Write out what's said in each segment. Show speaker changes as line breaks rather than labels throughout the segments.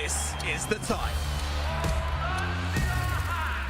This is the time.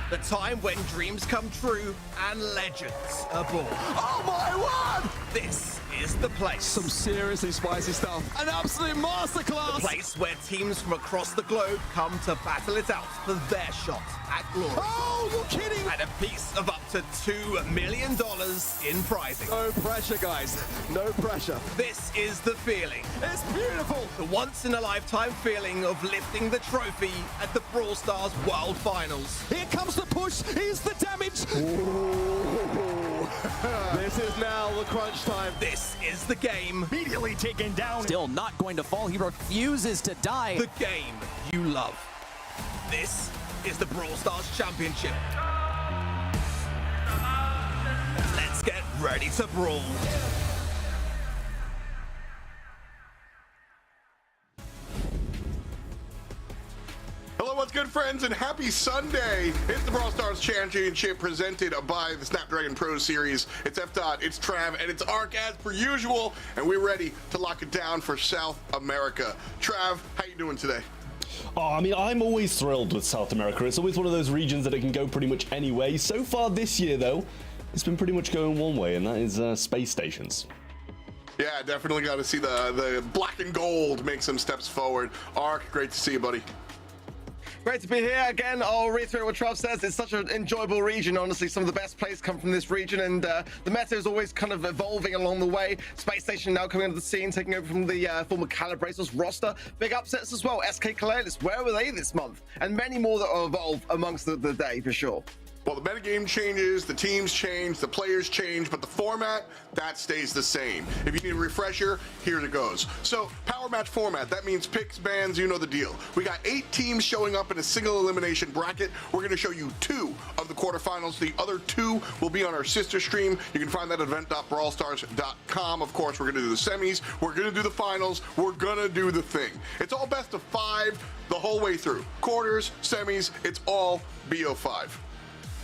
The time when dreams come true and legends are born.
Oh my word!
This is the place.
Some seriously spicy stuff. An absolute masterclass!
The place where teams from across the globe come to battle it out for their shot at glory.
Oh, you're kidding!
And a piece of up to $2 million in prizing.
No pressure, guys. No pressure.
This is the feeling.
It's beautiful!
The once-in-a-lifetime feeling of lifting the trophy at the Brawl Stars World Finals.
Here comes the push. Here's the damage. Ooh. This is now the crunch time.
This is the game.
Immediately taken down.
Still not going to fall. He refuses to die.
The game you love. This is the Brawl Stars Championship. Let's get ready to brawl.
Hello, what's good, friends, and happy Sunday. It's the Brawl Stars Championship presented by the Snapdragon Pro Series. It's F-Dot, it's Trav, and it's Ark as per usual, and we're ready to lock it down for South America. Trav, how you doing today?
Oh, I mean, I'm always thrilled with South America. It's always one of those regions that it can go pretty much any way. So far this year, though, it's been pretty much going one way, and that is space stations.
Yeah, definitely got to see the black and gold make some steps forward. Ark, great to see you, buddy.
Great to be here again. I'll reiterate what Trav says. It's such an enjoyable region. Honestly, some of the best players come from this region, and the meta is always kind of evolving along the way. Space Station now coming onto the scene, taking over from the former Calibrators roster. Big upsets as well. SK Kalalis, where were they this month? And many more that will evolve amongst the day for sure.
Well, the metagame changes, the teams change, the players change, but the format, that stays the same. If you need a refresher, here it goes. So, power match format, that means picks, bans, you know the deal. We got 8 teams showing up in a single elimination bracket. We're going to show you 2 of the quarterfinals. The other 2 will be on our sister stream. You can find that at event.brawlstars.com. Of course, we're going to do the semis, we're going to do the finals, we're going to do the thing. It's all best of 5 the whole way through. Quarters, semis, it's all BO5.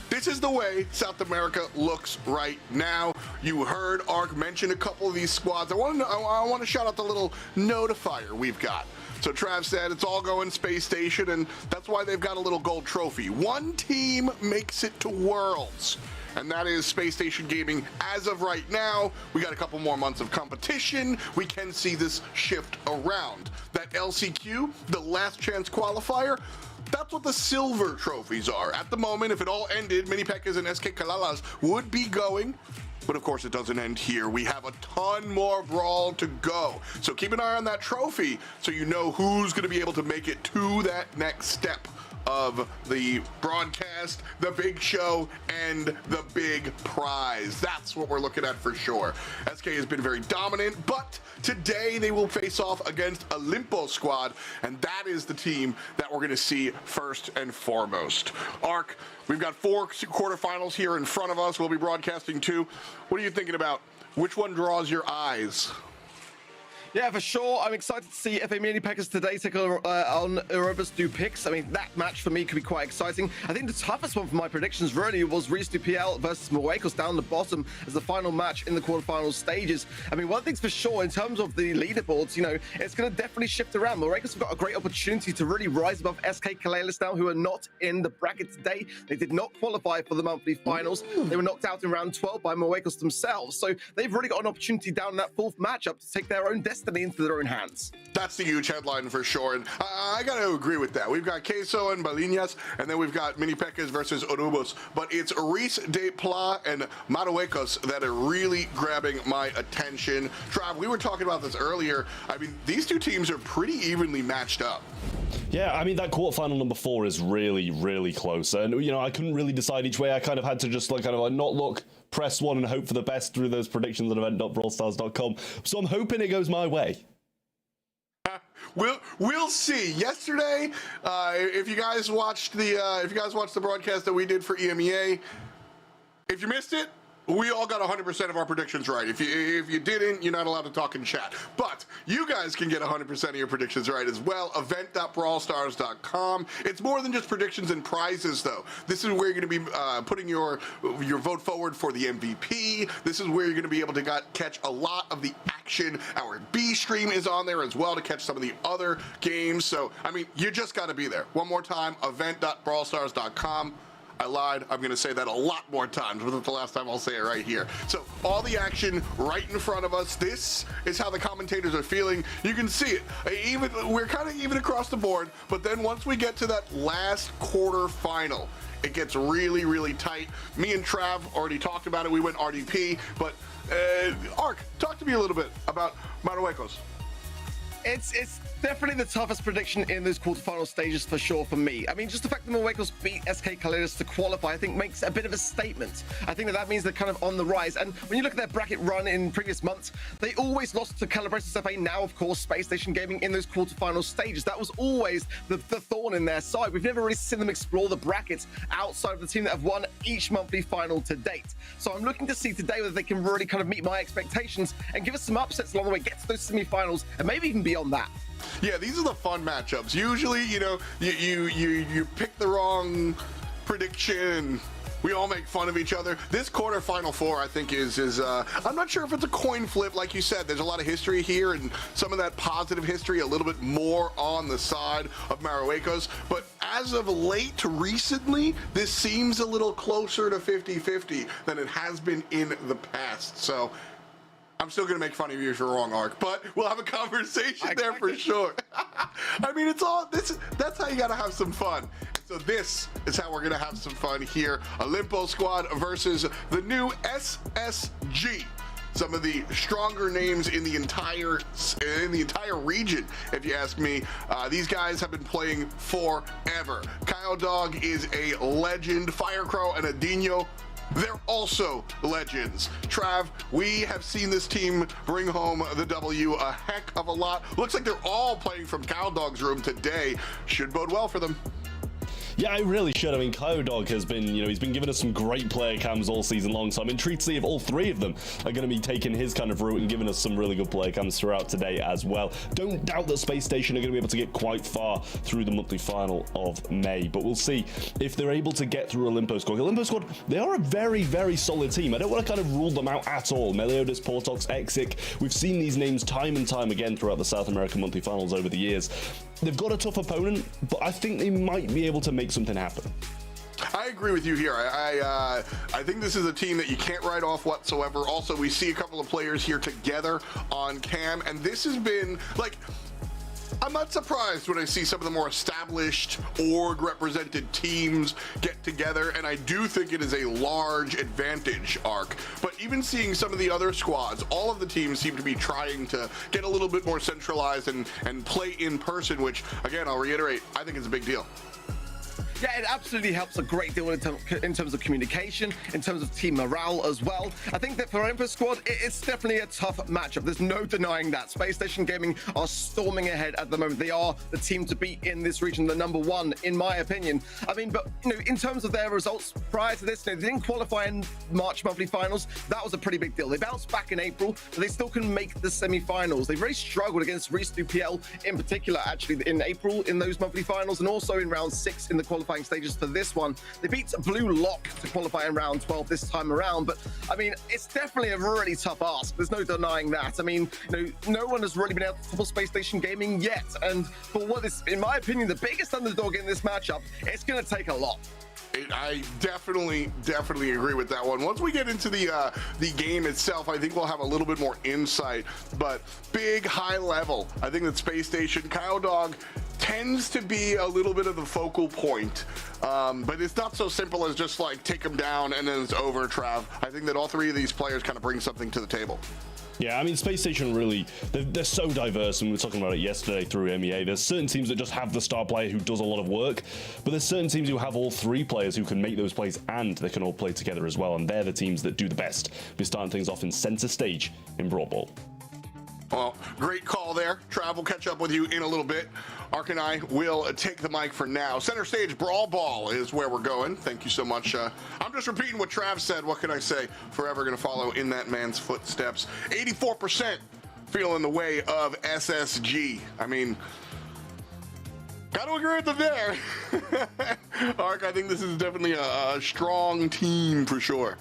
This is the way South America looks right now. You heard Ark mention a couple of these squads. I want to shout out the little notifier we've got. So Trav said it's all going Space Station, and that's why they've got a little gold trophy. One team makes it to Worlds, and that is Space Station Gaming. As of right now, we got a couple more months of competition. We can see this shift around. That LCQ, the last chance qualifier, that's what the silver trophies are. At the moment, if it all ended, Mini Pekkas and SK Kalalas would be going. But of course, it doesn't end here. We have a ton more Brawl to go. So keep an eye on that trophy so you know who's going to be able to make it to that next step of the broadcast, the big show, and the big prize. That's what we're looking at for sure. SK has been very dominant, but today they will face off against a Limpo squad, and that is the team that we're going to see first and foremost. Ark, we've got 4 quarterfinals here in front of us. We'll be broadcasting 2. What are you thinking about? Which one draws your eyes?
Yeah, for sure. I'm excited to see FA Mini Pekkas today take on Erebus do picks. I mean, that match for me could be quite exciting. I think the toughest one for my predictions really was Reese PL versus Moekos down the bottom as the final match in the quarterfinal stages. I mean, one thing's for sure, in terms of the leaderboards, you know, it's going to definitely shift around. Moekos have got a great opportunity to really rise above SK Kalalis now, who are not in the bracket today. They did not qualify for the monthly finals. They were knocked out in round 12 by Moekos themselves. So they've really got an opportunity down in that 4th matchup to take their own destiny into their own hands.
That's the huge headline for sure, and I got to agree with that. We've got Queso and Balinas, and then we've got Mini Pekkas versus Orubos, but it's Reese de Pla and Maruecos that are really grabbing my attention. Trav, we were talking about this earlier. I mean, these 2 teams are pretty evenly matched up.
Yeah, I mean, that quarterfinal number 4 is really, really close. And, you know, I couldn't really decide each way. I kind of had to just, like, not look, press 1 and hope for the best through those predictions at event.brawlstars.com. So I'm hoping it goes my way.
We'll see. Yesterday, if you guys watched the broadcast that we did for EMEA, if you missed it, we all got 100% of our predictions right. If you didn't, you're not allowed to talk in chat. But you guys can get 100% of your predictions right as well. Event.brawlstars.com. It's more than just predictions and prizes, though. This is where you're going to be putting your vote forward for the MVP. This is where you're going to be able to catch a lot of the action. Our B stream is on there as well to catch some of the other games. So, I mean, you just got to be there. One more time, event.brawlstars.com. I lied. I'm going to say that a lot more times, but that's the last time I'll say it right here. So all the action right in front of us. This is how the commentators are feeling. You can see it. We're kind of even across the board, but then once we get to that last quarterfinal, it gets really, really tight. Me and Trav already talked about it. We went RDP, but Ark, talk to me a little bit about Marruecos.
It's definitely the toughest prediction in those quarterfinal stages for sure for me. I mean, just the fact that Marruecos beat SK Kalidas to qualify, I think makes a bit of a statement. I think that means they're kind of on the rise. And when you look at their bracket run in previous months, they always lost to Calibrated FA, now of course Space Station Gaming, in those quarterfinal stages. That was always the thorn in their side. We've never really seen them explore the brackets outside of the team that have won each monthly final to date. So I'm looking to see today whether they can really kind of meet my expectations and give us some upsets along the way, get to those semi-finals, and maybe even beyond that.
Yeah, these are the fun matchups. Usually, you know, you pick the wrong prediction. We all make fun of each other. This quarterfinal 4, I think, is I'm not sure if it's a coin flip. Like you said, there's a lot of history here, and some of that positive history a little bit more on the side of Marruecos. But as of late to recently, this seems a little closer to 50-50 than it has been in the past. So I'm still going to make fun of you if you're wrong, Ark, but we'll have a conversation there for sure. I mean, that's how you got to have some fun. So this is how we're going to have some fun here. Olimpo squad versus the new SSG. Some of the stronger names in the entire region, if you ask me. These guys have been playing forever. Kyle Dog is a legend. Firecrow and Adinho, they're also legends. Trav, we have seen this team bring home the W a heck of a lot. Looks like they're all playing from Cow Dog's room today. Should bode well for them.
Yeah, I really should. I mean, Kyodog has been, he's been giving us some great player cams all season long, so I'm intrigued to see if all 3 of them are going to be taking his kind of route and giving us some really good player cams throughout today as well. Don't doubt that Space Station are going to be able to get quite far through the monthly final of May, but we'll see if they're able to get through Olimpo squad. Olimpo squad, they are a very, very solid team. I don't want to kind of rule them out at all. Meliodas, Portox, Exic, we've seen these names time and time again throughout the South American monthly finals over the years. They've got a tough opponent, but I think they might be able to make something happen.
I agree with you here. I think this is a team that you can't write off whatsoever. Also, we see a couple of players here together on cam, and this has been, like, I'm not surprised when I see some of the more established org-represented teams get together, and I do think it is a large advantage, Ark. But even seeing some of the other squads, all of the teams seem to be trying to get a little bit more centralized and play in person, which, again, I'll reiterate, I think is a big deal.
Yeah, it absolutely helps a great deal in terms of communication, in terms of team morale as well. I think that for Olympus squad, it's definitely a tough matchup. There's no denying that. Space Station Gaming are storming ahead at the moment. They are the team to beat in this region, the #1, in my opinion. I mean, but, in terms of their results prior to this, they didn't qualify in March monthly finals. That was a pretty big deal. They bounced back in April, but they still can make the semi-finals. They really struggled against Reese PL in particular, actually, in April in those monthly finals, and also in round 6 in the qualifying stages for this one. They beat Blue Lock to qualify in round 12 this time around, but I mean, it's definitely a really tough ask. There's no denying that. I mean, no one has really been able to topple Space Station Gaming yet, and for what is, in my opinion, the biggest underdog in this matchup, it's going to take a lot.
I definitely agree with that one. Once we get into the game itself, I think we'll have a little bit more insight, but big high level. I think that Space Station, Kyle Dog tends to be a little bit of the focal point, but it's not so simple as just like take them down and then it's over, Trav. I think that all 3 of these players kind of bring something to the table.
Yeah, I mean, Space Station really, they're so diverse, and we were talking about it yesterday through MEA. There's certain teams that just have the star player who does a lot of work, but there's certain teams who have all 3 players who can make those plays, and they can all play together as well, and they're the teams that do the best. We're starting things off in center stage in Brawl Ball.
Well, great call there. Trav, we'll catch up with you in a little bit. Ark and I will take the mic for now. Center stage Brawl Ball is where we're going. Thank you so much. I'm just repeating what Trav said. What can I say? Forever going to follow in that man's footsteps. 84% feel in the way of SSG. I mean, got to agree with them there. Ark, I think this is definitely a strong team for sure.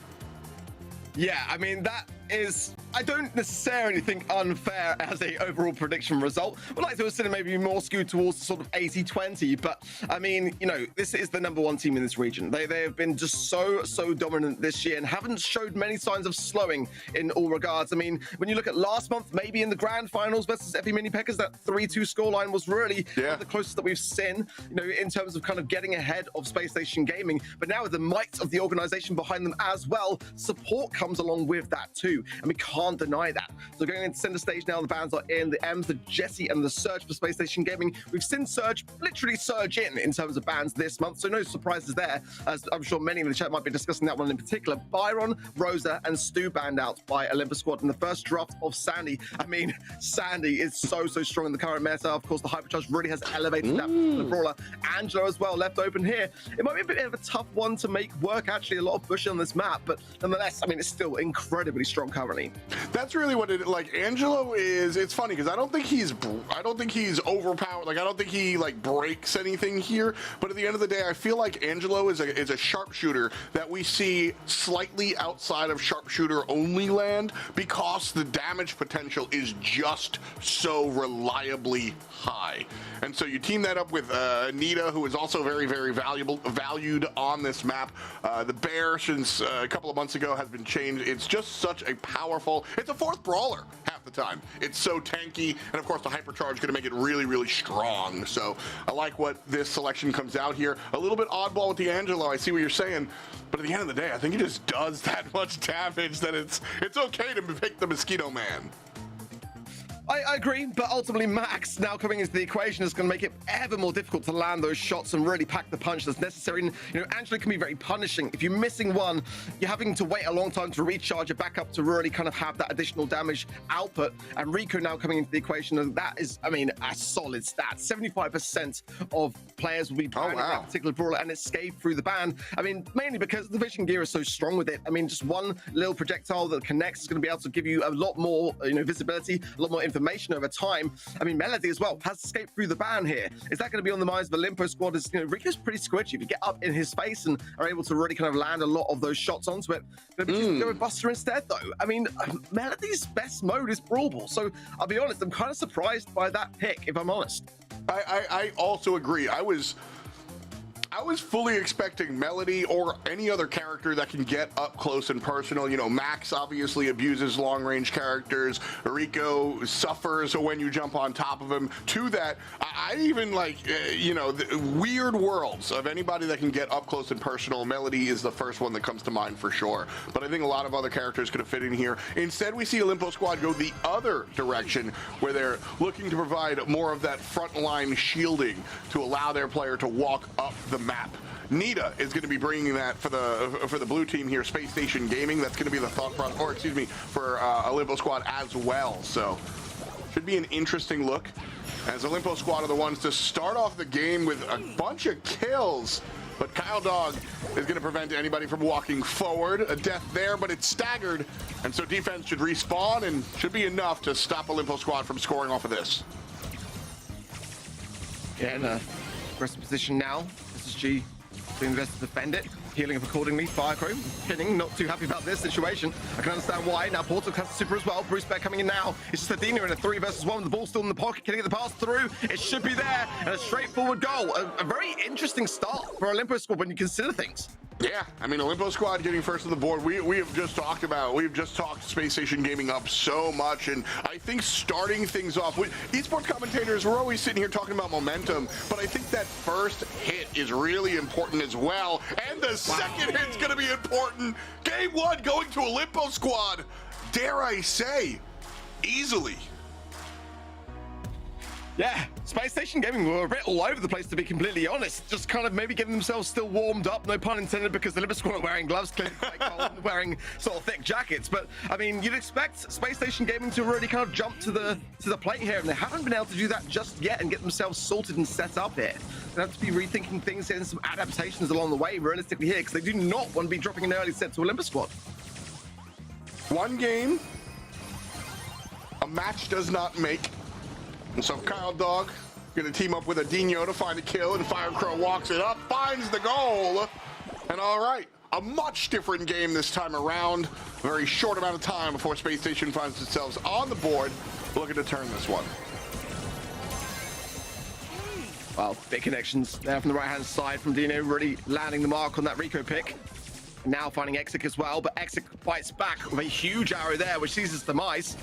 Yeah, I mean, that is, I don't necessarily think unfair as a overall prediction result. I'd like to have seen it maybe more skewed towards sort of 80-20, but I mean, you know, this is the #1 team in this region. They have been just so dominant this year and haven't showed many signs of slowing in all regards. I mean, when you look at last month, maybe in the grand finals versus FE Mini Pekkas, that 3-2 scoreline was really the closest that we've seen, you know, in terms of kind of getting ahead of Space Station Gaming. But now with the might of the organization behind them as well, support comes along with that too, and we can't deny that. So going into center stage now, the bans are in, the M's, the Jesse, and the Surge for Space Station Gaming. We've seen Surge literally surge in terms of bans this month, so no surprises there, as I'm sure many in the chat might be discussing that one in particular. Byron, Rosa, and Stu banned out by Olympus Squad in the first draft of Sandy. I mean, Sandy is so strong in the current meta. Of course, the Hypercharge really has elevated that the brawler. Angelo as well, left open here. It might be a bit of a tough one to make work, actually, a lot of push on this map, but nonetheless, I mean, it's still incredibly strong currently.
That's really what it, like, Angelo is. It's funny because I don't think he's overpowered. Like, I don't think he like breaks anything here, but at the end of the day, I feel like Angelo is a sharpshooter that we see slightly outside of sharpshooter only land because the damage potential is just so reliably high. And so you team that up with Anita, who is also very valued on this map. The Bear, since a couple of months ago, has been changed. It's just such a powerful, it's a fourth brawler half the time. It's so tanky, and of course the Hypercharge is going to make it really strong. So I like what this selection comes out here. A little bit oddball with the Angelo, I see what you're saying, but at the end of the day, I think he just does that much damage that it's okay to pick the Mosquito Man.
I agree, but ultimately Max now coming into the equation is going to make it ever more difficult to land those shots and really pack the punch that's necessary. And, you know, Angela can be very punishing. If you're missing one, you're having to wait a long time to recharge it back up to really kind of have that additional damage output. And Rico now coming into the equation, and that is, I mean, a solid stat. 75% of players will be banned that particular brawler and escape through the ban. I mean, mainly because the vision gear is so strong with it. I mean, just one little projectile that connects is going to be able to give you a lot more, you know, visibility, a lot more information over time. I mean, Melody as well has escaped through the ban here. Is that going to be on the minds of the Limpo Squad? Is, you know, Rico's pretty squidgy. If you get up in his face and are able to really kind of land a lot of those shots onto it, going to go with Buster instead, though. I mean, Melody's best mode is Brawl Ball, so I'll be honest, I'm kind of surprised by that pick, if I'm honest.
I also agree. I was fully expecting Melody or any other character that can get up close and personal. You know, Max obviously abuses long-range characters. Rico suffers when you jump on top of him. To that, I even like, you know, the weird worlds of anybody that can get up close and personal. Melody is the first one that comes to mind for sure. But I think a lot of other characters could have fit in here. Instead, we see Olympus Squad go the other direction, where they're looking to provide more of that frontline shielding to allow their player to walk up the map. Nita is going to be bringing that for the blue team here, Space Station Gaming. That's going to be the thought process, or excuse me, for Olympus Squad as well. So should be an interesting look, as Olympus Squad are the ones to start off the game with a bunch of kills. But Kyle Dog is going to prevent anybody from walking forward. A death there, but it's staggered, and so defense should respawn and should be enough to stop Olympus Squad from scoring off of this.
Yeah, in a aggressive position now. SSG doing the best to defend it, healing up accordingly. Firecrow pinning, not too happy about this situation. I can understand why. Now Portal has the super as well. Bruce Bear coming in now. It's just Athena in a 3 versus 1 with the ball still in the pocket. Can he get the pass through? It should be there, and a straightforward goal. A very interesting start for Olympus Squad when you consider things.
Yeah, I mean, Olympus Squad getting first on the board. We've just talked Space Station Gaming up so much, and I think starting things off with esports commentators, we're always sitting here talking about momentum, but I think that first hit is really important as well, and the second hit's going to be important. Game 1 going to Olympus Squad, dare I say, easily.
Yeah, Space Station Gaming were a bit all over the place, to be completely honest. Just kind of maybe getting themselves still warmed up, no pun intended, because the Olympus squad are wearing gloves, clearly quite cold, and wearing sort of thick jackets. But I mean, you'd expect Space Station Gaming to really kind of jump to the plate here, and they haven't been able to do that just yet and get themselves sorted and set up here. They have to be rethinking things and some adaptations along the way, realistically here, because they do not want to be dropping an early set to Olympus squad.
One game, a match does not make. And so Kyle Dog gonna team up with Adinho to find a kill, and Firecrow walks it up, finds the goal. And all right, a much different game this time around. A very short amount of time before Space Station finds themselves on the board, looking to turn this one.
Well, big connections there from the right-hand side from Dino, really landing the mark on that Rico pick. Now finding Exic as well, but Exic fights back with a huge arrow there, which sees his demise.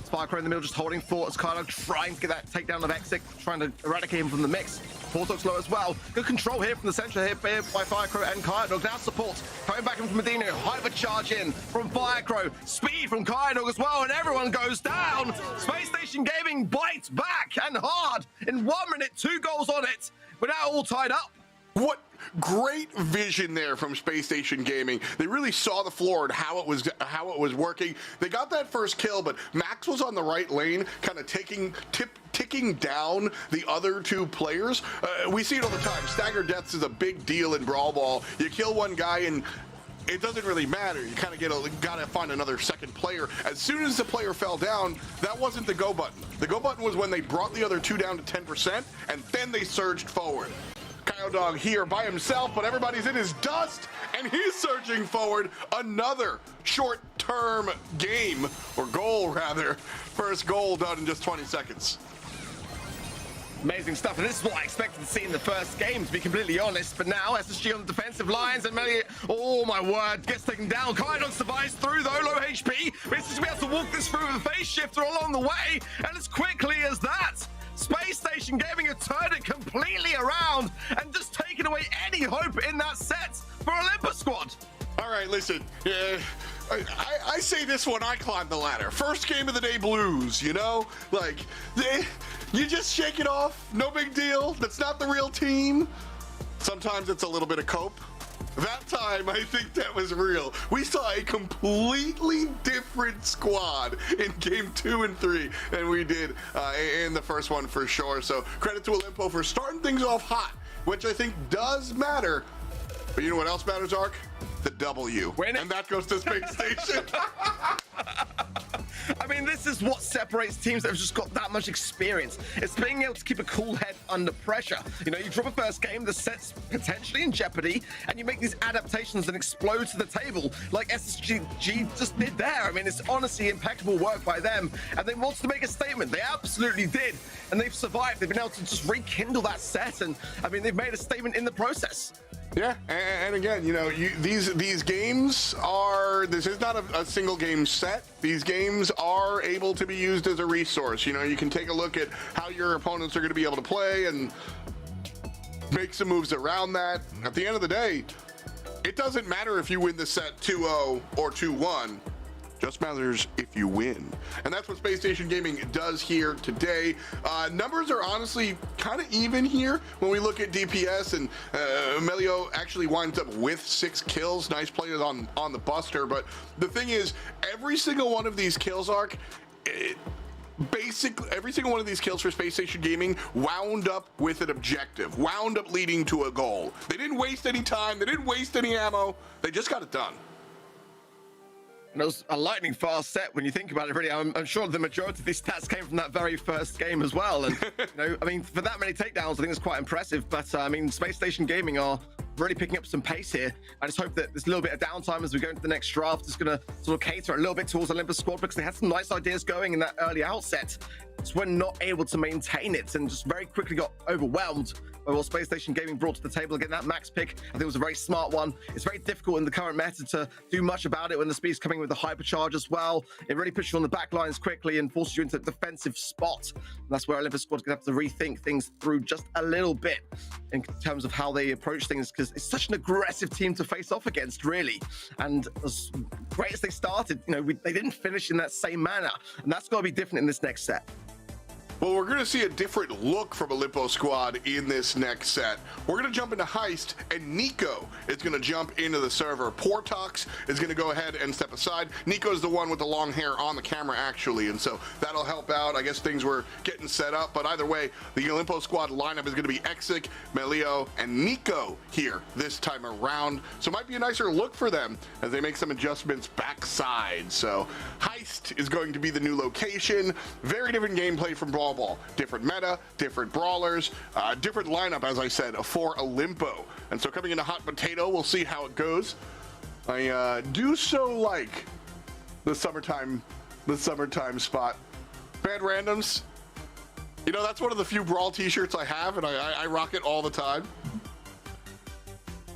Firecrow in the middle just holding fort as Carlo trying to get that takedown of Exic, trying to eradicate him from the mix. Portok's low as well. Good control here from the center here by Firecrow and Kyodog. Now support coming back in from Medina. Hypercharge in from Firecrow. Speed from Kyodog as well, and everyone goes down. Space Station Gaming bites back and hard. In 1 minute, 2 goals on it. We're now all tied up.
What great vision there from Space Station Gaming. They really saw the floor and how it was working. They got that first kill, but Max was on the right lane, kind of ticking down the other two players. We see it all the time. Staggered deaths is a big deal in Brawl Ball. You kill one guy and it doesn't really matter. You kind of gotta find another second player. As soon as the player fell down, that wasn't the go button. The go button was when they brought the other two down to 10%, and then they surged forward. Kyodog here by himself, but everybody's in his dust, and he's surging forward. Another short-term game, or goal rather. First goal done in just 20 seconds.
Amazing stuff, and this is what I expected to see in the first game, to be completely honest. But now SSG on the defensive lines, and Melly, oh my word, gets taken down. Kyodog survives through though, low HP. But it's just be able to walk this through with a phase shifter along the way, and as quickly as that, Space Station Gaming have turned it completely around and just taken away any hope in that set for Olympus squad.
All right, listen, I say this one, I climbed the ladder. First game of the day blues, you know? Like, you just shake it off, no big deal. That's not the real team. Sometimes it's a little bit of cope. That time, I think that was real. We saw a completely different squad in game 2 and 3 than we did in the first one for sure. So credit to Olympo for starting things off hot, which I think does matter. But you know what else matters, Ark? The W. And that goes to Space Station.
I mean, this is what separates teams that have just got that much experience. It's being able to keep a cool head under pressure. You know, you drop a first game, the set's potentially in jeopardy, and you make these adaptations and explode to the table like SSG just did there. I mean, it's honestly impeccable work by them, and they wanted to make a statement. They absolutely did, and they've survived. They've been able to just rekindle that set, and I mean, they've made a statement in the process.
Yeah, and again, you know, these games are, this is not a single game set. These games are able to be used as a resource. You know, you can take a look at how your opponents are going to be able to play and make some moves around that. At the end of the day, it doesn't matter if you win the set 2-0 or 2-1. Just matters if you win. And that's what Space Station Gaming does here today. Numbers are honestly kind of even here when we look at DPS, and Melio actually winds up with 6 kills. Nice play on the Buster. But the thing is, every single one of these kills, Ark, basically every single one of these kills for Space Station Gaming wound up with an objective, wound up leading to a goal. They didn't waste any time, they didn't waste any ammo, they just got it done.
And it was a lightning fast set when you think about it, really. I'm sure the majority of these stats came from that very first game as well. And, you know, I mean, for that many takedowns, I think it's quite impressive. But, I mean, Space Station Gaming are really picking up some pace here. I just hope that there's a little bit of downtime as we go into the next draft. It's going to sort of cater a little bit towards Olympus squad, because they had some nice ideas going in that early outset. Just were not able to maintain it and just very quickly got overwhelmed by what Space Station Gaming brought to the table. Again, that max pick, I think, was a very smart one. It's very difficult in the current meta to do much about it when the speed's coming with the hypercharge as well. It really puts you on the back lines quickly and forces you into a defensive spot. And that's where Olympus squad's gonna have to rethink things through just a little bit in terms of how they approach things, because it's such an aggressive team to face off against, really. And as great as they started, you know, they didn't finish in that same manner, and that's got to be different in this next set.
Well, we're going to see a different look from Olimpo Squad in this next set. We're going to jump into Heist, and Nico is going to jump into the server. Portox is going to go ahead and step aside. Nico's the one with the long hair on the camera, actually, and so that'll help out. I guess things were getting set up, but either way, the Olimpo Squad lineup is going to be Exic, Melio, and Nico here this time around. So it might be a nicer look for them as they make some adjustments backside. So Heist is going to be the new location. Very different gameplay from Brawl. Different meta, different brawlers, different lineup, as I said, for Olimpo. And so coming into Hot Potato, we'll see how it goes. I do so like the summertime spot. Bad randoms. You know, that's one of the few Brawl t-shirts I have, and I rock it all the time.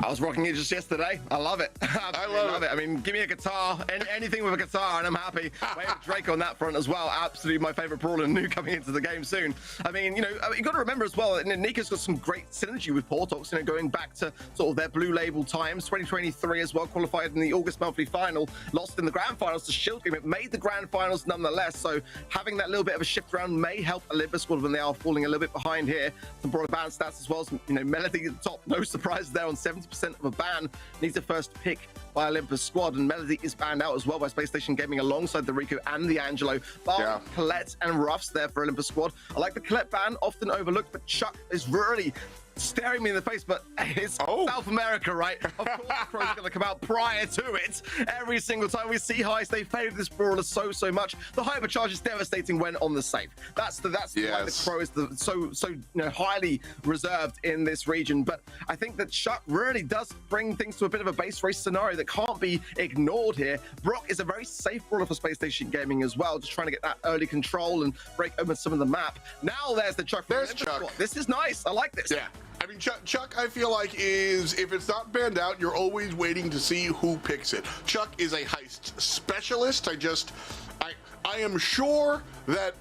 I was rocking it just yesterday. I love it. I love it. I mean, give me a guitar, anything with a guitar, and I'm happy. Wait for Drake on that front as well. Absolutely my favorite brawler new coming into the game soon. I mean, you know, you got to remember as well that Nika's got some great synergy with Portox, you know, going back to sort of their blue label times. 2023 as well, qualified in the August monthly final, lost in the grand finals to Shield Game. It made the grand finals nonetheless. So having that little bit of a shift around may help Olympus Squad when they are falling a little bit behind here. Some brawler ban stats as well. Some, you know, Melody at the top, no surprise there on 70% of a ban. Needs a first pick by Olympus Squad, and Melody is banned out as well by Space Station Gaming alongside the Rico and the Angelo. Bar, Colette, and Ruffs there for Olympus Squad. I like the Colette ban, often overlooked, but Chuck is really staring me in the face, but it's South America, right? Of course, Crow's going to come out prior to it. Every single time we see Heist, they favor this brawler so much. The hypercharge is devastating when on the safe. That's why the Crow is so you know, highly reserved in this region. But I think that Chuck really does bring things to a bit of a base race scenario that can't be ignored here. Brock is a very safe brawler for Space Station Gaming as well, just trying to get that early control and break open some of the map. Now there's the Chuck.
There's Chuck.
This is nice. I like this.
Yeah. I mean, Chuck, I feel like is, if it's not banned out, you're always waiting to see who picks it. Chuck is a Heist specialist. I am sure that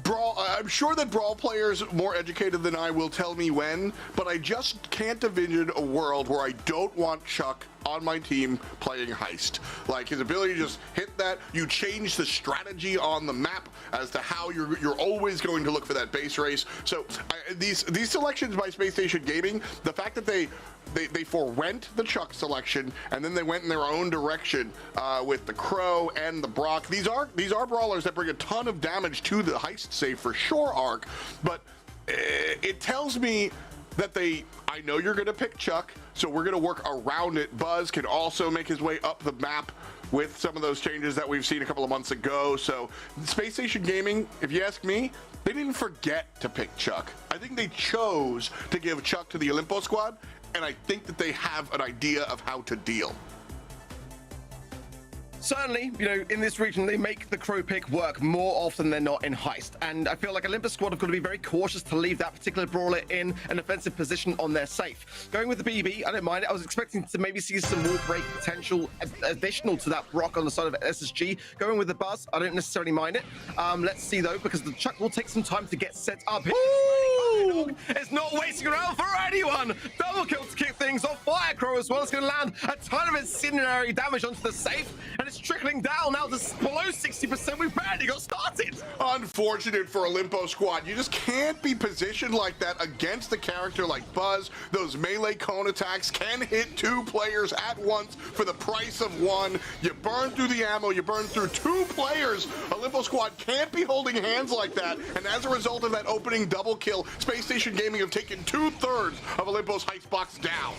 Brawl players more educated than I will tell me when, but I just can't envision a world where I don't want Chuck on my team playing Heist. Like, his ability to just hit that, you change the strategy on the map as to how you're always going to look for that base race. So these selections by Space Station Gaming, the fact that they forewent the Chuck selection and then they went in their own direction with the Crow and the Brock. These are brawlers that bring a ton of damage to the Heist save for sure arc, but it tells me that I know you're going to pick Chuck, so we're going to work around it. Buzz can also make his way up the map with some of those changes that we've seen a couple of months ago. So Space Station Gaming, if you ask me, they didn't forget to pick Chuck. I think they chose to give Chuck to the Olimpo Squad, and I think that they have an idea of how to deal.
Certainly, you know, in this region, they make the Crow pick work more often than not in Heist. And I feel like Olympus Squad have got to be very cautious to leave that particular brawler in an offensive position on their safe. Going with the BB, I don't mind it. I was expecting to maybe see some wall break potential additional to that Brock on the side of SSG. Going with the Buzz, I don't necessarily mind it. Let's see, though, because the Chuck will take some time to get set up. It's not waiting around for anyone. Double kill to kick things off. Fire Crow as well. It's going to land a ton of incendiary damage onto the safe, and it's trickling down now to below 60%. We've barely got started.
Unfortunate for Olimpo Squad. You just can't be positioned like that against a character like Buzz. Those melee cone attacks can hit two players at once for the price of one. You burn through the ammo, you burn through two players. Olimpo Squad can't be holding hands like that, and as a result of that opening double kill, Space Station Gaming have taken 2/3 of Olimpo's Heist box down.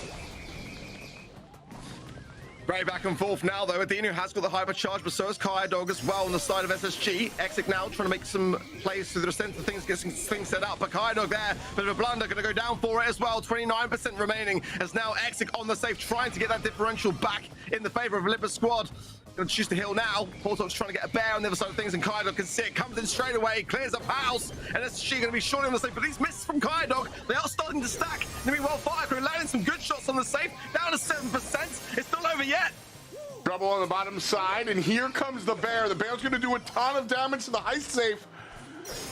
Great back and forth now, though. Adino has got the hypercharge, but so has Dog as well on the side of SSG. Exic now trying to make some plays through the center of things, getting things set up. But Dog there, bit of a blunder, going to go down for it as well. 29% remaining as now Exic on the safe, trying to get that differential back in the favor of Olympus Squad. Going to choose to heal now. Portox trying to get a bear on the other side of things, and Dog can see it, comes in straight away, clears up house, and SSG going to be short on the safe. But these misses from Dog, they are starting to stack. Meanwhile, Firecrew landing some good shots on the safe, down to 7%. It's not over yet.
Trouble on the bottom side, and here comes the bear. The bear's going to do a ton of damage to the Heist safe.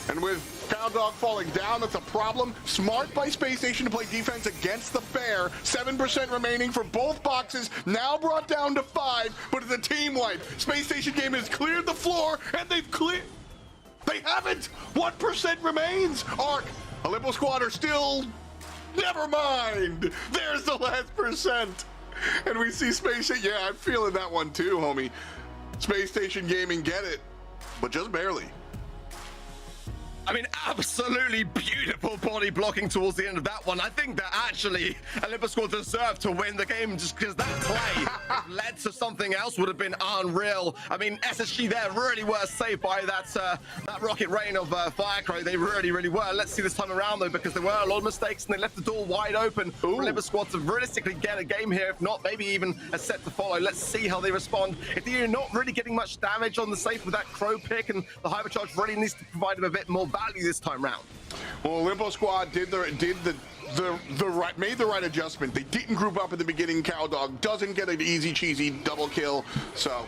And with Dog falling down, that's a problem. Smart by Space Station to play defense against the bear. 7% remaining for both boxes, now brought down to 5, but it's a team wipe. Space Station Game has cleared the floor, and they They haven't. 1% remains. Arc, Olympo Squad are still. Never mind. There's the last percent. And we see Space Station. Yeah, I'm feeling that one too, homie. Space Station Gaming get it, but just barely.
I mean, absolutely beautiful body blocking towards the end of that one. I think that actually Olympo Squad deserved to win the game just because that play led to something else would have been unreal. I mean, SSG there really were saved by that rocket rain of Firecrow. They really, really were. Let's see this time around though, because there were a lot of mistakes and they left the door wide open for Olympo Squad to realistically get a game here. If not, maybe even a set to follow. Let's see how they respond. If they're not really getting much damage on the safe with that Crow pick, and the Hypercharge really needs to provide them a bit more value this time round.
Well, Olympo Squad made the right adjustment. They didn't group up at the beginning. Cowdog doesn't get an easy cheesy double kill, so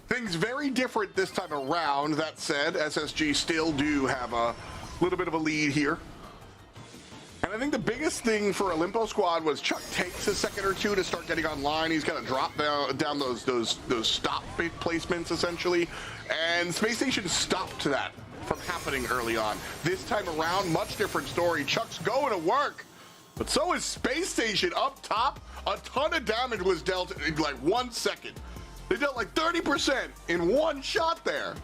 things very different this time around. That said, SSG still do have a little bit of a lead here. And I think the biggest thing for Olympo Squad was Chuck takes a second or two to start getting online. He's got to drop down those stop placements essentially, and Space Station stopped that from happening early on. This time around, much different story. Chuck's going to work, but so is Space Station up top. A ton of damage was dealt in like 1 second. They dealt like 30% in one shot there.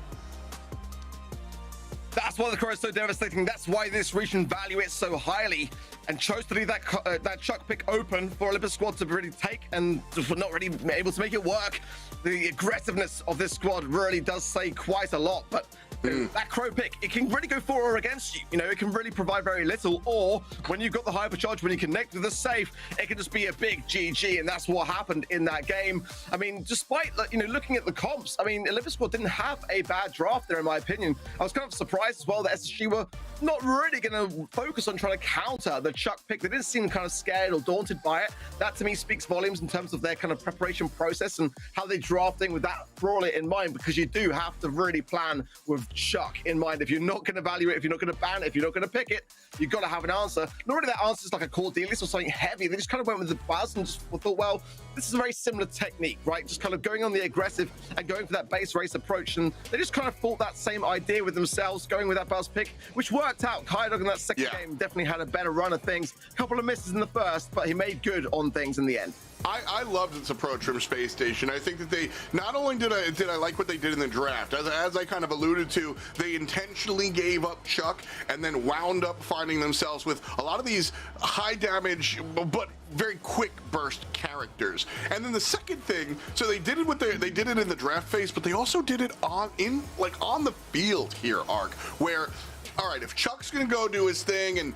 That's why the Crow is so devastating. That's why this region value it so highly and chose to leave that Chuck pick open for Olympo Squad to really take, and just not really able to make it work. The aggressiveness of this squad really does say quite a lot, but that Crow pick, it can really go for or against you. You know, it can really provide very little, or when you've got the Hypercharge, when you connect with the safe, it can just be a big GG, and that's what happened in that game. I mean, despite, you know, looking at the comps, I mean, Olympo Squad didn't have a bad draft there, in my opinion. I was kind of surprised as well that SSG were not really going to focus on trying to counter the Chuck pick. They didn't seem kind of scared or daunted by it. That to me speaks volumes in terms of their kind of preparation process and how they drafting with that brawler in mind, because you do have to really plan with Chuck in mind. If you're not going to value it, if you're not going to ban it, if you're not going to pick it, you've got to have an answer. Not really that answer is like a Cordelis or something heavy. They just kind of went with the buzz and just thought, well, this is a very similar technique, right? Just kind of going on the aggressive and going for that base race approach. And they just kind of thought that same idea with themselves, going with that buzz pick, which worked out. Kaidog in that second game definitely had a better run of things. A couple of misses in the first, but he made good on things in the end.
I loved its approach from Space Station. I think that they, not only did I like what they did in the draft, as I kind of alluded to, they intentionally gave up Chuck and then wound up finding themselves with a lot of these high damage but very quick burst characters. And then the second thing, so they did it they did it in the draft phase, but they also did it on the field here, Arc, where, all right, if Chuck's gonna go do his thing and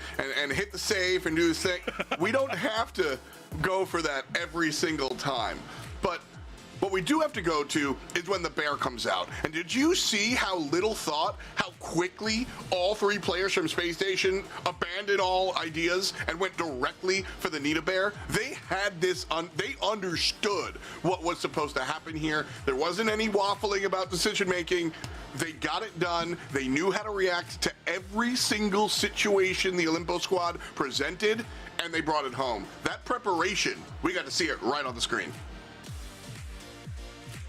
hit the safe and do his thing, we don't have to go for that every single time. But what we do have to go to is when the bear comes out. And did you see how little thought, how quickly all three players from Space Station abandoned all ideas and went directly for the Nita Bear? They had this, they understood what was supposed to happen here. There wasn't any waffling about decision making. They got it done. They knew how to react to every single situation the Olympo Squad presented, and they brought it home. That preparation, we got to see it right on the screen.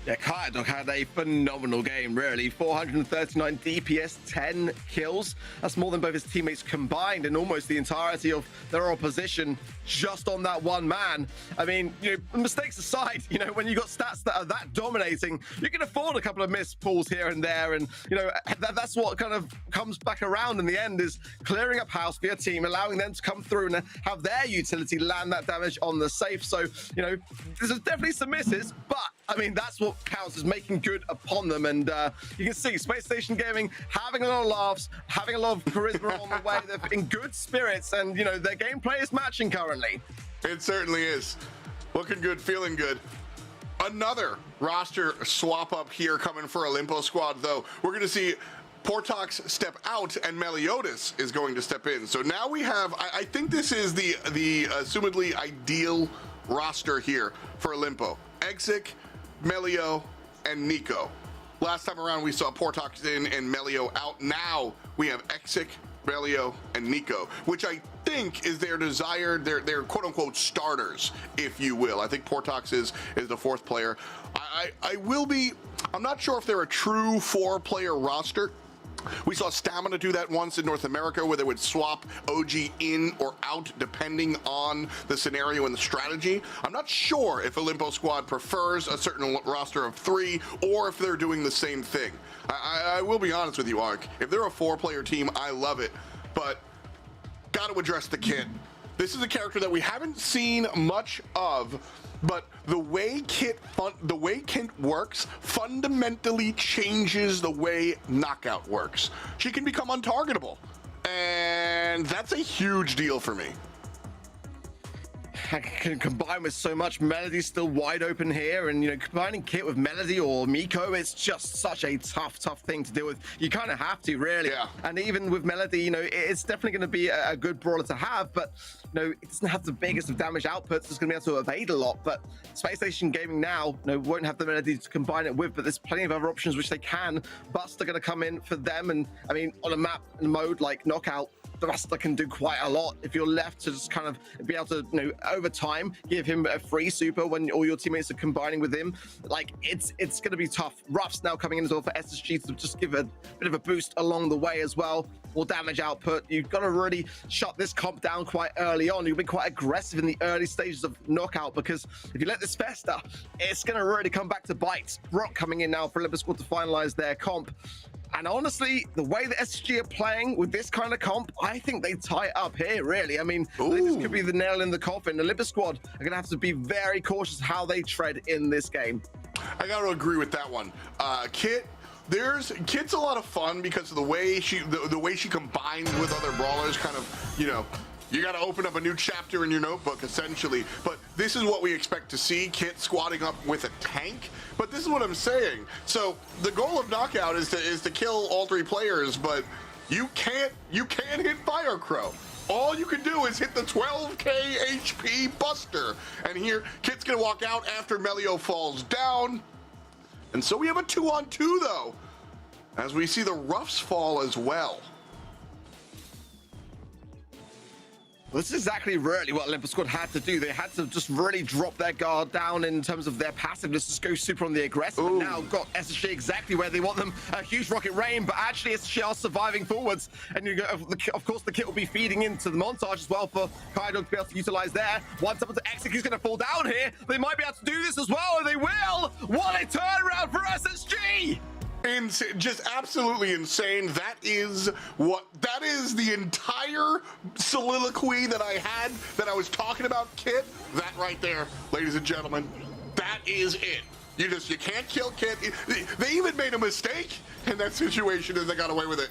Yeah, Kaidog had a phenomenal game, really. 439 DPS, 10 kills. That's more than both his teammates combined in almost the entirety of their opposition just on that one man. I mean, you know, mistakes aside, you know, when you got stats that are that dominating, you can afford a couple of missed pulls here and there. And, you know, that's what kind of comes back around in the end, is clearing up house for your team, allowing them to come through and have their utility land that damage on the safe. So, you know, there's definitely some misses, but I mean, that's what counts, is making good upon them. And you can see Space Station Gaming having a lot of laughs, having a lot of charisma on the way. They're in good spirits, and, you know, their gameplay is matching currently.
It certainly is. Looking good, feeling good. Another roster swap up here coming for Olympo Squad, though. We're going to see Portox step out and Meliodas is going to step in. So now we have, I think this is the assumedly ideal roster here for Olympo. Exik, Melio, and Nico. Last time around we saw Portox in and Melio out. Now we have Exik, Melio, and Nico, which I think is their desired, their quote-unquote starters, if you will. I think Portox is the fourth player. I'm not sure if they're a true 4-player roster. We saw Stamina do that once in North America, where they would swap OG in or out depending on the scenario and the strategy. I'm not sure if Olimpo Squad prefers a certain roster of 3 or if they're doing the same thing. I will be honest with you, Ark. If they're a 4-player team, I love it, but got to address the kit. This is a character that we haven't seen much of, but the way Kit works fundamentally changes the way Knockout works. She can become untargetable, and that's a huge deal for me.
I can combine with so much. Melody's still wide open here, and combining Kit with Melody or Miko, it's just such a tough thing to deal with. You kind of have to, really.
Yeah.
And even with Melody, it's definitely going to be a good brawler to have, but it doesn't have the biggest of damage outputs. It's going to be able to evade a lot. But Space Station Gaming now, won't have the Melody to combine it with, but there's plenty of other options which they can. Buster going to come in for them, and I mean, on a map and mode like Knockout, the Buster can do quite a lot if you're left to just kind of be able to, over time, give him a free super when all your teammates are combining with him. Like, it's going to be tough. Ruff's now coming in as well for SSG to just give a bit of a boost along the way as well. More damage output. You've got to really shut this comp down quite early on. You'll be quite aggressive in the early stages of Knockout, because if you let this fester, it's going to really come back to bite. Brock coming in now for Olympus Squad to finalize their comp. And honestly, the way the SSG are playing with this kind of comp, I think they tie up here, really. I mean, I think this could be the nail in the coffin. The Olympus Squad are going to have to be very cautious how they tread in this game.
I got to agree with that one. Kit's a lot of fun because of the way she combines with other brawlers, kind of, you got to open up a new chapter in your notebook, essentially. But this is what we expect to see, Kit squatting up with a tank. But this is what I'm saying. So the goal of Knockout is to kill all 3 players, but you can't hit Fire Crow. All you can do is hit the 12k HP Buster. And here, Kit's gonna walk out after Melio falls down. And so we have a 2-on-2 though, as we see the Ruffs fall as well.
Well, this is exactly really what Olympus Squad had to do. They had to just really drop their guard down in terms of their passiveness, just go super on the aggressive. And now got SSG exactly where they want them. A huge rocket rain, but actually SSG are surviving forwards. And of course, the kit will be feeding into the montage as well for Kaido to be able to utilize there. Once up to Execute's going to fall down here. They might be able to do this as well, and they will. What a turnaround for SSG!
Just absolutely insane. That is the entire soliloquy that I had, that I was talking about Kit. That right there, ladies and gentlemen, that is it. You can't kill Kit. They even made a mistake in that situation and they got away with it.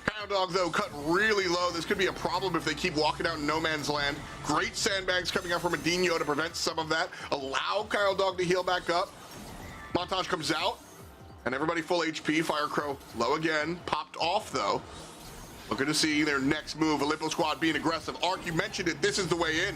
Kyle Dog, though, cut really low. This could be a problem if they keep walking out in no man's land. Great sandbags coming out from Adinho to prevent some of that. Allow Kyle Dog to heal back up. Montage comes out. And everybody full HP. Fire Crow low again. Popped off, though. Looking to see their next move. Olympus Squad being aggressive. Ark, you mentioned it. This is the way in.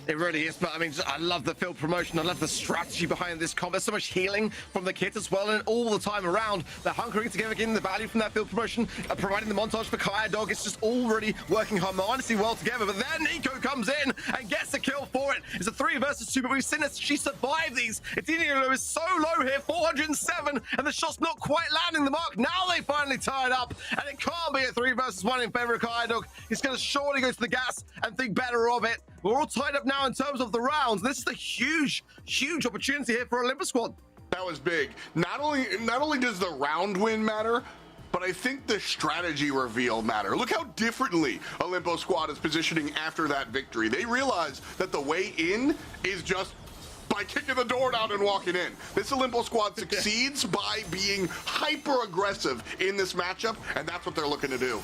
It really is, but I mean, I love the field promotion. I love the strategy behind this comp. There's so much healing from the kit as well, and all the time around. They're hunkering together, getting the value from that field promotion, providing the montage for Kaya Dog. It's just already working harmoniously well together. But then Nico comes in and gets a kill for it. It's a 3 versus 2, but we've seen that she survived these. Adinho is so low here, 407, and the shot's not quite landing the mark. Now they finally tie it up, and it can't be a 3 versus 1 in favor of Kaya Dog. He's going to surely go to the gas and think better of it. We're all tied up now in terms of the rounds. This is a huge opportunity here for Olympus Squad.
That was big. Not only does the round win matter, but I think the strategy reveal matter. Look how differently Olympus Squad is positioning after that victory. They realize that the way in is just by kicking the door down and walking in. This Olympus Squad succeeds by being hyper aggressive in this matchup, and that's what they're looking to do.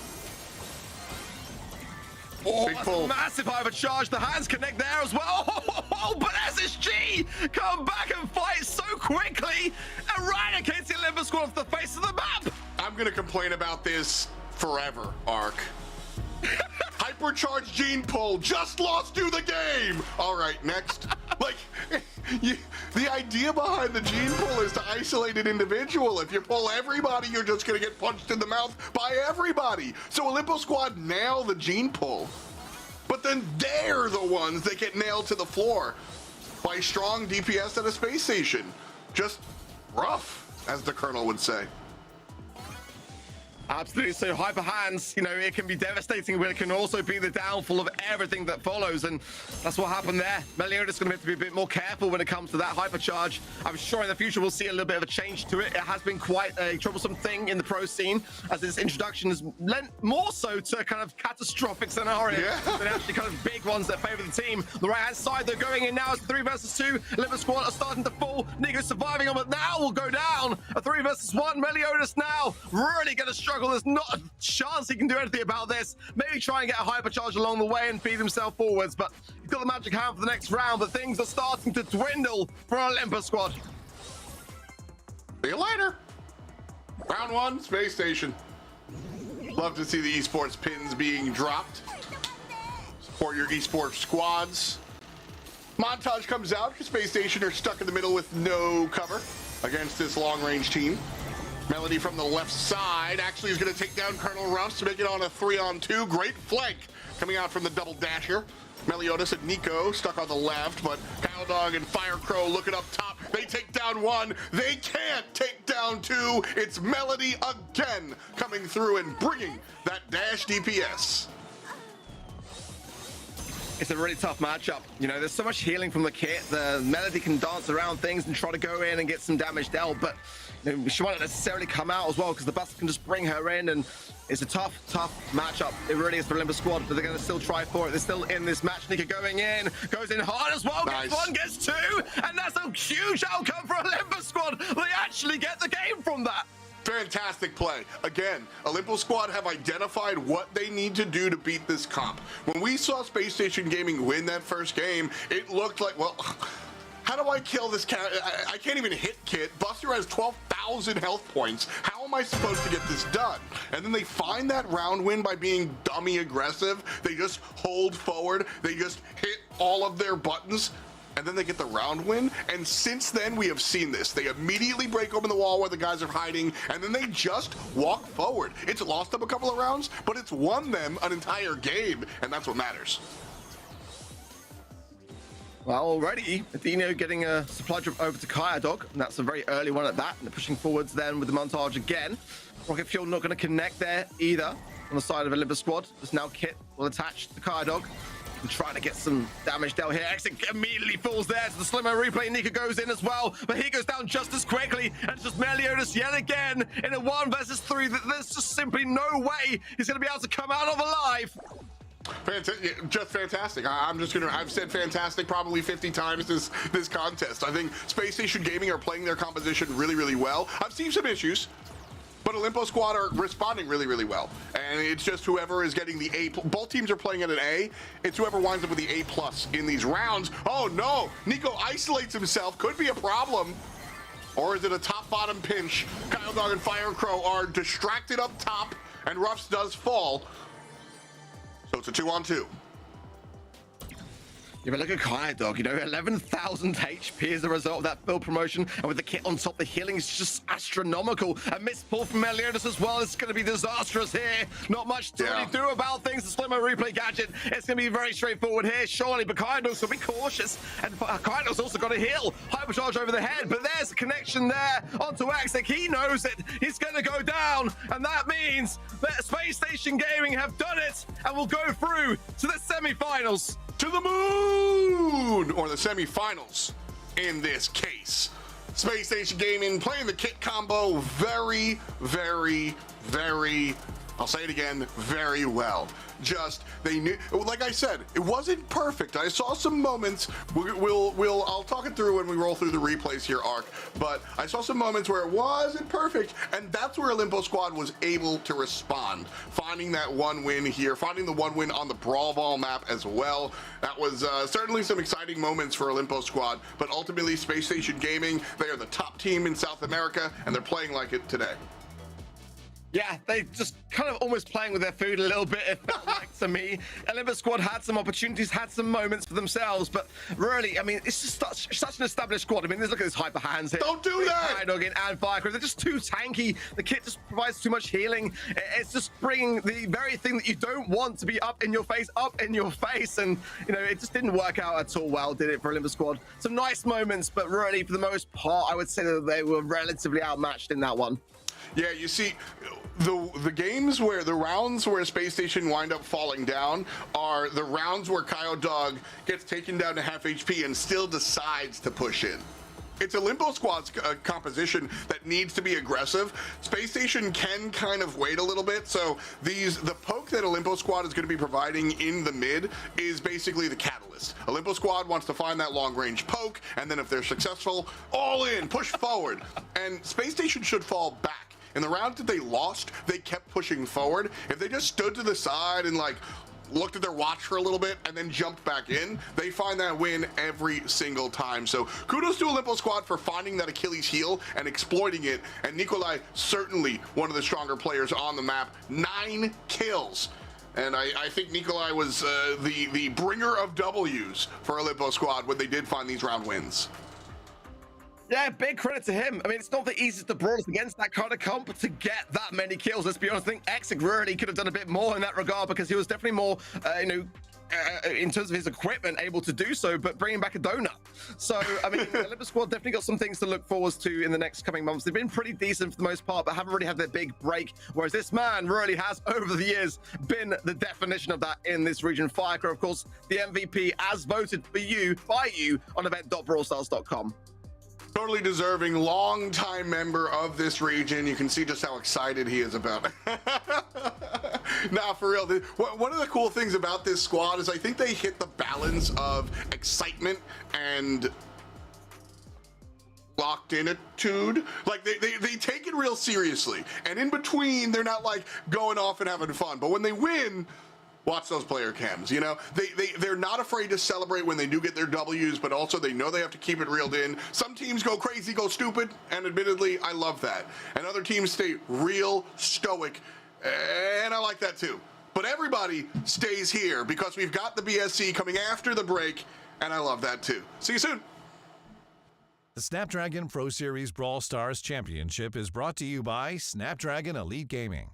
Oh, that's a massive overcharge. The hands connect there as well. Oh, but SSG come back and fight so quickly. Eradicates the Olympus Squad off the face of the map.
I'm going to complain about this forever, Ark. Hypercharged gene pull, just lost you the game. All right, next. The idea behind the gene pull is to isolate an individual. If you pull everybody, you're just going to get punched in the mouth by everybody. So Olympus Squad nail the gene pull, but then they're the ones that get nailed to the floor by strong DPS at a space station. Just rough, as the Colonel would say.
Absolutely. So hyper hands, you know, it can be devastating, but it can also be the downfall of everything that follows, and that's what happened there. Meliodas going to have to be a bit more careful when it comes to that hypercharge. I'm sure in the future we'll see a little bit of a change to it. It has been quite a troublesome thing in the pro scene, as this introduction has lent more so to kind of catastrophic scenarios than actually kind of big ones that favor the team. The right hand side, they're going in now as 3 versus 2. Olympus squad are starting to fall. Nico surviving on, but now will go down. A 3 versus 1. Meliodas now really going to struggle. There's not a chance he can do anything about this. Maybe try and get a hypercharge along the way and feed himself forwards, but he's got the magic hand for the next round, but things are starting to dwindle for Olympus squad.
See you later. Round 1, Space Station. Love to see the esports pins being dropped. Support your esports squads. Montage comes out because Space Station are stuck in the middle with no cover against this long-range team. Melody from the left side actually is going to take down Colonel Ruffs to make it on a 3-on-2. Great flank coming out from the double dasher. Meliodas and Nico stuck on the left, but Cowdog and Firecrow looking up top. They take down 1. They can't take down 2. It's Melody again coming through and bringing that dash DPS.
It's a really tough matchup. You know, there's so much healing from the kit. The Melody can dance around things and try to go in and get some damage dealt, but you know, she won't necessarily come out as well because the Buster can just bring her in, and it's a tough matchup. It really is for Olympus squad, but they're going to still try for it. They're still in this match. Nika going in, goes in hard as well.
Nice.
Gets 1, gets 2, and that's a huge outcome for Olympus squad. They actually get the game from that.
Fantastic play. Again, Olympus squad have identified what they need to do to beat this comp. When we saw Space Station Gaming win that first game, it looked like, well, how do I kill this cat? I can't even hit Kit. Buster has 12,000 health points. How am I supposed to get this done? And then they find that round win by being dummy aggressive. They just hold forward. They just hit all of their buttons. And then they get the round win. And since then, we have seen this. They immediately break open the wall where the guys are hiding, and then they just walk forward. It's lost them a couple of rounds, but it's won them an entire game, and that's what matters.
Well, already, Athena getting a supply drop over to Kayadog, and that's a very early one at that. And they're pushing forwards then with the montage again. Rocket Fuel not going to connect there either on the side of Olympus squad. Just now Kit will attach to Kayadog. And trying to get some damage dealt here. Exit immediately falls there to the slimmer replay. Nika goes in as well, but he goes down just as quickly. And it's just Meliodas yet again in a 1 versus 3. There's just simply no way he's going to be able to come out of alive.
Just fantastic. I've said fantastic probably 50 times this contest. I think Space Station Gaming are playing their composition really well. I've seen some issues, but Olympus squad are responding really well. And it's just whoever is getting the A. Both teams are playing at an A. It's whoever winds up with the A+ in these rounds. Oh no, Nico isolates himself. Could be a problem. Or is it a top-bottom pinch? Kyle Dog and Firecrow are distracted up top, and Ruffs does fall. So it's a 2-on-2.
Yeah, but look at Kayadog, you know, 11,000 HP as a result of that build promotion, and with the kit on top, the healing is just astronomical. A missed pull from Meliodas as well. It's going to be disastrous here. Not much to really do about things. The Slimmer replay gadget, it's going to be very straightforward here, surely, but Kayadog's going to be cautious, and Kayadog's also got to heal. Hypercharge over the head, but there's a connection there onto Exik. He knows it. He's going to go down, and that means that Space Station Gaming have done it, and will go through to the semi-finals.
To the moon, or the semifinals in this case. Space Station Gaming playing the kit combo very, I'll say it again, very well. Just, they knew, like I said, it wasn't perfect. I saw some moments, I'll talk it through when we roll through the replays here, Ark, but I saw some moments where it wasn't perfect, and that's where Olympus squad was able to respond. Finding that 1 win here, finding the 1 win on the Brawl map as well. That was certainly some exciting moments for Olympus squad, but ultimately Space Station Gaming, they are the top team in South America, and they're playing like it today.
Yeah, they just kind of almost playing with their food a little bit, it felt like to me. Olympus squad had some opportunities, had some moments for themselves, but really, I mean, it's just such an established squad. I mean, look at this hyper hands here.
Don't do that!
Kayadog and Firecrow, they're just too tanky. The kit just provides too much healing. It's just bringing the very thing that you don't want to be up in your face, and, you know, it just didn't work out at all well, did it, for Olympus squad? Some nice moments, but really, for the most part, I would say that they were relatively outmatched in that one.
Yeah, you see, the games where the rounds where Space Station wind up falling down are the rounds where Kyle Dog gets taken down to half HP and still decides to push in. It's a Limbo Squad's composition that needs to be aggressive. Space Station can kind of wait a little bit, so the poke that Olimpo Squad is going to be providing in the mid is basically the catalyst. Olimpo Squad wants to find that long-range poke, and then if they're successful, all in, push forward. And Space Station should fall back. In the round that they lost, they kept pushing forward. If they just stood to the side and like looked at their watch for a little bit and then jumped back in, they find that win every single time. So kudos to Olimpo Squad for finding that Achilles heel and exploiting it. And Nikolai, certainly one of the stronger players on the map, 9 kills. And I think Nikolai was the bringer of W's for Olimpo Squad when they did find these round wins.
Yeah, big credit to him. I mean, it's not the easiest of brawlers against that kind of comp to get that many kills. Let's be honest, I think Exig really could have done a bit more in that regard because he was definitely more, in terms of his equipment, able to do so, but bringing back a donut. So, I mean, the Olympus Squad definitely got some things to look forward to in the next coming months. They've been pretty decent for the most part, but haven't really had their big break, whereas this man really has, over the years, been the definition of that in this region. Firecrow, of course, the MVP, as voted for you, by you, on event.brawlstars.com.
Totally deserving, long-time member of this region. You can see just how excited he is about it. Nah, for real. One of the cool things about this squad is I think they hit the balance of excitement and locked-in-itude. Like, they take it real seriously. And in between, they're not, like, going off and having fun. But when they win, watch those player cams, you know? They're not afraid to celebrate when they do get their W's, but also they know they have to keep it reeled in. Some teams go crazy, go stupid, and admittedly, I love that. And other teams stay real stoic, and I like that too. But everybody stays here because we've got the BSC coming after the break, and I love that too. See you soon.
The Snapdragon Pro Series Brawl Stars Championship is brought to you by Snapdragon Elite Gaming,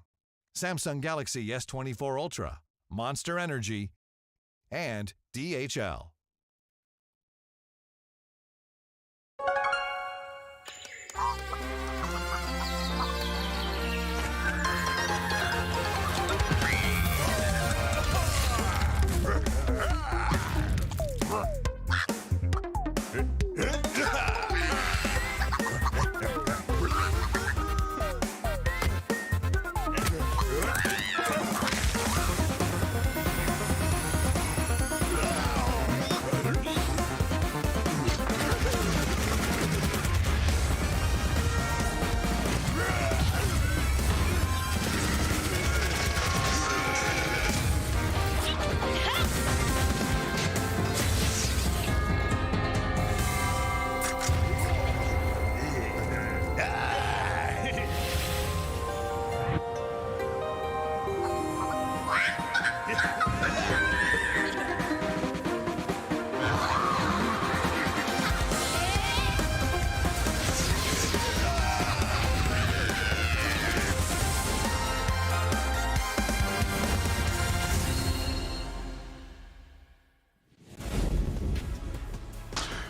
Samsung Galaxy S24 Ultra, Monster Energy, and DHL.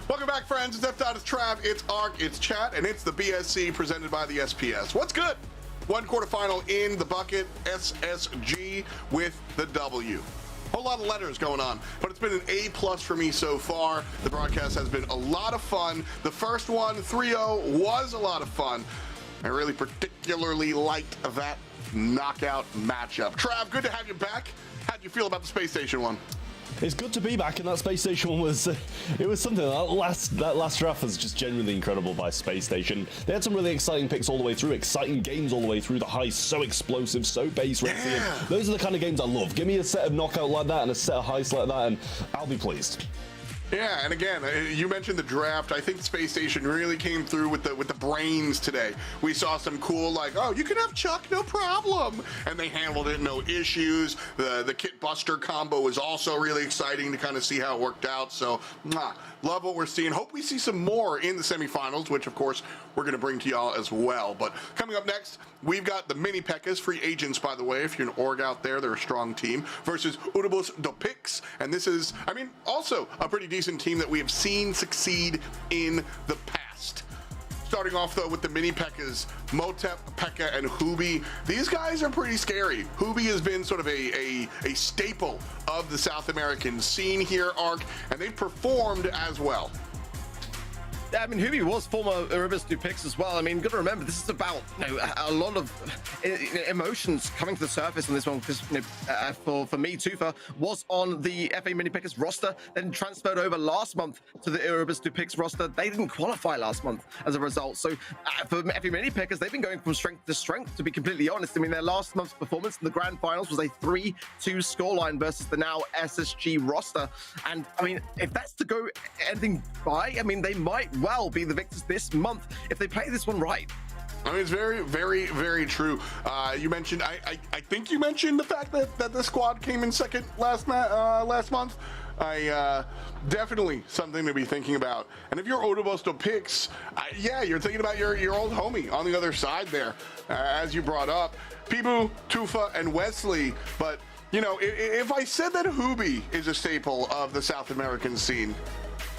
Welcome back, friends. It's F. It's Trav, it's Ark, it's Chat, and it's the BSC presented by the SPS. What's good? One quarterfinal in the bucket, SSG with the W. Whole lot of letters going on, but it's been an A+ for me so far. The broadcast has been a lot of fun. The first one, 3-0, was a lot of fun. I really particularly liked that knockout matchup. Trav, good to have you back. How'd you feel about the Space Station one?
It's good to be back, and that Space Station one was, it was something. That last draft was just genuinely incredible by Space Station. They had some really exciting picks all the way through, exciting games all the way through. The Heist, so explosive, so base racing. Yeah. Those are the kind of games I love. Give me a set of knockout like that and a set of Heist like that, and I'll be pleased.
Yeah, and again, you mentioned the draft. I think Space Station really came through with the brains today. We saw some cool, like, oh, you can have Chuck, no problem. And they handled it, no issues. The Kit Buster combo was also really exciting to kind of see how it worked out. So, love what we're seeing. Hope we see some more in the semifinals, which, of course, we're going to bring to y'all as well. But coming up next, we've got the mini pekkas, free agents, by the way. If you're an org out there, they're a strong team, versus Urubus do Pix. And this is, I mean, also a pretty decent team that we have seen succeed in the past. Starting off though with the mini Pekkas, Motep, Pekka, and Hubi. These guys are pretty scary. Hubi has been sort of a staple of the South American scene here, Ark, and they've performed as well.
Yeah, I mean, Hubi was former Erebus do picks as well. I mean, got to remember, this is about a lot of emotions coming to the surface on this one, because for me, Tufa was on the FA Mini Pickers roster, then transferred over last month to the Erebus do picks roster. They didn't qualify last month as a result. So for FA Mini Pickers, they've been going from strength to strength, to be completely honest. I mean, their last month's performance in the grand finals was a 3-2 scoreline versus the now SSG roster. And I mean, if that's to go anything by, I mean, they might well be the victors this month if they play this one right.
I mean, it's very, very, very true. You mentioned, I think you mentioned the fact that the squad came in second last month. Definitely something to be thinking about. And if you're Odobosto Picks, yeah, you're thinking about your old homie on the other side there, as you brought up, Pibu, Tufa, and Wesley. But you know, if I said that Hubi is a staple of the South American scene,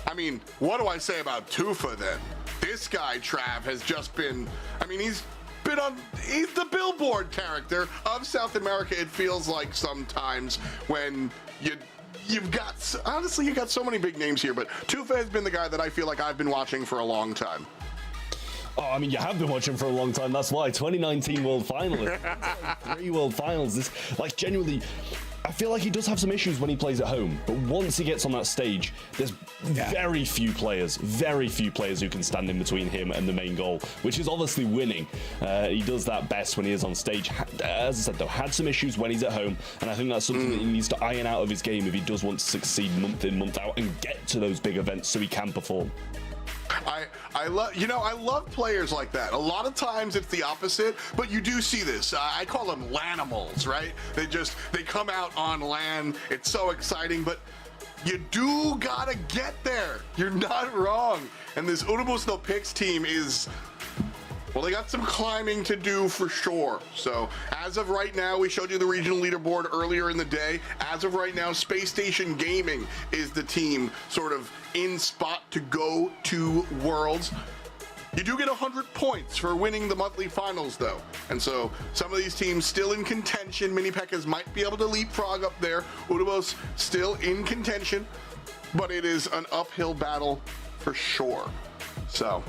I mean, what do I say about Tufa then? This guy, Trav, has just been, I mean, he's the billboard character of South America, it feels like sometimes, when you've got so many big names here, but Tufa has been the guy that I feel like I've been watching for a long time.
Oh, I mean, you have been watching for a long time, that's why. 2019 World Finalist. 3 World Finals. This, like, genuinely, I feel like he does have some issues when he plays at home, but once he gets on that stage, there's very few players who can stand in between him and the main goal, which is obviously winning. He does that best when he is on stage. As I said, though, had some issues when he's at home, and I think that's something that he needs to iron out of his game if he does want to succeed month in, month out, and get to those big events so he can perform.
I love players like that. A lot of times it's the opposite, but you do see this. I call them lanimals, right? They come out on LAN. It's so exciting, but you do gotta get there. You're not wrong. And this Odobosto Picks team is, well, they got some climbing to do for sure. So as of right now, we showed you the regional leaderboard earlier in the day. As of right now, Space Station Gaming is the team sort of in spot to go to Worlds. You do get 100 points for winning the monthly finals, though. And so some of these teams still in contention. Mini Pekkas might be able to leapfrog up there. Udobos still in contention, but it is an uphill battle for sure. So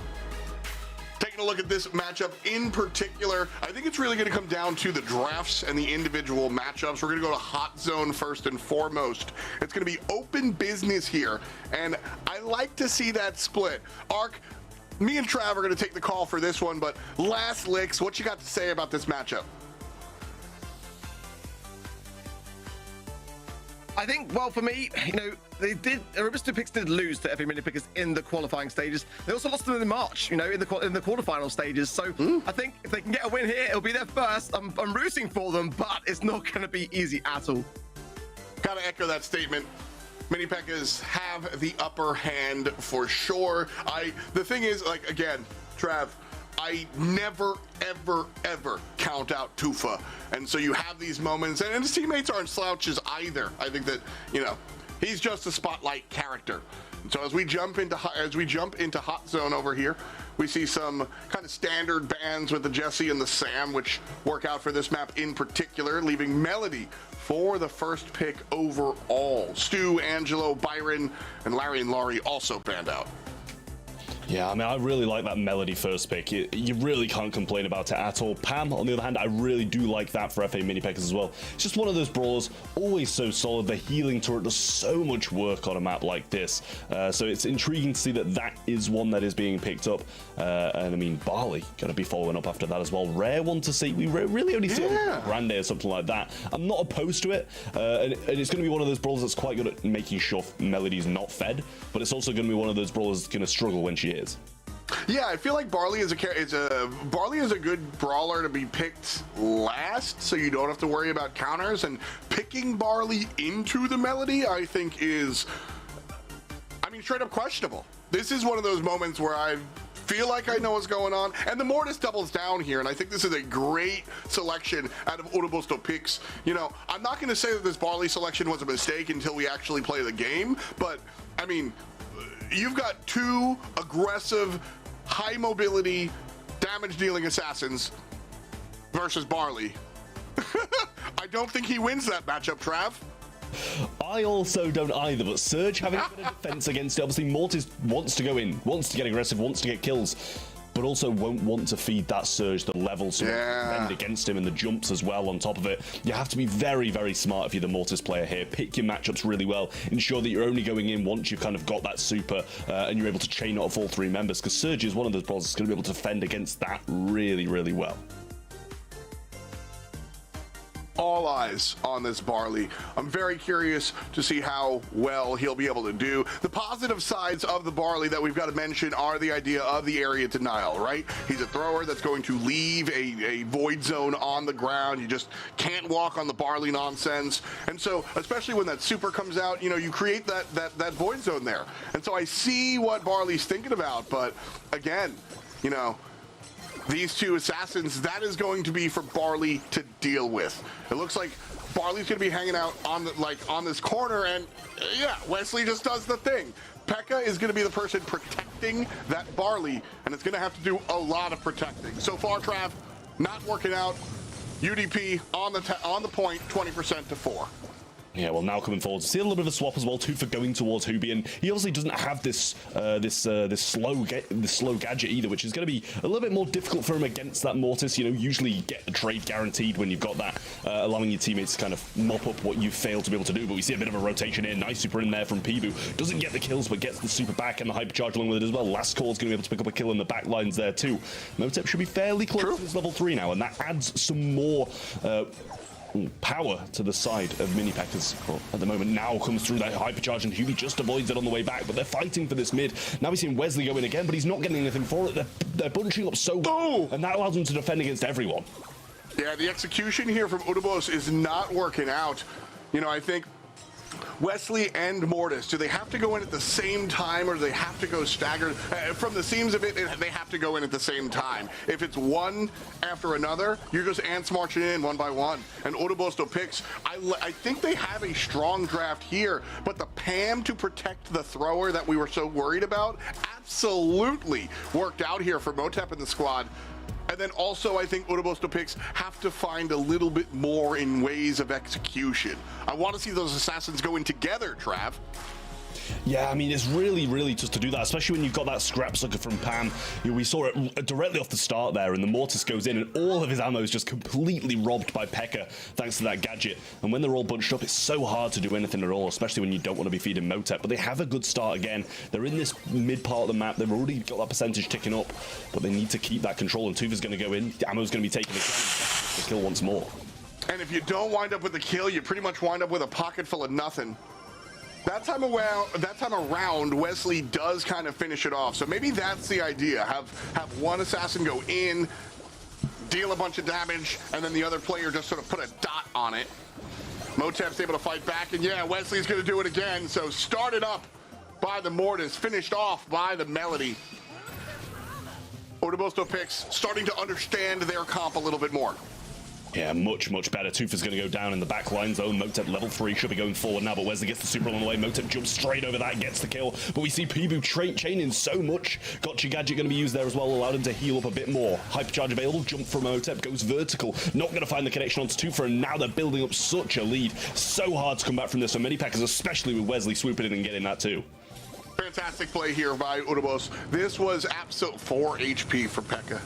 taking a look at this matchup in particular, I think it's really going to come down to the drafts and the individual matchups. We're going to go to Hot Zone first and foremost. It's going to be open business here, and I like to see that split. Ark, me and Trav are going to take the call for this one, but last licks, what you got to say about this matchup?
I think, well, for me, you know, Erebus do picks did lose to FA Mini Pickers in the qualifying stages. They also lost them in March, you know, in the quarterfinal stages. So I think if they can get a win here, it'll be their first. I'm rooting for them, but it's not going to be easy at all.
Gotta echo that statement. Mini Pekkas have the upper hand for sure. The thing is, like, again, Trav, I never, ever, ever count out Tufa. And so you have these moments, and his teammates aren't slouches either. I think that, you know, he's just a spotlight character. And so as we jump into Hot Zone over here, we see some kind of standard bans with the Jesse and the Sam, which work out for this map in particular, leaving Melody for the first pick overall. Stu, Angelo, Byron, and Larry and Laurie also banned out.
Yeah, I mean, I really like that Melody first pick. You really can't complain about it at all. Pam, on the other hand, I really do like that for FA Mini Pekkas as well. It's just one of those brawlers, always so solid. The healing turret does so much work on a map like this. So it's intriguing to see that is one that is being picked up. And I mean, Barley going to be following up after that as well. Rare one to see. We really only see it on Grande or something like that. I'm not opposed to it. And it's going to be one of those brawlers that's quite good at making sure Melody's not fed. But it's also going to be one of those brawlers that's going to struggle when she is.
Yeah, I feel like Barley is a good brawler to be picked last, so you don't have to worry about counters. And picking Barley into the Melody, I think, is, I mean, straight up questionable. This is one of those moments where I feel like I know what's going on, and the Mortis doubles down here, and I think this is a great selection out of Odobosto Picks. You know, I'm not going to say that this Barley selection was a mistake until we actually play the game, but I mean, you've got two aggressive high mobility, damage dealing assassins versus Barley. I don't think he wins that matchup, Trav.
I also don't either, but Surge having a bit of defense against it. Obviously, Mortis wants to go in, wants to get aggressive, wants to get kills, but also won't want to feed that Surge the level, so defend against him and the jumps as well on top of it. You have to be very, very smart if you're the Mortis player here. Pick your matchups really well. Ensure that you're only going in once you've kind of got that super and you're able to chain off all three members, because Surge is one of those brawlers that's going to be able to defend against that really, really well.
All eyes on this Barley. I'm very curious to see how well he'll be able to do. The positive sides of the Barley that we've got to mention are the idea of the area denial, right? He's a thrower that's going to leave a void zone on the ground. You just can't walk on the Barley nonsense. And so, especially when that super comes out, you know, you create that void zone there. And so I see what Barley's thinking about, but again, you know, these two assassins, that is going to be for Barley to deal with. It looks like Barley's going to be hanging out on on this corner, and yeah, Wesley just does the thing. Pekka is going to be the person protecting that Barley, and it's going to have to do a lot of protecting. So far, Trav, not working out. UDP on the point, 20% to 4.
Yeah, well, now coming forward, see a little bit of a swap as well. Tufa going towards Hubie, and he obviously doesn't have this slow gadget either, which is going to be a little bit more difficult for him against that Mortis. You know, usually you get the trade guaranteed when you've got that, allowing your teammates to kind of mop up what you failed to be able to do. But we see a bit of a rotation here. Nice super in there from Pibu. Doesn't get the kills, but gets the super back and the hypercharge along with it as well. Last call is going to be able to pick up a kill in the back lines there too. Motep should be fairly close to his level 3 now, and that adds some more power to the side of mini pekkas. At the moment now comes through that hypercharge, and Hubie just avoids it on the way back, but they're fighting for this mid. Now we're seeing Wesley go in again, but he's not getting anything for it. They're bunching up so well, and that allows them to defend against everyone. Yeah, the execution here from Udabos is not working out. You know, I think Wesley and Mortis, do they have to go in at the same time, or do they have to go staggered? From the seams of it, they have to go in at the same time. If it's one after another, you're just ants marching in one by one. And Odobosto picks, I think they have a strong draft here, but the Pam to protect the thrower that we were so worried about absolutely worked out here for Motep and the squad. And then also, I think Udabosto picks have to find a little bit more in ways of execution. I want to see those assassins go in together, Trav. Yeah, I mean, it's really, really tough to do that, especially when you've got that scrap sucker from Pam. You know, we saw it directly off the start there, and the Mortis goes in, and all of his ammo is just completely robbed by Pekka, thanks to that gadget. And when they're all bunched up, it's so hard to do anything at all, especially when you don't want to be feeding Motep. But they have a good start again. They're in this mid part of the map. They've already got that percentage ticking up, but they need to keep that control, and Tuva's going to go in. The ammo's going to be taken again. The kill once more. And if you don't wind up with the kill, you pretty much wind up with a pocket full of nothing. That time around, Wesley does kind of finish it off. So maybe that's the idea. Have one assassin go in, deal a bunch of damage, and then the other player just sort of put a dot on it. Motep's able to fight back, and yeah, Wesley's going to do it again. So started up by the Mortis, finished off by the Melody. Odobosto picks starting to understand their comp a little bit more. Yeah, much, much better. Tufa's going to go down in the back line zone. Motep level 3 should be going forward now, but Wesley gets the super on the way. Motep jumps straight over that, gets the kill. But we see Pibu chaining so much. Gotcha gadget going to be used there as well, allowed him to heal up a bit more. Hypercharge available, jump from Motep, goes vertical. Not going to find the connection onto Tufa, and now they're building up such a lead. So hard to come back from this for many pekkas, especially with Wesley swooping in and getting that too. Fantastic play here by Udabos. This was absolute 4 HP for Pekka.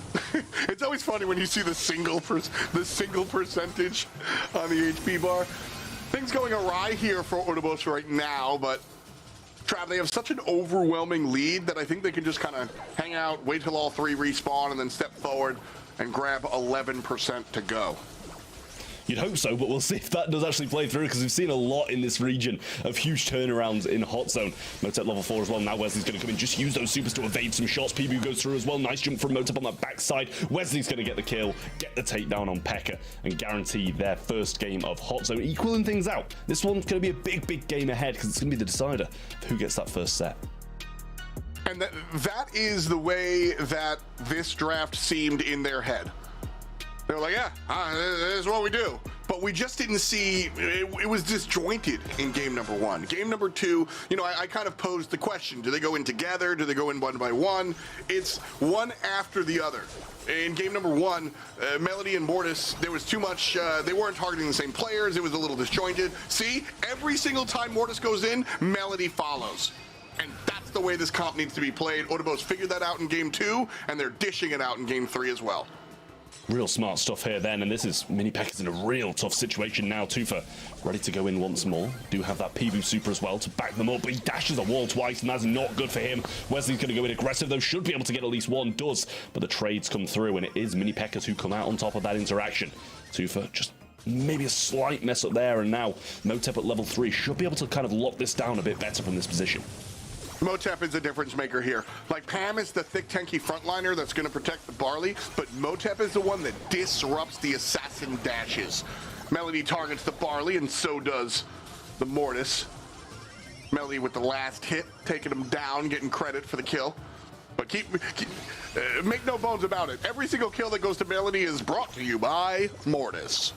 It's always funny when you see the single percentage on the HP bar. Things going awry here for Udabos right now, but Trav, they have such an overwhelming lead that I think they can just kind of hang out, wait till all 3 respawn, and then step forward and grab 11% to go. You'd hope so, but we'll see if that does actually play through, because we've seen a lot in this region of huge turnarounds in Hot Zone. Motep level 4 as well. Now Wesley's going to come in, just use those supers to evade some shots. Pibu goes through as well. Nice jump from Motep on that backside. Wesley's going to get the kill, get the takedown on Pekka, and guarantee their first game of Hot Zone, equaling things out. This one's going to be a big, big game ahead, because it's going to be the decider of who gets that first set. And that is the way that this draft seemed in their head.
They were like, yeah, this is what we do. But we just didn't see, it was disjointed in game number 1. Game number 2, you know, I kind of posed the question, do they go in together? Do they go in one by one? It's one after the other. In game number 1, Melody and Mortis, there was too much, they weren't targeting the same players, it was a little disjointed. See, every single time Mortis goes in, Melody follows. And that's the way this comp needs to be played. Otobo's figured that out in game 2, and they're dishing it out in game 3 as well.
Real smart stuff here then, and this is Mini Pekkas in a real tough situation now. Tufa ready to go in once more. Do have that Peeboo super as well to back them up, but he dashes a wall twice, and that's not good for him. Wesley's going to go in aggressive, though, should be able to get at least one, does, but the trades come through, and it is Mini Pekkas who come out on top of that interaction. Tufa just maybe a slight mess up there, and now Motep at level 3 should be able to kind of lock this down a bit better from this position.
Motep is a difference maker here. Like, Pam is the thick, tanky frontliner that's going to protect the Barley, but Motep is the one that disrupts the assassin dashes. Melody targets the Barley, and so does the Mortis. Melody with the last hit, taking him down, getting credit for the kill. But make no bones about it. Every single kill that goes to Melody is brought to you by Mortis.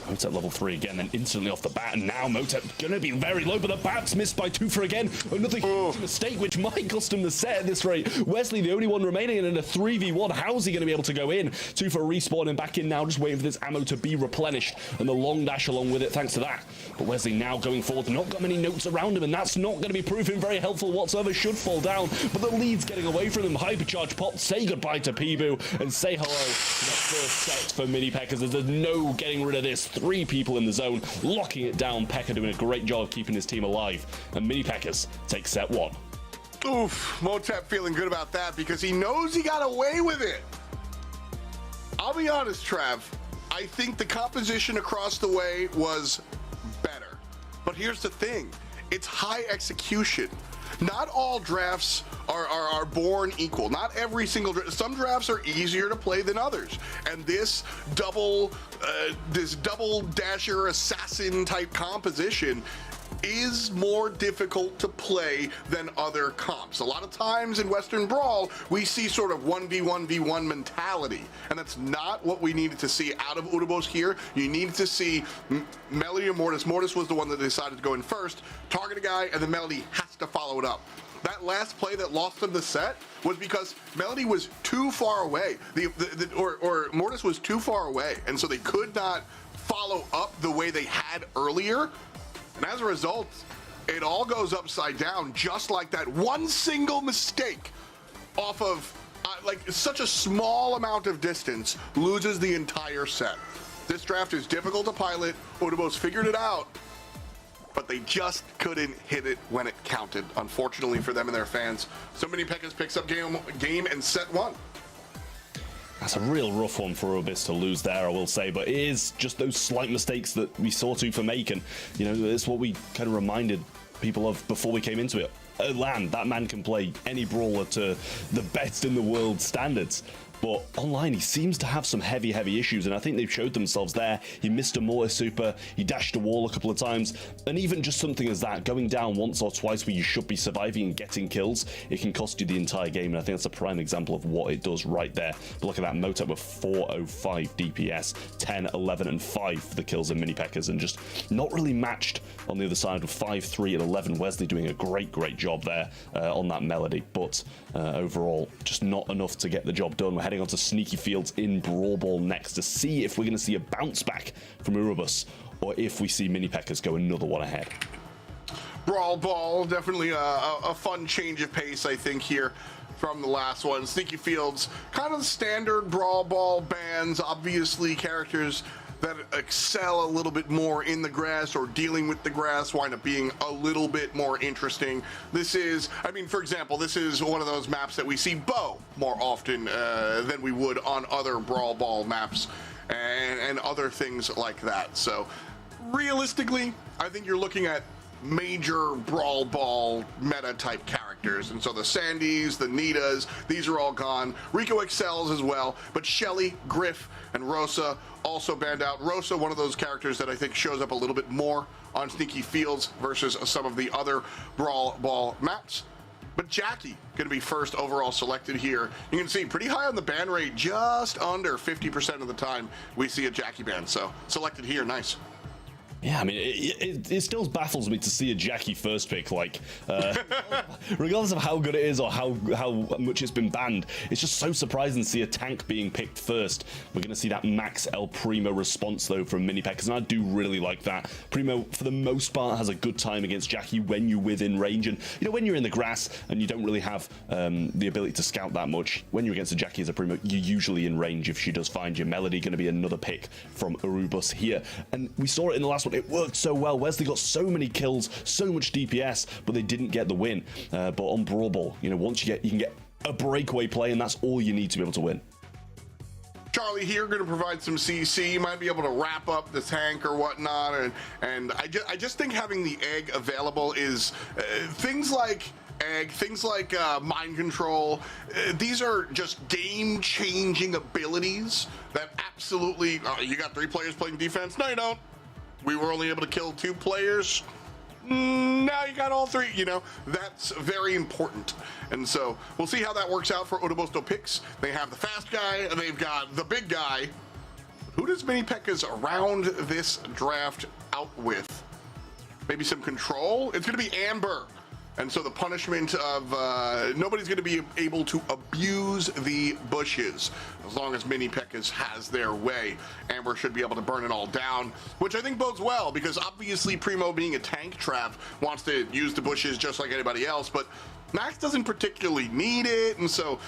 Motep level 3 again, then instantly off the bat, and now Motep gonna be very low, but the bat's missed by Tufa again. Another huge mistake, which might cost him the set at this rate. Wesley, the only one remaining, and in a 3v1, how's he gonna be able to go in? Tufa respawning back in now, just waiting for this ammo to be replenished, and the long dash along with it, thanks to that. But Wesley now going forward, not got many notes around him, and that's not gonna be proving very helpful whatsoever, should fall down, but the lead's getting away from him. Hypercharge pop, say goodbye to Peeboo, and say hello to that first set for Mini Pekkas, as there's no getting rid of this. 3 people in the zone, locking it down. Pekka doing a great job keeping his team alive, and Mini Pekkas take set 1.
Oof, Motep feeling good about that because he knows he got away with it. I'll be honest, Trav, I think the composition across the way was better. But here's the thing, it's high execution. Not all drafts are born equal. Not every single draft. Some drafts are easier to play than others. And this double dasher assassin type composition is more difficult to play than other comps. A lot of times in Western Brawl, we see sort of 1v1v1 mentality, and that's not what we needed to see out of Urubos here. You needed to see Melody or Mortis. Mortis was the one that decided to go in first, target a guy, and then Melody has to follow it up. That last play that lost them the set was because Melody was too far away, or Mortis was too far away, and so they could not follow up the way they had earlier. And as a result, it all goes upside down, just like that. One single mistake off of like such a small amount of distance loses the entire set. This draft is difficult to pilot. Urubos figured it out, but they just couldn't hit it when it counted, unfortunately for them and their fans. So Mini Pekkas picks up game and set 1.
That's a real rough one for Urubis to lose there, I will say, but it is just those slight mistakes that we saw Tufa make, and you know, it's what we kind of reminded people of before we came into it. LAN, that man can play any brawler to the best in the world standards. But online, he seems to have some heavy issues, and I think they've showed themselves there. He missed a mortar super, he dashed a wall a couple of times, and even just something as that, going down once or twice where you should be surviving and getting kills, it can cost you the entire game, and I think that's a prime example of what it does right there. But look at that, Motep with 405 DPS, 10, 11, and 5 for the kills in Mini Pekkas, and just not really matched on the other side with 5, 3, and 11. Wesley doing a great job there on that Melody, but overall, just not enough to get the job done. We're heading on to Sneaky Fields in Brawl Ball next to see if we're going to see a bounce back from Urubis, or if we see Mini Pekkas go another one ahead.
Brawl Ball, definitely a fun change of pace, I think, here from the last one. Sneaky Fields, kind of the standard Brawl Ball bans, obviously characters that excel a little bit more in the grass or dealing with the grass wind up being a little bit more interesting. This is, I mean, for example, this is one of those maps that we see Bo more often than we would on other Brawl Ball maps and other things like that. So realistically, I think you're looking at major Brawl Ball meta type characters, and so the Sandys, the Nitas, these are all gone. Rico excels as well, but Shelly, Griff, and Rosa also banned out. Rosa, one of those characters that I think shows up a little bit more on Sneaky Fields versus some of the other Brawl Ball maps. But Jackie going to be first overall selected here. You can see pretty high on the ban rate, just under 50% of the time we see a Jackie ban. So selected here, nice.
Yeah, I mean, it still baffles me to see a Jackie first pick, like, regardless of how good it is or how much it's been banned, it's just so surprising to see a tank being picked first. We're going to see that max El Primo response, though, from Mini Pekkas, and I do really like that. Primo, for the most part, has a good time against Jackie when you're within range, and, you know, when you're in the grass and you don't really have the ability to scout that much, when you're against a Jackie as a Primo, you're usually in range if she does find you. Melody going to be another pick from Urubus here, and we saw it in the last one. It worked so well. Wesley got so many kills, so much DPS, but they didn't get the win. But on Brawl Ball, you know, once you can get a breakaway play, and that's all you need to be able to win.
Charlie here going to provide some CC. You might be able to wrap up the tank or whatnot, and I just think having the egg available is things like egg, things like mind control. These are just game-changing abilities that absolutely. You got 3 players playing defense? No, you don't. We were only able to kill 2 players. Now you got all 3, you know, that's very important. And so we'll see how that works out for Otobosto picks. They have the fast guy, and they've got the big guy. Who does Mini Pekkas around this draft out with? Maybe some control? It's going to be Amber. And so the punishment of nobody's going to be able to abuse the bushes as long as Mini Pekkas has their way. Amber should be able to burn it all down, which I think bodes well because obviously Primo, being a tank trap, wants to use the bushes just like anybody else, but Max doesn't particularly need it, and so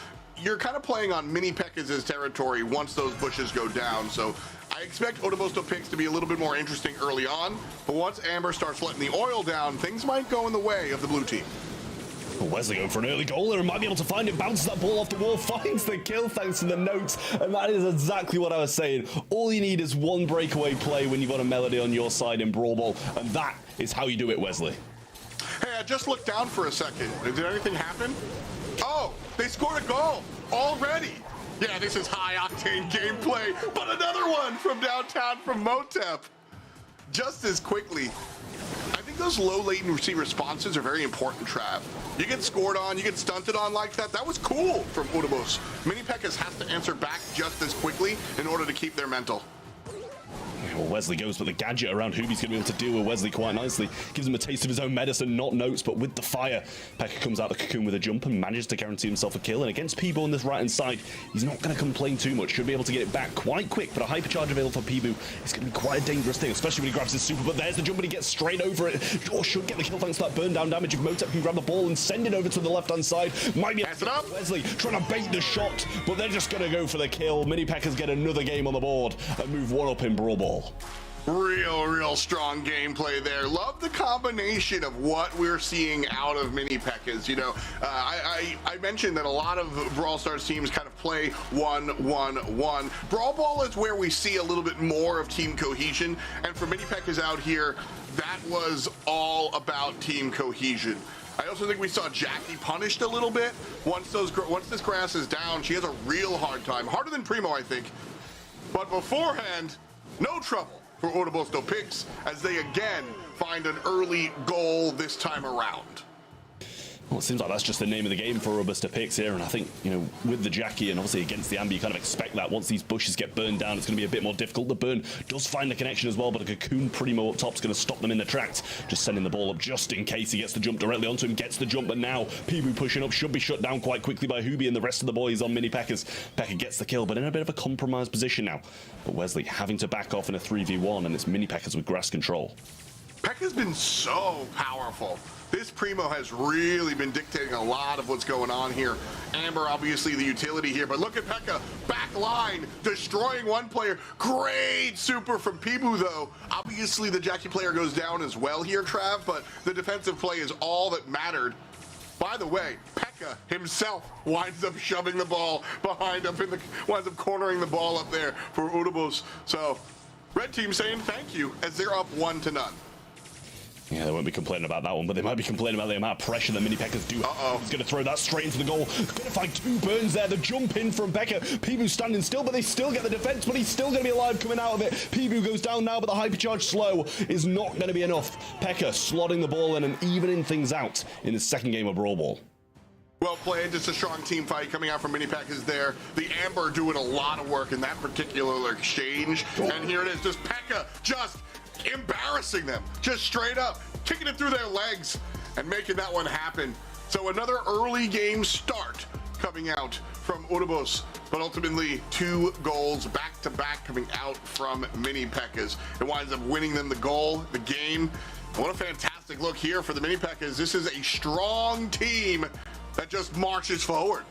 you're kind of playing on Mini Pekkas' territory once those bushes go down. So I expect Otobosto picks to be a little bit more interesting early on, but once Amber starts letting the oil down, things might go in the way of the blue team.
Wesley going for an early goal and might be able to find it, bounces that ball off the wall, finds the kill thanks to the notes, and that is exactly what I was saying. All you need is one breakaway play when you've got a Melody on your side in Brawl Ball, and that is how you do it, Wesley.
Hey, I just looked down for a second. Did anything happen? Oh, they scored a goal already. Yeah, this is high-octane gameplay, but another one from downtown from Motep. Just as quickly. I think those low latency responses are very important, Trav. You get scored on, you get stunted on like that. That was cool from Urubus. Mini Pekkas has to answer back just as quickly in order to keep their mental.
Well, Wesley goes, but the gadget around Hoobie's going to be able to deal with Wesley quite nicely. Gives him a taste of his own medicine, not notes, but with the fire. Pekka comes out the cocoon with a jump and manages to guarantee himself a kill. And against Peebo on this right-hand side, he's not going to complain too much. Should be able to get it back quite quick, but a hypercharge available for Peebo is going to be quite a dangerous thing, especially when he grabs his super. But there's the jump, and he gets straight over it. Or should get the kill thanks to that burn down damage. If Motep can grab the ball and send it over to the left-hand side, might be
it up.
Wesley trying to bait the shot, but they're just going to go for the kill. Mini Pekkas get another game on the board and move one up in Brawl Ball.
Real strong gameplay there. Love the combination of what we're seeing out of Mini Pekkas. You know, I mentioned that a lot of Brawl Stars teams kind of play 1-1-1. Brawl Ball is where we see a little bit more of team cohesion, and for Mini Pekkas out here, that was all about team cohesion. I also think we saw Jackie punished a little bit. Once this grass is down, she has a real hard time. Harder than Primo, I think. But beforehand, no trouble for Otobosto picks as they again find an early goal this time around.
Well, it seems like that's just the name of the game for Robusta picks here, and I think, you know, with the Jackie and obviously against the Amber, you kind of expect that once these bushes get burned down, it's going to be a bit more difficult. The burn does find the connection as well, but a cocoon Primo up top is going to stop them in the tracks, just sending the ball up just in case he gets the jump directly onto him, gets the jump, but now Peebo pushing up should be shut down quite quickly by Hoobie and the rest of the boys on Mini Pekkas. Pekka gets the kill, but in a bit of a compromised position now. But Wesley having to back off in a 3v1, and it's Mini Pekkas with grass control.
Pekka's been so powerful. This Primo has really been dictating a lot of what's going on here. Amber, obviously the utility here, but look at Pekka, back line, destroying one player. Great super from Peebo, though. Obviously the Jackie player goes down as well here, Trav, but the defensive play is all that mattered. By the way, Pekka himself winds up shoving the ball behind up winds up cornering the ball up there for Urubus. So, red team saying thank you as they're up 1-0.
Yeah, they won't be complaining about that one, but they might be complaining about the amount of pressure that Mini Pekkas do. He's going to throw that straight into the goal. Going to find 2 burns there. The jump in from Pekka. Peebo standing still, but they still get the defense, but he's still going to be alive coming out of it. Peebo goes down now, but the hypercharge slow is not going to be enough. Pekka slotting the ball in and evening things out in the second game of Brawl Ball.
Well played, just a strong team fight coming out from Mini Pekkas there. The Amber doing a lot of work in that particular exchange. And here it is, just Pekka just embarrassing them, just straight up, kicking it through their legs and making that one happen. So another early game start coming out from Urubos, but ultimately 2 goals back-to-back coming out from Mini Pekkas. It winds up winning them the goal, the game. What a fantastic look here for the Mini Pekkas. This is a strong team that just marches forward.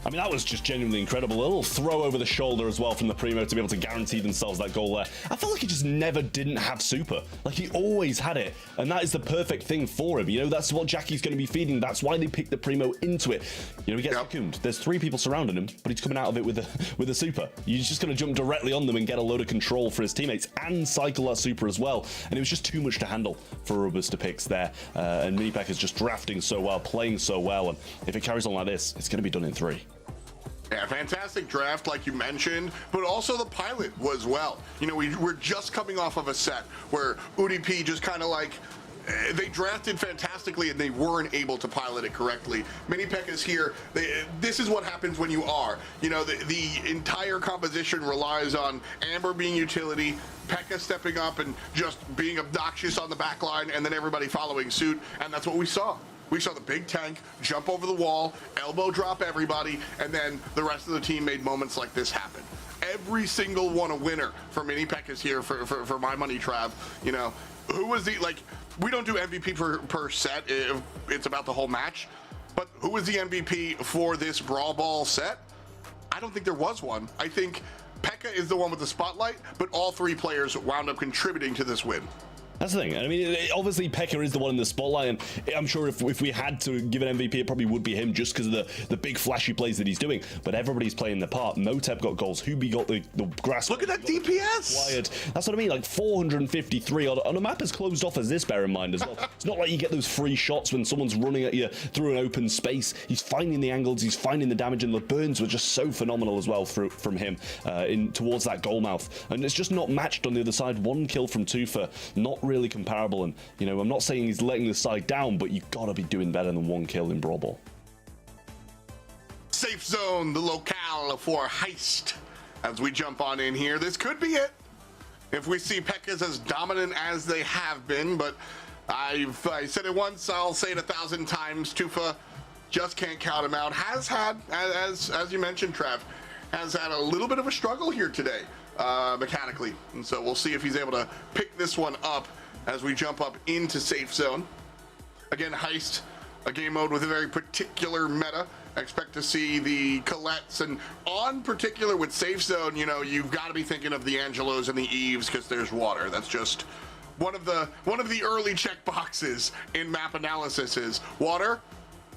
I mean, that was just genuinely incredible. A little throw over the shoulder as well from the Primo to be able to guarantee themselves that goal there. I felt like he just never didn't have super. Like, he always had it. And that is the perfect thing for him. You know, that's what Jackie's going to be feeding. That's why they picked the Primo into it. You know, he gets cocooned. There's 3 people surrounding him, but he's coming out of it with a super. You're just going to jump directly on them and get a load of control for his teammates and cycle that super as well. And it was just too much to handle for Urubos to Pix there. And Mini Pekka's just drafting so well, playing so well. And if it carries on like this, it's going to be done in 3.
Yeah, fantastic draft, like you mentioned, but also the pilot was well. You know, we're just coming off of a set where UDP just kind of like, they drafted fantastically and they weren't able to pilot it correctly. Mini Pekkas here, this is what happens when you are. You know, the entire composition relies on Amber being utility, Pekka stepping up and just being obnoxious on the back line, and then everybody following suit, and that's what we saw. We saw the big tank jump over the wall, elbow drop everybody, and then the rest of the team made moments like this happen. Every single one a winner for Mini Pekkas here for my money, Trav. You know, who was the, like, we don't do MVP per set, it's about the whole match, but who was the MVP for this Brawl Ball set? I don't think there was one. I think Pekka is the one with the spotlight, but all 3 players wound up contributing to this win.
That's the thing. I mean, obviously Pekka is the one in the spotlight, and I'm sure if we had to give an MVP, it probably would be him just because of the big flashy plays that he's doing. But everybody's playing their part. Motep got goals. Hubi got the grass.
Look at that DPS.
Wired. That's what I mean. Like 453 on a map as closed off as this. Bear in mind as well. It's not like you get those free shots when someone's running at you through an open space. He's finding the angles. He's finding the damage, and the burns were just so phenomenal as well from him towards that goal mouth. And it's just not matched on the other side. 1 kill from Tufa, not really comparable. And you know, I'm not saying he's letting the side down, but you've got to be doing better than 1 kill in Brawl Ball.
Safe zone, the locale for Heist. As we jump on in here, this could be it. If we see Pekkas as dominant as they have been, but I said it once, I'll say it 1,000 times. Tufa just can't count him out. Has had, as you mentioned, Trav, has had a little bit of a struggle here today, mechanically. And so we'll see if he's able to pick this one up as we jump up into Safe Zone. Again, Heist, a game mode with a very particular meta. I expect to see the Colettes, and on particular with Safe Zone, you know, you've got to be thinking of the Angelos and the Eves because there's water. That's just one of the early check boxes in map analysis is water,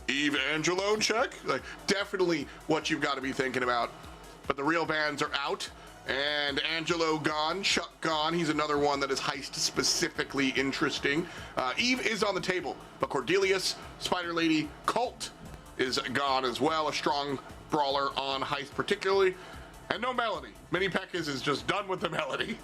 Eve, Angelo check. Like, definitely what you've got to be thinking about. But the real bans are out. And Angelo gone, Chuck gone. He's another one that is Heist specifically interesting. Eve is on the table, but Cordelius, Spider Lady, Colt is gone as well. A strong brawler on Heist particularly. And no Melody. Mini Pekkas is just done with the Melody.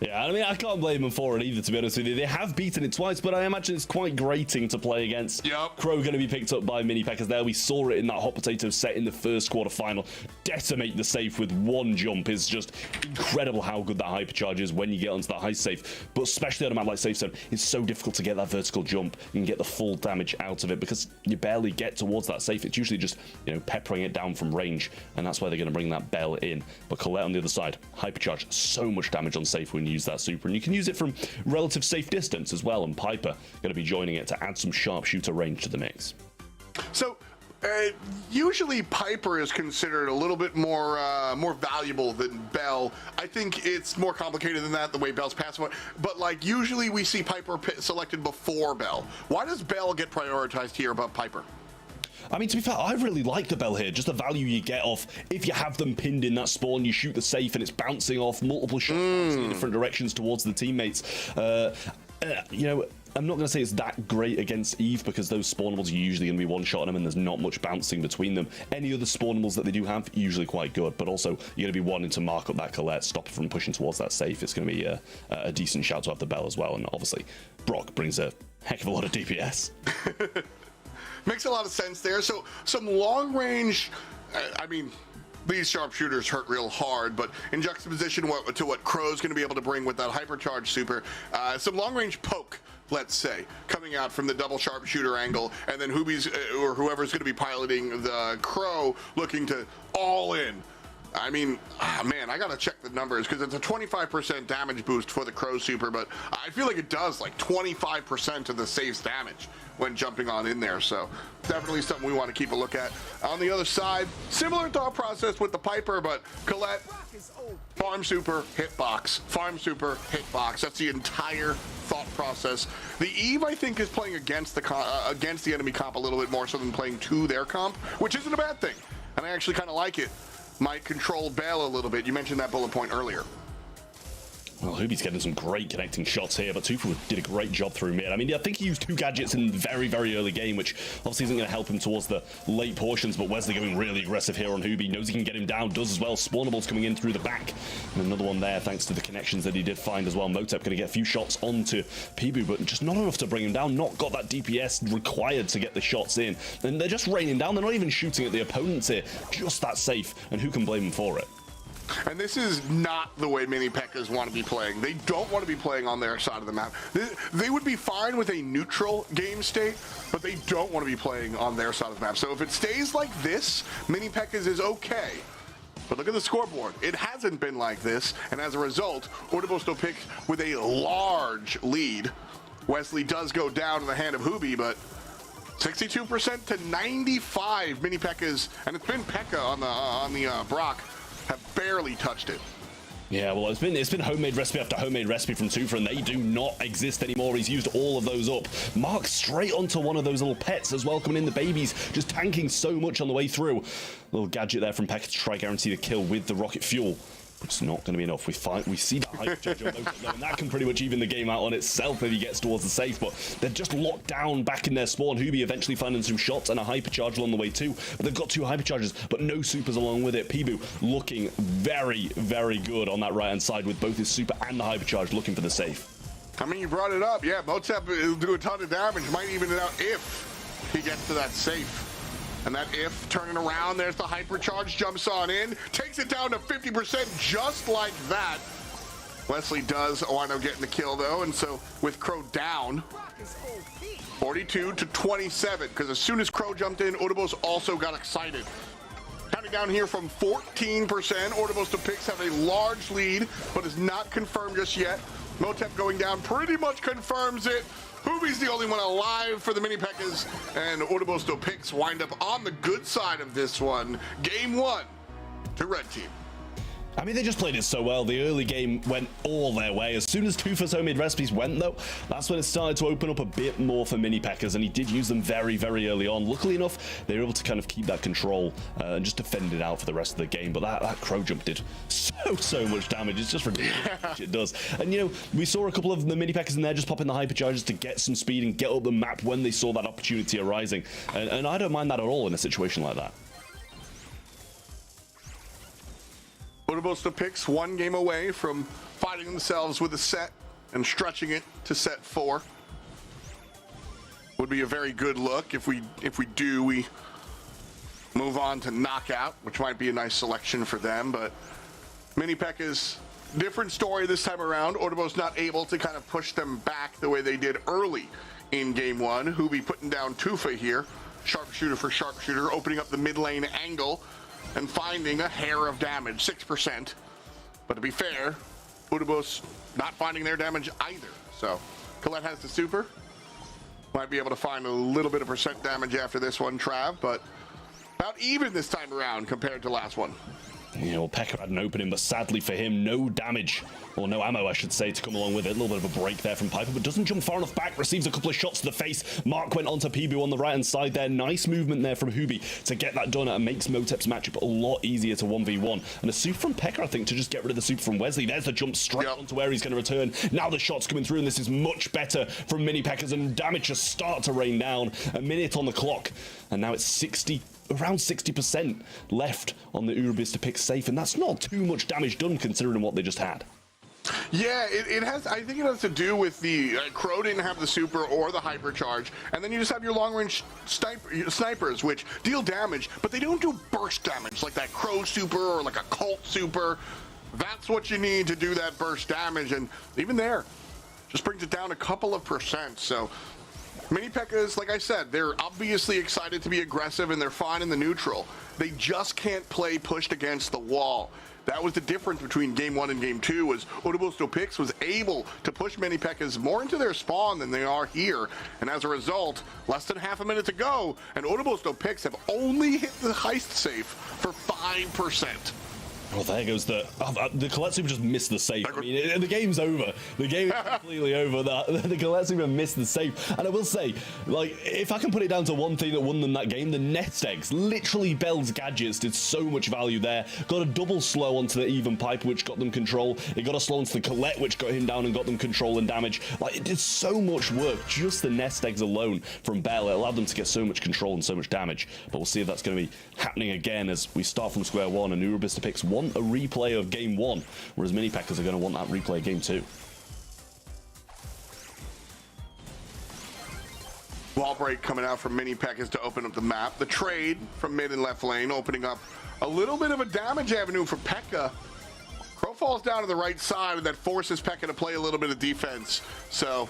Yeah, I mean, I can't blame them for it either, to be honest with you. They have beaten it twice, but I imagine it's quite grating to play against.
Yep.
Crow going to be picked up by Mini Pekkas there. We saw it in that hot potato set in the first quarterfinal. Decimate the safe with 1 jump is just incredible how good that hypercharge is when you get onto that high safe. But especially on a map like Safe Zone, it's so difficult to get that vertical jump and get the full damage out of it because you barely get towards that safe. It's usually just, you know, peppering it down from range, and that's why they're going to bring that bell in. But Colette on the other side, hypercharge, so much damage on safe when you use that super, and you can use it from relative safe distance as well, and Piper going to be joining it to add some sharpshooter range to the mix.
So usually Piper is considered a little bit more valuable than Bell. I think it's more complicated than that, the way Bell's passive. But like usually we see Piper selected before Bell. Why does Bell get prioritized here above Piper?
I mean, to be fair, I really like the Bell here. Just the value you get off if you have them pinned in that spawn, you shoot the safe and it's bouncing off multiple shots in different directions towards the teammates. You know, I'm not going to say it's that great against Eve because those spawnables are usually going to be one shot on them and there's not much bouncing between them. Any other spawnables that they do have, usually quite good, but also you're going to be wanting to mark up that Colette, stop it from pushing towards that safe. It's going to be a decent shout to have the Bell as well, and obviously Brock brings a heck of a lot of DPS.
Makes a lot of sense there. So some long range, I mean, these sharpshooters hurt real hard, but in juxtaposition to what Crow's going to be able to bring with that hypercharge super, some long range poke, let's say, coming out from the double sharpshooter angle, and then Hoobie's or whoever's going to be piloting the Crow looking to all in. I mean, man, I gotta check the numbers because it's a 25% damage boost for the Crow super, but I feel like it does like 25% of the safe's damage when jumping on in there. So definitely something we want to keep a look at. On the other side, similar thought process with the Piper, but Colette, farm super, hitbox, farm super, hitbox. That's the entire thought process. The Eve, I think, is playing against the enemy comp a little bit more so than playing to their comp, which isn't a bad thing, and I actually kind of like it. Might control Bale a little bit. You mentioned that bullet point earlier.
Well, Hoobie's getting some great connecting shots here, but Tufu did a great job through mid. I mean, I think he used 2 gadgets in the very, very early game, which obviously isn't going to help him towards the late portions, but Wesley going really aggressive here on Hoobie. Knows he can get him down, does as well. Spawnables coming in through the back. And another one there, thanks to the connections that he did find as well. Motep going to get a few shots onto Pibu, but just not enough to bring him down. Not got that DPS required to get the shots in. And they're just raining down. They're not even shooting at the opponents here. Just that safe, and who can blame him for it?
And this is not the way mini pekkas want to be playing. They don't want to be playing on their side of the map. They would be fine with a neutral game state, but they don't want to be playing on their side of the map. So if it stays like this, mini pekkas is okay. But look at the scoreboard. It hasn't been like this, and as a result, Ortibosto picks with a large lead. Wesley does go down in the hand of Hoobie, but 62% to 95 mini pekkas, and it's been Pekka on the Brock. Have barely touched it.
Yeah, well, it's been homemade recipe after homemade recipe from Tufa, and they do not exist anymore. He's used all of those up. Mark straight onto one of those little pets as well, coming in the babies, just tanking so much on the way through. Little gadget there from Pekka to try guarantee the kill with the rocket fuel. But it's not going to be enough. We see the hype charge on Motep, and that can pretty much even the game out on itself if he gets towards the safe. But they're just locked down back in their spawn. Hoobie eventually finding some shots and a hypercharge along the way too. But they've got 2 hypercharges, but no supers along with it. Pibu looking very, very good on that right-hand side with both his super and the hypercharge looking for the safe.
I mean, you brought it up. Yeah, Motep will do a ton of damage. Might even it out if he gets to that safe. And that if turning around, there's the hypercharge, jumps on in, takes it down to 50% just like that. Wesley does wind up getting the kill though, and so with Crow down, 42 to 27, because as soon as Crow jumped in, Ortibos also got excited. Counting down here from 14%, Ortibos to Pix have a large lead, but is not confirmed just yet. Motep going down pretty much confirms it. Hoobie's the only one alive for the mini pekkas, and Ortibosto picks wind up on the good side of this one. Game 1 to red team.
I mean, they just played it so well. The early game went all their way. As soon as Tufa's homemade recipes went, though, that's when it started to open up a bit more for mini pekkas, and he did use them very, very early on. Luckily enough, they were able to kind of keep that control and just defend it out for the rest of the game. But that Crow jump did so much damage. It's just ridiculous. It does. And, you know, we saw a couple of the mini pekkas in there just popping the hypercharges to get some speed and get up the map when they saw that opportunity arising. And I don't mind that at all in a situation like that.
Ortibosto picks 1 game away from finding themselves with a set and stretching it to set 4. Would be a very good look if we move on to knockout, which might be a nice selection for them. But mini pekkas, different story this time around. Ortibo's not able to kind of push them back the way they did early in game 1. Hoobie putting down Tufa here, sharpshooter for sharpshooter, opening up the mid lane angle and finding a hair of damage, 6%. But to be fair, Ortibos not finding their damage either. So Colette has the super. Might be able to find a little bit of percent damage after this one, Trav, but about even this time around compared to last one.
You know, Pekka had an opening, but sadly for him, no damage, or no ammo, I should say, to come along with it. A little bit of a break there from Piper, but doesn't jump far enough back, receives a couple of shots to the face. Mark went onto Pibu on the right-hand side there. Nice movement there from Hoobie to get that done, and makes Motep's matchup a lot easier to 1v1. And a super from Pekka, I think, to just get rid of the super from Wesley. There's the jump straight onto where he's going to return. Now the shot's coming through, and this is much better from mini Pekkas, and damage just start to rain down. A minute on the clock, and now it's around 60% left on the Urubis to pick safe, and that's not too much damage done considering what they just had.
Yeah, it has. I think it has to do with the Crow didn't have the super or the hypercharge, and then you just have your long-range snipers, which deal damage, but they don't do burst damage like that Crow super or like a Colt super. That's what you need to do that burst damage, and even there, just brings it down a couple of percent. So Mini Pekkas, like I said, they're obviously excited to be aggressive, and they're fine in the neutral. They just can't play pushed against the wall. That was the difference between Game 1 and Game 2, was Pix was able to push Mini Pekkas more into their spawn than they are here. And as a result, less than half a minute to go, and Pix have only hit the heist safe for 5%.
Oh, there goes the Colette Super just missed the safe. I mean, the game's over. The game is completely over. The Colette Super missed the safe. And I will say, like, if I can put it down to one thing that won them that game, the nest eggs. Literally, Bell's gadgets did so much value there. Got a double slow onto the Even Piper, which got them control. It got a slow onto the Colette, which got him down and got them control and damage. Like, it did so much work. Just the nest eggs alone from Bell, it allowed them to get so much control and so much damage. But we'll see if that's going to be happening again as we start from square one, and Pix want a replay of Game 1, whereas Mini Pekkas are going to want that replay of Game 2.
Wall break coming out from Mini Pekkas to open up the map. The trade from mid and left lane opening up a little bit of a damage avenue for Pekka. Crow falls down to the right side, and that forces Pekka to play a little bit of defense. So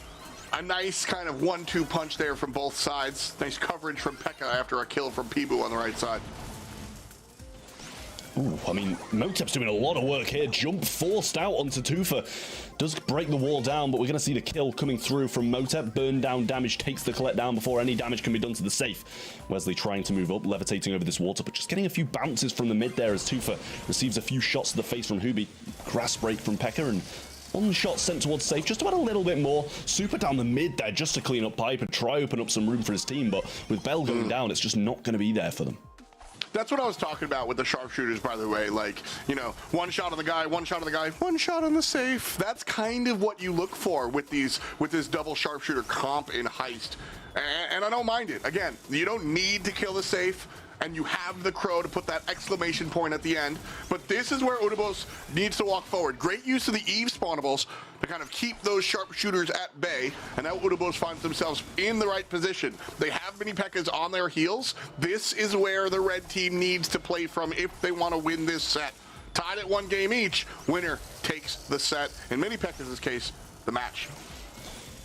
a nice kind of 1-2 punch there from both sides. Nice coverage from Pekka after a kill from Pibu on the right side.
Ooh, I mean, Motep's doing a lot of work here. Jump forced out onto Tufa. Does break the wall down, but we're going to see the kill coming through from Motep. Burn down damage takes the Colette down before any damage can be done to the safe. Wesley trying to move up, levitating over this water, but just getting a few bounces from the mid there as Tufa receives a few shots to the face from Hubi. Grass break from Pekka, and one shot sent towards safe, just about a little bit more. Super down the mid there just to clean up Pipe and try open up some room for his team, but with Bell going down, it's just not going to be there for them.
That's what I was talking about with the sharpshooters, by the way. Like, you know, one shot on the guy, one shot on the guy, one shot on the safe. That's kind of what you look for with this double sharpshooter comp in Heist. And I don't mind it. Again, you don't need to kill the safe, and you have the Crow to put that exclamation point at the end. But this is where Udibos needs to walk forward. Great use of the Eve spawnables to kind of keep those sharpshooters at bay, and now Udibos finds themselves in the right position. They have Mini Pekkas on their heels. This is where the red team needs to play from if they want to win this set. Tied at 1 game each, winner takes the set. In Mini Pekkas' case, the match.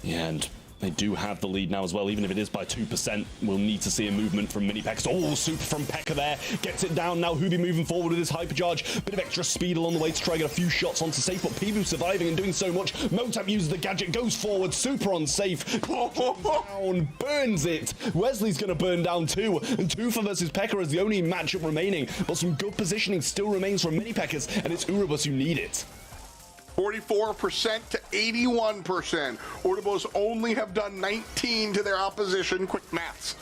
Yeah, and they do have the lead now as well, even if it is by 2%. We'll need to see a movement from Mini Pekkas. Oh, super from Pekka there. Gets it down now. Hubi moving forward with his hypercharge. Bit of extra speed along the way to try and get a few shots onto safe, but Pibu surviving and doing so much. Motep uses the gadget, goes forward. Super on safe. Down, burns it. Wesley's going to burn down too. And Tufa versus Pekka is the only matchup remaining, but some good positioning still remains from Mini Pekkas, and it's Urubus who need it.
44% to 81%. Udibos only have done 19 to their opposition. Quick maths.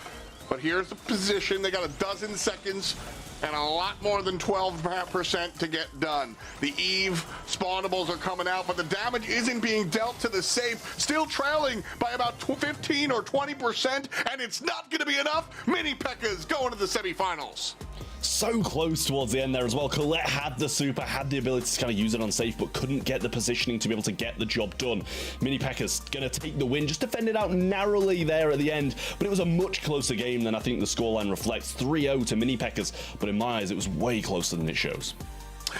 But here's the position. They got a dozen seconds and a lot more than 12% to get done. The Eve spawnables are coming out, but the damage isn't being dealt to the safe. Still trailing by about 15 or 20%, and it's not going to be enough. Mini Pekkas going to the semifinals.
So close towards the end there as well. Colette had the super, had the ability to kind of use it on safe, but couldn't get the positioning to be able to get the job done. Mini Pekkas gonna take the win, just defended out narrowly there at the end, but it was a much closer game than I think the scoreline reflects. 3-0 to Mini Pekkas, but in my eyes, it was way closer than it shows.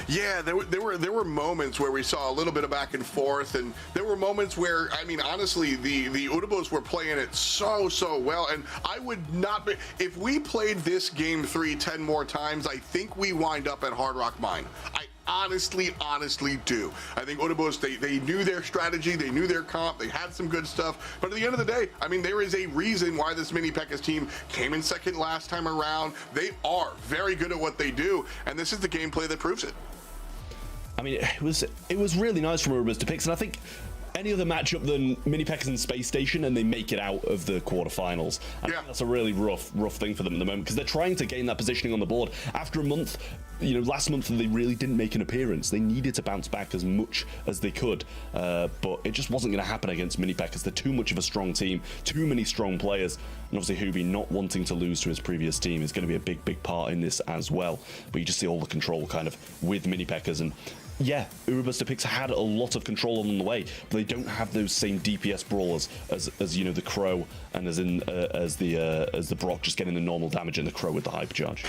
Yeah, there were moments where we saw a little bit of back and forth, and there were moments where, I mean, honestly, the Udibos were playing it so well, and I would not be, if we played this game 3 10 more times, I think we wind up at Hard Rock Mine. I honestly do. I think Udibos, they knew their strategy, they knew their comp, they had some good stuff, but at the end of the day, I mean, there is a reason why this Mini Pekkas team came in second last time around. They are very good at what they do, and this is the gameplay that proves it.
I mean, it was really nice from Urubus to pick, and I think any other matchup than Mini Pekkas and Space Station, and they make it out of the quarterfinals. I think that's a really rough thing for them at the moment, because they're trying to gain that positioning on the board. After a month, you know, last month they really didn't make an appearance. They needed to bounce back as much as they could, but it just wasn't going to happen against Mini Pekkas. They're too much of a strong team, too many strong players, and obviously Hubi not wanting to lose to his previous team is going to be a big part in this as well. But you just see all the control kind of with Mini Pekkas, and yeah, Urobuster Picks had a lot of control on the way, but they don't have those same DPS brawlers as you know, the Crow, and as the Brock just getting the normal damage and the Crow with the hypercharge.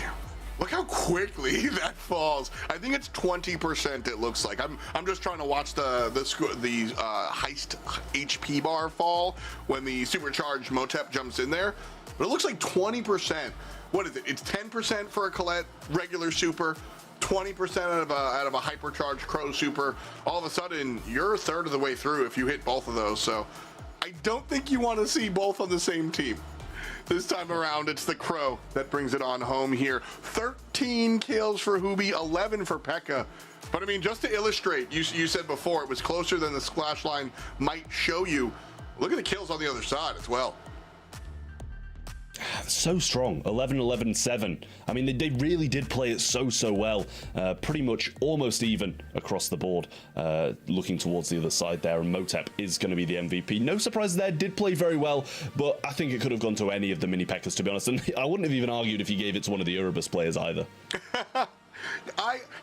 Look how quickly that falls. I think it's 20%. It looks like. I'm just trying to watch the Heist HP bar fall when the supercharged Motep jumps in there, but it looks like 20%. What is it? It's 10% for a Colette regular super, 20% out of a hypercharged Crow super. All of a sudden, you're a third of the way through if you hit both of those. So I don't think you want to see both on the same team. This time around, it's the Crow that brings it on home here. 13 kills for Hubie, 11 for Pekka. But I mean, just to illustrate, you said before it was closer than the splash line might show you. Look at the kills on the other side as well.
So strong. 11, 11, 7. I mean, they really did play it so well. Pretty much almost even across the board. Looking towards the other side there, and Motep is going to be the MVP. No surprise there, did play very well, but I think it could have gone to any of the mini Pekkas, to be honest. And I wouldn't have even argued if you gave it to one of the Urubus players either.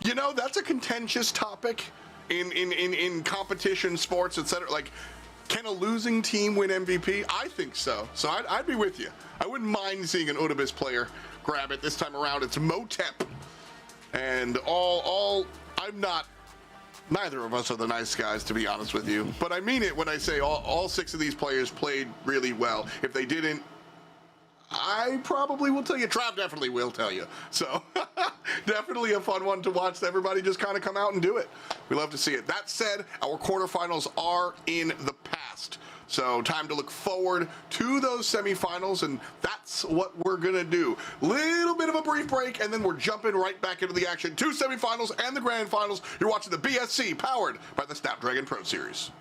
You know, that's a contentious topic in competition, sports, etc. Like, can a losing team win MVP? I think so. So I'd be with you. I wouldn't mind seeing an Urubus player grab it. This time around, it's Motep. And neither of us are the nice guys, to be honest with you. But I mean it when I say all 6 of these players played really well. If they didn't, I probably will tell you. Trav definitely will tell you. So definitely a fun one to watch. Everybody just kind of come out and do it. We love to see it. That said, our quarterfinals are in the past. So time to look forward to those semifinals, and that's what we're going to do. Little bit of a brief break, and then we're jumping right back into the action. 2 semifinals and the grand finals. You're watching the BSC, powered by the Snapdragon Pro Series.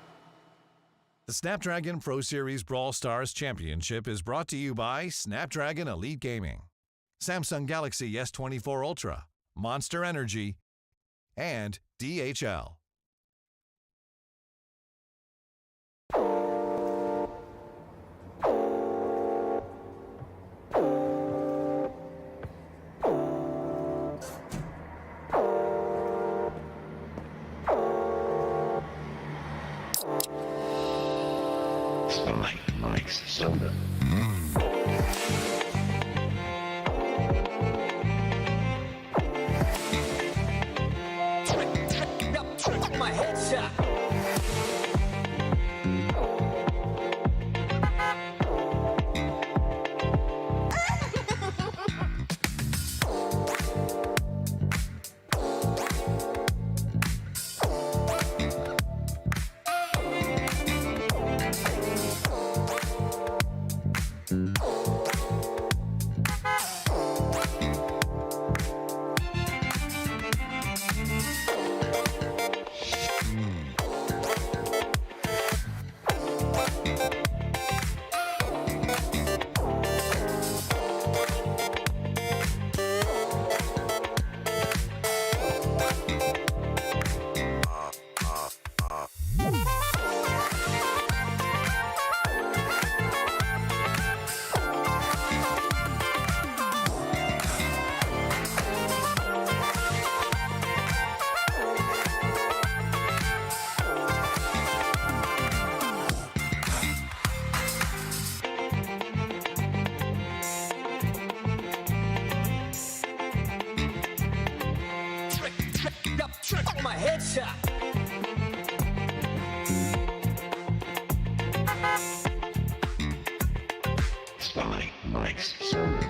The Snapdragon Pro Series Brawl Stars Championship is brought to you by Snapdragon Elite Gaming, Samsung Galaxy S24 Ultra, Monster Energy, and DHL.
Mike's soda.
My headshot. My headshot.
Mike's soda.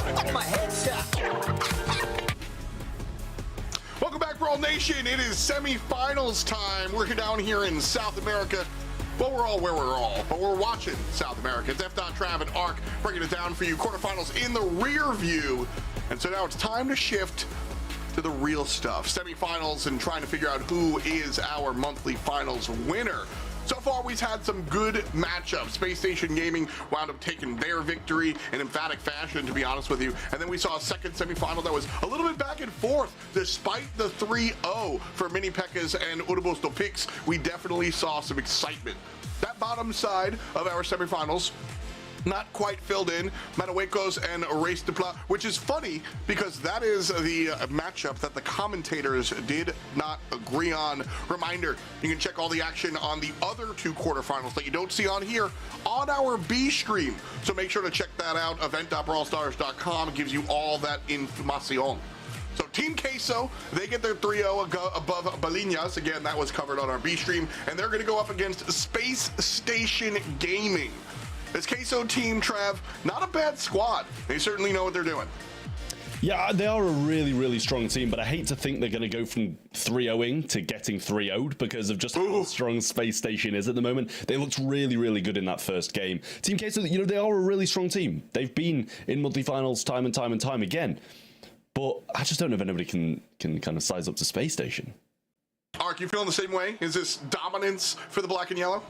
Check my headshot.
Welcome back, Brawl Nation. It is semifinals time. We're down here in South America. Well, we're all where we're all, but we're watching South America. It's Trav and Ark bringing it down for you. Quarterfinals in the rear view. And so now it's time to shift to the real stuff. Semifinals and trying to figure out who is our monthly finals winner. So far, we've had some good matchups. Space Station Gaming wound up taking their victory in emphatic fashion, to be honest with you. And then we saw a second semifinal that was a little bit back and forth. Despite the 3-0 for Mini Pekkas and Urubos do Pix, we definitely saw some excitement. That bottom side of our semifinals, not quite filled in. Matahuecos and Race de Pla, which is funny because that is the matchup that the commentators did not agree on. Reminder, you can check all the action on the other two quarterfinals that you don't see on here on our B stream. So make sure to check that out. Event.brawlstars.com gives you all that information. So Team Queso, they get their 3-0 above Balinas. Again, that was covered on our B stream. And they're going to go up against Space Station Gaming. This Queso team, Trav, not a bad squad. They certainly know what they're doing.
Yeah, they are a really, really strong team, but I hate to think they're going to go from 3-0ing to getting 3-0'd because of just how strong Space Station is at the moment. They looked really, really good in that first game. Team Queso, you know, they are a really strong team. They've been in multi-finals time and time and time again. But I just don't know if anybody can kind of size up to Space Station.
Ark, you feeling the same way? Is this dominance for the black and yellow?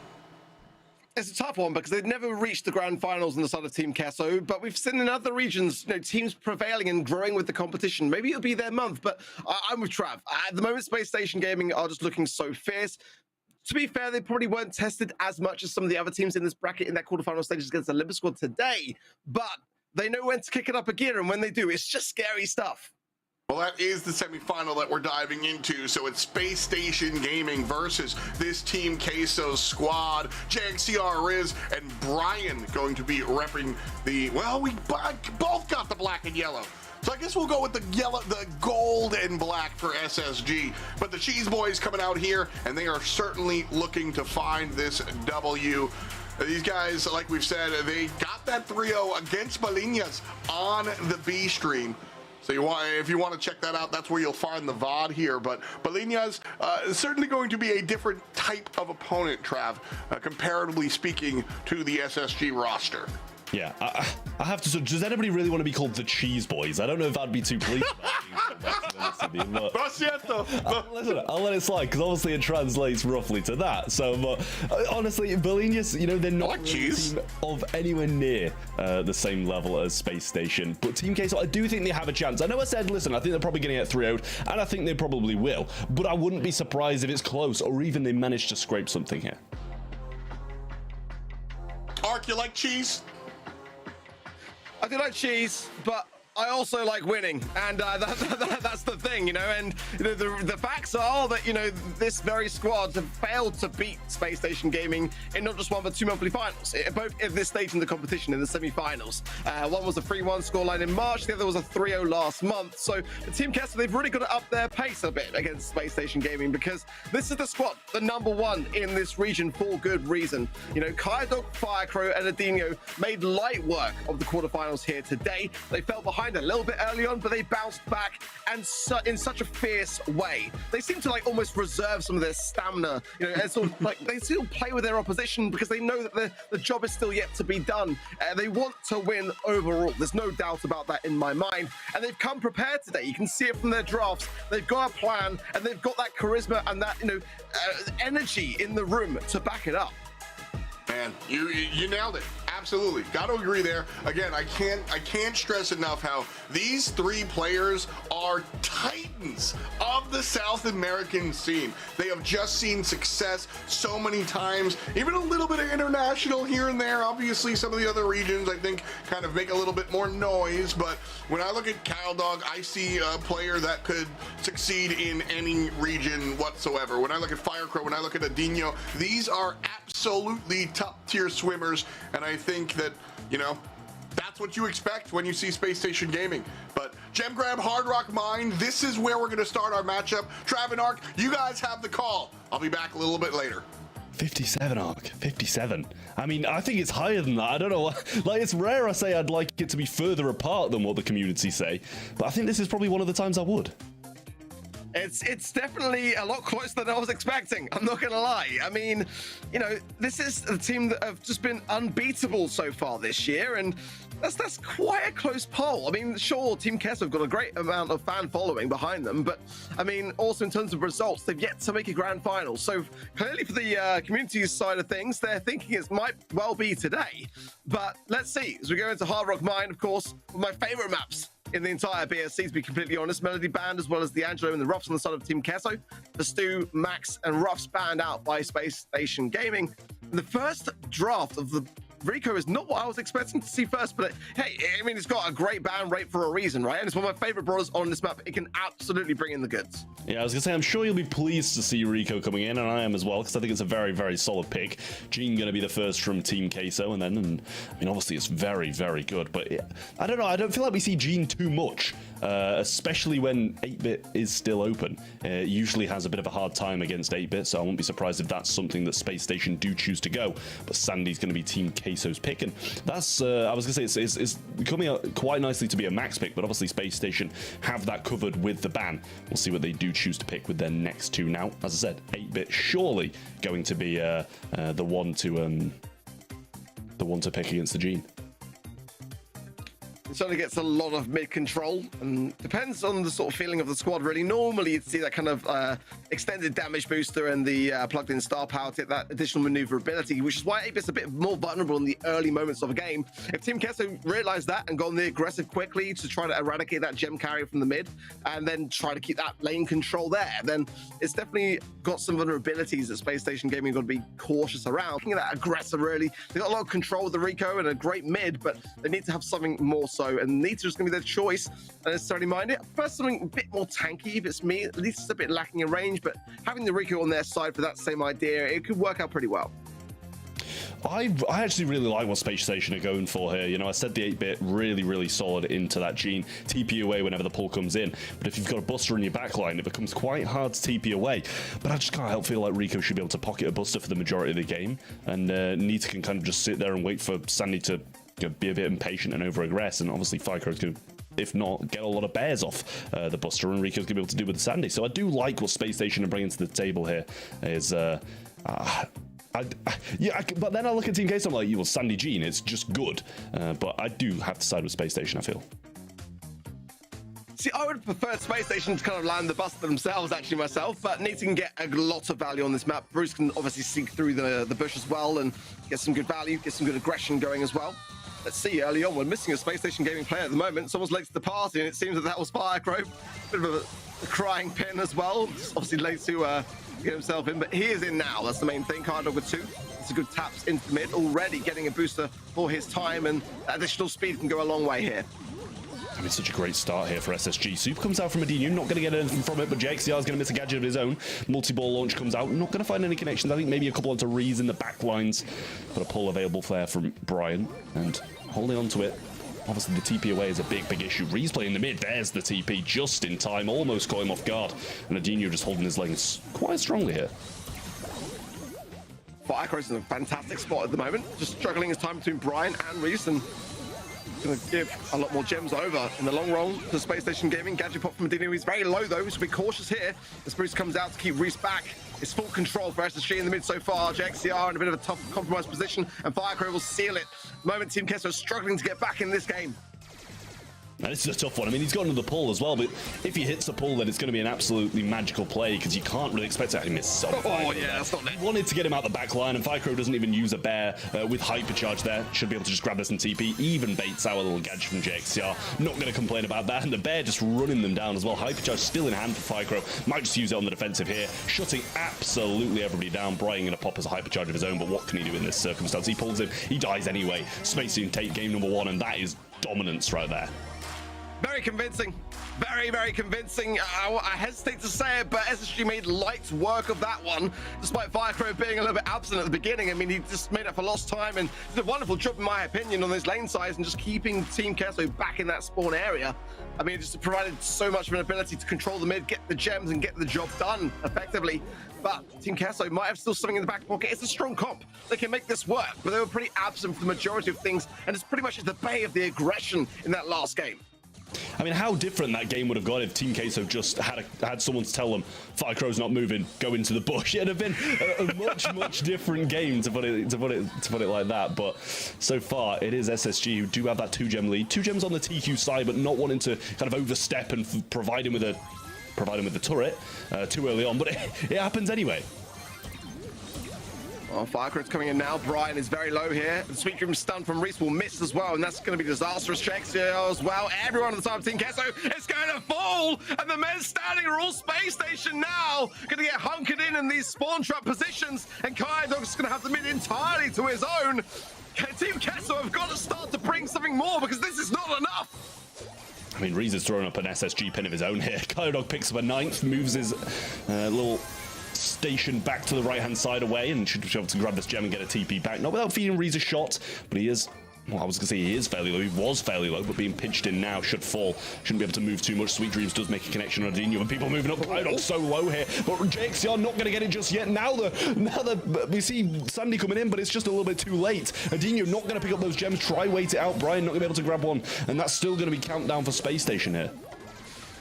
It's a tough one because they've never reached the grand finals on the side of Team Queso, but we've seen in other regions, you know, teams prevailing and growing with the competition. Maybe it'll be their month, but I'm with Trav. At the moment, Space Station Gaming are just looking so fierce. To be fair, they probably weren't tested as much as some of the other teams in this bracket in that quarterfinal stages against the Olympus squad today, but they know when to kick it up a gear, and when they do, it's just scary stuff.
Well, that is the semifinal that we're diving into. So it's Space Station Gaming versus this Team Queso squad. JXCR Riz and Brian going to be repping the, well, we both got the black and yellow. So I guess we'll go with the yellow, the gold and black for SSG. But the Cheese Boys coming out here, and they are certainly looking to find this W. These guys, like we've said, they got that 3-0 against Balinas on the B stream. So if you want to check that out, that's where you'll find the VOD here. But Balinas is certainly going to be a different type of opponent, Trav, comparatively speaking to the SSG roster.
Yeah, I have to. So does anybody really want to be called the Cheese Boys? I don't know if I'd be too pleased. Listen, I'll let it slide because obviously it translates roughly to that. So, honestly, Balinas, you know, they're not a team of anywhere near the same level as Space Station. But Team Queso, I do think they have a chance. I know I said, listen, I think they're probably going to get 3-0'd, and I think they probably will. But I wouldn't be surprised if it's close or even they manage to scrape something here.
Ark, you like cheese?
I do like cheese, but I also like winning, and that's the thing, you know. And you know, the facts are that, you know, this very squad have failed to beat Space Station Gaming in not just one but two monthly finals, both at this stage in the competition in the semi-finals. One was a 3-1 scoreline in March, the other was a 3-0 last month. So the Team Queso, they've really got to up their pace a bit against Space Station Gaming because this is the squad, the #1 in this region for good reason. You know, Kaidok, Firecrow, and Adinho made light work of the quarterfinals here today. They fell behind a little bit early on, but they bounced back and in such a fierce way. They seem to like almost reserve some of their stamina, you know, and sort of like they still play with their opposition because they know that the job is still yet to be done. They want to win overall. There's no doubt about that in my mind. And they've come prepared today. You can see it from their drafts. They've got a plan and they've got that charisma and that, you know, energy in the room to back it up.
Man, you nailed it. Absolutely. Got to agree there. Again, I can't stress enough how these three players are titans of the South American scene. They have just seen success so many times, even a little bit of international here and there. Obviously, some of the other regions, I think, kind of make a little bit more noise. But when I look at Caldog, I see a player that could succeed in any region whatsoever. When I look at Firecrow, when I look at Adinho, these are absolutely top-tier swimmers, and I think that, you know, that's what you expect when you see Space Station Gaming. But Gem Grab, Hard Rock Mine, this is where we're going to start our matchup. Trav and Ark, you guys have the call. I'll be back a little bit later.
57 arc, 57. I mean, I think it's higher than that. I don't know. Like, it's rare I say I'd like it to be further apart than what the community say, but I think this is probably one of the times I would.
It's definitely a lot closer than I was expecting. I'm not going to lie. I mean, you know, this is a team that have just been unbeatable so far this year, and that's quite a close poll. I mean, sure, Team Kesso have got a great amount of fan following behind them, but I mean, also in terms of results, they've yet to make a grand final. So clearly for the community's side of things, they're thinking it might well be today. But let's see. As we go into Hard Rock Mine, of course, one of my favorite maps in the entire BSC, to be completely honest. Melody Band, as well as the Angelo and the Ruffs on the side of Team Kesso. The Stu, Max, and Ruffs banned out by Space Station Gaming. And the first draft of the Rico is not what I was expecting to see first, but hey, I mean, it's got a great ban rate for a reason, right? And it's one of my favorite brawlers on this map. It can absolutely bring in the goods.
Yeah, I was gonna say, I'm sure you'll be pleased to see Rico coming in, and I am as well, because I think it's a very, very solid pick. Gene gonna be the first from Team Queso, and I mean, obviously it's very, very good, but yeah, I don't know, I don't feel like we see Gene too much, especially when 8-bit is still open. It usually has a bit of a hard time against 8-bit, so I won't be surprised if that's something that Space Station do choose to go, but Sandy's gonna be Team Queso's pick, and that's, I was gonna say, it's coming out quite nicely to be a max pick, but obviously Space Station have that covered with the ban. We'll see what they do choose to pick with their next two now. As I said, 8-bit surely going to be the one to pick against the Gene.
It certainly gets a lot of mid control, and depends on the sort of feeling of the squad, really. Normally you'd see that kind of extended damage booster and the plugged in star power to get that additional maneuverability, which is why 8-bit's a bit more vulnerable in the early moments of a game. If Team Kesso realized that and gone the aggressive quickly to try to eradicate that gem carrier from the mid and then try to keep that lane control there, then it's definitely got some vulnerabilities that Space Station Gaming got to be cautious around. Looking at that aggressor, really, they got a lot of control with the Rico and a great mid, but they need to have something more so, and Nita is going to be their choice. I don't necessarily mind it. First, something a bit more tanky if it's me. At least it's a bit lacking in range, but having the Rico on their side for that same idea, it could work out pretty well.
I actually really like what Space Station are going for here. You know, I said the 8-bit really, really solid into that Gene. TP away whenever the pull comes in. But if you've got a Buster in your backline, it becomes quite hard to TP away. But I just can't help feel like Rico should be able to pocket a Buster for the majority of the game. And Nita can kind of just sit there and wait for Sandy to be a bit impatient and over-aggress. And obviously, Ficro's going to, if not, get a lot of bears off the Buster. And Rico's going to be able to do with the Sandy. So I do like what Space Station are bringing to the table here. Is... but then I look at Team Case, I'm like, well, Sandy Gene is just good. But I do have to side with Space Station, I feel.
See, I would have preferred Space Station to kind of land the Buster themselves, actually, myself, but Nita can get a lot of value on this map. Bruce can obviously sneak through the bush as well and get some good value, get some good aggression going as well. Let's see, early on, we're missing a Space Station Gaming player at the moment. Someone's late to the party, and it seems that was Firecrow. Bit of a crying pin as well. Obviously late to get himself in, but he is in now. That's the main thing. Card Dog with 2. It's a good taps into the mid, already getting a booster for his time, and additional speed can go a long way here.
I mean, such a great start here for SSG. Super comes out from Adinu, not going to get anything from it, but JXCR is going to miss a gadget of his own. Multi-ball launch comes out, not going to find any connections. I think maybe a couple onto Rees in the back lines, but a pull available flare from Brian, and holding on to it. Obviously, the TP away is a big, big issue. Rees playing the mid. There's the TP just in time, almost caught him off guard. And Adinu just holding his legs quite strongly here.
Firecrow's in a fantastic spot at the moment, just struggling his time between Brian and Rees, and going to give a lot more gems over in the long run to Space Station Gaming. Gadget pop from Adinu. He's very low though, so be cautious here as Bruce comes out to keep Reese back. It's full control for SSG in the mid so far. JXCR in a bit of a tough compromised position, and Firecrow will seal it. At the moment, Team Kesso is struggling to get back in this game.
Now, this is a tough one. I mean, he's got another pull as well, but if he hits a pull, then it's going to be an absolutely magical play, because you can't really expect it. He missed so
Oh, yeah, that's not it.
He wanted to get him out the back line, and Ficrow doesn't even use a bear with hypercharge there. Should be able to just grab this and TP. Even baits our little gadget from JXCR. Not going to complain about that, and the bear just running them down as well. Hypercharge still in hand for Ficrow. Might just use it on the defensive here, shutting absolutely everybody down. Brian going to pop as a hypercharge of his own, but what can he do in this circumstance? He pulls him, he dies anyway. Spacing take game number 1, and that is dominance right there.
Very convincing. Very, very convincing. I hesitate to say it, but SSG made light work of that one, despite Firecrow being a little bit absent at the beginning. I mean, he just made up for lost time and did a wonderful job, in my opinion, on those lane sides and just keeping Team Kesso back in that spawn area. I mean, it just provided so much of an ability to control the mid, get the gems, and get the job done effectively. But Team Kesso might have still something in the back pocket. It's a strong comp. They can make this work, but they were pretty absent for the majority of things, and it's pretty much at the bay of the aggression in that last game.
I mean, how different that game would have gone if Team Queso just had someone to tell them Firecrow's not moving, go into the bush. It'd have been a much different game, to put it like that. But so far, it is SSG who do have that 2-gem lead. 2 gems on the TQ side, but not wanting to kind of overstep and provide him with the turret too early on. But it happens anyway.
Well, Firecrow's coming in now. Brian is very low here. The Sweet Dream stun from Reese will miss as well, and that's going to be disastrous checks here as well. Everyone on the side of Team Kesso is going to fall, and the men standing are all space station now. Going to get hunkered in these spawn trap positions, and Dog's going to have the mid entirely to his own. Team Kesso have got to start to bring something more, because this is not enough.
I mean, Reese is throwing up an SSG pin of his own here. Dog picks up a 9th, moves his little station back to the right-hand side away, and should be able to grab this gem and get a TP back. Not without feeding Reese a shot, but he is... Well, I was going to say he is fairly low. He was fairly low, but being pinched in now should fall. Shouldn't be able to move too much. Sweet Dreams does make a connection on Adino, and people moving up. Dog's so low here, but JXCR not going to get it just yet. Now we see Sandy coming in, but it's just a little bit too late. Adino not going to pick up those gems. Try wait it out. Brian not going to be able to grab one, and that's still going to be countdown for Space Station here.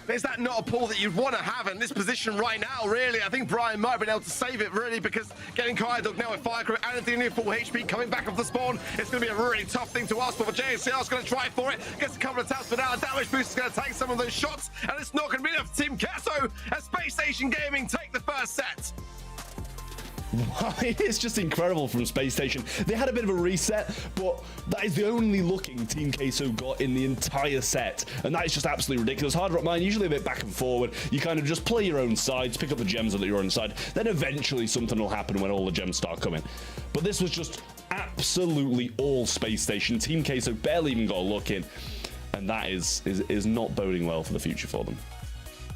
Is that not a pull that you'd want to have in this position right now, really? I think Brian might have been able to save it, really, because getting Dog now with Firecrow and Athena full HP coming back off the spawn, it's going to be a really tough thing to ask for. But JSCR is going to try for it, gets a couple of taps, but now a damage boost is going to take some of those shots, and it's not going to be enough for Team Kesso as Space Station Gaming take the first set.
It's just incredible from Space Station. They had a bit of a reset, but that is the only looking Team Queso got in the entire set, and that is just absolutely ridiculous. Hard Rock Mine, usually a bit back and forward. You kind of just play your own sides, pick up the gems on your own side, then eventually something will happen when all the gems start coming. But this was just absolutely all Space Station. Team Queso barely even got a look in, and that is not boding well for the future for them.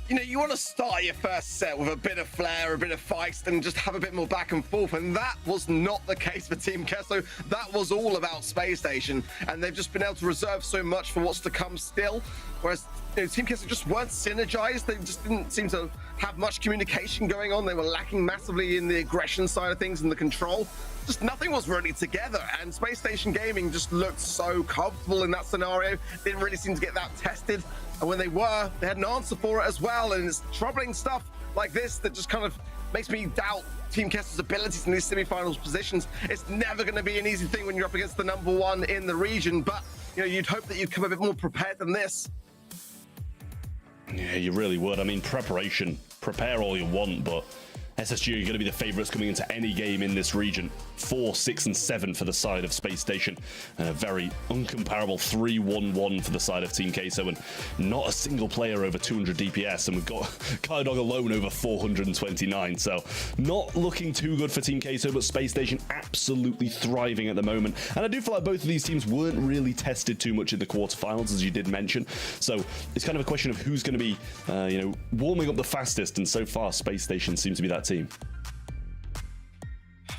You know, you want to start your first set with a bit of flair, a bit of feist, and just have a bit more back and forth, and that was not the case for Team Kesso. That was all about Space Station, and they've just been able to reserve so much for what's to come still, whereas Team Kesso just weren't synergized. They just didn't seem to have much communication going on. They were lacking massively in the aggression side of things and the control. Just nothing was really together, and Space Station Gaming just looked so comfortable in that scenario. Didn't really seem to get that tested, and when they were, they had an answer for it as well. And it's troubling stuff like this that just kind of makes me doubt Team Kesso's abilities in these semifinals positions. It's never going to be an easy thing when you're up against the #1 in the region, but you know, you'd hope that you'd come a bit more prepared than this.
Yeah, you really would. I mean, prepare all you want, but SSG are going to be the favorites coming into any game in this region. 4, 6, and 7 for the side of Space Station, and a very uncomparable 3-1-1 for the side of Team Queso, and not a single player over 200 DPS, and we've got Dog alone over 429, so not looking too good for Team Queso, but Space Station absolutely thriving at the moment. And I do feel like both of these teams weren't really tested too much in the quarterfinals, as you did mention, so it's kind of a question of who's going to be warming up the fastest, and so far Space Station seems to be that team.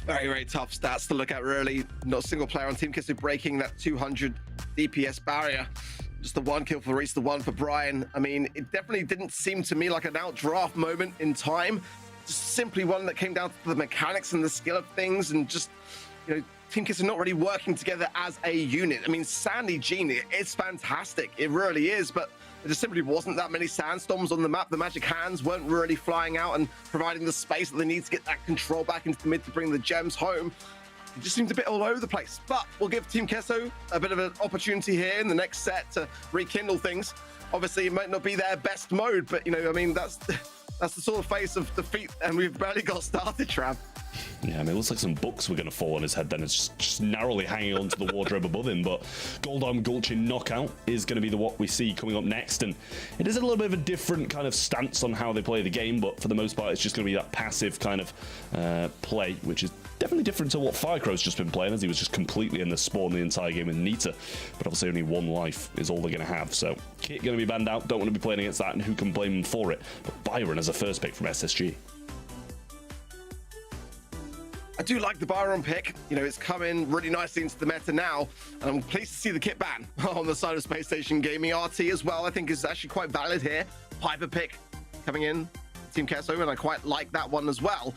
Very, very tough stats to look at, really. Not a single player on Team Kesso breaking that 200 DPS barrier. Just the 1 kill for Reese, the 1 for Brian. I mean, it definitely didn't seem to me like an outdraft moment in time. Just simply one that came down to the mechanics and the skill of things, and just, you know, Team Kesso not really working together as a unit. I mean, Sandy Genie, it's fantastic. It really is, but there just simply wasn't that many sandstorms on the map. The magic hands weren't really flying out and providing the space that they need to get that control back into the mid to bring the gems home. It just seemed a bit all over the place. But we'll give Team Kesso a bit of an opportunity here in the next set to rekindle things. Obviously, it might not be their best mode, but, you know, I mean, that's the sort of face of defeat, and we've barely got started, Trav.
Yeah, I mean, it looks like some books were going to fall on his head then. It's just narrowly hanging onto the wardrobe above him. But Goldarm Gulchin knockout is going to be what we see coming up next. And it is a little bit of a different kind of stance on how they play the game. But for the most part, it's just going to be that passive kind of play, which is Definitely different to what Firecrow's just been playing, as he was just completely in the spawn the entire game with Nita. But obviously only one life is all they're going to have. So Kit going to be banned out, don't want to be playing against that, and who can blame him for it? But Byron as a first pick from SSG.
I do like the Byron pick. You know, it's coming really nicely into the meta now, and I'm pleased to see the kit ban on the side of Space Station Gaming. RT as well, I think, is actually quite valid here. Piper pick coming in, Team Kesso, and I quite like that one as well.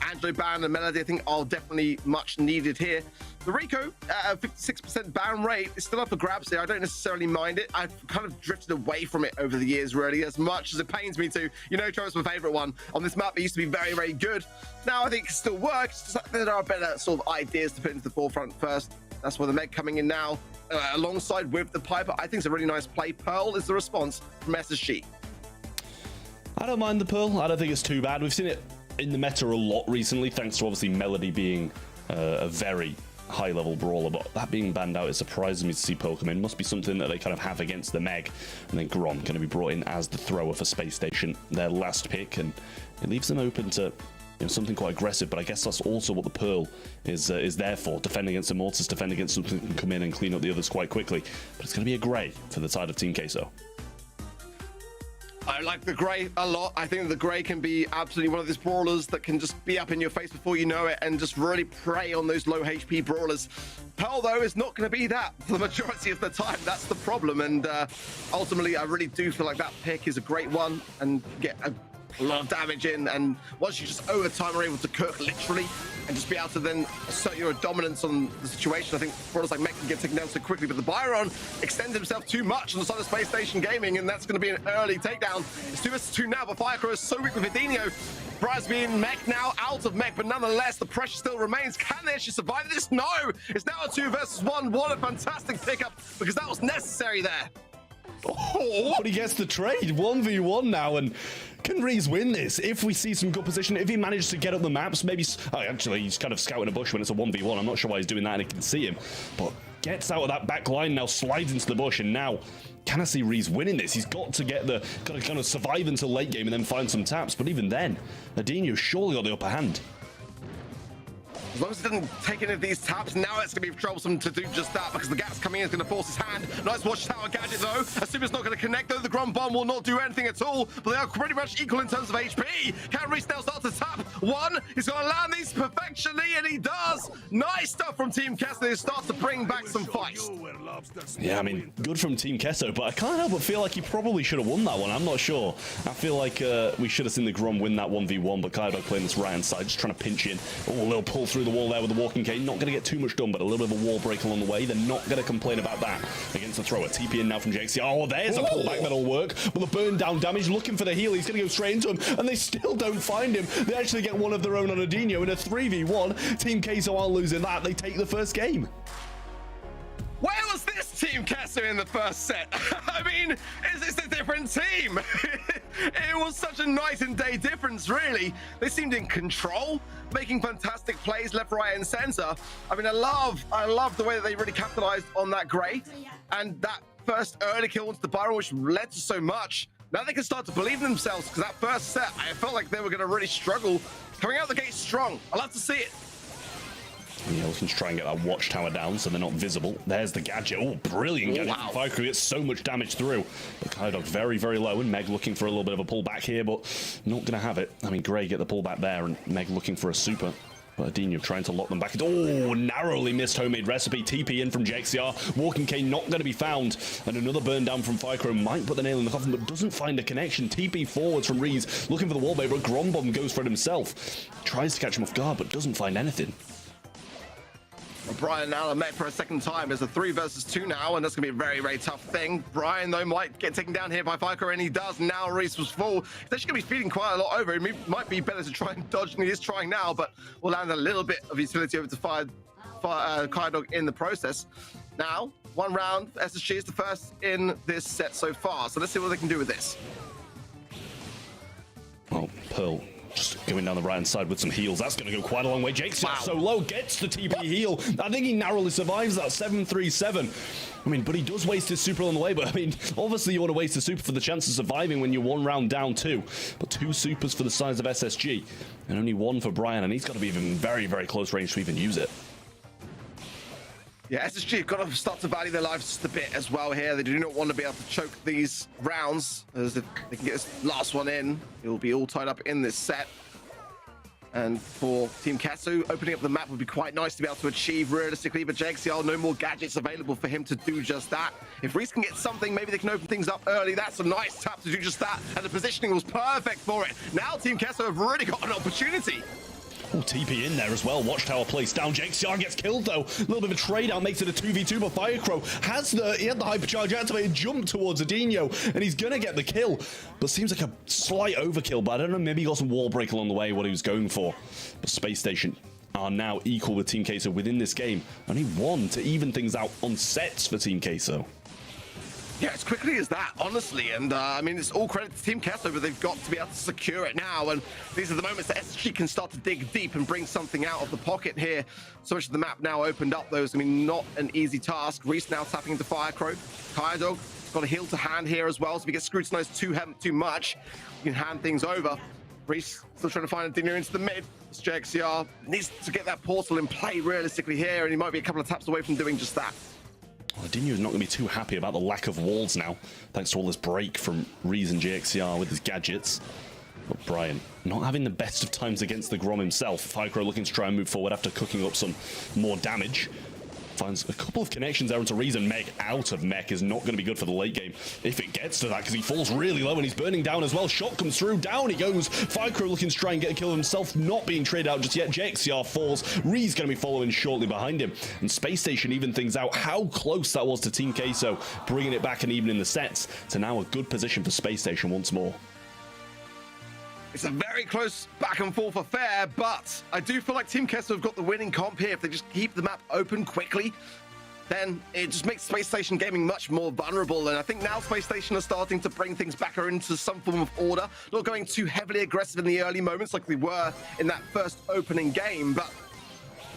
Angelo ban and Melody, I think, are definitely much needed here. The Rico, 56% ban rate, is still up for grabs here. I don't necessarily mind it. I've kind of drifted away from it over the years, really, as much as it pains me to. You know, Trevor's my favorite one. On this map, it used to be very, very good. Now, I think it still works. Just like there are better sort of ideas to put into the forefront first. That's where the Meg coming in now, alongside with the Piper. I think it's a really nice play. Pearl is the response from SSG.
I don't mind the Pearl. I don't think it's too bad. We've seen it in the meta a lot recently, thanks to obviously Melody being a very high-level brawler, but that being banned out, it surprises me to see Pearl come in. Must be something that they kind of have against the Meg. And then Grom going to be brought in as the thrower for Space Station, their last pick, and it leaves them open to, you know, something quite aggressive. But I guess that's also what the Pearl is there for, defend against the Mortis, defend against something that can come in and clean up the others quite quickly. But it's going to be a grey for the side of Team Queso.
I like the Grey a lot. I think the Grey can be absolutely one of these brawlers that can just be up in your face before you know it and just really prey on those low HP brawlers. Pearl, though, is not going to be that for the majority of the time. That's the problem. And ultimately, I really do feel like that pick is a great one and get a lot of damage in. And once you just over time are able to cook, literally, and just be able to then assert your dominance on the situation, I think brawlers like Meg can get taken down so quickly. But the Byron extends himself too much on the side of Space Station Gaming, and that's going to be an early takedown. It's 2 versus 2 now, but Firecrow is so weak with Vidinho. Brian's being Meg now, out of Meg, but nonetheless, the pressure still remains. Can they actually survive this? No! It's now a 2 versus 1. What a fantastic pickup, because that was necessary there.
Oh, but he gets the trade. 1v1 now, and can Reese win this? If we see some good position, if he manages to get up the maps, maybe... Oh, actually, he's kind of scouting a bush when it's a 1v1. I'm not sure why he's doing that, and he can see him. But gets out of that back line now, slides into the bush, and now... Can I see Reese winning this? He's got to get the... Got to kind of survive until late game and then find some taps. But even then, Adinho surely got the upper hand.
As long as he doesn't take any of these taps, now it's going to be troublesome to do just that, because the gas coming in is going to force his hand. Nice watchtower gadget, though. Assume it's not going to connect, though. The Grom Bomb will not do anything at all, but they are pretty much equal in terms of HP. Can Reese now start to tap? One, he's going to land these perfectionly, and he does. Nice stuff from Team Kesso. They start to bring back some fights.
Yeah, I mean, good from Team Kesso, but I can't help but feel like he probably should have won that one. I'm not sure. I feel like we should have seen the Grom win that 1v1, but Kaido playing this right-hand side, just trying to pinch in. Oh, a little pull through the wall there with the walking cane. Not going to get too much done, but a little bit of a wall break along the way. They're not going to complain about that against the thrower. TP in now from JXC. Oh, there's a pullback that'll work, but the burn down damage, looking for the heal. He's going to go straight into him, and they still don't find him. They actually get one of their own on Adinho in a 3v1. Team Queso aren't losing that. They take the first game.
Where was this Team Kesso in the first set? I mean, is this a different team? It was such a night and day difference, really. They seemed in control, making fantastic plays left, right, and center. I mean, I love the way that they really capitalized on that Grey and that first early kill into the Byron, which led to so much. Now they can start to believe in themselves, because that first set, I felt like they were going to really struggle. Coming out the gate strong. I love to see it.
Yeah, looking to try and get that watchtower down so they're not visible. There's the gadget. Oh, brilliant gadget from Firecrow. Gets so much damage through. But Kaido very, very low, and Meg looking for a little bit of a pullback here, but not going to have it. I mean, Grey get the pullback there, and Meg looking for a super. But Adinho trying to lock them back. Oh, narrowly missed homemade recipe. TP in from JXCR. Walking Cane not going to be found. And another burn down from Firecrow. Might put the nail in the coffin, but doesn't find a connection. TP forwards from Reese. Looking for the wallpaper. Grom Bomb goes for it himself. Tries to catch him off guard, but doesn't find anything.
Brian now met for a second time. It's a 3 versus 2 now, and that's going to be a very, very tough thing. Brian, though, might get taken down here by Firecrow, and he does. Now Reese was full. He's actually going to be feeding quite a lot over. It might be better to try and dodge than he is trying now, but we'll land a little bit of utility over to Kaido in the process. Now, 1 round. SSG is the first in this set so far, so let's see what they can do with this.
Well, Pearl Just going down the right-hand side with some heals. That's going to go quite a long way. Jake's so low, gets the TP heal. I think he narrowly survives that 7-3-7. I mean, but he does waste his super on the way. But I mean, obviously you want to waste a super for the chance of surviving when you're 1 round down 2. But 2 supers for the size of SSG. And only 1 for Brian. And he's got to be even very, very close range to even use it.
Yeah, SSG have got to start to value their lives just a bit as well here. They do not want to be able to choke these rounds, as if they can get this last one in, it will be all tied up in this set. And for Team Kesso, opening up the map would be quite nice to be able to achieve realistically, but JXCR, no more gadgets available for him to do just that. If Reese can get something, maybe they can open things up early. That's a nice tap to do just that, and the positioning was perfect for it. Now Team Kesso have really got an opportunity.
Oh, TP in there as well. Watchtower placed down. JXCR gets killed though. A little bit of a trade out makes it a 2v2, but Firecrow he had the hypercharge activated, jump towards Adinho, and he's gonna get the kill. But seems like a slight overkill, but I don't know, maybe he got some wall break along the way, what he was going for. But Space Station are now equal with Team Queso within this game. Only 1 to even things out on sets for Team Queso.
Yeah, as quickly as that, honestly. And I mean, it's all credit to Team Kesso, but they've got to be able to secure it now. And these are the moments that SSG can start to dig deep and bring something out of the pocket here. So much of the map now opened up, though. It's going to be not an easy task. Reese now tapping into Firecrow. Kyodog got a heal to hand here as well. So if he gets scrutinized too much, you can hand things over. Reese still trying to find a dinner into the mid. It's JXCR needs to get that portal in play realistically here, and he might be a couple of taps away from doing just that.
Well, Adinho is not going to be too happy about the lack of walls now, thanks to all this break from Reese and JXCR with his gadgets. But Brian, not having the best of times against the Grom himself. Firecrow looking to try and move forward after cooking up some more damage. Finds a couple of connections there into Reese, and Meg out of mech is not going to be good for the late game if it gets to that, because he falls really low and he's burning down as well. Shot comes through, down he goes. Firecrow looking to try and get a kill himself, not being traded out just yet. JXCR falls. Reese going to be following shortly behind him, and Space Station even things out. How close that was to Team Queso, bringing it back and even in the sets to now a good position for Space Station once more.
It's a very close back and forth affair, but I do feel like Team Kesso have got the winning comp here. If they just keep the map open quickly, then it just makes Space Station gaming much more vulnerable. And I think now Space Station are starting to bring things back into some form of order, not going too heavily aggressive in the early moments like they were in that first opening game. But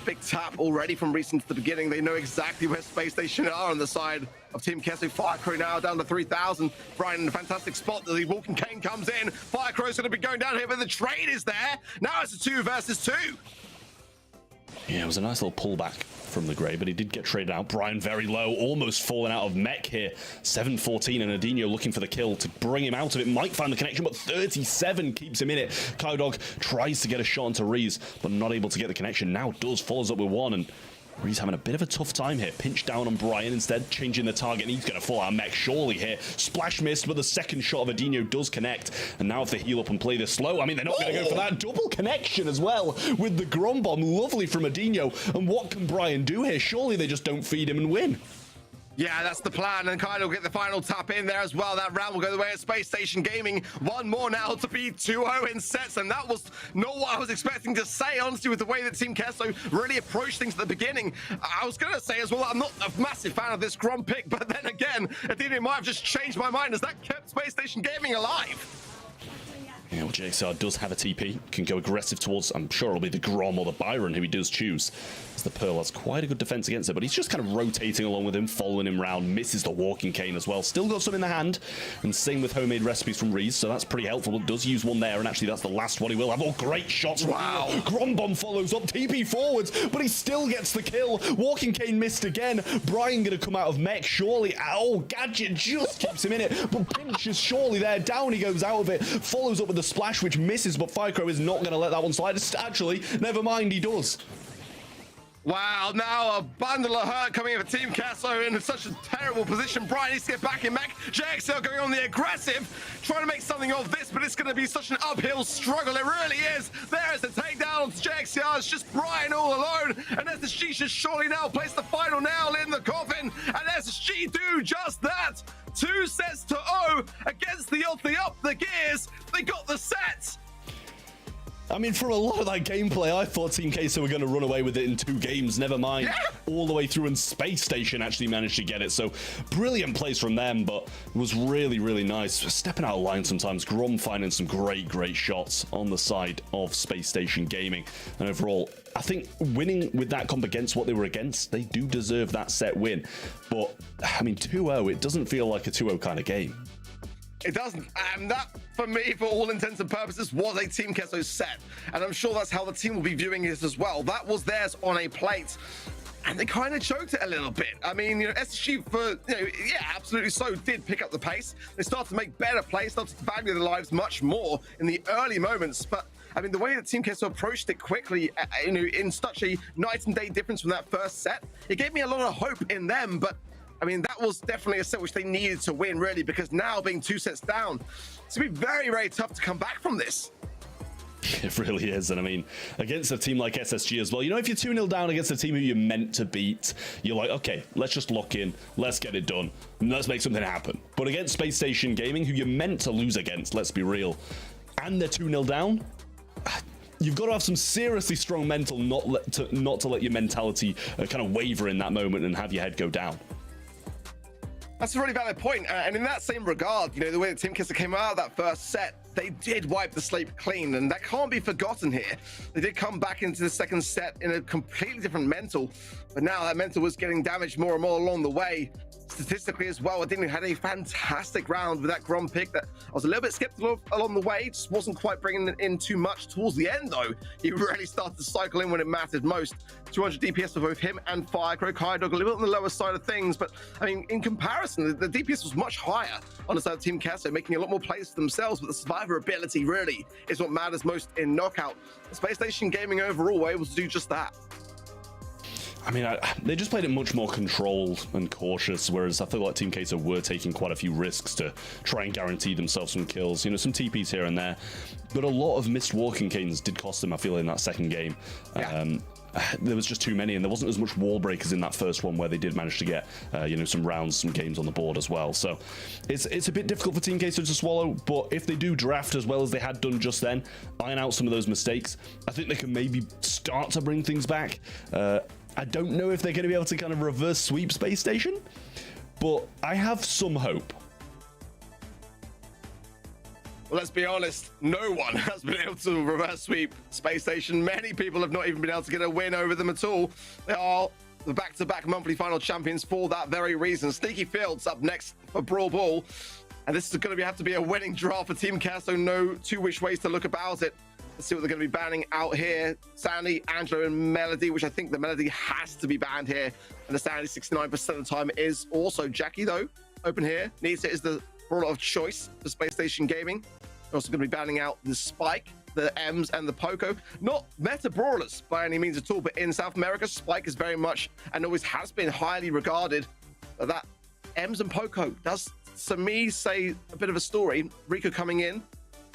big tap already from recent to the beginning. They know exactly where Space Station are on the side of Team Kesso. Firecrow now down to 3,000. Brian in a fantastic spot. The Walking Cane comes in. Firecrow's going to be going down here, but the trade is there. Now it's a 2 versus 2.
Yeah, it was a nice little pullback from the Grey, but he did get traded out. Brian very low, almost falling out of mech here. 7-14, and Adinho looking for the kill to bring him out of it. Might find the connection, but 37 keeps him in it. Kyodog tries to get a shot onto Reese, but not able to get the connection. Now does, follows up with 1, and Reese having a bit of a tough time here. Pinch down on Brian instead, changing the target, and he's going to fall out of mech surely here. Splash missed, but the second shot of Adinho does connect. And now if they heal up and play this slow, I mean, they're not going to go for that. Double connection as well with the Grom Bomb. Lovely from Adinho. And what can Brian do here? Surely they just don't feed him and win.
Yeah, that's the plan, and Kyle will get the final tap in there as well. That round will go the way of Space Station Gaming. 1 more now to be 2-0 in sets, and that was not what I was expecting to say, honestly, with the way that Team Kesso really approached things at the beginning. I was going to say as well, I'm not a massive fan of this Grom pick, but then again, Adinho might have just changed my mind as that kept Space Station Gaming alive.
Yeah, well, JXR does have a TP, can go aggressive towards, I'm sure it'll be the Grom or the Byron who he does choose, as the Pearl has quite a good defense against it, but he's just kind of rotating along with him, following him round, misses the Walking Cane as well, still got some in the hand, and same with homemade recipes from Reese, so that's pretty helpful. It does use 1 there, and actually that's the last one he will have. Oh, great shots. Wow. Grom Bomb follows up, TP forwards, but he still gets the kill. Walking Cane missed again. Brian gonna come out of mech, surely. Oh, Gadget just keeps him in it, but Pinch is surely there. Down he goes out of it, follows up with the splash, which misses, but Firecrow is not going to let that one slide. Actually, never mind, he does.
Wow, now a bundle of hurt coming in for Team Kesso in such a terrible position. Brian needs to get back in mech. JXL going on the aggressive, trying to make something of this, but it's going to be such an uphill struggle. It really is. There's the takedown to JXL. It's just Brian all alone, and SSG should surely now place the final nail in the coffin, and SSG do just that. 2 sets to 0 against the Up the Gears. They got the set.
I mean, from a lot of that gameplay, I thought Team Queso were going to run away with it in 2 games, never mind all the way through, and Space Station actually managed to get it. So brilliant plays from them, but it was really, really nice. Stepping out of line sometimes. Grom finding some great shots on the side of Space Station Gaming. And overall, I think winning with that comp against what they were against, they do deserve that set win. But, I mean, 2-0, it doesn't feel like a 2-0 kind of game.
It doesn't, and that, for me, for all intents and purposes, was a Team Queso set. And I'm sure that's how the team will be viewing it as well. That was theirs on a plate. And they kind of choked it a little bit. I mean, you know, SSG, yeah, absolutely so, did pick up the pace. They started to make better plays, started to value their lives much more in the early moments. But, I mean, the way that Team Queso approached it quickly, you know, in such a night and day difference from that first set, it gave me a lot of hope in them. But I mean, that was definitely a set which they needed to win, really, because now being 2 sets down, it's going to be very tough to come back from this.
It really is. And I mean, against a team like SSG as well, you know, if you're 2-0 down against a team who you're meant to beat, you're like, okay, let's just lock in, let's get it done, and let's make something happen. But against Space Station Gaming, who you're meant to lose against, let's be real, and they're 2-0 down, you've got to have some seriously strong mental not to let your mentality kind of waver in that moment and have your head go down.
That's a really valid point. And in that same regard, you know, the way that Team Queso came out of that first set, they did wipe the slate clean, and that can't be forgotten here. They did come back into the second set in a completely different mental, but now that mental was getting damaged more and more along the way. Statistically as well, I think they had a fantastic round with that Grom pick that I was a little bit skeptical of along the way. Just wasn't quite bringing it in too much. Towards the end, though, he really started to cycle in when it mattered most. 200 DPS for both him and Firecrow. Kaidog a little bit on the lower side of things, but I mean, in comparison, the DPS was much higher on the side of Team Queso, making a lot more plays for themselves, but the survivor ability really is what matters most in Knockout. The Space Station Gaming overall were able to do just that.
I mean, they just played it much more controlled and cautious, whereas I feel like Team Queso were taking quite a few risks to try and guarantee themselves some kills. You know, some TPs here and there, but a lot of missed walking canes did cost them, I feel, in that second game. Yeah. There was just too many, and there wasn't as much wall breakers in that first one where they did manage to get, you know, some rounds, some games on the board as well. So it's a bit difficult for Team Queso to swallow, but if they do draft as well as they had done just then, iron out some of those mistakes, I think they can maybe start to bring things back. I don't know if they're going to be able to kind of reverse sweep Space Station, but I have some hope.
Well, let's be honest, no one has been able to reverse sweep Space Station. Many people have not even been able to get a win over them at all. They are the back-to-back monthly final champions for that very reason. Sneaky Fields up next for Brawl Ball. And this is going to have to be a winning draw for Team Queso. No two which ways to look about it. Let's see what they're going to be banning out here. Sandy, Angelo, and Melody, which I think the Melody has to be banned here. And the Sandy 69% of the time is also Jackie, though. Open here. Nita is the brawler of choice for Space Station Gaming. They're also going to be banning out the Spike, the Ems, and the Poco. Not meta brawlers by any means at all, but in South America, Spike is very much and always has been highly regarded. That Ems and Poco does, to me, say a bit of a story. Rico coming in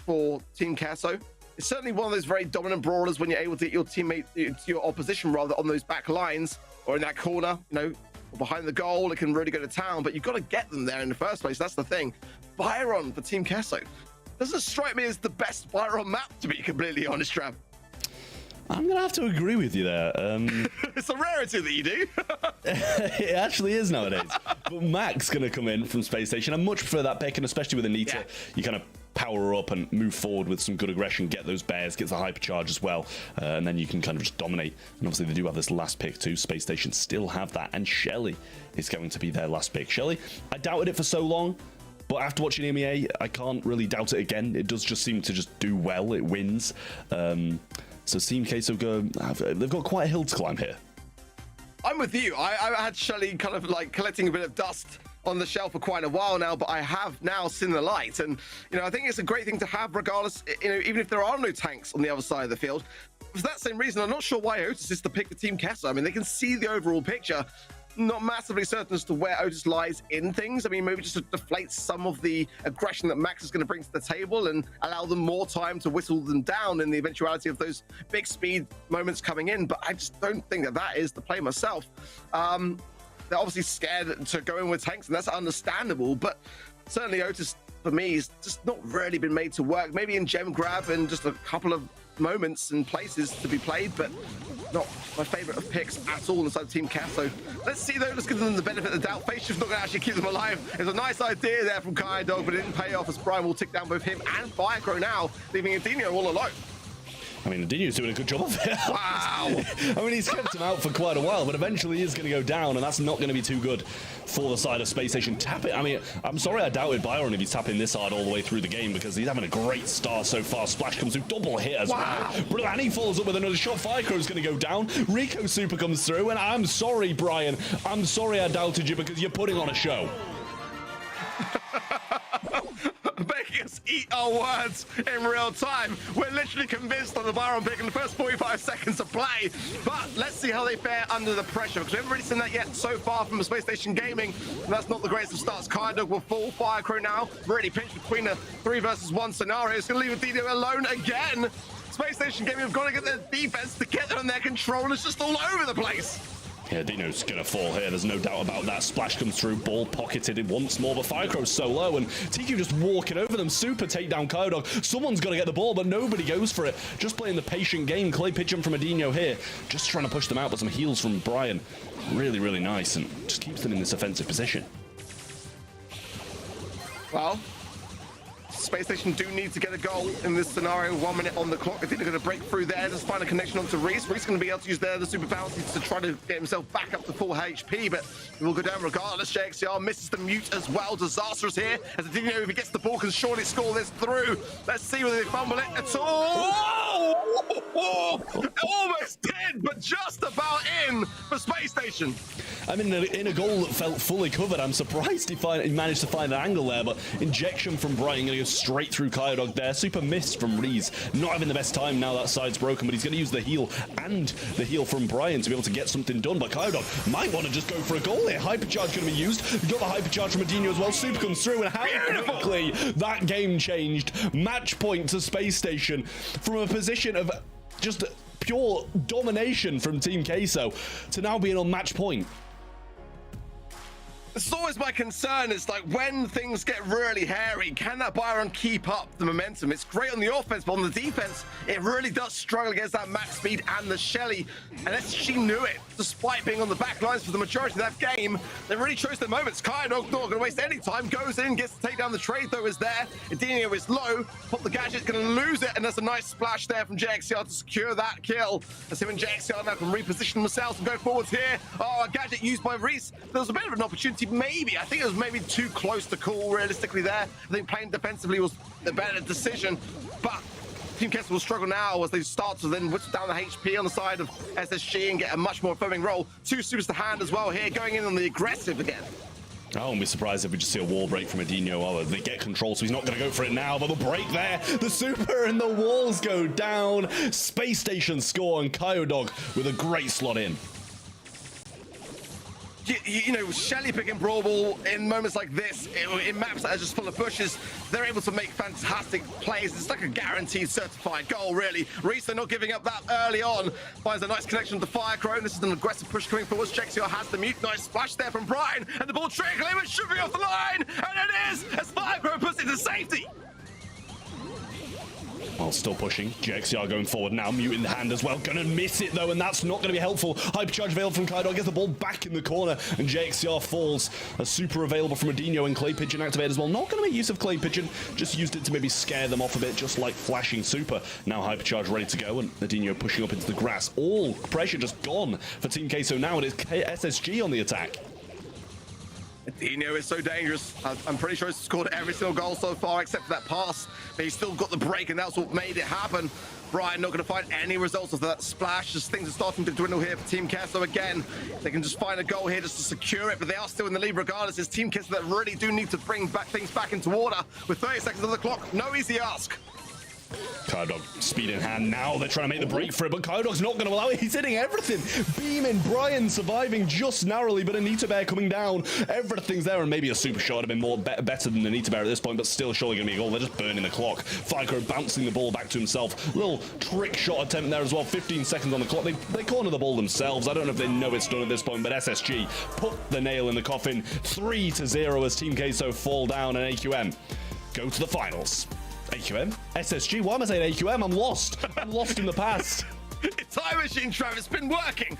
for Team Queso. It's certainly one of those very dominant brawlers when you're able to get your teammate, your opposition rather, on those back lines or in that corner, you know, or behind the goal. It can really go to town, but you've got to get them there in the first place. That's the thing. Byron for Team Queso doesn't strike me as the best Byron map, to be completely honest, Trav.
I'm going to have to agree with you there.
It's a rarity that you do.
It actually is nowadays. But Mac's going to come in from Space Station. I much prefer that pick, and especially with Anita, you kind of power her up and move forward with some good aggression, get those bears, get the hypercharge as well, and then you can kind of just dominate. And obviously they do have this last pick too. Space Station still have that, and Shelly is going to be their last pick. Shelly, I doubted it for so long, but after watching EMEA, I can't really doubt it again. It does just seem to just do well. It wins. So Team Queso they've got quite a hill to climb here.
I'm with you. I had Shelly kind of like collecting a bit of dust on the shelf for quite a while now, but I have now seen the light, and you know, I think it's a great thing to have regardless, you know, even if there are no tanks on the other side of the field. For that same reason, I'm not sure why Otis is the pick for Team Queso. I mean, they can see the overall picture. Not massively certain as to where Otis lies in things. I mean, maybe just to deflate some of the aggression that Max is going to bring to the table and allow them more time to whittle them down in the eventuality of those big speed moments coming in. But I just don't think that that is the play myself. They're obviously scared to go in with tanks, and that's understandable. But certainly Otis, for me, has just not really been made to work. Maybe in gem grab and just a couple of moments and places to be played, but not my favorite of picks at all inside Team Cass. So let's see though, let's give them the benefit of the doubt. Face Shift's not going to actually keep them alive. It's a nice idea there from Dog, but it didn't pay off as Brian will tick down both him and Firecrow now, leaving Adinio all alone.
I mean, Adinio's doing a good job of it.
Wow.
I mean, he's kept him out for quite a while, but eventually he is going to go down, and that's not going to be too good for the side of Space Station. Tap it. I mean, I'm sorry I doubted Byron if he's tapping this hard all the way through the game, because he's having a great start so far. Splash comes through, double hit as well. Brilliant, and he follows up with another shot. Firecrow's going to go down. Rico Super comes through, and I'm sorry, Brian. I'm sorry I doubted you, because you're putting on a show.
Making us eat our words in real time. We're literally convinced on the Byron pick in the first 45 seconds of play, but let's see how they fare under the pressure, because we haven't really seen that yet so far from Space Station Gaming, and that's not the greatest of starts. Dog will fall. Firecrow now really pinched between a 3 versus 1 scenario. It's going to leave Adinio alone again. Space Station Gaming have got to get their defense together, and their controllers just all over the place.
Yeah, Dino's gonna fall here, there's no doubt about that. Splash comes through, ball pocketed once more, but Firecrow's so low, and TQ just walking over them. Super takedown Dog. Someone's gotta get the ball, but nobody goes for it. Just playing the patient game. Clay Pigeon from Adinio here, just trying to push them out, but some heals from Brian. Really, really nice, and just keeps them in this offensive position.
Well, Space Station do need to get a goal in this scenario. 1 minute on the clock. I think they're going to break through there. Just find a connection onto Reese. Reese going to be able to use the super bounties to try to get himself back up to full HP, but he will go down regardless. JXCR misses the mute as well. Disastrous here, as Adinio, if he gets the ball, can surely score this through. Let's see whether they fumble it at all. Oh! Almost did, but just about in for Space Station.
I mean, in a goal that felt fully covered, I'm surprised he managed to find an angle there, but injection from Brian going to go straight through Dog there. Super miss from Reese. Not having the best time now that side's broken, but he's going to use the heal and the heal from Brian to be able to get something done. But Dog might want to just go for a goal here. Hypercharge going to be used. We've got the hypercharge from Adinio as well. Super comes through, and how quickly that game changed. Match point to Space Station from a position of just pure domination from Team Queso to now being on match point.
It's always my concern, is like when things get really hairy, can that Byron keep up the momentum? It's great on the offense, but on the defense, it really does struggle against that max speed and the Shelly. And she knew it, despite being on the back lines for the majority of that game. They really chose their moments. Dog not going to waste any time, goes in, gets to take down the trade, though, is there. Adinio is low, pop the gadget, going to lose it, and there's a nice splash there from JXCR to secure that kill. As him and JXCR now can reposition themselves and go forwards here. Oh, a gadget used by Reese. There was a bit of an opportunity. Maybe, I think it was maybe too close to call realistically there. I think playing defensively was the better decision, but Team Kessel will struggle now as they start to then whittle down the HP on the side of SSG and get a much more affirming role. 2 supers to hand as well here, going in on the aggressive again.
I won't be surprised if we just see a wall break from Adinio. Oh, they get control, so he's not going to go for it now, but the break there, the super and the walls go down. Space Station score, and Dog with a great slot in.
You know, Shelly picking Brawl Ball in moments like this, in maps that are just full of bushes, they're able to make fantastic plays. It's like a guaranteed certified goal, really. Reese, they're not giving up that early on. Finds a nice connection to Firecrow. This is an aggressive push coming forwards. JXCR has the mute. Nice splash there from Brian. And the ball trickling, it should be off the line. And it is, as Firecrow puts it to safety.
While still pushing, JXCR going forward now, mute in the hand as well. Gonna miss it though, and that's not gonna be helpful. Hypercharge available from Dog, gets the ball back in the corner, and JXCR falls. A super available from Adinio, and Clay Pigeon activated as well. Not gonna make use of Clay Pigeon, just used it to maybe scare them off a bit, just like flashing super. Now Hypercharge ready to go, and Adinio pushing up into the grass. All pressure just gone for Team Queso now, and it's SSG on the attack.
Adinio is so dangerous. I'm pretty sure he's scored every single goal so far except for that pass, but he's still got the break, and that's what made it happen. Brian not going to find any results of that splash as things are starting to dwindle here for Team Queso again. They can just find a goal here just to secure it, but they are still in the lead regardless. It's Team Queso that really do need to bring things back into order. With 30 seconds on the clock, no easy ask.
Dog, speed in hand now. They're trying to make the break for it, but Dog's not going to allow it. He's hitting everything. Beaming, Brian surviving just narrowly, but Anita Bear coming down. Everything's there, and maybe a super shot would have been better than Anita Bear at this point, but still surely going to be a goal. They're just burning the clock. Firecrow bouncing the ball back to himself. Little trick shot attempt there as well. 15 seconds on the clock. They corner the ball themselves. I don't know if they know it's done at this point, but SSG put the nail in the coffin. 3-0 as Team Queso fall down, and AQM go to the finals. AQM? SSG? Why am I saying AQM? I'm lost. I'm lost in the past.
Time machine, Trav, it's been working.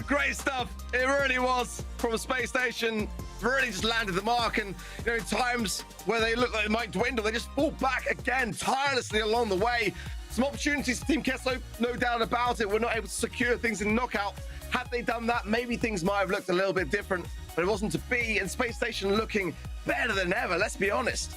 Great stuff. It really was. From Space Station, really just landed the mark. And you know, in times where they look like they might dwindle, they just fought back again tirelessly along the way. Some opportunities for Team Kesso, no doubt about it. We're not able to secure things in knockout. Had they done that, maybe things might have looked a little bit different, but it wasn't to be. And Space Station looking better than ever, let's be honest.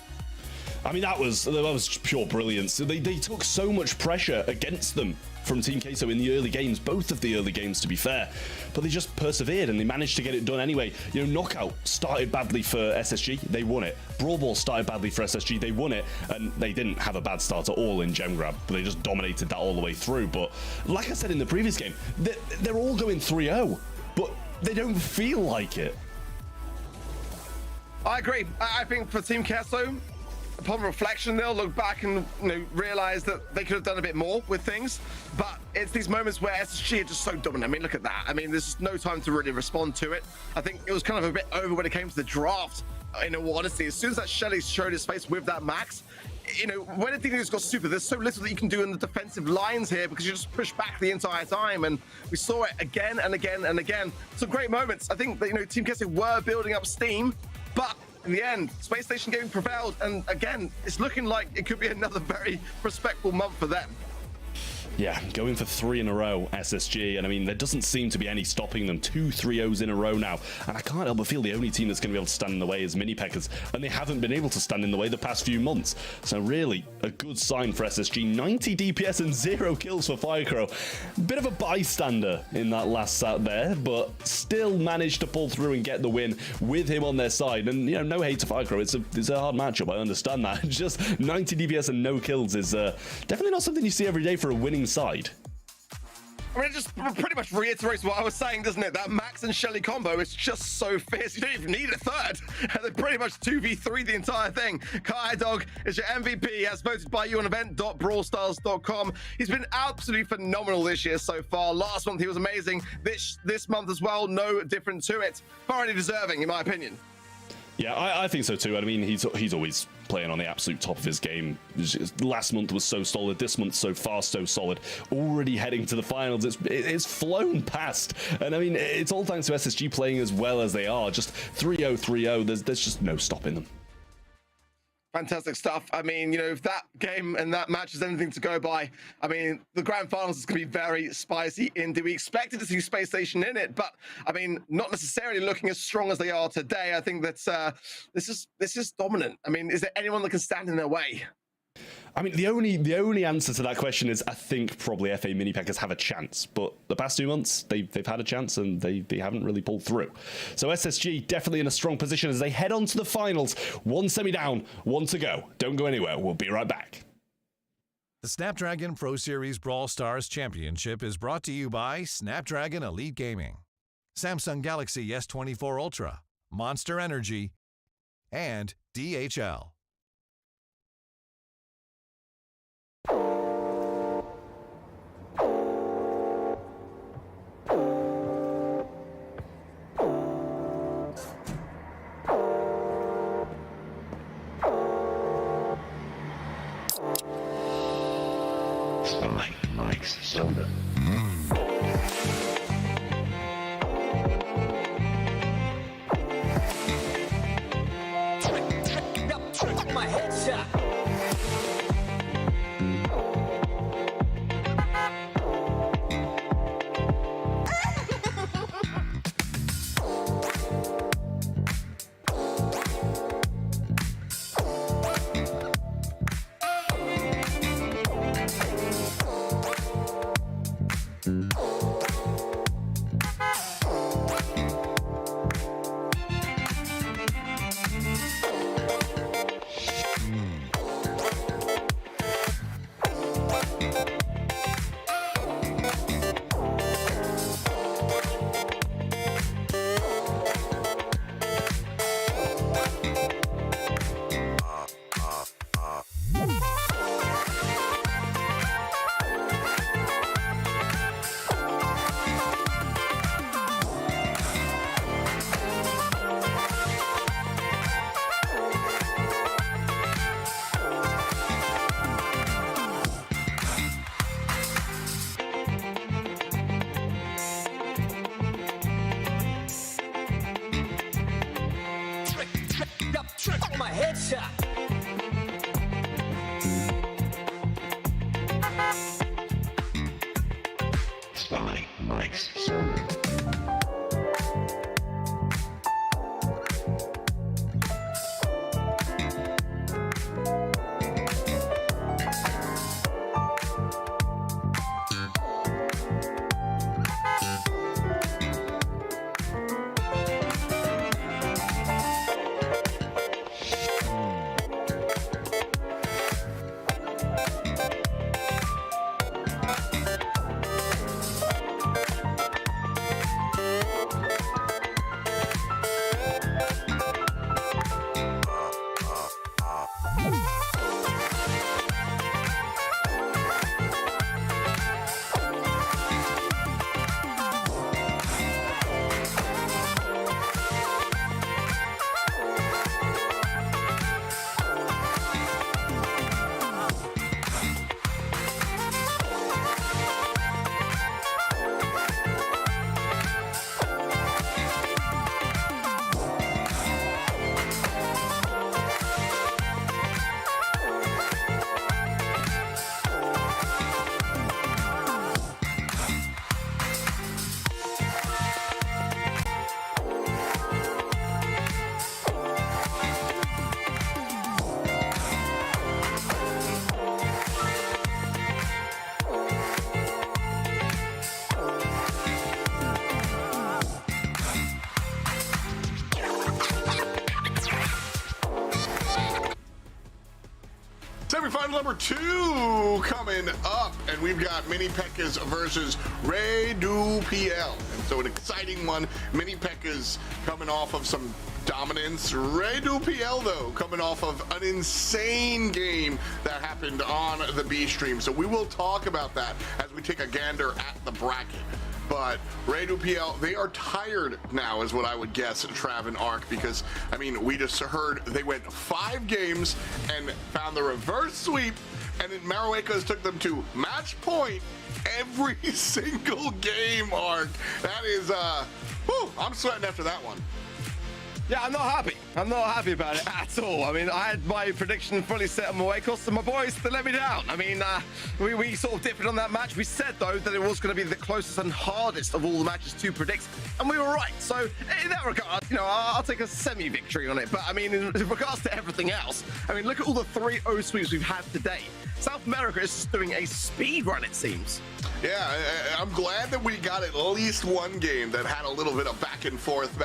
I mean, that was pure brilliance. They took so much pressure against them from Team Queso in the early games, both of the early games, to be fair. But they just persevered and they managed to get it done anyway. You know, Knockout started badly for SSG, they won it. Brawl Ball started badly for SSG, they won it. And they didn't have a bad start at all in Gem Grab, but they just dominated that all the way through. But like I said in the previous game, they're all going 3-0, but they don't feel like it.
I agree. I think for Team Kesso, upon reflection, they'll look back and realize that they could have done a bit more with things. But it's these moments where SSG are just so dominant. I mean, look at that. I mean, there's just no time to really respond to it. I think it was kind of a bit over when it came to the draft. In all honesty, as soon as that Shelly showed his face with that max, you know, when a team has got super, there's so little that you can do in the defensive lines here because you just push back the entire time. And we saw it again and again and again. Some great moments. I think that, you know, Team Kesso were building up steam, but in the end, Space Station Gaming prevailed, and again, it's looking like it could be another very respectable month for them.
Yeah, going for 3 in a row, SSG, and I mean, there doesn't seem to be any stopping them. 2 3-0s in a row now, and I can't help but feel the only team that's going to be able to stand in the way is Mini Pekkas, and they haven't been able to stand in the way the past few months. So really, a good sign for SSG. 90 DPS and 0 kills for Firecrow. Bit of a bystander in that last set there, but still managed to pull through and get the win with him on their side. And, you know, no hate to Firecrow. It's a hard matchup, I understand that. Just 90 DPS and no kills is definitely not something you see every day for a winning side.
I mean, it just pretty much reiterates what I was saying, doesn't it? That Max and Shelly combo is just so fierce. You don't even need a third. They pretty much 2v3 the entire thing. Kai Dog is your MVP, as voted by you on event.brawlstars.com. He's been absolutely phenomenal this year so far. Last month, he was amazing. This month as well, no different to it. Thoroughly deserving, in my opinion.
Yeah, I think so too. I mean, he's always playing on the absolute top of his game. Last month was so solid. This month so far so solid. Already heading to the finals. It's flown past. And I mean, it's all thanks to SSG playing as well as they are. Just 3-0, 3-0. There's just no stopping them.
Fantastic stuff. I mean, you know, if that game and that match is anything to go by, I mean, the grand finals is going to be very spicy. Indeed, we expected to see Space Station in it, but I mean, not necessarily looking as strong as they are today. I think that this is dominant. I mean, is there anyone that can stand in their way?
I mean, the only answer to that question is I think probably FA Mini Pekkas have a chance, but the past 2 months they've had a chance and they haven't really pulled through. So SSG definitely in a strong position as they head on to the finals. 1 semi down, 1 to go. Don't go anywhere. We'll be right back.
The Snapdragon Pro Series Brawl Stars Championship is brought to you by Snapdragon Elite Gaming, Samsung Galaxy S24 Ultra, Monster Energy, and DHL.
Spike likes soda.
My headshot. Up my headshot.
Spy Mike's server.
Semifinal number 2 coming up, and we've got Mini Pekkas versus Redu PL. And so an exciting one. Mini Pekkas coming off of some dominance. Redu PL, though, coming off of an insane game that happened on the B stream. So we will talk about that as we take a gander at the bracket. But Redu PL, they are tired now, is what I would guess, Trav and Ark, because, I mean, we just heard they went 5 games and found the reverse sweep, and then Maruecas took them to match point every single game, Ark. That is, whew, I'm sweating after that one.
Yeah, I'm not happy. I'm not happy about it at all. I mean, I had my prediction fully set on Maruecas, and my boys, they let me down. I mean, we sort of differed on that match. We said, though, that it was going to be the closest and hardest of all the matches to predict, and we were right. So, in that regard, you know, I'll take a semi-victory on it. But, I mean, in regards to everything else, I mean, look at all the 3-0 sweeps we've had today. South America is just doing a speed run, it seems.
Yeah, I'm glad that we got at least one game that had a little bit of back and forth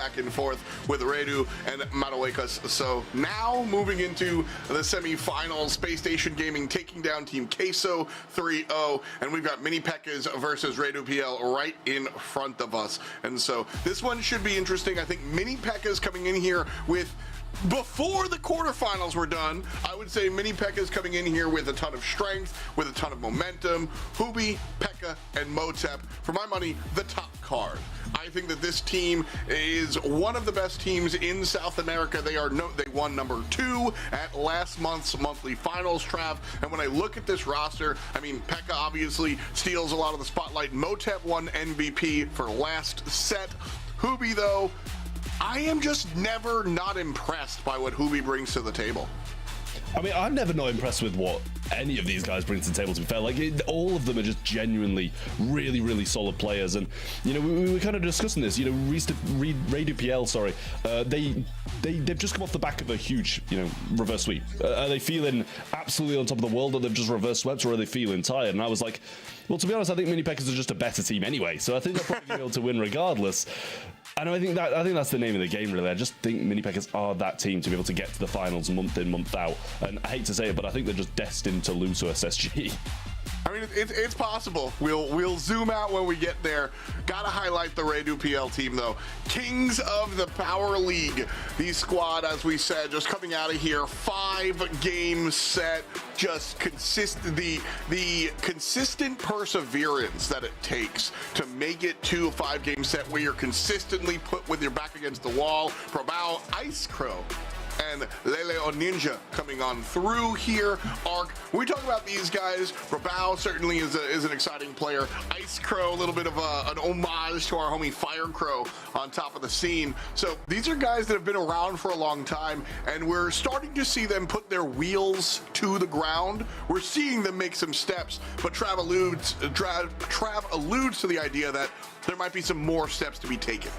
with Redu and Maruecas. So now moving into the semifinals, Space Station Gaming taking down Team Queso 3-0, and we've got Mini Pekkas versus Redu PL right in front of us. And so this one should be interesting. I think Mini Pekkas coming in here with, before the quarterfinals were done, I would say Mini Pekkas coming in here with a ton of strength, with a ton of momentum. Hubi, Pekka, and Motep, for my money, the top card. I think that this team is one of the best teams in South America. They won number 2 at last month's monthly finals, Trav. And when I look at this roster, I mean, Pekka obviously steals a lot of the spotlight. Motep won MVP for last set. Hubi, though, I am just never not impressed by what Hubi brings to the table.
I mean, I'm never not impressed with what any of these guys bring to the table, to be fair. Like, all of them are just genuinely really, really solid players. And, you know, we were kind of discussing this, you know, Redu PL, sorry, they've just come off the back of a huge, you know, reverse sweep. Are they feeling absolutely on top of the world that they've just reverse swept, or are they feeling tired? And I was like, well, to be honest, I think Mini Pekkas are just a better team anyway, so I think they're probably going to be able to win regardless. And I think that's the name of the game, really. I just think Mini Pekkas are that team to be able to get to the finals month in, month out. And I hate to say it, but I think they're just destined to lose to SSG.
I mean, it's possible. We'll zoom out when we get there. Gotta highlight the Redu PL team, though. Kings of the Power League. The squad, as we said, just coming out of here, 5-game set. Just the consistent perseverance that it takes to make it to a 5-game set where you're consistently put with your back against the wall. Brawl, Ice Crow. and Lele or Ninja coming on through here. Arc, when we talk about these guys, Brawl certainly is an exciting player. Ice Crow, a little bit of an homage to our homie Fire Crow on top of the scene. So these are guys that have been around for a long time, and we're starting to see them put their wheels to the ground. We're seeing them make some steps, but Trav alludes to the idea that there might be some more steps to be taken.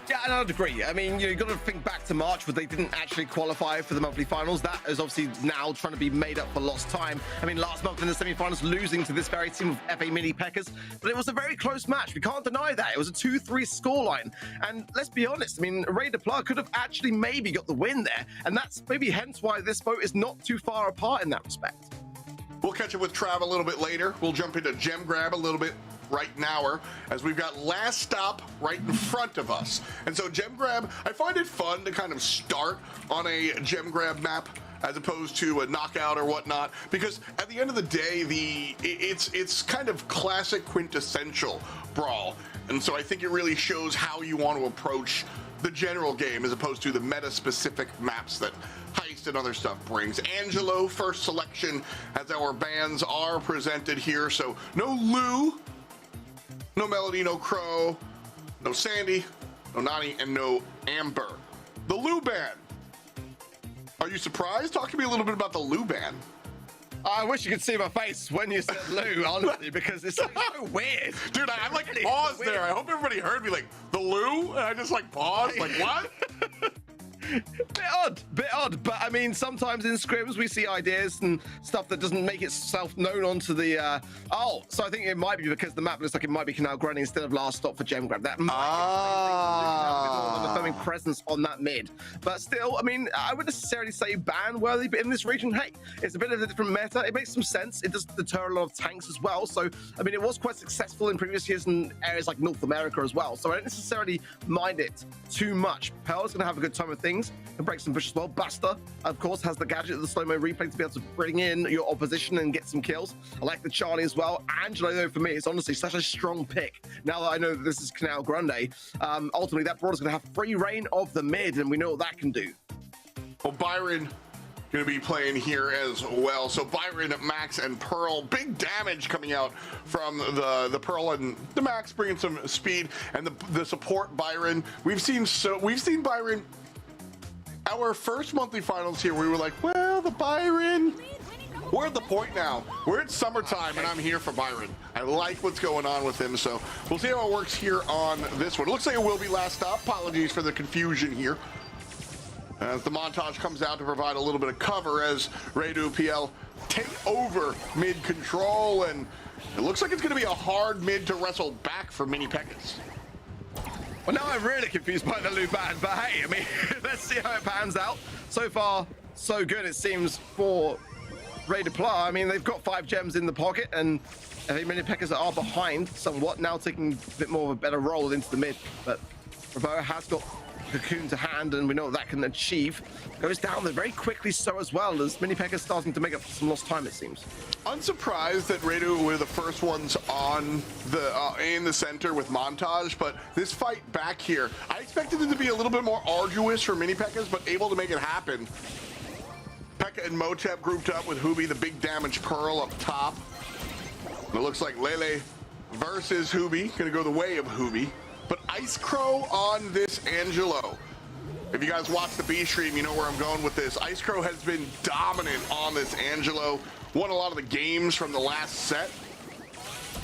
Yeah, and I'd agree. I mean, you've got to think back to March where they didn't actually qualify for the monthly finals. That is obviously now trying to be made up for lost time. I mean, last month in the semi-finals, losing to this very team of FA Mini Pekkas, but it was a very close match. We can't deny that. It was a 2-3 scoreline. And let's be honest, I mean, Ray Deplar could have actually maybe got the win there. And that's maybe hence why this vote is not too far apart in that respect.
We'll catch up with Trav a little bit later. We'll jump into Gem Grab a little bit right now, as we've got last stop right in front of us. And so Gem Grab, I find it fun to kind of start on a Gem Grab map as opposed to a knockout or whatnot, because at the end of the day, it's kind of classic quintessential Brawl. And so I think it really shows how you want to approach the general game as opposed to the meta-specific maps that Heist and other stuff brings. Angelo, first selection, as our bands are presented here. So no Lou, no Melody, no Crow, no Sandy, no Nani, and no Amber. The Lou band. Are you surprised? Talk to me a little bit about the Lou band.
I wish you could see my face when you said Lou, honestly, because it's like so weird.
Dude, I like paused there. I hope everybody heard me like, the Lou? And I just like paused, like what?
Bit odd, but I mean, sometimes in scrims we see ideas and stuff that doesn't make itself known onto the, so I think it might be because the map looks like it might be Canal Grande instead of last stop for Gem Grab. That might be the firming presence on that mid. But still, I mean, I wouldn't necessarily say ban worthy, but in this region, hey, it's a bit of a different meta. It makes some sense. It does deter a lot of tanks as well. So, I mean, it was quite successful in previous years in areas like North America as well. So I don't necessarily mind it too much. Pearl's gonna have a good time with things and break some bush as well. Buster, of course, has the gadget, the slow-mo replay to be able to bring in your opposition and get some kills. I like the Charlie as well. Angelo, though, for me, is honestly such a strong pick. Now that I know that this is Canal Grande, ultimately that Brawl is going to have free reign of the mid, and we know what that can do.
Well, Byron going to be playing here as well. So Byron, Max, and Pearl, big damage coming out from the Pearl and the Max, bringing some speed, and the support Byron. We've seen Byron. Our first monthly finals here, we were like, well, the Byron. We're at the point now. We're at summertime, and I'm here for Byron. I like what's going on with him, so we'll see how it works here on this one. It looks like it will be last stop. Apologies for the confusion here, as the montage comes out to provide a little bit of cover as Radu PL take over mid control, and it looks like it's going to be a hard mid to wrestle back for Mini Pekkas.
Well, now I'm really confused by the Lou ban, but hey, I mean, let's see how it pans out. So far, so good, it seems, for Ray Deplar. I mean, they've got 5 gems in the pocket, and Mini Pekkas are behind somewhat, now taking a bit more of a better role into the mid. But Rabo has got Cocoon to hand, and we know what that can achieve. Goes down there very quickly so as well, as Mini Pekkas starting to make up some lost time, it seems.
Unsurprised that Radu were the first ones on the in the center with montage, but this fight back here, I expected it to be a little bit more arduous for Mini Pekkas, but able to make it happen. Pekka and Motep grouped up with Hubi, the big damage Pearl up top. And it looks like Lele versus Hubi, gonna go the way of Hubi. But Ice Crow on this Angelo. If you guys watch the B stream, you know where I'm going with this. Ice Crow has been dominant on this Angelo. Won a lot of the games from the last set.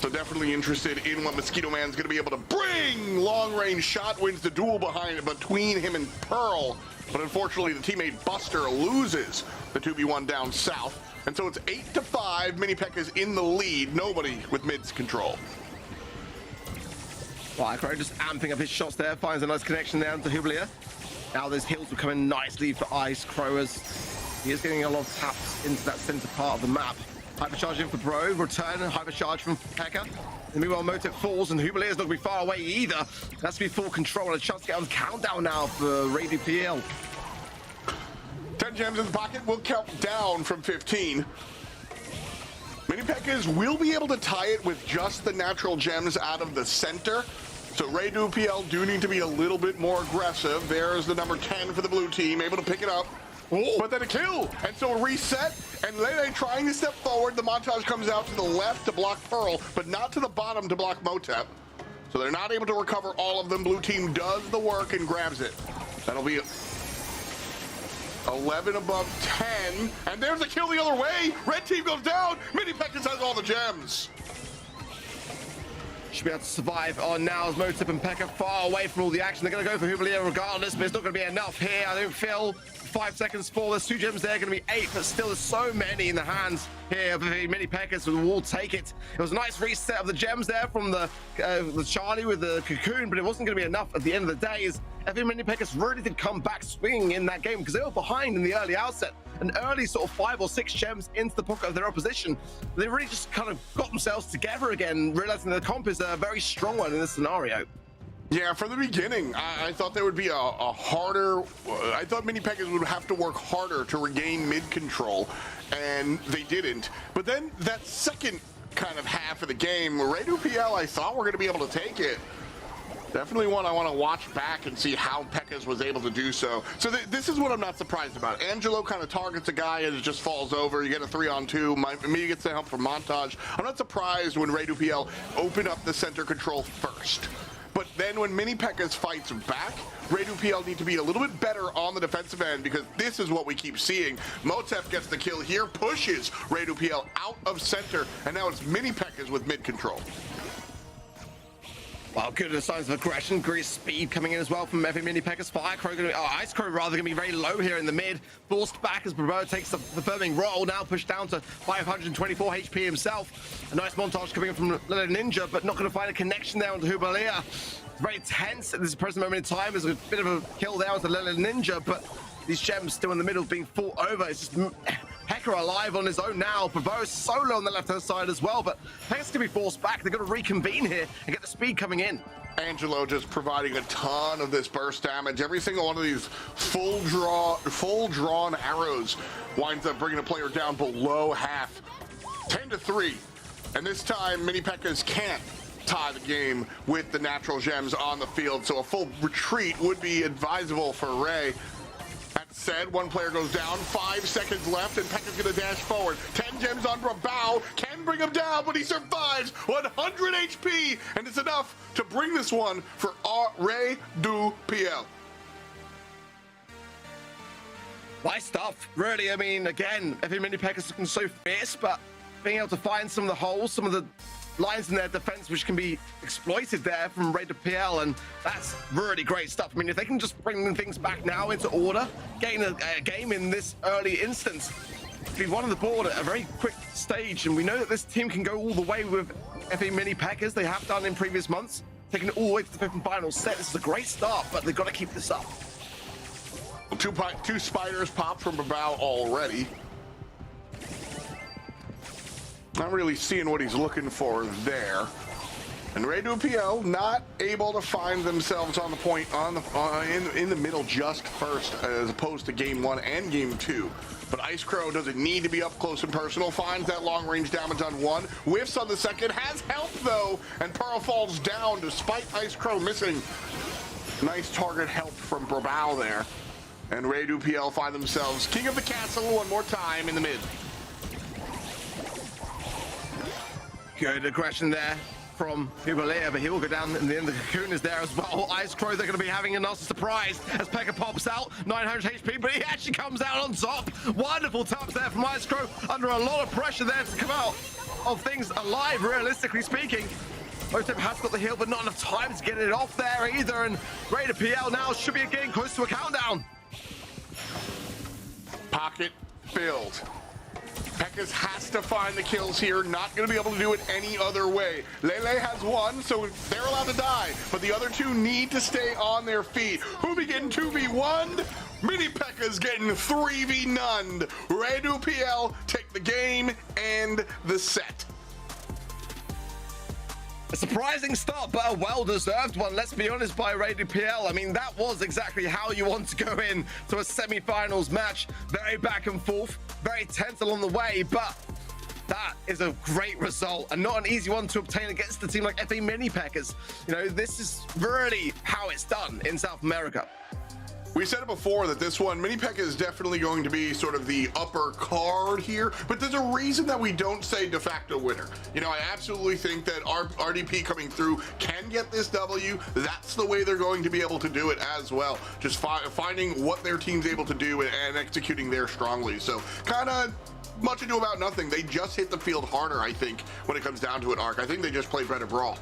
So definitely interested in what Mosquito Man's gonna be able to bring. Long range shot wins the duel between him and Pearl. But unfortunately, the teammate Buster loses the 2v1 down south. And so it's 8-5, Mini Pekkas in the lead. Nobody with mids control.
Well, Crow just amping up his shots there, finds a nice connection there to Hublia. Now those heals will come in nicely for Ice Crow, as he is getting a lot of taps into that center part of the map. Hypercharge in for Bro, return, hypercharge from Pekka. And meanwhile, Motep falls, and Hublia is not going to be far away either. That's to be full control, and a chance to get on the countdown now for Radu PL.
10 gems in the pocket, will count down from 15. Mini Pekkas will be able to tie it with just the natural gems out of the center. So Radu PL do need to be a little bit more aggressive. There's the number 10 for the blue team, able to pick it up. But then a kill, and so a reset, and Lele trying to step forward. The montage comes out to the left to block Pearl, but not to the bottom to block Motep. So they're not able to recover all of them. Blue team does the work and grabs it. That'll be 11 above 10, and there's a kill the other way. Red team goes down. Mini pekkas has all the gems.
Should be able to survive on now as Motep and Pekka far away from all the action. They're going to go for Hubelia regardless, but it's not going to be enough here. I don't feel 5 seconds fall. There's 2 gems there, going to be 8, but still there's so many in the hands here of the mini pekkas, so we'll take it. It was a nice reset of the gems there from the Charlie with the cocoon, but it wasn't going to be enough at the end of the day. As every mini pekkas really did come back swinging in that game because they were behind in the early outset. An early sort of 5 or 6 gems into the pocket of their opposition. They really just kind of got themselves together again, realizing the comp is a very strong one in this scenario.
Yeah, from the beginning, I thought there would be a harder, I thought mini pekkas would have to work harder to regain mid control, and they didn't. But then that second kind of half of the game, Radu PL, I thought were going to be able to take it. Definitely one I want to watch back and see how pekkas was able to do so. So this is what I'm not surprised about. Angelo kind of targets a guy and it just falls over. You get a 3-on-2. Maybe gets the help from montage. I'm not surprised when Radu PL opened up the center control first. But then when mini pekkas fights back, Radu PL need to be a little bit better on the defensive end because this is what we keep seeing. Motep gets the kill here, pushes Radu PL out of center, and now it's mini pekkas with mid control.
Well, good signs of aggression. Grease speed coming in as well from every mini pekkas. Firecrow going to be, Ice Crow rather going to be very low here in the mid. Forced back as Bravo takes the firming roll. Now pushed down to 524 HP himself. A nice montage coming in from Little Ninja, but not going to find a connection there onto Hubelia. Very tense at this present moment in time. There's a bit of a kill there with the Little Ninja, but these gems still in the middle being fought over. It's just Pekka alive on his own now. Bravo solo on the left-hand side as well, but Pekka's going to be forced back. They've got to reconvene here and get the speed coming in.
Angelo just providing a ton of this burst damage. Every single one of these full-drawn arrows winds up bringing a player down below half. 10-3. And this time, mini pekkas can't tie the game with the natural gems on the field, so a full retreat would be advisable for Ray. That said, one player goes down, 5 seconds left, and Pekka's gonna dash forward. 10 gems on Brabao, can bring him down, but he survives, 100 HP, and it's enough to bring this one for Ray du PL.
Nice stuff, really. I mean, again, every mini pekkas looking so fierce, but being able to find some of the holes, some of the lines in their defense which can be exploited there from Ray du PL, and that's really great stuff. I mean, if they can just bring things back now into order, getting a game in this early instance, be one on the board at a very quick stage, and we know that this team can go all the way with FA mini pekkas. They have done in previous months, taking it all the way to the 5th and final set. This is a great start, but they've got to keep this up.
Two spiders popped from Brabao already. Not really seeing what he's looking for there. And Ray du PL not able to find themselves on the point in the middle just first, as opposed to game 1 and game 2. But Ice Crow doesn't need to be up close and personal, finds that long range damage on 1, whiffs on the second, has help though, and Pearl falls down despite Ice Crow missing. Nice target help from Brabao there. And Ray du PL find themselves king of the castle one more time in the mid.
Good aggression there from Hubelia, but he will go down in the end. The cocoon is there as well. Ice Crow, they're going to be having a nasty surprise as Pekka pops out, 900 HP, but he actually comes out on top. Wonderful taps there from Ice Crow, under a lot of pressure there to come out of things alive, realistically speaking. Motep has got the heal, but not enough time to get it off there either, and Ray du PL now should be getting close to a countdown.
Pocket filled. Pekkas has to find the kills here, not going to be able to do it any other way. Lele has 1, so they're allowed to die, but the other 2 need to stay on their feet. Who be getting 2v1'd? Mini Pekkas getting 3v0'd. Ray du PL take the game and the set.
A surprising start, but a well-deserved one, let's be honest, by Ray du PL. I mean, that was exactly how you want to go in to a semi-finals match. Very back and forth, very tense along the way, but That is a great result and not an easy one to obtain against a team like FA Mini Pekkas. You know, this is really how it's done in South America.
We said it before that this one, Mini Pekka is definitely going to be sort of the upper card here, but there's a reason that we don't say de facto winner. You know, I absolutely think that our RDP coming through can get this W. That's the way they're going to be able to do it as well. Just finding what their team's able to do and executing there strongly. So kind of much ado about nothing. They just hit the field harder, I think, when it comes down to it, Arc. I think they just played better Brawl.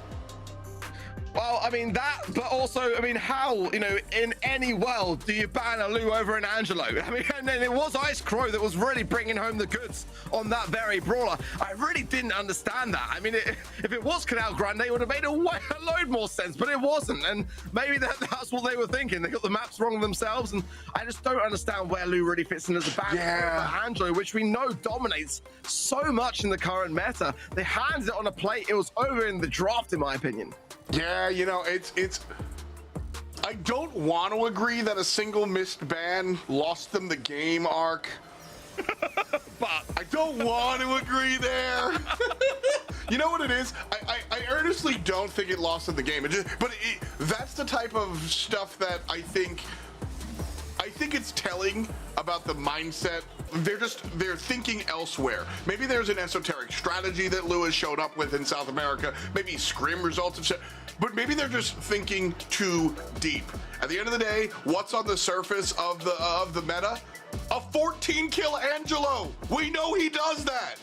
Well, I mean that, but also, I mean, how, you know, in any world do you ban a Lou over an Angelo? I mean, and then it was Ice Crow that was really bringing home the goods on that very brawler. I really didn't understand that. I mean, if it was Canal Grande, it would have made a load more sense, but it wasn't. And maybe that's what they were thinking. They got the maps wrong themselves, and I just don't understand where Lou really fits in as a ban over Angelo, which we know dominates so much in the current meta. They handed it on a plate. It was over in the draft, in my opinion.
Yeah, you know, it's I don't want to agree that a single missed ban lost them the game, Arc. But I don't want to agree there. You know what it is? I earnestly don't think it lost them the game. That's the type of stuff that I think it's telling about the mindset. They're thinking elsewhere. Maybe there's an esoteric strategy that Lou has showed up with in South America. Maybe scrim results have shit, but maybe they're just thinking too deep. At the end of the day, what's on the surface of the meta? A 14 kill Angelo. We know he does that.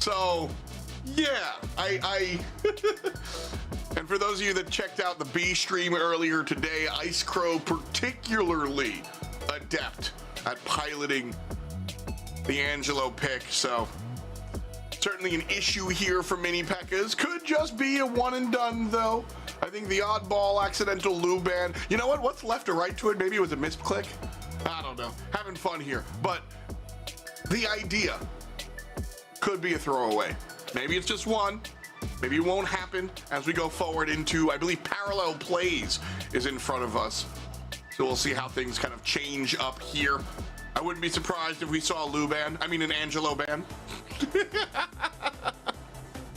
So yeah, and for those of you that checked out the B stream earlier today, Ice Crow particularly adept at piloting the Angelo pick, so certainly an issue here for Mini Pekkas. Could just be a one and done though. I think the oddball accidental Lou ban. You know what? What's left or right to it? Maybe it was a misclick. I don't know. Having fun here, but the idea could be a throwaway. Maybe it's just one. Maybe it won't happen as we go forward into, I believe, parallel plays is in front of us. So we'll see how things kind of change up here. I wouldn't be surprised if we saw a Lou ban. I mean, an Angelo ban.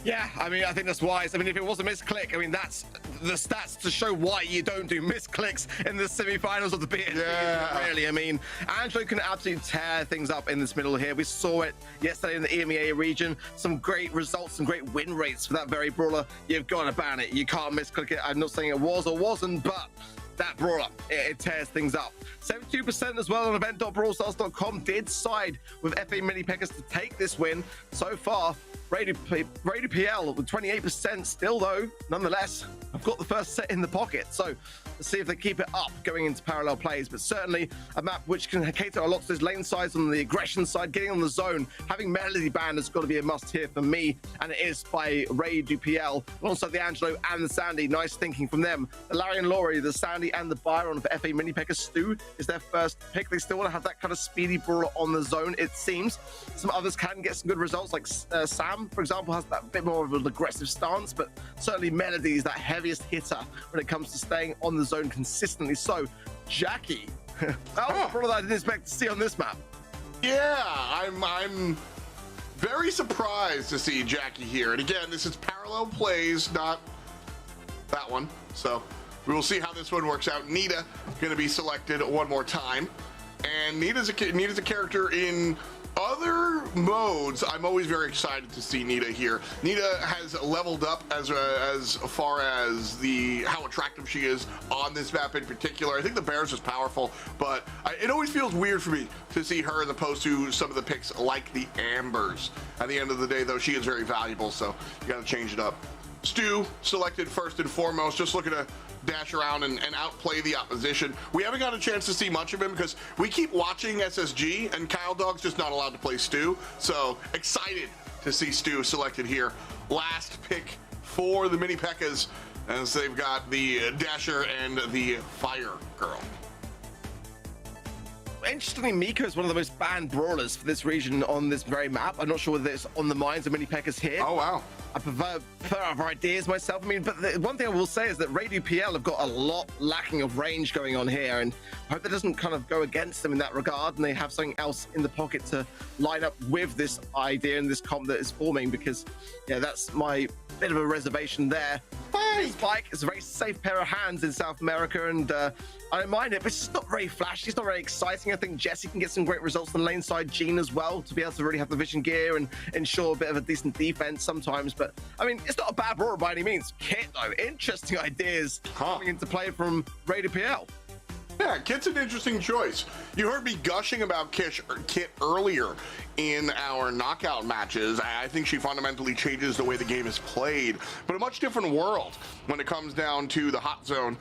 Yeah, I mean, I think that's wise. I mean, if it was a misclick, I mean, that's the stats to show why you don't do misclicks in the semifinals of the BSC. Yeah. Really, I mean, Angelo can absolutely tear things up in this middle here. We saw it yesterday in the EMEA region. Some great results, some great win rates for that very brawler. You've got to ban it. You can't misclick it. I'm not saying it was or wasn't, but that brawler, it tears things up. 72% as well on event.brawlstars.com did side with FA Mini Pekkas to take this win. So far, Rated PL with 28% still though. Nonetheless, I've got the first set in the pocket. So let's see if they keep it up going into parallel plays. But certainly a map which can cater a lot to those lane sides on the aggression side, getting on the zone. Having Melody banned has got to be a must here for me. And it is by Ray Dupiel, alongside the Angelo and the Sandy. Nice thinking from them. The Larry and Laurie, the Sandy and the Byron for FA Mini Pekkas. Stu is their first pick. They still want to have that kind of speedy brawler on the zone, it seems. Some others can get some good results, like Sam, for example, has that bit more of an aggressive stance, but certainly Melody is that heaviest hitter when it comes to staying on the zone consistently. So, Jackie, that was a brawler that I didn't expect to see on this map.
Yeah, I'm very surprised to see Jackie here. And again, this is parallel plays, not that one. So we will see how this one works out. Nita going to be selected one more time. And Nita's a character in other modes. I'm always very excited to see Nita here. Nita has leveled up as far as how attractive she is on this map in particular. I think the Bears is powerful, but it always feels weird for me to see her as opposed to some of the picks like the Ambers. At the end of the day, though, she is very valuable, so you got to change it up. Stu selected first and foremost, just looking to dash around and outplay the opposition. We haven't got a chance to see much of him because we keep watching SSG and Kyle Dog's just not allowed to play Stu. So excited to see Stu selected here. Last pick for the Mini Pekkas as they've got the Dasher and the Fire Girl.
Interestingly, Miko is one of the most banned brawlers for this region on this very map. I'm not sure whether it's on the minds of Mini Pekkas here.
Oh, wow.
I prefer other ideas myself. I mean, but the one thing I will say is that Radio PL have got a lot lacking of range going on here, and I hope that doesn't kind of go against them in that regard, and they have something else in the pocket to line up with this idea and this comp that is forming, because, yeah, that's my bit of a reservation there. Spike is a very safe pair of hands in South America, and I don't mind it, but it's just not very flashy. It's not very exciting. I think Jesse can get some great results on the lane side, Gene as well, to be able to really have the vision gear and ensure a bit of a decent defense sometimes. But I mean, it's not a bad brawler by any means. Kit, though, interesting ideas coming into play from Radio PL.
Yeah, Kit's an interesting choice. You heard me gushing about Kit earlier in our knockout matches. I think she fundamentally changes the way the game is played, but a much different world when it comes down to the hot zone.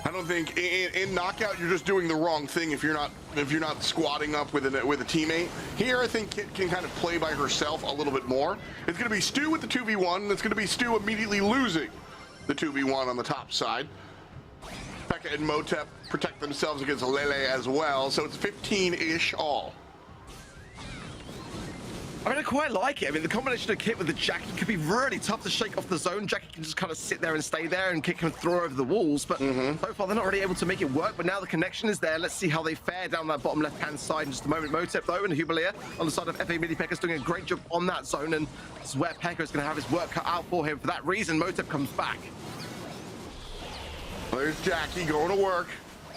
I don't think in knockout you're just doing the wrong thing if you're not squatting up with a teammate. Here, I think Kit can kind of play by herself a little bit more. It's going to be Stu with the 2v1, and it's going to be Stu immediately losing the 2v1 on the top side. Pekka and Motep protect themselves against Lele as well, so it's 15-ish all.
I mean, I quite like it. I mean, the combination of Kit with the Jackie could be really tough to shake off the zone. Jackie can just kind of sit there and stay there, and Kit can throw over the walls, but so far they're not really able to make it work. But now the connection is there. Let's see how they fare down that bottom left-hand side in just a moment. Motep, though, and Hubelia on the side of FA Mini Pekka's doing a great job on that zone, and this is where Pekka is going to have his work cut out for him. For that reason, Motep comes back.
There's Jackie going to work,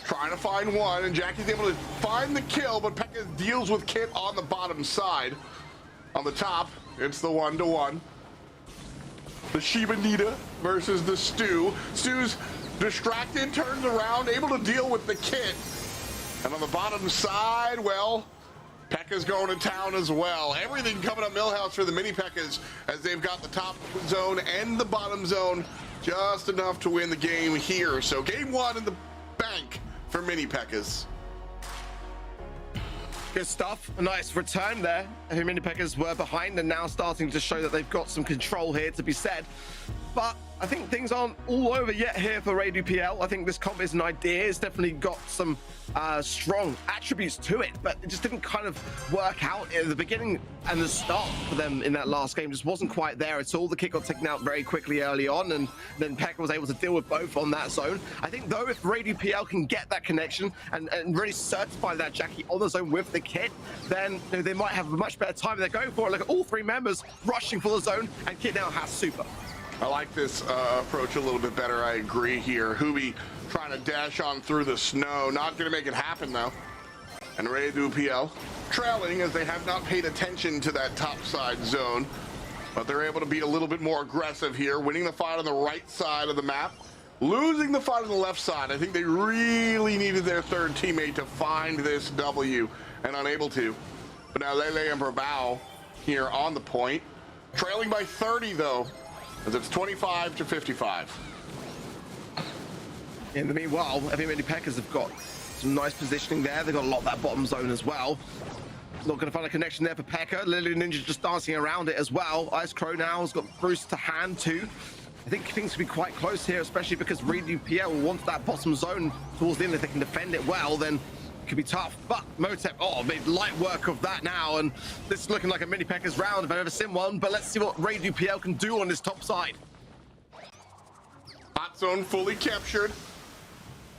trying to find one, and Jackie's able to find the kill, but Pekka deals with Kit on the bottom side. On the top, it's the 1-to-1. The Shiba Nita versus the Stu. Stu's distracted, turns around, able to deal with the Kit. And on the bottom side, well, Pekka's going to town as well. Everything coming up Millhouse for the mini Pekkas, as they've got the top zone and the bottom zone just enough to win the game here. So game one in the bank for mini Pekkas.
Good stuff. A nice return there. The Mini Pekkas were behind and now starting to show that they've got some control here, to be said. But I think things aren't all over yet here for Radio PL. I think this comp is an idea. It's definitely got some strong attributes to it, but it just didn't kind of work out at the beginning, and the start for them in that last game just wasn't quite there at all. The kick got taken out very quickly early on, and then Pekka was able to deal with both on that zone. I think, though, if Radio PL can get that connection and really certify that Jackie on the zone with the kit, then you know, they might have a much better time. They're going for it. Look at all three members rushing for the zone, and Kit now has super.
I like this approach a little bit better. I agree here. Hubi trying to dash on through the snow. Not going to make it happen, though. And Radio PL trailing, as they have not paid attention to that top side zone. But they're able to be a little bit more aggressive here, winning the fight on the right side of the map, losing the fight on the left side. I think they really needed their third teammate to find this W, and unable to. But now Lele and Brawl here on the point. Trailing by 30, though, as it's 25-55.
In the meanwhile, FA Mini Pekkas have got some nice positioning there. They've got a lot of that bottom zone as well. Not going to find a connection there for Pekka. Lily Ninja just dancing around it as well. Ice Crow now has got Bruce to hand too. I think things could be quite close here, especially because Radio PL wants that bottom zone towards the end. If they can defend it well, then it could be tough. But Motep, made light work of that now, and this is looking like a Mini Pekkas round if I've ever seen one. But let's see what Radio PL can do on this top side.
Hot zone fully captured.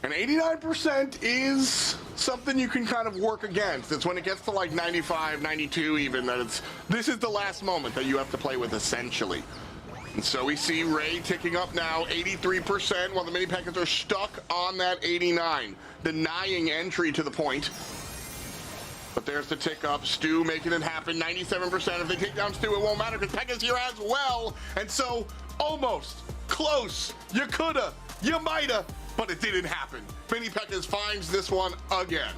And 89% is something you can kind of work against. It's when it gets to like 95, 92 even, that this is the last moment that you have to play with, essentially. And so we see Ray ticking up now, 83%, while the Mini Pekkas are stuck on that 89, denying entry to the point. But there's the tick up. Stu making it happen, 97%. If they take down Stu, it won't matter because Pekka's here as well. And so, almost, close, you coulda, you mighta, but it didn't happen. Mini Pekkas finds this one again.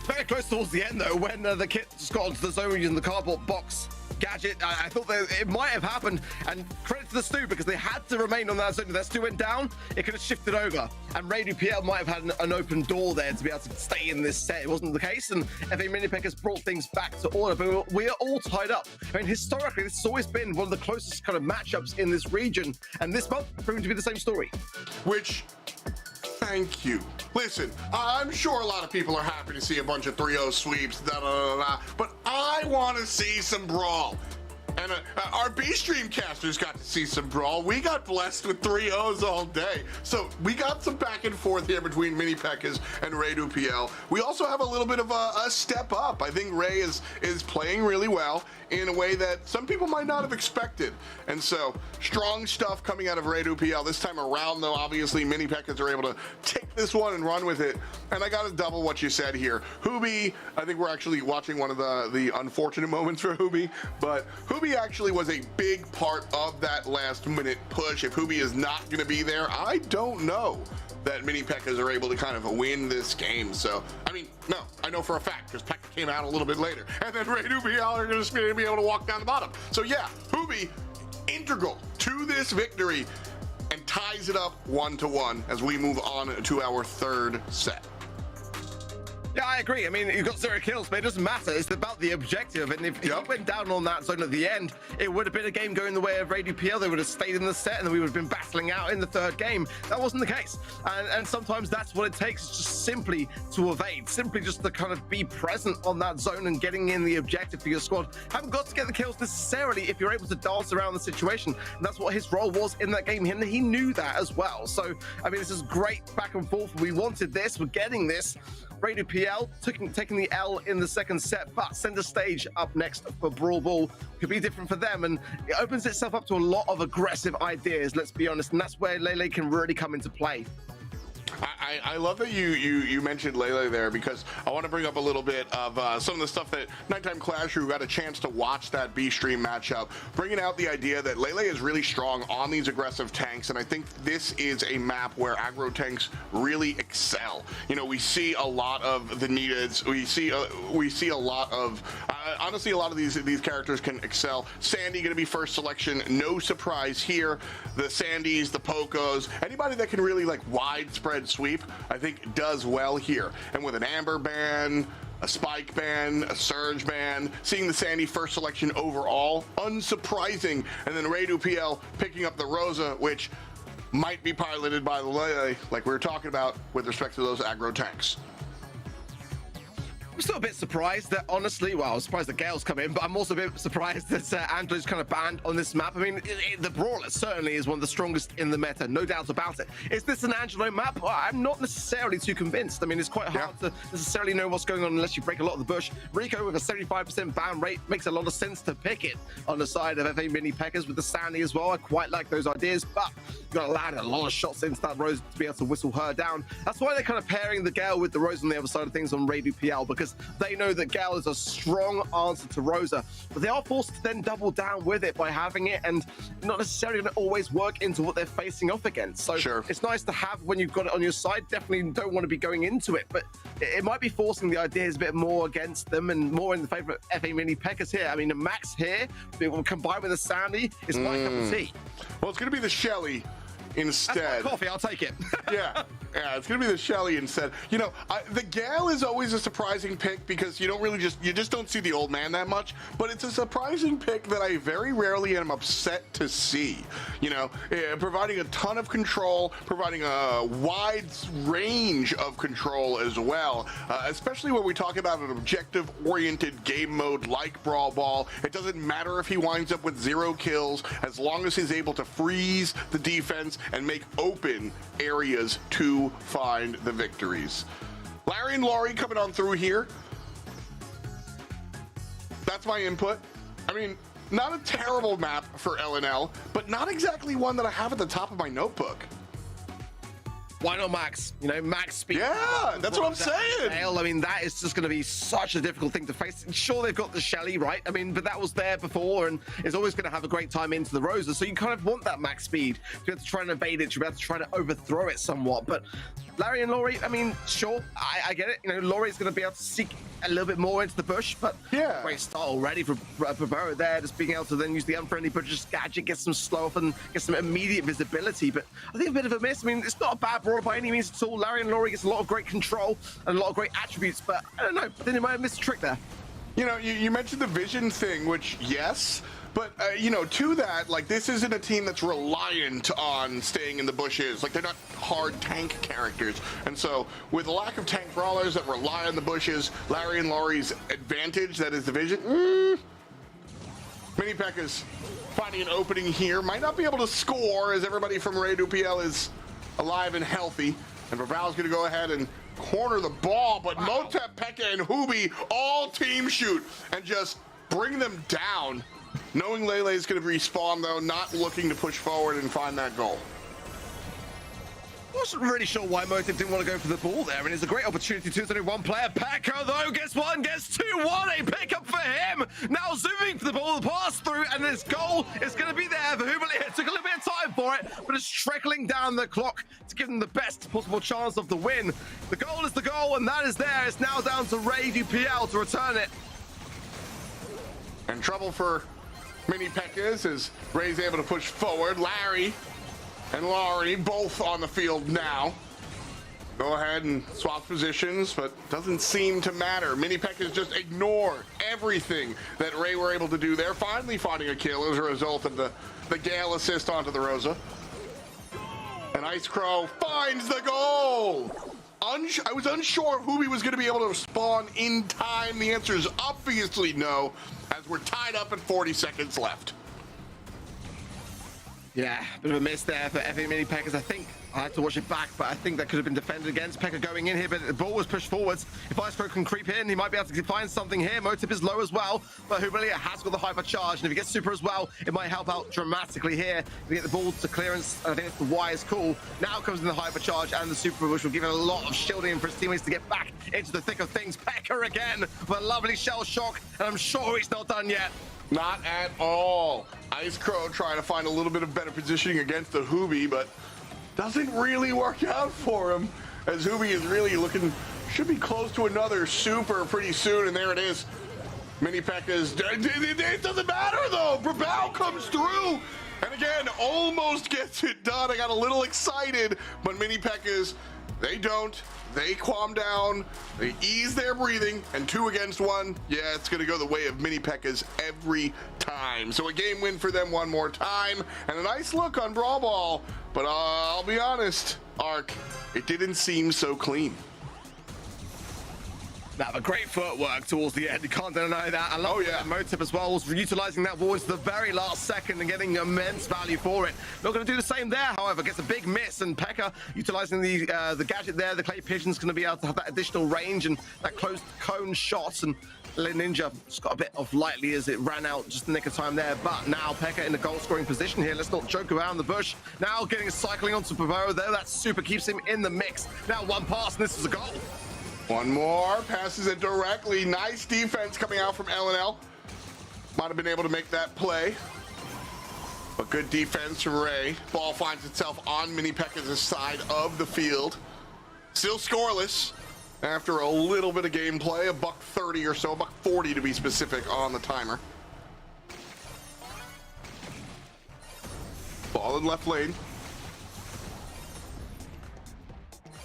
Very close towards the end, though, when the kit just got onto the zone using the cardboard box gadget. I thought that it might have happened, and credit to the Stu, because they had to remain on that zone. If that Stu went down, it could have shifted over, and Radio PL might have had an open door there to be able to stay in this set. It wasn't the case, and FA Mini Pekkas brought things back to order, but we are all tied up. I mean, historically, this has always been one of the closest kind of matchups in this region, and this month proving to be the same story.
Which, thank you. Listen, I'm sure a lot of people are happy to see a bunch of 3-0 sweeps, but I want to see some Brawl. And our B-Stream casters got to see some Brawl. We got blessed with 3-0s all day. So we got some back and forth here between Mini Pekkas and Ray2PL. We also have a little bit of a step up. I think Ray is playing really well in a way that some people might not have expected. And so strong stuff coming out of Ray2PL. This time around, though, obviously Mini Pekkas are able to take this one and run with it. And I got to double what you said here. Hubie, I think we're actually watching one of the unfortunate moments for Hubie, but Hubie actually was a big part of that last minute push. If Hubie is not going to be there, I don't know that Mini Pekkas are able to kind of win this game. So, I mean, no, I know for a fact because Pekka came out a little bit later, and then Ray2PL are going to be able to walk down the bottom. So yeah, Hubie integral to this victory and ties it up 1-1 as we move on to our third set.
Yeah, I agree. I mean, you've got 0 kills, but it doesn't matter. It's about the objective. And if you went down on that zone at the end, it would have been a game going the way of Ray2PL. They would have stayed in the set, and then we would have been battling out in the third game. That wasn't the case. And sometimes that's what it takes, just simply to evade, simply just to kind of be present on that zone and getting in the objective for your squad. Haven't got to get the kills necessarily if you're able to dance around the situation. And that's what his role was in that game, and he knew that as well. So, I mean, this is great back and forth. We wanted this. We're getting this. Ray2PL taking the L in the second set, but center stage up next for Brawl Ball could be different for them, and it opens itself up to a lot of aggressive ideas, let's be honest, and that's where Lele can really come into play.
I love that you mentioned Lele there, because I want to bring up a little bit of some of the stuff that Nighttime Clash, who got a chance to watch that B-Stream matchup, bringing out the idea that Lele is really strong on these aggressive tanks, and I think this is a map where aggro tanks really excel. You know, we see a lot of the Nidas, we see a lot of honestly, a lot of these characters can excel. Sandy going to be first selection, no surprise here. The Sandys, the Pokos, anybody that can really like widespread sweep, I think does well here. And with an Amber ban, a Spike ban, a Surge ban, seeing the Sandy first selection overall, unsurprising. And then Ray2PL picking up the Rosa, which might be piloted by the Lele, like we were talking about with respect to those aggro tanks.
I'm still a bit surprised that, honestly, well, I was surprised that Gale's come in, but I'm also a bit surprised that Angela's kind of banned on this map. I mean, the Brawler certainly is one of the strongest in the meta, no doubt about it. Is this an Angelo map? Well, I'm not necessarily too convinced. I mean, it's quite hard to necessarily know what's going on unless you break a lot of the bush. Rico with a 75% ban rate makes a lot of sense to pick it on the side of FA Mini Pekkas with the Sandy as well. I quite like those ideas, but you've got to land a lot of shots into that Rose to be able to whistle her down. That's why they're kind of pairing the Gale with the Rose on the other side of things on Ray2PL, because they know that Gale is a strong answer to Rosa, but they are forced to then double down with it by having it, and not necessarily going to always work into what they're facing off against. So it's nice to have when you've got it on your side. Definitely don't want to be going into it, but it might be forcing the ideas a bit more against them and more in the favor of FA Mini Pekkas here. I mean, a Max here combined with a Sandy is my cup of tea.
Well, it's going to be the Shelly instead.
That's my coffee, I'll take it.
Yeah, it's gonna be the Shelly instead. You know, the Gale is always a surprising pick because you just don't see the old man that much, but it's a surprising pick that I very rarely am upset to see. You know, providing a ton of control, providing a wide range of control as well, especially when we talk about an objective-oriented game mode like Brawl Ball. It doesn't matter if he winds up with 0 kills, as long as he's able to freeze the defense and make open areas to find the victories. Larry and Laurie coming on through here. That's my input. I mean, not a terrible map for LNL, but not exactly one that I have at the top of my notebook.
Why not Max? You know, Max speed.
Yeah, that's what I'm saying.
I mean, that is just going to be such a difficult thing to face. Sure, they've got the Shelly, right? I mean, but that was there before, and it's always going to have a great time into the Rosa. So you kind of want that Max speed to be able to try and evade it, to be able to try to overthrow it somewhat. But Larry and Laurie, I mean, sure, I get it. You know, Laurie's going to be able to seek a little bit more into the bush, but great start already for Barbaro there, just being able to then use the unfriendly British gadget, get some slow off and get some immediate visibility. But I think a bit of a miss. I mean, it's not a bad Brawler by any means at all. Larry and Laurie gets a lot of great control and a lot of great attributes, but I don't know, I think they might have missed a trick there.
You know, you mentioned the vision thing, which, yes, but, you know, to that, like, this isn't a team that's reliant on staying in the bushes. Like, they're not hard tank characters. And so, with a lack of tank brawlers that rely on the bushes, Larry and Laurie's advantage, that is the vision, Mini pekkas finding an opening here. Might not be able to score as everybody from Ray PL is alive and healthy. And Brawl is going to go ahead and corner the ball, but Motep, Pekka, and Hubi all team shoot and just bring them down. Knowing Lele is going to respawn, though, not looking to push forward and find that goal.
Wasn't really sure why Motep didn't want to go for the ball there, and it's a great opportunity to only one player. Pekka, though, gets one, gets two, one, a pickup for him. Now zooming for the ball, the pass through, and this goal is going to be there for Hubi. It took a little bit of time for it, but it's trickling down the clock to give them the best possible chance of the win. The goal is the goal, and that is there. It's now down to Ray PL to return it.
And trouble for Mini Pekkas as Ray's able to push forward. Larry and Laurie both on the field now. Go ahead and swap positions, but doesn't seem to matter. Mini Pekkas just ignore everything that Ray were able to do there. Finally finding a kill as a result of the Gale assist onto the Rosa. And Ice Crow finds the goal. I was unsure if Hubi was going to be able to spawn in time. The answer is obviously no, as we're tied up at 40 seconds left.
Yeah, bit of a miss there for FA Mini Pekkas. I think I had to watch it back, but I think that could have been defended against. Pekka going in here, but the ball was pushed forwards. If Ice Crow can creep in, he might be able to find something here. Motep is low as well, but Hubilia has got the hyper charge, and if he gets super as well, it might help out dramatically here. If we get the ball to clearance, I think it's the wise call. Now comes in the hyper charge and the super, which will give it a lot of shielding for his teammates to get back into the thick of things. Pekka again with a lovely shell shock, and I'm sure he's not done yet.
Not at all. Ice Crow trying to find a little bit of better positioning against the Hubi, but doesn't really work out for him, as Hubi is really looking, should be close to another super pretty soon, and there it is. Mini Pekkas, it doesn't matter though, Brawl comes through, and again, almost gets it done. I got a little excited, but Mini Pekkas, they don't. They calm down, they ease their breathing, and 2 against 1, yeah, it's going to go the way of Mini Pekkas every time. So a game win for them one more time, and a nice look on Brawl Ball, but I'll be honest, Ark, it didn't seem so clean.
Now, a great footwork towards the end. You can't deny that. I love Motep as well, was utilizing that ball into the very last second and getting immense value for it. Not going to do the same there, however. Gets a big miss, and Pekka utilizing the gadget there. The Clay Pigeon's going to be able to have that additional range and that closed cone shot. And Ninja just got a bit off lightly as it ran out just the nick of time there. But now Pekka in the goal scoring position here. Let's not joke around the bush. Now getting a cycling onto Pavaro there. That super keeps him in the mix. Now one pass, and this is a goal.
One more, passes it directly. Nice defense coming out from LNL. Might have been able to make that play, but good defense from Ray. Ball finds itself on Mini Pekkas' side of the field. Still scoreless after a little bit of gameplay, $130 or so, $140 to be specific on the timer. Ball in left lane.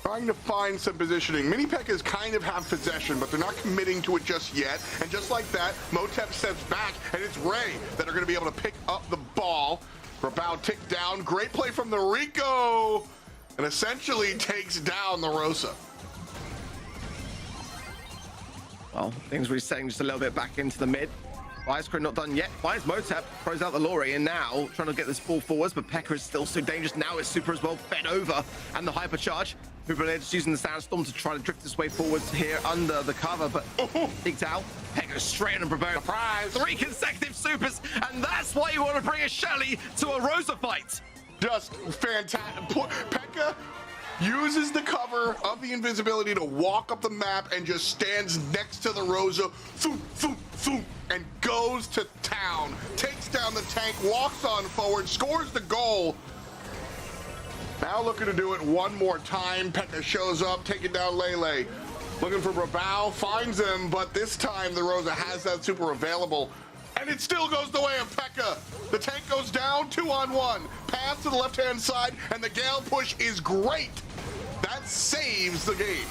Trying to find some positioning. Mini Pekkas kind of have possession, but they're not committing to it just yet. And just like that, Motep steps back, and it's Ray that are going to be able to pick up the ball. Brawl ticked down. Great play from the Rico, and essentially takes down the Rosa.
Well, things resetting just a little bit back into the mid. Ice Crow not done yet. Finds Motep, throws out the Lori, and now trying to get this ball forwards, but Pekka is still so dangerous. Now his super as well fed over, and the hyper charge. Hubilia just using the sandstorm to try to drift his way forwards here under the cover, but leaked out. Pekka straight on Brawl. Surprise! 3 consecutive supers, and that's why you want to bring a Shelly to a Rosa fight.
Just fantastic. Pekka uses the cover of the invisibility to walk up the map and just stands next to the Rosa, and goes to town. Takes down the tank, walks on forward, scores the goal. Now looking to do it one more time. Pekka shows up, taking down Lele. Looking for Brawl, finds him, but this time the Rosa has that super available. And it still goes the way of Pekka. The tank goes down, 2-on-1. Pass to the left-hand side, and the Gale push is great. That saves the game.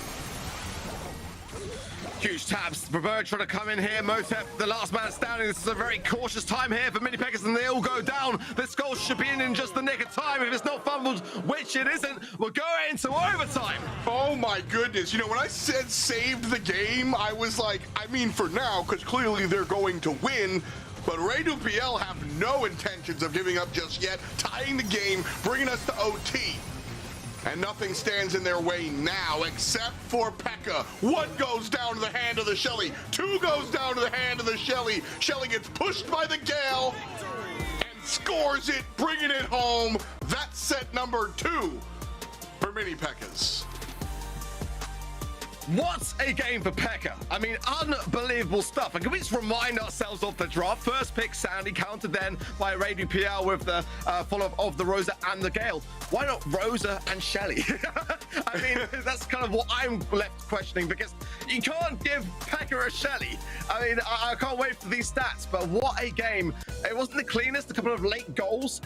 Huge tabs. Brawl trying to come in here. Motep, the last man standing. This is a very cautious time here for Mini Pekkas, and they all go down. This goal should be in just the nick of time. If it's not fumbled, which it isn't, we'll go into overtime.
Oh my goodness. You know, when I said saved the game, I was like, I mean for now, because clearly they're going to win. But Radu PL have no intentions of giving up just yet, tying the game, bringing us to OT. And nothing stands in their way now except for Pekka. 1 goes down to the hand of the Shelly. 2 goes down to the hand of the Shelly. Shelly gets pushed by the Gale and scores it, bringing it home. That's set number 2 for Mini Pekkas.
What a game for Pekka. I mean, unbelievable stuff. And can we just remind ourselves of the draft? First pick, Sandy, countered then by Radu PL with the follow-up of the Rosa and the Gale. Why not Rosa and Shelly? I mean, that's kind of what I'm left questioning, because you can't give Pekka a Shelly. I mean, I can't wait for these stats, but what a game. It wasn't the cleanest. A couple of late goals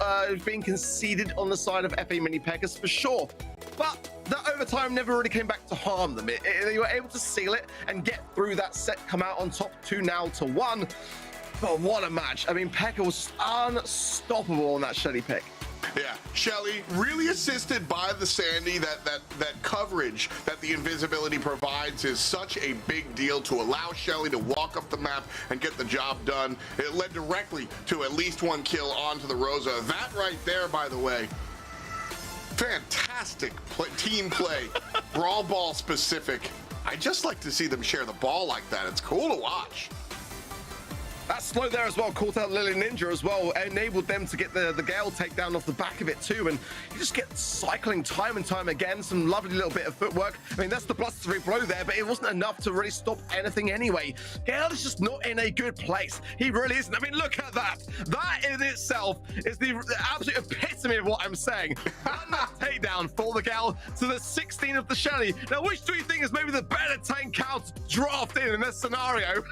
being conceded on the side of FA Mini Pekkas for sure. But that overtime never really came back to harm them. They were able to seal it and get through that set, come out on top 2-1. But what a match. I mean, Pekka was unstoppable on that Shelly pick.
Yeah, Shelly really assisted by the Sandy. That coverage that the invisibility provides is such a big deal to allow Shelly to walk up the map and get the job done. It led directly to at least 1 kill onto the Rosa. That right there, by the way, fantastic team play, Brawl ball specific. I just like to see them share the ball like that. It's cool to watch.
That slow there as well caught out Lily Ninja as well, enabled them to get the Gale takedown off the back of it too, and you just get cycling time and time again. Some lovely little bit of footwork. I mean, that's the +3 blow there, but it wasn't enough to really stop anything anyway. Gale is just not in a good place. He really isn't. I mean, look at that. That in itself is the absolute epitome of what I'm saying. One takedown for the Gale to the 16 of the Shelly. Now, which do you think is maybe the better tank count draft in this scenario?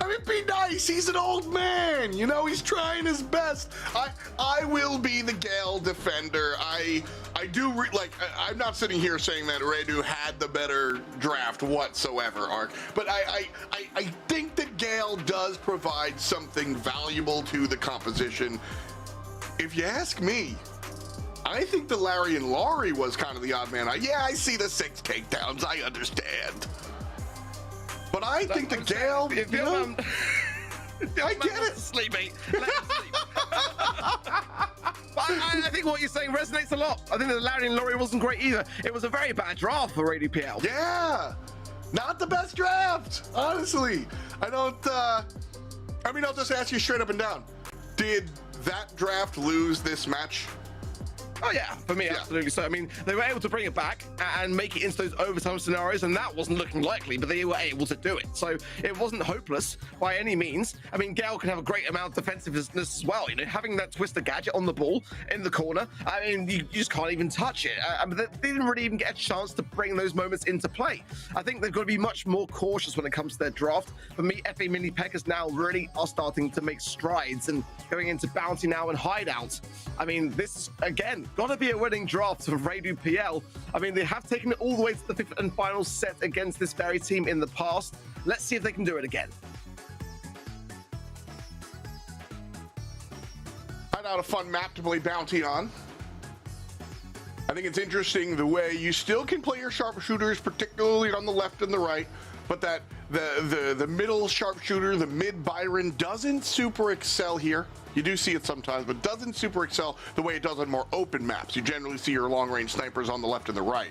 I mean, be nice. He's an old man. You know, he's trying his best. I will be the Gale defender. I do I'm not sitting here saying that Radu had the better draft whatsoever, Ark. But I think that Gale does provide something valuable to the composition. If you ask me, I think the Larry and Laurie was kind of the odd man. Yeah, I see the 6 takedowns. I understand. But I think the Gale, you know, I get it.
Sleepy. Let him sleep. But I think what you're saying resonates a lot. I think the Larry and Laurie wasn't great either. It was a very bad draft for Radu PL.
Yeah, not the best draft, honestly. I don't, I mean, I'll just ask you straight up and down. Did that draft lose this match?
Oh yeah, for me, absolutely. So I mean, they were able to bring it back and make it into those overtime scenarios, and that wasn't looking likely, but they were able to do it. So it wasn't hopeless by any means. I mean, Gale can have a great amount of defensiveness as well. You know, having that twister gadget on the ball in the corner, I mean, you just can't even touch it. I mean, they didn't really even get a chance to bring those moments into play. I think they've got to be much more cautious when it comes to their draft. For me, FA Mini Pekkas now really are starting to make strides and going into bounty now and hideout. I mean, this again got to be a winning draft for Radu PL. I mean, they have taken it all the way to the 5th and final set against this very team in the past. Let's see if they can do it again.
Find out a fun map to play bounty on. I think it's interesting the way you still can play your sharpshooters, particularly on the left and the right, but that the middle sharpshooter, the mid Byron, doesn't super excel here. You do see it sometimes, but doesn't super excel the way it does on more open maps. You generally see your long-range snipers on the left and the right.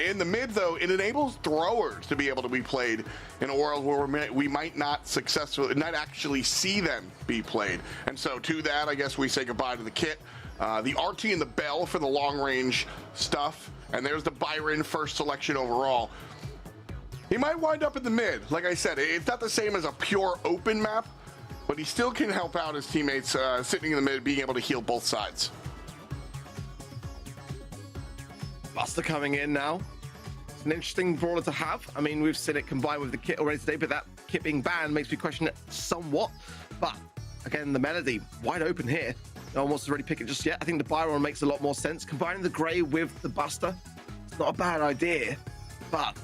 In the mid, though, it enables throwers to be able to be played in a world where we might not actually see them be played. And so to that, I guess we say goodbye to the kit. The RT and the Bell for the long-range stuff, and there's the Byron first selection overall. He might wind up in the mid. Like I said, it's not the same as a pure open map, but he still can help out his teammates sitting in the mid, being able to heal both sides.
Buster coming in now. It's an interesting brawler to have. I mean, we've seen it combined with the kit already today, but that kit being banned makes me question it somewhat. But again, the Melody wide open here. No one wants to really pick it just yet. I think the Byron makes a lot more sense. Combining the Grey with the Buster, it's not a bad idea, but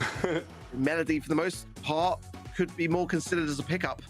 Melody for the most part could be more considered as a pickup.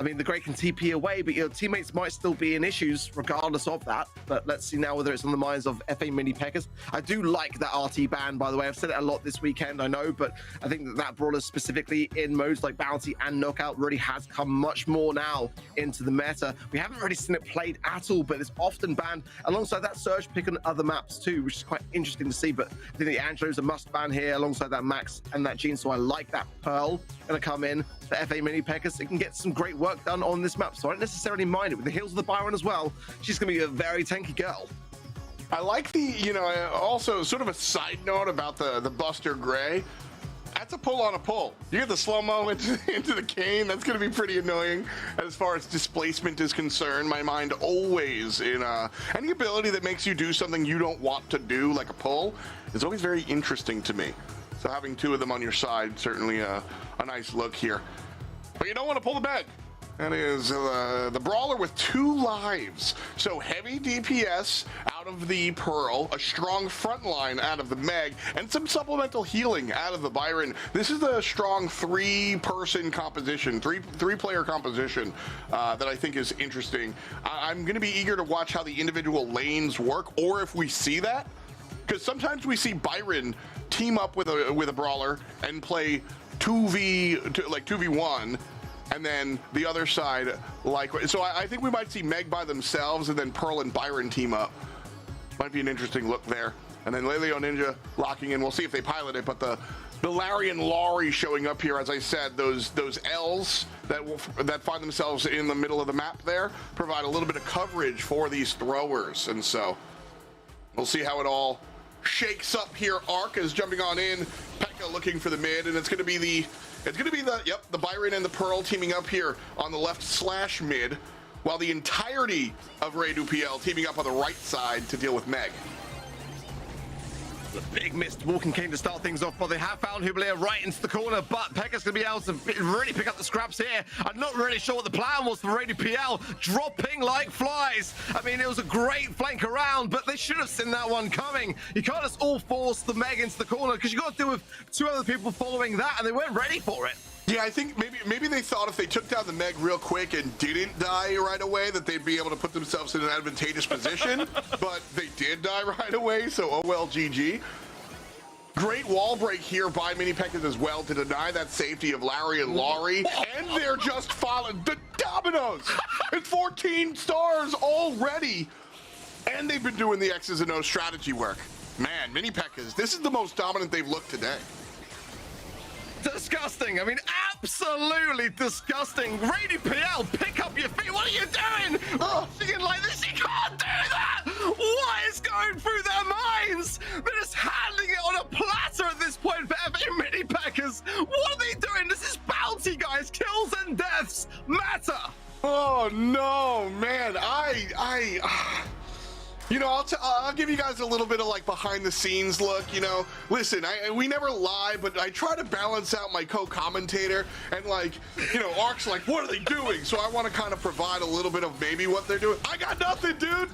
I mean, the Grey can TP away, but your teammates might still be in issues regardless of that. But let's see now whether it's on the minds of FA Mini Pekkas. I do like that RT ban, by the way. I've said it a lot this weekend, I know, but I think that brawler specifically in modes like Bounty and Knockout really has come much more now into the meta. We haven't really seen it played at all, but it's often banned alongside that Surge pick on other maps too, which is quite interesting to see. But I think the Angelo's a must ban here alongside that Max and that Gene, so I like that Pearl gonna come in for FA Mini Pekkas. It can get some great work done on this map, so I don't necessarily mind it. With the heals of the Byron as well, she's gonna be a very tanky girl.
I like the, you know, also sort of a side note about the Buster Gray. That's a pull on a pull. You get the slow-mo into the cane. That's going to be pretty annoying as far as displacement is concerned. My mind always in any ability that makes you do something you don't want to do, like a pull, is always very interesting to me. So having two of them on your side, certainly a nice look here. But you don't want to pull the bag. That is the Brawler with 2 lives. So heavy DPS out of the Pearl, a strong front line out of the Meg, and some supplemental healing out of the Byron. This is a strong 3-person composition, three-player composition that I think is interesting. I'm going to be eager to watch how the individual lanes work, or if we see that, because sometimes we see Byron team up with a Brawler and play 2v1. And then the other side, so I think we might see Meg by themselves and then Pearl and Byron team up. Might be an interesting look there. And then Lelio Ninja locking in. We'll see if they pilot it, but the Larry and Laurie showing up here, as I said, those L's that find themselves in the middle of the map there provide a little bit of coverage for these throwers. And so we'll see how it all shakes up here. Arc is jumping on in. Pekka looking for the mid, and it's going to be the Byron and the Pearl teaming up here on the left / mid, while the entirety of RayDuPL teaming up on the right side to deal with Meg.
The big missed walking cane to start things off, but they have found Hublier right into the corner, but Pekka's going to be able to really pick up the scraps here. I'm not really sure what the plan was for RayDuPL, dropping like flies. I mean, it was a great flank around, but they should have seen that one coming. You can't just all force the Meg into the corner, because you got to deal with 2 other people following that, and they weren't ready for it.
Yeah, I think maybe they thought if they took down the Meg real quick and didn't die right away that they'd be able to put themselves in an advantageous position, but they did die right away, so oh well, GG. Great wall break here by Mini Pekkas as well to deny that safety of Larry and Laurie, and they're just following the dominoes. It's 14 stars already, and they've been doing the X's and O's strategy work. Man, Mini Pekkas, this is the most dominant they've looked today.
Disgusting. I mean, absolutely disgusting. RayDuPL, pick up your feet. What are you doing? Rushing in like this, you can't do that. What is going through their minds? They're just handling it on a platter at this point for FA Mini Pekkas. What are they doing? This is Bounty, guys. Kills and deaths matter.
Oh no, man. You know, I'll give you guys a little bit of like behind the scenes look, you know. Listen, we never lie, but I try to balance out my co-commentator, and like, you know, Arc's like, what are they doing? So I want to kind of provide a little bit of maybe what they're doing. I got nothing, dude.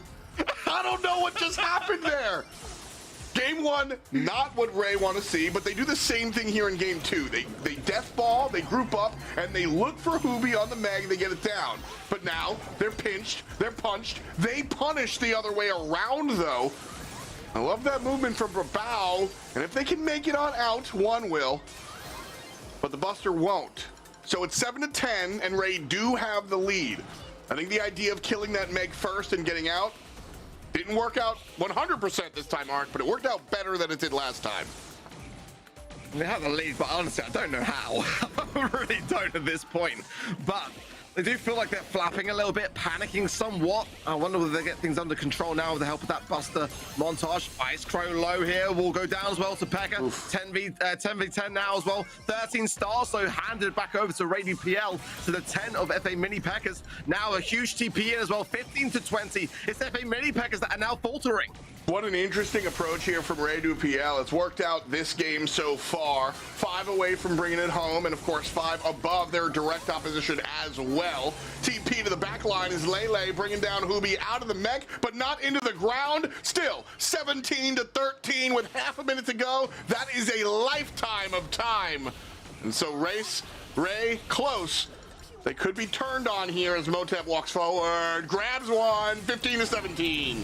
I don't know what just happened there. Game 1, not what Ray want to see, but they do the same thing here in Game 2. They death ball, they group up, and they look for Hubie on the Meg, they get it down. But now, they're pinched, they're punched, they punish the other way around, though. I love that movement from Brawl, and if they can make it on out, one will, but the Buster won't. So it's 7-10, and Ray do have the lead. I think the idea of killing that Meg first and getting out didn't work out 100% this time, Arc, but it worked out better than it did last time.
They have the lead, but honestly, I don't know how. I really don't at this point. But they do feel like they're flapping a little bit, panicking somewhat. I wonder whether they get things under control now with the help of that Buster montage. Ice Crow low here will go down as well to Pekka. 10v10 now as well. 13 stars, so handed back over to RayDuPL to the 10 of FA Mini Pekkas. Now a huge TP in as well, 15-20. It's FA Mini Pekkas that are now faltering.
What an interesting approach here from RayDuPL. It's worked out this game so far. 5 away from bringing it home, and of course 5 above their direct opposition as well. TP to the back line is Lele bringing down Hubie out of the mech, but not into the ground. Still 17-13 with half a minute to go. That is a lifetime of time. And so Ray close They could be turned on here as Motep walks forward, grabs one, 15-17.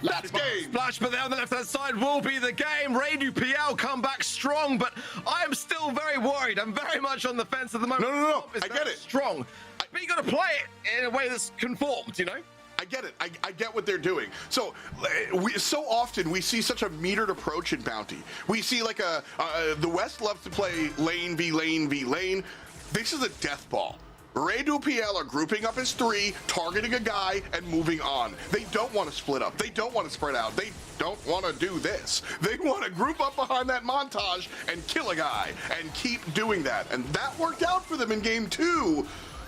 Last game.
Splash, but there on the left-hand side will be the game. Radu PL come back strong, but I am still very worried. I'm very much on the fence at the moment.
No.
It's
I get it.
Strong. But you got to play it in a way that's conformed, you know?
I get it. I get what they're doing. So, so often we see such a metered approach in Bounty. We see like the West loves to play lane v lane v lane. This is a death ball. Radu PL are grouping up as three, targeting a guy, and moving on. They don't want to split up. They don't want to spread out. They don't want to do this. They want to group up behind that montage and kill a guy and keep doing that. And that worked out for them in game 2.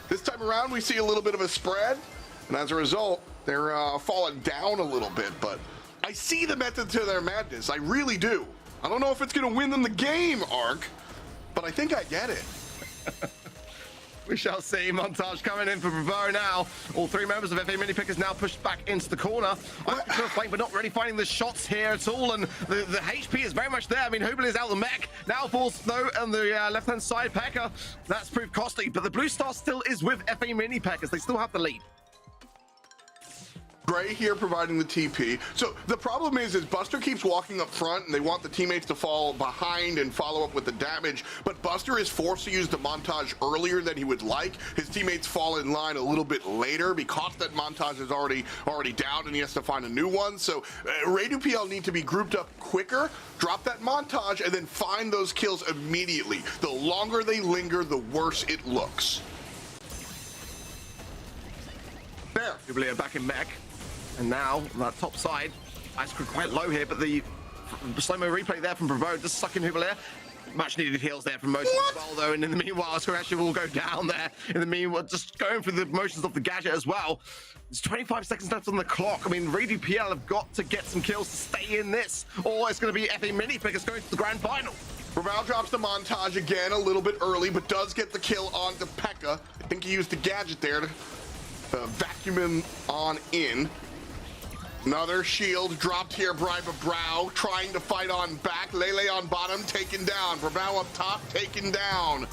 This time around, we see a little bit of a spread. And as a result, they're falling down a little bit. But I see the method to their madness. I really do. I don't know if it's going to win them the game, Ark, but I think I get it.
We shall see. Montage coming in for Bravo now. All 3 members of FA Mini Pekkas now pushed back into the corner. I'm flank, but not really finding the shots here at all. And the HP is very much there. I mean, Hubel is out the mech. Now falls though on the left-hand side. Pekka, that's proved costly. But the Blue Star still is with FA Mini Pekkas. They still have the lead.
Gray here providing the TP. So the problem is Buster keeps walking up front and they want the teammates to fall behind and follow up with the damage, but Buster is forced to use the montage earlier than he would like. His teammates fall in line a little bit later because that montage is already down and he has to find a new one. So Radu PL need to be grouped up quicker, drop that montage, and then find those kills immediately. The longer they linger, the worse it looks. There.
Hubel back in mech. And now, that top side, Ice Cream quite low here, but the slow-mo replay there from Bravo just sucking Hubel here. Much needed heals there from Motep as well, though. And in the meanwhile, Ice Cream actually will go down there. In the meanwhile, just going through the motions of the gadget as well. There's 25 seconds left on the clock. I mean, Radu PL have got to get some kills to stay in this, or it's going to be FA Mini Pekkas going to the grand final.
Bravo drops the montage again a little bit early, but does get the kill onto Pekka. I think he used the gadget there to vacuum him on in. Another shield dropped here by Brawl, trying to fight on back. Lele on bottom, taken down. Brawl up top, taken down.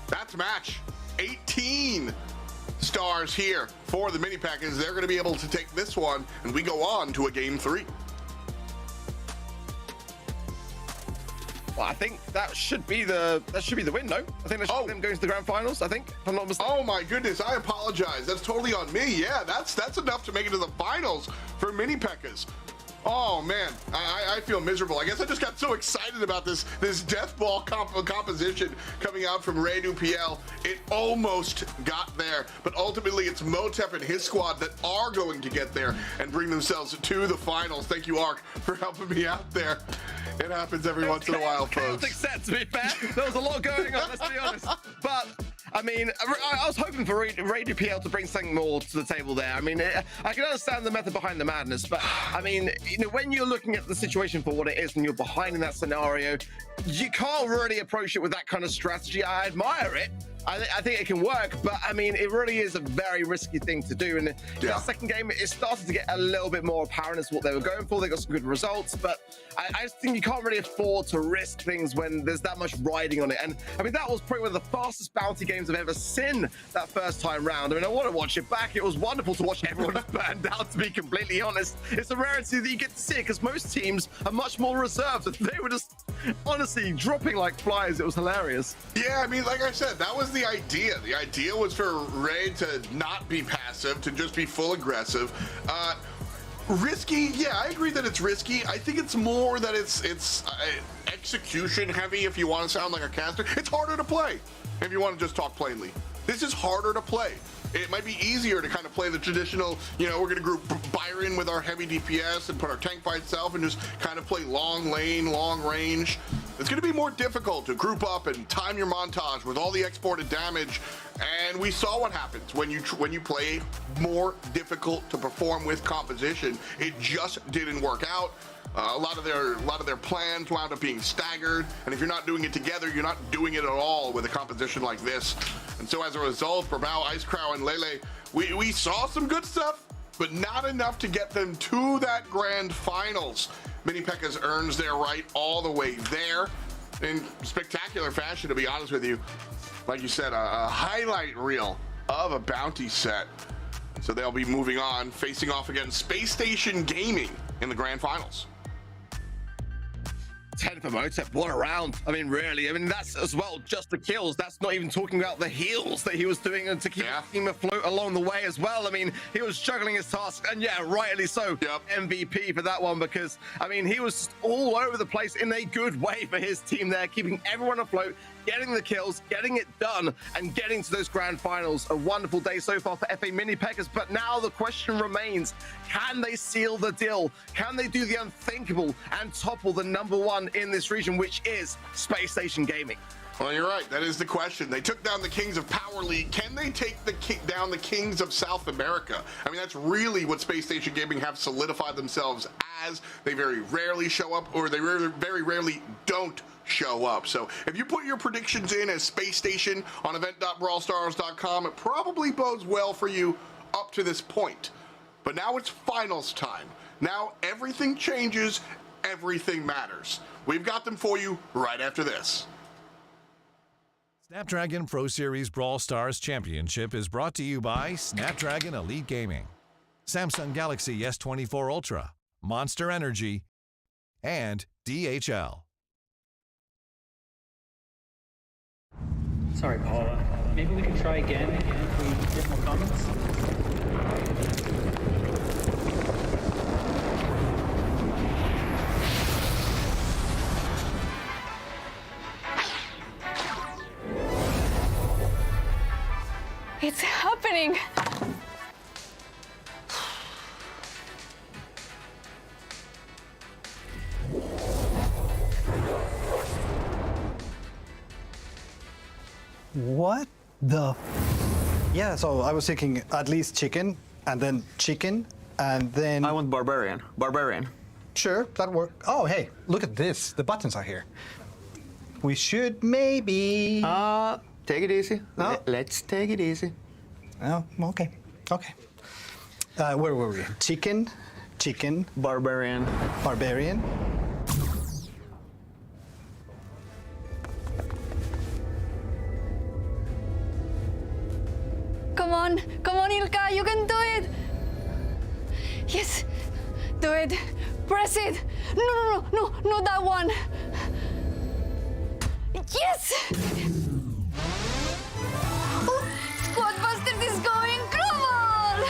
That's match. 18 stars here for the Mini Pekkas. They're going to be able to take this one, and we go on to a game 3.
Well, I think that should be the win, no? I think that should be them going to the grand finals, I think, if I'm not mistaken.
Oh my goodness, I apologize. That's totally on me. Yeah, that's enough to make it to the finals for Mini Pekkas. Oh man, I feel miserable. I guess I just got so excited about this death ball composition coming out from Radu PL. It almost got there, but ultimately it's Motep and his squad that are going to get there and bring themselves to the finals. Thank you, Ark, for helping me out there. It happens every once in a while, folks.
Chaotic set, to be fair. There was a lot going on, let's be honest. But I mean, I was hoping for Radu PL to bring something more to the table there. I mean, I can understand the method behind the madness, but I mean, you know, when you're looking at the situation for what it is and you're behind in that scenario, you can't really approach it with that kind of strategy. I admire it. I think it can work, but I mean, it really is a very risky thing to do. And that second game, it started to get a little bit more apparent as to what they were going for. They got some good results, but I just think you can't really afford to risk things when there's that much riding on it. And I mean, that was probably one of the fastest bounty games I've ever seen that first time round. I mean, I want to watch it back. It was wonderful to watch everyone burned out, to be completely honest. It's a rarity that you get to see it because most teams are much more reserved. They were just honestly dropping like flies. It was hilarious.
Yeah, I mean, like I said, that was the idea. The idea was for Ray to not be passive, to just be full aggressive. Risky, yeah, I agree that it's risky. I think it's more that it's execution heavy, if you want to sound like a caster. It's harder to play, if you want to just talk plainly. This is harder to play. It might be easier to kind of play the traditional, you know, we're going to group Byron with our heavy DPS and put our tank by itself and just kind of play long lane, long range. It's going to be more difficult to group up and time your montage with all the exported damage. And we saw what happens when you play more difficult to perform with composition. It just didn't work out. A lot of their plans wound up being staggered, and if you're not doing it together, you're not doing it at all with a composition like this. And so as a result, Brabao, Icecrow, and Lele, we saw some good stuff, but not enough to get them to that grand finals. Mini Pekkas earns their right all the way there. in spectacular fashion, to be honest with you. Like you said, a highlight reel of a bounty set. So they'll be moving on, facing off against Space Station Gaming in the grand finals.
10 for Motep, what a round. I mean, really, I mean, that's as well just the kills. That's not even talking about the heals that he was doing to keep the team afloat along the way as well. I mean, he was juggling his tasks, and yeah, rightly so. MVP for that one, because, I mean, he was all over the place in a good way for his team there, keeping everyone afloat, getting the kills, getting it done, and getting to those grand finals. A wonderful day so far for FA Mini Pekkas, but now the question remains, can they seal the deal? Can they do the unthinkable and topple the #1 in this region, which is Space Station Gaming?
Well, you're right. That is the question. They took down the Kings of Power League. Can they take down the Kings of South America? I mean, that's really what Space Station Gaming have solidified themselves as. They very rarely show up, or they very rarely don't show up. So if you put your predictions in as Space Station on event.brawlstars.com, it probably bodes well for you up to this point. But now it's finals time. Now everything changes, everything matters. We've got them for you right after this.
Snapdragon Pro Series Brawl Stars Championship is brought to you by Snapdragon Elite Gaming, Samsung Galaxy S24 Ultra, Monster Energy, and DHL.
Sorry, Paula. Maybe we can try again if we get more comments.
It's happening!
What the? Yeah, so I was thinking at least chicken, and then chicken, and then...
I want barbarian. Barbarian.
Sure, that works. Oh, hey, look at this. The buttons are here. We should maybe...
Take it easy.
No.
Let's take it easy.
Oh, okay. Okay. Where were we? Chicken, chicken.
Barbarian.
Barbarian.
Come on, Ilka, you can do it! Yes, do it. Press it. No, not that one. Yes! Squad Busters is going global!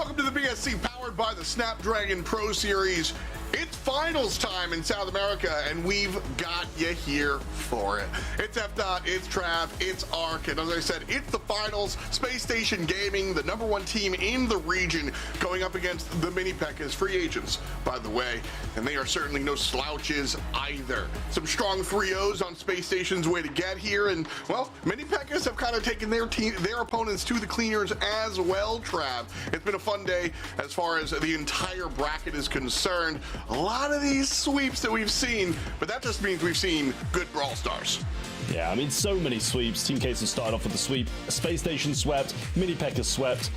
Welcome to the BSC, powered by the Snapdragon Pro Series. It's finals time in South America, and we've got you here for it. It's F-Dot, it's Trav, it's Ark, and as I said, it's the finals. Space Station Gaming, the #1 team in the region, going up against the Mini Pekkas, free agents, by the way, and they are certainly no slouches either. Some strong 3-0s on Space Station's way to get here, and, well, Mini Pekkas have kind of taken their opponents to the cleaners as well, Trav. It's been a fun day as far as the entire bracket is concerned. A lot of these sweeps that we've seen, but that just means we've seen good Brawl Stars.
Yeah, I mean, so many sweeps. Team Cases started off with the sweep. Space Station swept. Mini Pekkas swept.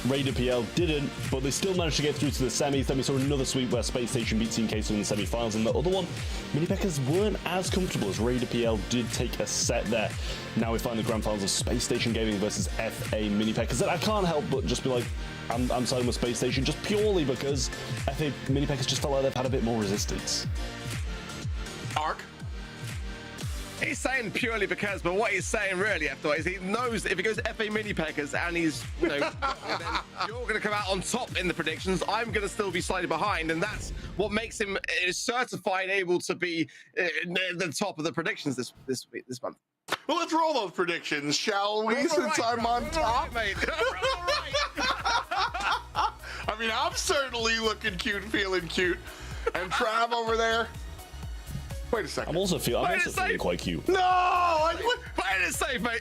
Raider PL didn't, but they still managed to get through to the semis. Then we saw another sweep where Space Station beat Team Cases in the semi-finals, and the other one, Mini Pekkas weren't as comfortable as Raider PL did take a set there. Now we find the grand finals of Space Station Gaming versus FA Mini Pekkas. And I can't help but just be like, I'm siding with Space Station just purely because FA Mini Pekkas just felt like they've had a bit more resistance.
Ark?
He's saying purely because, but what he's saying really, after is he knows if he goes FA Mini Pekkas and he's, you know, then you're going to come out on top in the predictions. I'm going to still be slightly behind, and that's what makes him certified able to be the top of the predictions this month.
Well, let's roll those predictions, shall we? Since I'm on top,
mate.
I mean, I'm certainly looking cute, feeling cute, and Trav over there. Wait a second.
I'm also feeling quite cute.
No!
Play it safe, mate.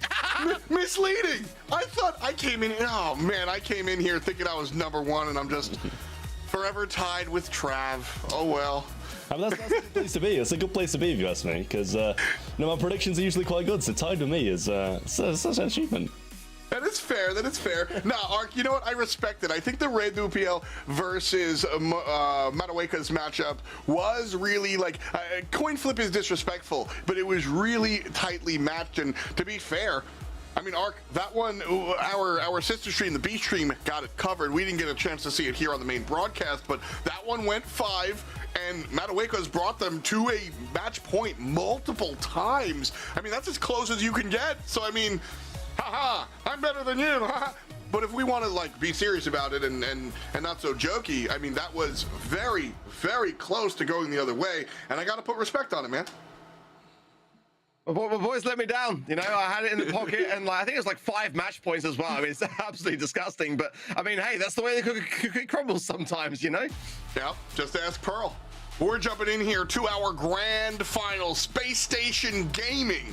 Misleading. I thought I came in. Oh man, I came in here thinking I was #1, and I'm just forever tied with Trav. Oh well.
I mean, that's a good place to be. It's a good place to be, if you ask me, because my predictions are usually quite good. So tied with me is such an achievement.
That is fair. That is fair. Now, Ark, you know what? I respect it. I think the Red PL versus Mataweka's matchup was really like coin flip is disrespectful, but it was really tightly matched. And to be fair, I mean, Ark, that one, our sister stream, the B stream, got it covered. We didn't get a chance to see it here on the main broadcast, but that one went 5. And Mataweka's brought them to a match point multiple times. I mean, that's as close as you can get. So, I mean, haha, I'm better than you. But if we want to like be serious about it and not so jokey, I mean, that was very, very close to going the other way. And I got to put respect on it, man.
My boys let me down. You know, I had it in the pocket, and I think it was like 5 match points as well. I mean, it's absolutely disgusting. But I mean, hey, that's the way the cookie crumbles sometimes, you know?
Yeah, just ask Pearl. We're jumping in here to our grand final. Space Station Gaming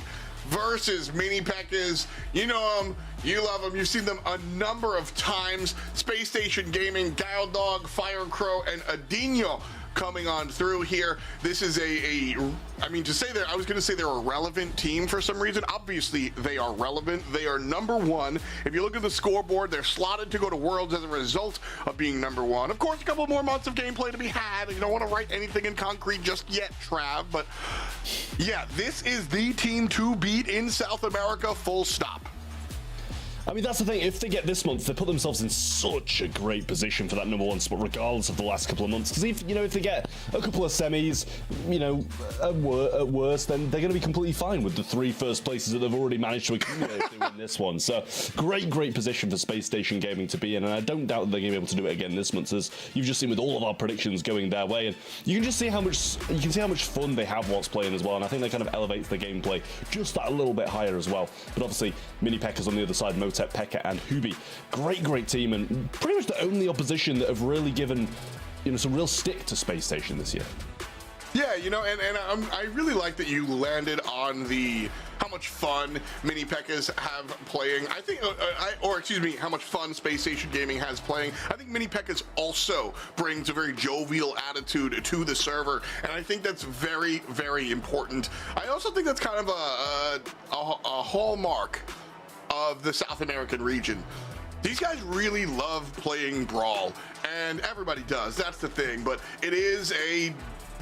versus Mini Pekkas. You know them, you love them, you've seen them a number of times. Space Station Gaming, Guile Dog, Fire Crow, and Adinho coming on through here. This is I mean, to say that, I was going to say they're a relevant team for some reason. Obviously, they are relevant. They are #1. If you look at the scoreboard, they're slotted to go to Worlds as a result of being #1. Of course, a couple more months of gameplay to be had. You don't want to write anything in concrete just yet, Trav. But yeah, this is the team to beat in South America, full stop.
I mean, that's the thing. If they get this month, they put themselves in such a great position for that #1 spot, regardless of the last couple of months. Because if they get a couple of semis, at worst, then they're going to be completely fine with the 3 first places that they've already managed to accumulate if they win this one. So, great position for Space Station Gaming to be in, and I don't doubt that they're going to be able to do it again this month, as you've just seen with all of our predictions going their way. And you can just see how much fun they have whilst playing as well. And I think that kind of elevates the gameplay just that a little bit higher as well. But obviously, Mini Pekkas on the other side, Pekka and Hubi. Great team, and pretty much the only opposition that have really given some real stick to Space Station this year.
Yeah, and I really like that you landed on how much fun Mini Pekkas have playing. I think, how much fun Space Station Gaming has playing. I think Mini Pekkas also brings a very jovial attitude to the server, and I think that's very, very important. I also think that's kind of a hallmark of the South American region. These guys really love playing Brawl, and everybody does, that's the thing, but it is a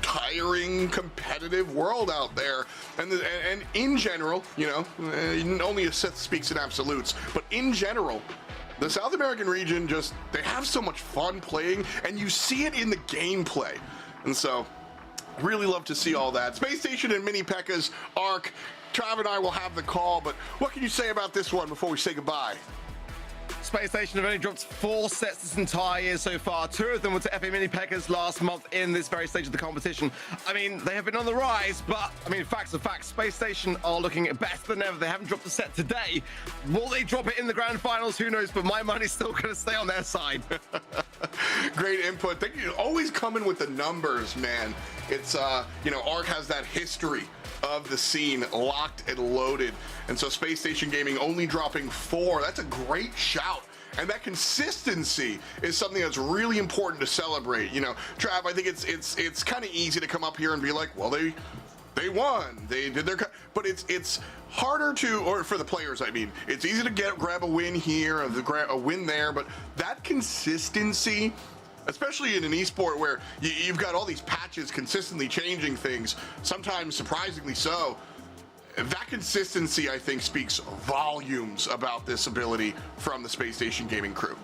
tiring, competitive world out there, and in general, only a Sith speaks in absolutes, but in general, the South American region they have so much fun playing, and you see it in the gameplay, and so really love to see all that. Space Station and Mini Pekkas, Ark, Trav and I will have the call, but what can you say about this one before we say goodbye?
Space Station have only dropped 4 sets this entire year so far. 2 of them were to FA Mini Pekkas last month in this very stage of the competition. I mean, they have been on the rise, but I mean, facts are facts. Space Station are looking better than ever. They haven't dropped a set today. Will they drop it in the grand finals? Who knows? But my money's still going to stay on their side.
Great input. Thank you. Always coming with the numbers, man. It's you know, ARC has that history of the scene locked and loaded, and so Space Station Gaming only dropping 4. That's a great shout, and that consistency is something that's really important to celebrate. You know, Trav, I think it's kind of easy to come up here and be like, well, they won, they did their, but it's harder to, or for the players, I mean, it's easy to grab a win here, a win there, but that consistency, especially in an esport where you've got all these patches consistently changing things, sometimes surprisingly so, that consistency, I think, speaks volumes about this ability from the Space Station Gaming crew.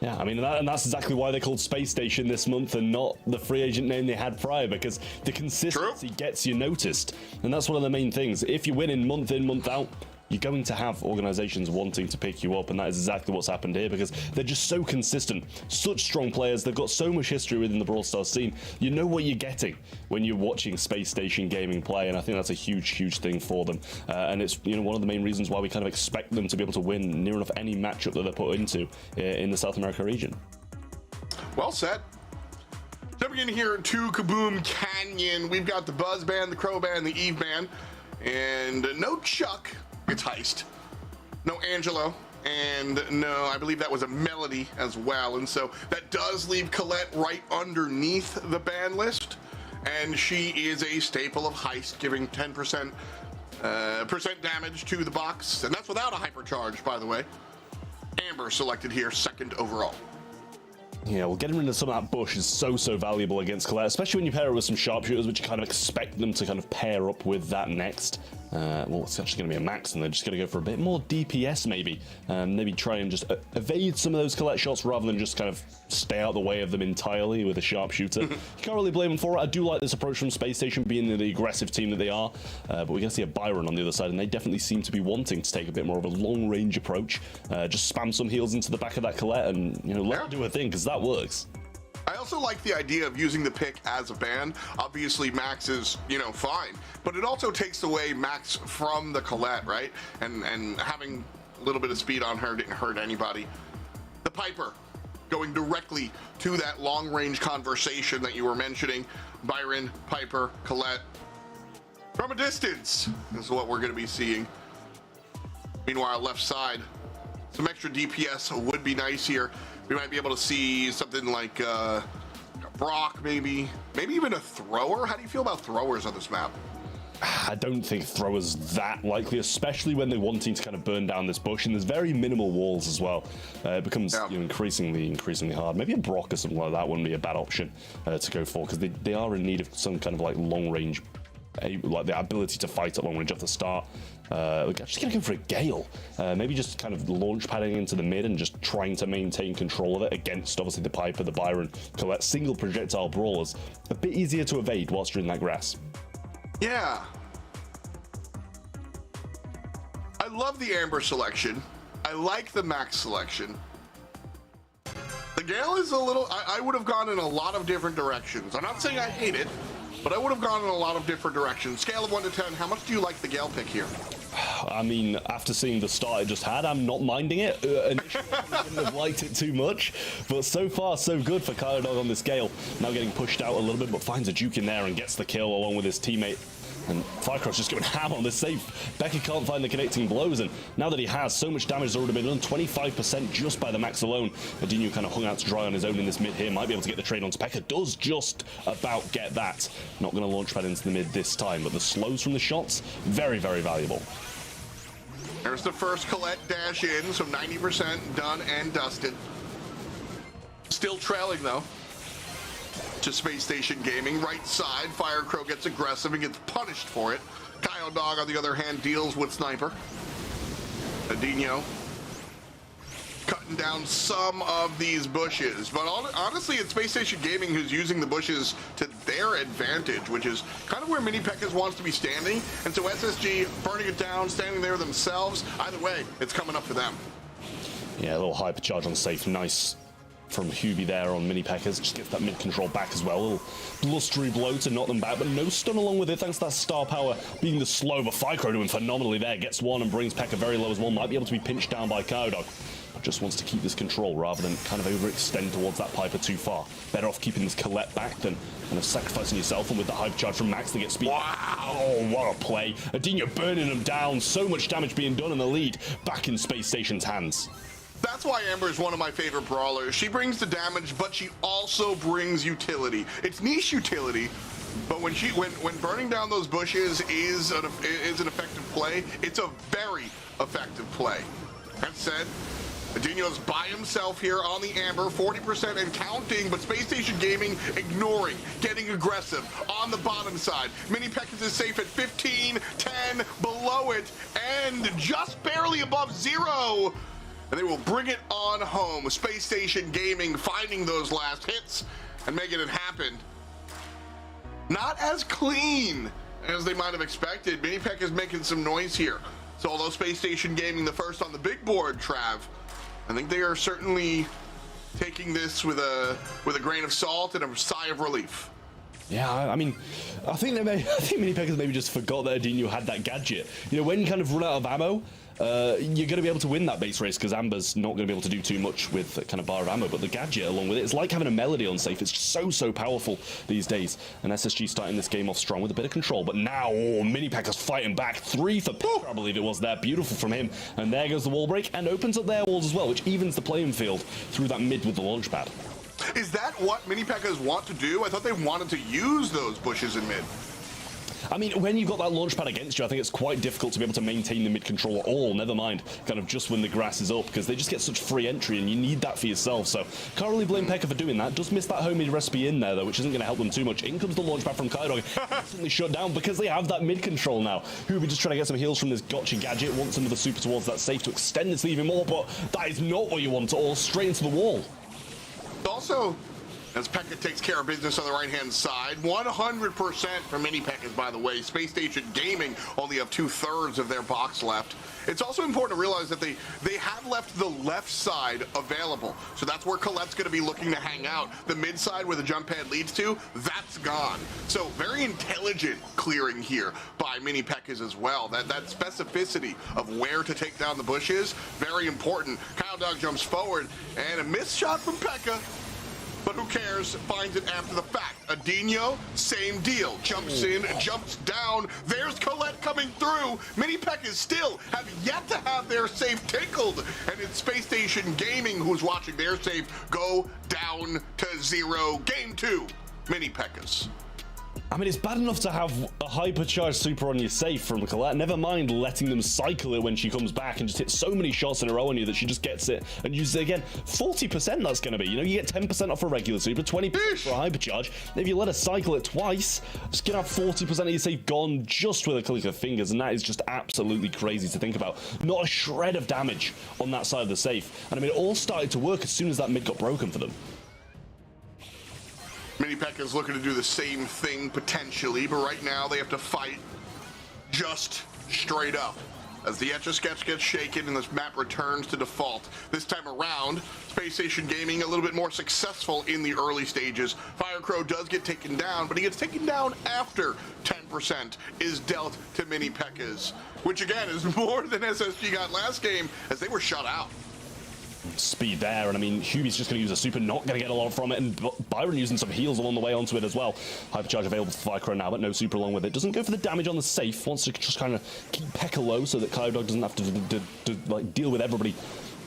Yeah, I mean, and that's exactly why they called Space Station this month and not the free agent name they had prior, because the consistency gets you noticed. And that's one of the main things. If you win in, month out, you're going to have organizations wanting to pick you up, and that is exactly what's happened here, because they're just so consistent, such strong players. They've got so much history within the Brawl Stars scene. You know what you're getting when you're watching Space Station Gaming play, and I think that's a huge thing for them. And it's, you know, one of the main reasons why we kind of expect them to be able to win near enough any matchup that they're put into in the South America region. Well said. Jumping in here to Kaboom Canyon, we've got the Buzz Band, the Crow Band, the Eve Band, and no Chuck. It's Heist, no Angelo, and no, I believe that was a Melody as well, and so that does leave Colette right underneath the ban list, and she is a staple of Heist, giving 10% damage to the box, and that's without a hypercharge, by the way. Amber selected here, 2nd overall. Yeah, well, getting rid of some of that bush is so valuable against Colette, especially when you pair it with some sharpshooters, which you kind of expect them to kind of pair up with that next. Well, it's actually going to be a max, and they're just going to go for a bit more DPS, maybe. Maybe try and just evade some of those Colette shots rather than just kind of stay out the way of them entirely with a sharpshooter. You can't really blame them for it. I do like this approach from Space Station, being the aggressive team that they are. But we're going to see a Byron on the other side, and they definitely seem to be wanting to take a bit more of a long-range approach. Just spam some heals into the back of that Colette and, you know, let her do her thing, because that works. I also like the idea of using the pick as a ban. Obviously, Max is, you know, fine, but it also takes away Max from the Colette, right? And having a little bit of speed on her didn't hurt anybody. The Piper going directly to that long-range conversation that you were mentioning. Byron, Piper, Colette. From a distance is what we're going to be seeing. Meanwhile, left side, some extra DPS would be nice here. We might be able to see something like Brock, maybe even a thrower. How do you feel about throwers on this map? I don't think throwers that likely, especially when they're wanting to kind of burn down this bush, and there's very minimal walls as well. It becomes you know, increasingly hard. Maybe a Brock or something like that wouldn't be a bad option to go for, because they are in need of some kind of like long range, like the ability to fight at long range off the start. I'm just gonna go for a Gale. Maybe just kind of launch padding into the mid and just trying to maintain control of it against obviously the Piper, the Byron, Colette. Single projectile brawlers, a bit easier to evade whilst you're in that grass. Yeah. I love the Amber selection. I like the Max selection. The Gale is a little, I would have gone in a lot of different directions. I'm not saying I hate it, but I would have gone in a lot of different directions. Scale of 1 to 10, how much do you like the Gale pick here? I mean, after seeing the start it just had, I'm not minding it. Initially, I wouldn't have liked it too much, but so far, so good for Kyodog on this Gale. Now getting pushed out a little bit, but finds a juke in there and gets the kill along with his teammate. And Firecross just going ham on this save. Becker can't find the connecting blows, and now that he has, so much damage has already been done, 25% just by the Max alone. Adinho kind of hung out to dry on his own in this mid here, might be able to get the trade onto Pekka, does just about get that. Not going to launch pad into the mid this time, but the slows from the shots, very valuable. There's the first Colette dash in, so 90% done and dusted. Still trailing though to Space Station Gaming. Right side, Fire Crow gets aggressive and gets punished for it. Kyodog, on the other hand, deals with Sniper. Adinho cutting down some of these bushes, but honestly, it's Space Station Gaming who's using the bushes to their advantage, which is kind of where Mini Pekkas wants to be standing, and so SSG burning it down, standing there themselves. Either way, it's coming up for them. Yeah, a little hypercharge on safe. Nice from Hubie there on mini pekkas. Just gets that mid control back as well. A little blustery blow to knock them back, but no stun along with it thanks to that star power being the slow. But Fycro doing phenomenally there. Gets one and brings Pekka very low as well. Might be able to be pinched down by Cowdog. Just wants to keep this control rather than kind of overextend towards that Piper too far. Better off keeping this Colette back than kind of sacrificing yourself, and with the hypercharge from Max to get speed. Wow, what a play. Adinho burning them down. So much damage being done in the lead. Back in Space Station's hands.
That's why Amber is one of my favorite brawlers. She brings the damage, but she also brings utility. It's niche utility, but when burning down those bushes is an effective play, it's a very effective play. That said, Adinho's by himself here on the Amber, 40% and counting, but Space Station Gaming ignoring, getting aggressive on the bottom side. Mini Pekkas is safe at 15, 10, below it, and just barely above 0. And they will bring it on home. Space Station Gaming finding those last hits and making it happen. Not as clean as they might have expected. Mini Pekka is making some noise here. So although Space Station Gaming the first on the big board, Trav, I think they are certainly taking this with a grain of salt and a sigh of relief.
Yeah, I mean, I think Mini Pekkas maybe just forgot that Adinho had that gadget. You know, when you kind of run out of ammo, you're going to be able to win that base race because Amber's not going to be able to do too much with that kind of bar of ammo, but the gadget along with it, it's like having a melody on safe. It's just so powerful these days. And SSG starting this game off strong with a bit of control, but now Mini Pekka's fighting back. 3 for Pekka, I believe it was there. Beautiful from him. And there goes the wall break and opens up their walls as well, which evens the playing field through that mid with the launch pad.
Is that what Mini Pekkas want to do? I thought they wanted to use those bushes in mid.
I mean, when you've got that launch pad against you, I think it's quite difficult to be able to maintain the mid control at all, never mind kind of just when the grass is up, because they just get such free entry and you need that for yourself. So can't really blame Pekka for doing that. Does miss that homemade recipe in there though, which isn't going to help them too much. In comes the launch pad from Kaidog, instantly shut down because they have that mid control now. Who just trying to get some heals from this gotcha gadget, wants another super towards that safe to extend its even more, but that is not what you want at all, straight into the wall.
Also, as Pekka takes care of business on the right-hand side, 100% for Mini Pekkas, by the way. Space Station Gaming only have 2/3 of their box left. It's also important to realize that they have left the left side available. So that's where Colette's going to be looking to hang out. The mid side where the jump pad leads to, that's gone. So very intelligent clearing here by Mini Pekkas as well. That specificity of where to take down the bushes, very important. Cowdog jumps forward, and a missed shot from Pekka. But who cares? Finds it after the fact. Adinho, same deal. Jumps in, jumps down. There's Colette coming through. Mini Pekkas still have yet to have their safe tickled. And it's Space Station Gaming who's watching their safe go down to 0. Game 2, Mini Pekkas.
I mean, it's bad enough to have a hypercharged super on your safe from Colette, never mind letting them cycle it when she comes back and just hit so many shots in a row on you that she just gets it and uses it again. 40% that's going to be, you know, you get 10% off a regular super, 20% for a hypercharge. If you let her cycle it twice, just gonna have 40% of your safe gone just with a click of fingers, and that is just absolutely crazy to think about. Not a shred of damage on that side of the safe. And I mean, it all started to work as soon as that mid got broken for them.
Mini Pekka's looking to do the same thing potentially, but right now they have to fight just straight up. As the Etch-a-Sketch gets shaken and this map returns to default. This time around, Space Station Gaming a little bit more successful in the early stages. Firecrow does get taken down, but he gets taken down after 10% is dealt to Mini Pekkas, which again is more than SSG got last game as they were shut out.
Speed there, and I mean, Hubie's just going to use a super, not going to get a lot from it, and Byron using some heals along the way onto it as well. Hypercharge available for Fycro now, but no super along with it. Doesn't go for the damage on the safe, wants to just kind of keep Pekka low so that Cowdog doesn't have to like deal with everybody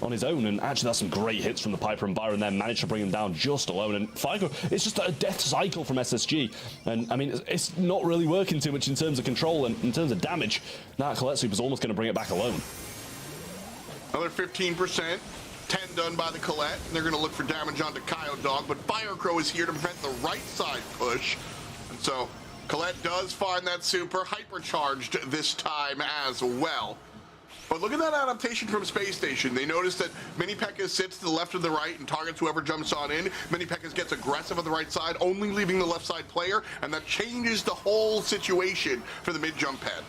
on his own. And actually that's some great hits from the Piper and Byron there, managed to bring him down just alone. And Fycro, it's just a death cycle from SSG, and I mean, it's not really working too much in terms of control and in terms of damage. Now Colette Super's almost going to bring it back alone.
Another 15%. 10 done by the Colette, and they're going to look for damage onto Cowdog, but Firecrow is here to prevent the right side push. And so Colette does find that super, hypercharged this time as well. But look at that adaptation from Space Station. They notice that Mini Pekkas sits to the left or the right and targets whoever jumps on in. Mini Pekkas gets aggressive on the right side, only leaving the left side player, and that changes the whole situation for the mid-jump pad.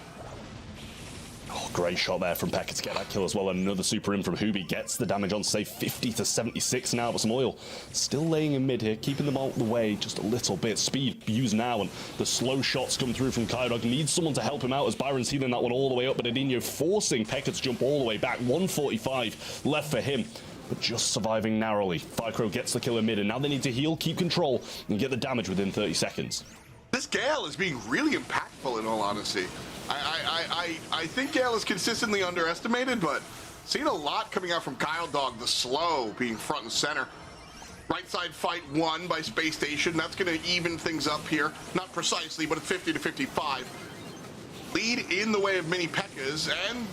Oh, Great shot there from Pekka to get that kill as well. Another super in from Hubie gets the damage on save 50 to 76 now, but some oil still laying in mid here, keeping them out of the way just a little bit. Speed used now, and the slow shots come through from Kyodog. Needs someone to help him out as Byron's healing that one all the way up, but Adinho forcing Pekka to jump all the way back. 145 left for him, but just surviving narrowly. Fycro gets the kill in mid, and now they need to heal, keep control, and get the damage within 30 seconds.
This Gale is being really impactful, in all honesty. I think Gale is consistently underestimated, but seen a lot coming out from Kyodog, the slow being front and center. Right side fight won by Space Station. That's going to even things up here. Not precisely, but it's 50 to 55. Lead in the way of mini pekkas, and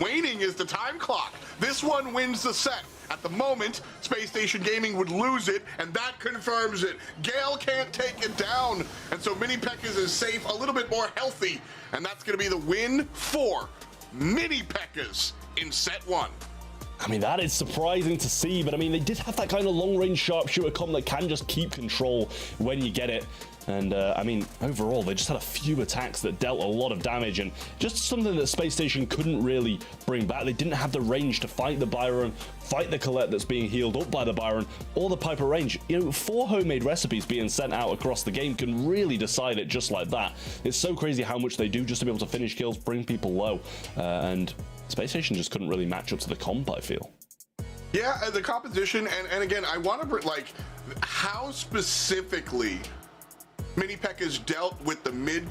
waning is the time clock. This one wins the set. At the moment, Space Station Gaming would lose it, and that confirms it. Gale can't take it down, and so Mini Pekkas is safe, a little bit more healthy, and that's going to be the win for Mini Pekkas in set one.
I mean, that is surprising to see, but I mean, they did have that kind of long-range sharpshooter comp that can just keep control when you get it. And I mean, overall, they just had a few attacks that dealt a lot of damage, and just something that Space Station couldn't really bring back. They didn't have the range to fight the Byron, fight the Colette that's being healed up by the Byron, or the Piper range. You know, 4 homemade recipes being sent out across the game can really decide it just like that. It's so crazy how much they do just to be able to finish kills, bring people low, and Space Station just couldn't really match up to the comp, I feel.
Yeah, the composition, and again, I want to, like, how specifically Mini Pekkas dealt with the mid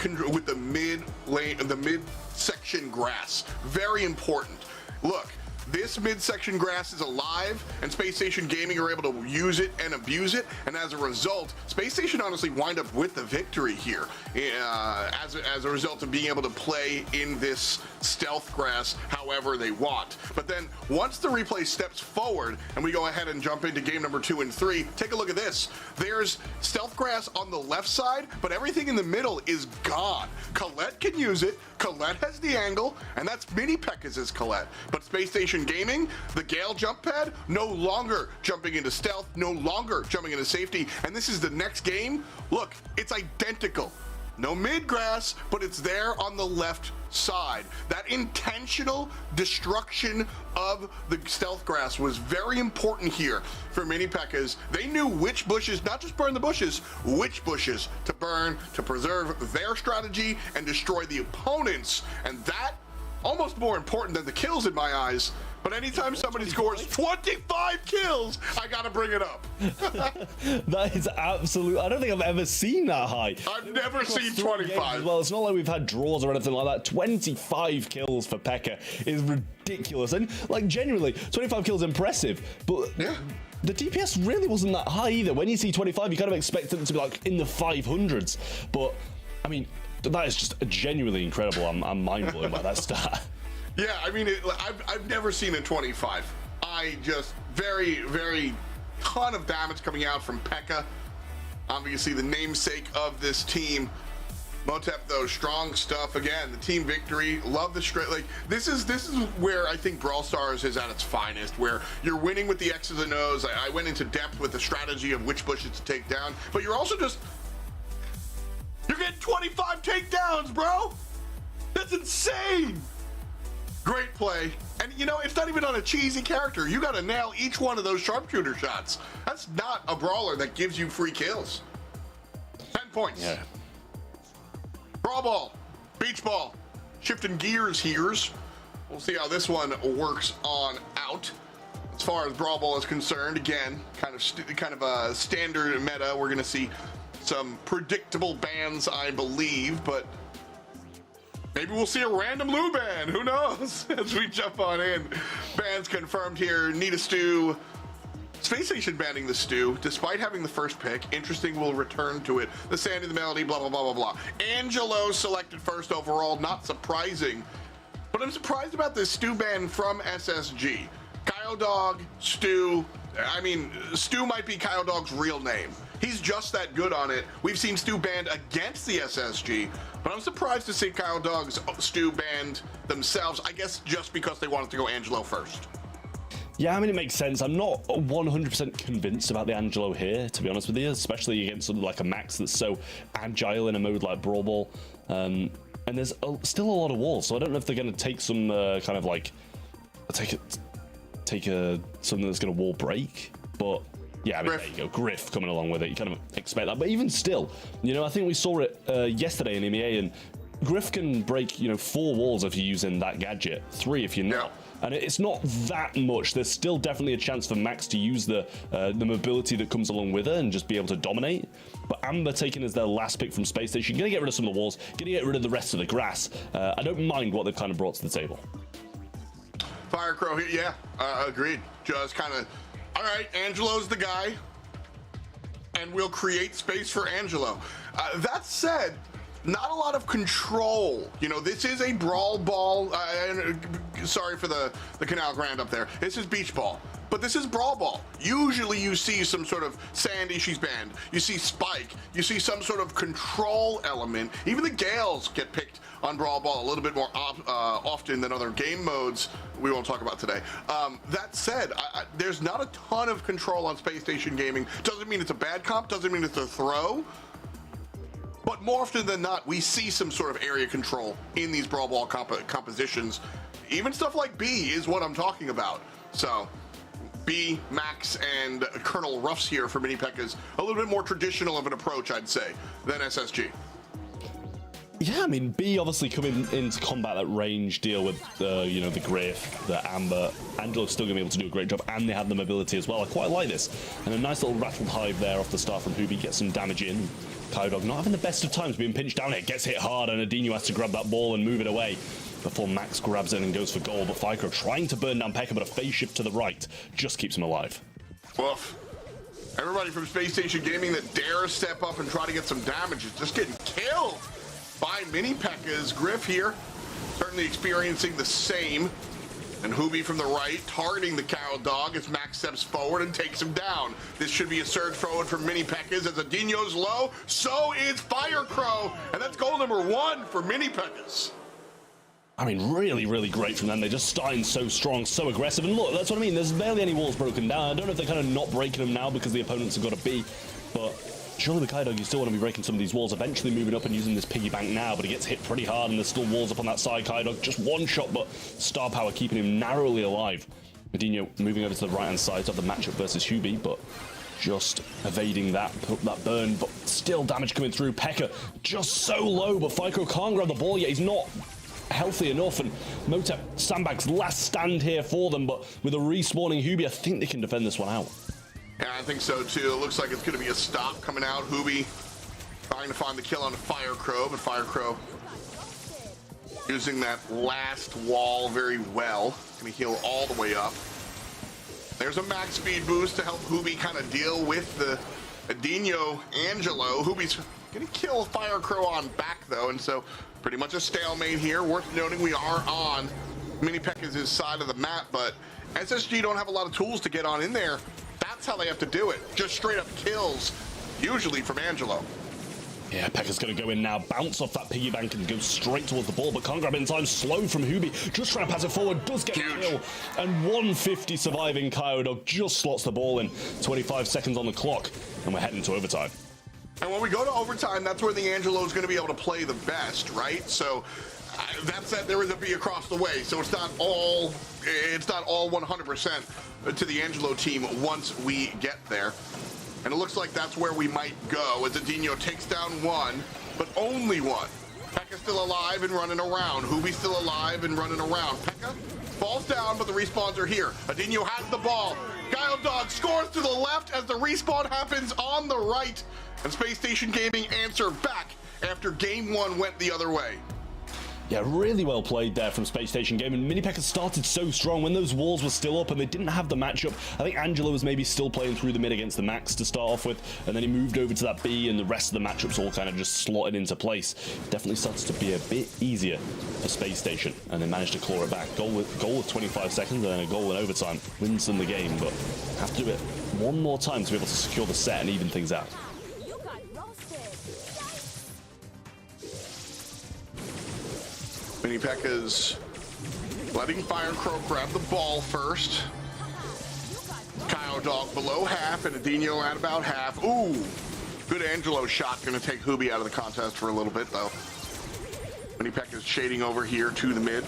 section grass. Very important. Look, this midsection grass is alive, and Space Station Gaming are able to use it and abuse it, and as a result, Space Station honestly wind up with the victory here as a result of being able to play in this stealth grass however they want. But then once the replay steps forward and we go ahead and jump into game number 2 and 3, take a look at this. There's stealth grass on the left side, but everything in the middle is gone. Colette can use it. Colette has the angle, and that's Mini Pekkas' Colette. But Space Station Gaming, the Gale jump pad, no longer jumping into stealth, no longer jumping into safety, and this is the next game. Look, it's identical. No mid grass, but it's there on the left side. That intentional destruction of the stealth grass was very important here for Mini Pekkas. They knew which bushes, not just burn the bushes, which bushes to burn to preserve their strategy and destroy the opponents. And that, almost more important than the kills in my eyes. But anytime somebody scores 25 kills, I gotta bring it up.
That is absolute. I don't think I've ever seen that high.
I've never seen 25.
Well, it's not like we've had draws or anything like that. 25 kills for Pekka is ridiculous. And, like, genuinely, 25 kills impressive. But
yeah,
the DPS really wasn't that high either. When you see 25, you kind of expect it to be, like, in the 500s. But, I mean, that is just genuinely incredible. I'm mind-blown by that stat.
Yeah, I mean, I've never seen a 25. I just very, very ton of damage coming out from Pekka. Obviously, the namesake of this team. Motep, though, strong stuff. Again, the team victory. Love the straight. Like, this is where I think Brawl Stars is at its finest, where you're winning with the X's and O's. I went into depth with the strategy of which bushes to take down, but you're also just, you're getting 25 takedowns, bro. That's insane. Great play. And, you know, it's not even on a cheesy character. You got to nail each one of those sharpshooter shots. That's not a brawler that gives you free kills. 10 points.
Yeah.
Brawl ball. Beach ball. Shifting gears here. We'll see how this one works on out. As far as Brawl ball is concerned, again, kind of a standard meta. We're going to see some predictable bans, I believe, but maybe we'll see a random Lou ban. Who knows? As we jump on in. Bans confirmed here. Need a stew. Space Station banning the stew, despite having the first pick. Interesting, we'll return to it. The Sandy, the Melody, blah, blah, blah, blah, blah. Angelo selected first overall. Not surprising. But I'm surprised about this stew ban from SSG. Kyodog, Stu. I mean, Stu might be Kyodog's real name. He's just that good on it. We've seen Stu banned against the SSG, but I'm surprised to see Kyodog's Stu banned themselves, I guess just because they wanted to go Angelo first.
Yeah, I mean, it makes sense. I'm not 100% convinced about the Angelo here, to be honest with you, especially against something like a Max that's so agile in a mode like Brawl Ball. and there's still a lot of walls, so I don't know if they're going to take some kind of like take something that's going to wall break, but yeah, I mean, there you go, Griff coming along with it. You kind of expect that, but even still, you know, I think we saw it yesterday in MEA, and Griff can break, you know, 4 walls if you're using that gadget, 3 if you're not. And it's not that much. There's still definitely a chance for Max to use the mobility that comes along with her and just be able to dominate. But Amber taken as their last pick from Space Station, gonna get rid of some of the walls, gonna get rid of the rest of the grass. I don't mind what they've kind of brought to the table.
Firecrow here, yeah, agreed. Just kind of, all right, Angelo's the guy, and we'll create space for Angelo. That said, not a lot of control. You know, this is a brawl ball. Sorry for the Canal Grand up there. This is beach ball, but this is brawl ball. Usually you see some sort of Sandy, she's banned. You see Spike. You see some sort of control element. Even the Gales get picked on brawl ball a little bit more often than other game modes we won't talk about today. That said, there's not a ton of control on Space Station Gaming. Doesn't mean it's a bad comp. Doesn't mean it's a throw. But more often than not, we see some sort of area control in these brawl ball compositions. Even stuff like B is what I'm talking about. So B, Max, and Colonel Ruffs here for Mini Pekkas, a little bit more traditional of an approach, I'd say, than SSG.
Yeah, I mean, B obviously coming into combat that range deal with, you know, the Griff, the Amber. Angelo's still going to be able to do a great job, and they have the mobility as well. I quite like this. And a nice little rattled hive there off the start from Hoobie, gets some damage in. Kyodog not having the best of times, being pinched down. It gets hit hard, and Adinho has to grab that ball and move it away before Max grabs it and goes for goal. But Ficro trying to burn down Pekka, but a phase shift to the right just keeps him alive.
Woof. Everybody from Space Station Gaming that dares step up and try to get some damage is just getting killed by Mini Pekkas. Griff here, certainly experiencing the same. And Hoobie from the right, targeting the cow dog as Max steps forward and takes him down. This should be a surge forward from Mini Pekkas as Adinho's low. So is Firecrow. And that's goal number 1 for Mini Pekkas.
I mean, really, really great from them. They're just starting so strong, so aggressive. And look, that's what I mean. There's barely any walls broken down. I don't know if they're kind of not breaking them now because the opponents have got a B. But surely the Kyodog, you still want to be breaking some of these walls, eventually moving up and using this piggy bank now, but he gets hit pretty hard and there's still walls up on that side. Kyodog just one shot, but star power keeping him narrowly alive. Adinho moving over to the right-hand side of the matchup versus Hoobie, but just evading that burn, but still damage coming through. Pekka just so low, but Ficro can't grab the ball yet. He's not healthy enough, and Motep sandbags last stand here for them, but with a respawning Hoobie, I think they can defend this one out.
Yeah, I think so too. It looks like it's going to be a stop coming out. Hoobie trying to find the kill on Firecrow, but Firecrow using that last wall very well. Going to heal all the way up. There's a max speed boost to help Hoobie kind of deal with the Adinho Angelo. Hoobie's going to kill Firecrow on back though, and so pretty much a stalemate here. Worth noting we are on Mini Pekkas' side of the map, but SSG don't have a lot of tools to get on in there. That's how they have to do it. Just straight up kills, usually from Angelo.
Yeah, Pekka's going to go in now, bounce off that piggy bank and go straight towards the ball, but can't grab it in time. Slow from Hoobie, just trying to pass it forward, does get a kill. And 150 surviving Kyodog just slots the ball in. 25 seconds on the clock, and we're heading to overtime.
And when we go to overtime, that's where the Angelo is going to be able to play the best, right? So that said, there is a B across the way, so it's not all 100% to the Angelo team once we get there. And it looks like that's where we might go as Adinho takes down 1, but only 1. Pekka's still alive and running around. Hoobie's still alive and running around. Pekka falls down, but the respawns are here. Adinho has the ball. Kyodog scores to the left as the respawn happens on the right. And Space Station Gaming answer back after game 1 went the other way.
Yeah, really well played there from Space Station Gaming. Mini Pekka started so strong when those walls were still up and they didn't have the matchup. I think Angelo was maybe still playing through the mid against the Max to start off with, and then he moved over to that B and the rest of the matchups all kind of just slotted into place. Definitely started to be a bit easier for Space Station, and they managed to claw it back. Goal with 25 seconds and then a goal in overtime. Wins them the game, but have to do it one more time to be able to secure the set and even things out.
Mini Pekka's letting Firecrow grab the ball first. Kyodog below half and Adinho at about half. Ooh, good Angelo shot. Going to take Hoobie out of the contest for a little bit though. Mini Pekkas shading over here to the mid.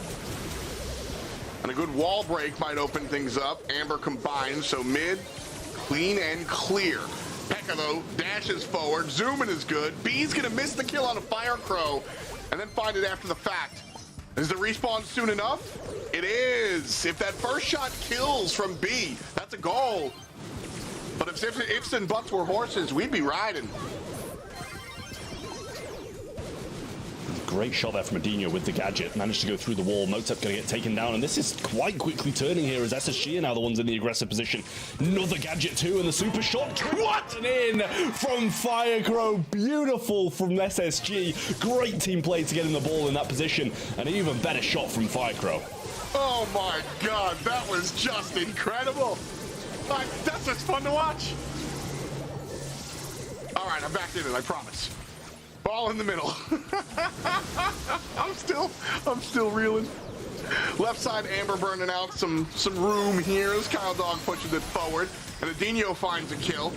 And a good wall break might open things up. Amber combined, so mid, clean and clear. Pekka, though, dashes forward. Zooming is good. B's gonna miss the kill on a Fire Crow and then find it after the fact. Is the respawn soon enough? It is. If that first shot kills from B, that's a goal. But if ifs and buts were horses, we'd be riding.
Great shot there from Adinho with the gadget. Managed to go through the wall. Motep going to get taken down. And this is quite quickly turning here as SSG are now the ones in the aggressive position. Another gadget too, and the super shot. What? And in from Firecrow. Beautiful from SSG. Great team play to get in the ball in that position. And an even better shot from Firecrow.
Oh my God, that was just incredible. That's just fun to watch. All right, I'm back in it, I promise. Ball in the middle. I'm still reeling. Left side, Amber burning out some room here as Kyle Dog pushes it forward, and Adinho finds a kill.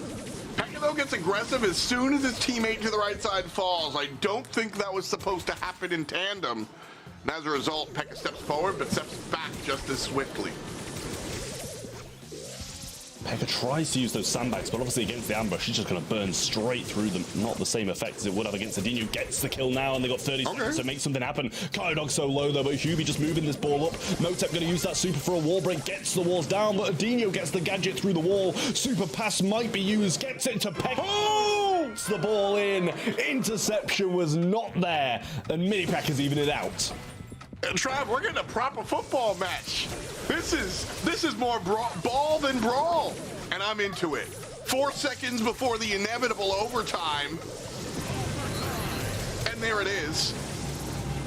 Pekka, though, gets aggressive as soon as his teammate to the right side falls. I don't think that was supposed to happen in tandem. And as a result, Pekka steps forward, but steps back just as swiftly.
Pekka tries to use those sandbags, but obviously against the ambush, she's just going to burn straight through them. Not the same effect as it would have against Adinho. Gets the kill now, and they got 30 seconds to make something happen. Kyle so low, though, but Hubie just moving this ball up. Motep going to use that super for a wall break. Gets the walls down, but Adinho gets the gadget through the wall. Super pass might be used. Gets it to Pekka. Oh! Puts the ball in. Interception was not there, and Mini Pekka's even it out.
Trav, we're getting a proper football match. This is more ball than brawl, and I'm into it. 4 seconds before the inevitable overtime, and there it is.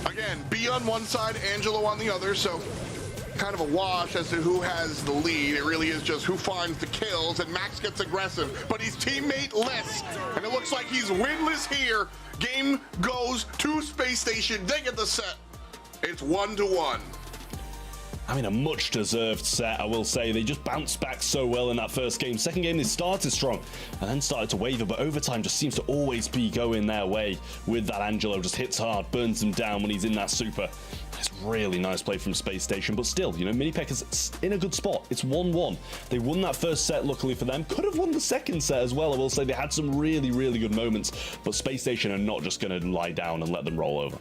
Again, B on one side, Angelo on the other, so kind of a wash as to who has the lead. It really is just who finds the kills, and Max gets aggressive, but he's teammate less, and it looks like he's winless here. Game goes to Space Station. They get the set. It's 1-1.
I mean, a much-deserved set, I will say. They just bounced back so well in that first game. Second game, they started strong and then started to waver, but overtime just seems to always be going their way with that. Angelo just hits hard, burns him down when he's in that super. It's really nice play from Space Station, but still, you know, Mini Pekka's in a good spot. It's 1-1. They won that first set, luckily for them. Could have won the second set as well. I will say they had some really, really good moments, but Space Station are not just going to lie down and let them roll over.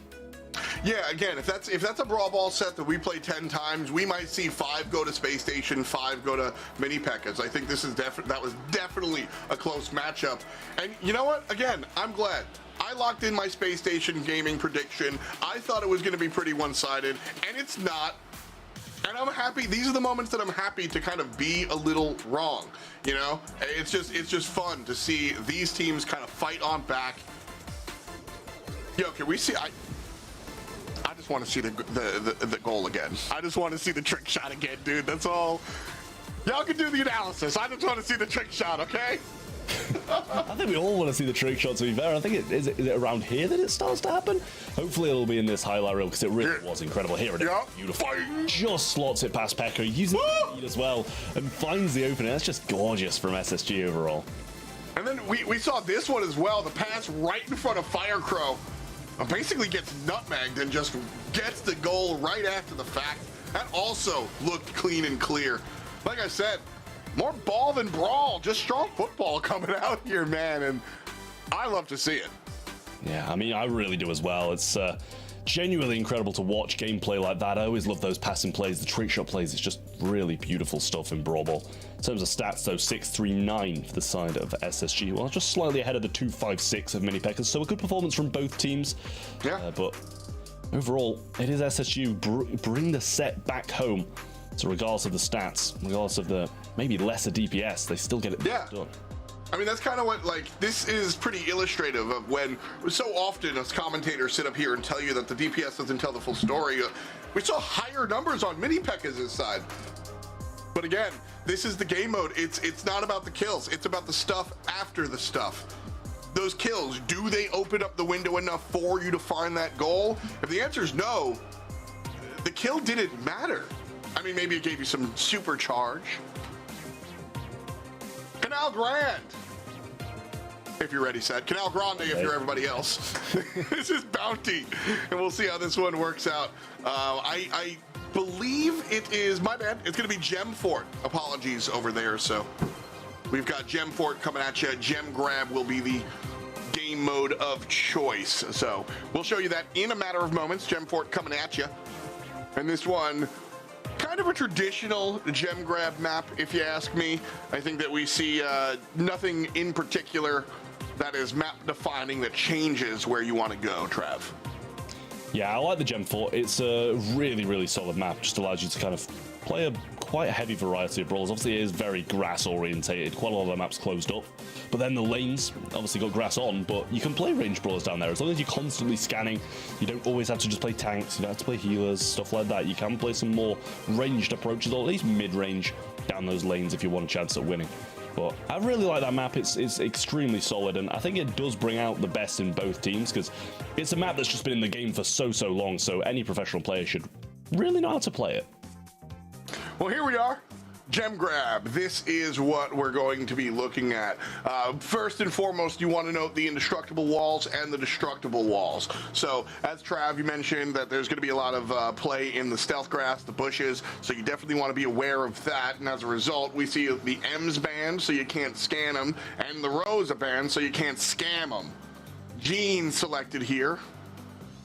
Yeah, again, if that's a Brawl Ball set that we play 10 times, we might see 5 go to Space Station, 5 go to Mini Pekkas. I think this is that was definitely a close matchup. And you know what? Again, I'm glad. I locked in my Space Station gaming prediction. I thought it was going to be pretty one-sided, and it's not. And I'm happy. These are the moments that I'm happy to kind of be a little wrong. You know, it's just fun to see these teams kind of fight on back. Yo, can we see? I just want to see the goal again. I just want to see the trick shot again, dude. That's all. Y'all can do the analysis. I just want to see the trick shot, okay?
I think we all want to see the trick shot, to be fair. I think is it around here that it starts to happen? Hopefully it'll be in this highlight reel, because it really was incredible. Here it is. Beautiful. Just slots it past Pekka, using the speed as well, and finds the opening. That's just gorgeous from SSG overall.
And then we saw this one as well. The pass right in front of Firecrow. Basically gets nutmegged and just gets the goal right after the fact. That also looked clean and clear. Like I said, more ball than brawl. Just strong football coming out here, man. And I love to see it.
Yeah, I mean, I really do as well. It's genuinely incredible to watch gameplay like that. I always love those passing plays, the trick shot plays. It's just really beautiful stuff in Brawl Ball. In terms of stats, though, 6-3-9 for the side of SSG. Well, just slightly ahead of the 2-5-6 of Mini Pekkas. So a good performance from both teams.
Yeah.
But overall, it is SSG bring the set back home. So regardless of the stats, regardless of the maybe lesser DPS, they still get it done.
I mean, that's kind of what, like, this is pretty illustrative of when so often as commentators sit up here and tell you that the DPS doesn't tell the full story. We saw higher numbers on Mini Pekkas' side. But again, this is the game mode. It's not about the kills. It's about the stuff after the stuff. Those kills, do they open up the window enough for you to find that goal? If the answer is no, the kill didn't matter. I mean, maybe it gave you some supercharge. Canal Grand. if you're ready, set. Canal Grande if you're everybody else. This is Bounty, and we'll see how this one works out. I believe it is, my bad, it's going to be Gem Fort. Apologies over there. So we've got Gem Fort coming at you. Gem Grab will be the game mode of choice. So we'll show you that in a matter of moments. Gem Fort coming at you. And this one, kind of a traditional gem grab map, if you ask me. I think that we see nothing in particular that is map defining that changes where you want to go, Trav.
Yeah, I like the Gem Fort. It's a really, really solid map. Just allows you to kind of play quite a heavy variety of brawls. Obviously, it is very grass orientated. Quite a lot of the map's closed up. But then the lanes obviously got grass on, but you can play range brawlers down there. As long as you're constantly scanning, you don't always have to just play tanks. You don't have to play healers, stuff like that. You can play some more ranged approaches, or at least mid-range down those lanes if you want a chance at winning. But I really like that map. It's extremely solid, and I think it does bring out the best in both teams, because it's a map that's just been in the game for so long, so any professional player should really know how to play it.
Well, here we are. Gem Grab. This is what we're going to be looking at. First and foremost, you want to note the indestructible walls and the destructible walls. So, as Trav, you mentioned that there's going to be a lot of play in the stealth grass, the bushes, so you definitely want to be aware of that. And as a result, we see the M's banned, so you can't scan them, and the Rose are banned, so you can't scam them. Gene selected here.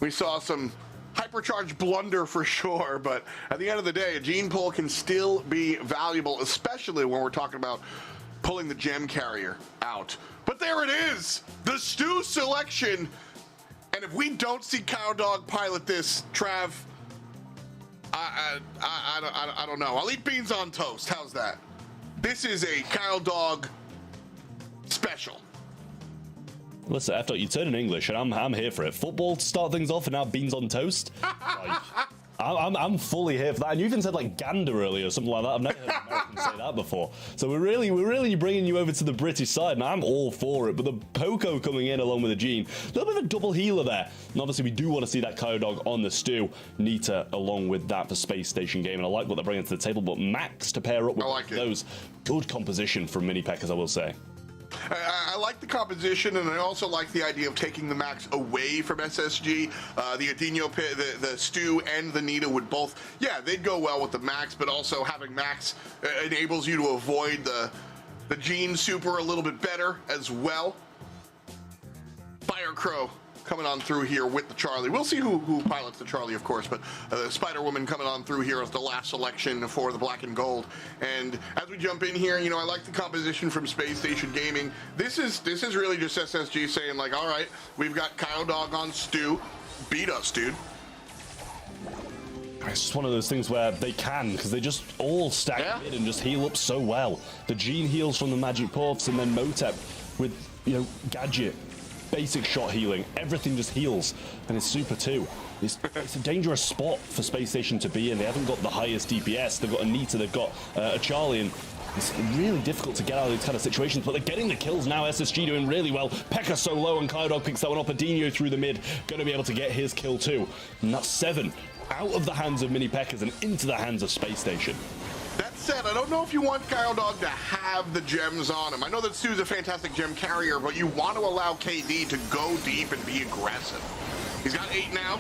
We saw some hypercharged blunder for sure, but at the end of the day, a gene pull can still be valuable, especially when we're talking about pulling the gem carrier out. But there it is, the Stu selection. And if we don't see Cowdog pilot this, Trav, I don't know. I'll eat beans on toast. How's that? This is a Cowdog special.
Listen, after you turn in English, and I'm here for it. Football to start things off, and now beans on toast. Like, I'm fully here for that. And you even said like gander earlier or something like that. I've never heard an American say that before. So we're really bringing you over to the British side, and I'm all for it. But the Poco coming in along with the Gene, a little bit of a double healer there. And obviously we do want to see that Cowdog on the Stu. Nita along with that for Space Station Game, and I like what they're bringing to the table. But Max to pair up with those, good composition from Mini Pekkas, I will say.
I like the composition, and I also like the idea of taking the Max away from SSG. The Adino, the Stu, and the Nita would both, yeah, they'd go well with the Max, but also having Max enables you to avoid the Gene super a little bit better as well. Fire Crow coming on through here with the Charlie. We'll see who pilots the Charlie, of course, but the Spider-Woman coming on through here as the last selection for the black and gold. And as we jump in here, you know, I like the composition from Space Station Gaming. This is really just SSG saying, like, all right, we've got Cowdog on Stu. Beat us, dude.
It's just one of those things where they can, because they just all stack in and just heal up so well. The Gene heals from the Magic Puffs, and then Motep with, you know, Gadget. Basic shot healing, everything just heals, and it's super too. It's a dangerous spot for Space Station to be in. They haven't got the highest DPS. They've got a Nita, they've got a Charlie, and it's really difficult to get out of these kind of situations, but they're getting the kills now. SSG doing really well. Pekka so low, and Cowdog picks that one up. Adino through the mid, going to be able to get his kill too. And that's 7 out of the hands of Mini Pekkas and into the hands of Space Station.
That said, I don't know if you want Cowdog to have the gems on him. I know that Stu's a fantastic gem carrier, but you want to allow KD to go deep and be aggressive. He's got 8 now.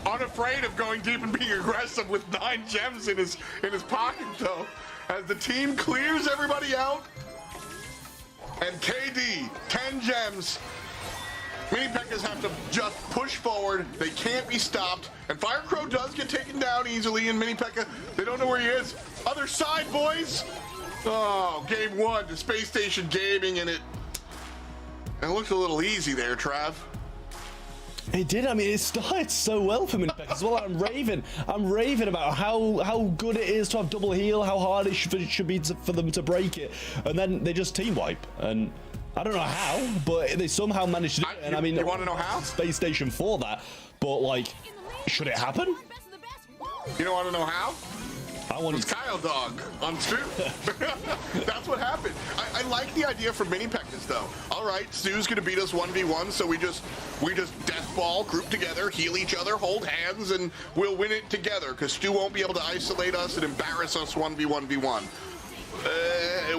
Unafraid of going deep and being aggressive with 9 gems in his pocket, though. As the team clears everybody out. And KD, 10 gems. Mini Pekkas have to just push forward. They can't be stopped. And Fire Crow does get taken down easily, and Mini Pekka, they don't know where he is. Other side, boys. Oh, game 1 to Space Station Gaming, and it looked a little easy there, Trav.
It did. I mean, it started so well for Mini Pekkas as well. I'm raving about how good it is to have double heal, how hard it should be for them to break it, and then they just team wipe. And I don't know how, but they somehow managed to do it. And I mean,
you want to know how?
Space Station for that, but like, should it happen?
You don't want to know how?
I want
it's Cowdog on Stu. That's what happened. I like the idea for Mini Pekkas though. All right, Stu's gonna beat us 1v1, so we just death ball, group together, heal each other, hold hands, and we'll win it together. Because Stu won't be able to isolate us and embarrass us 1v1v1.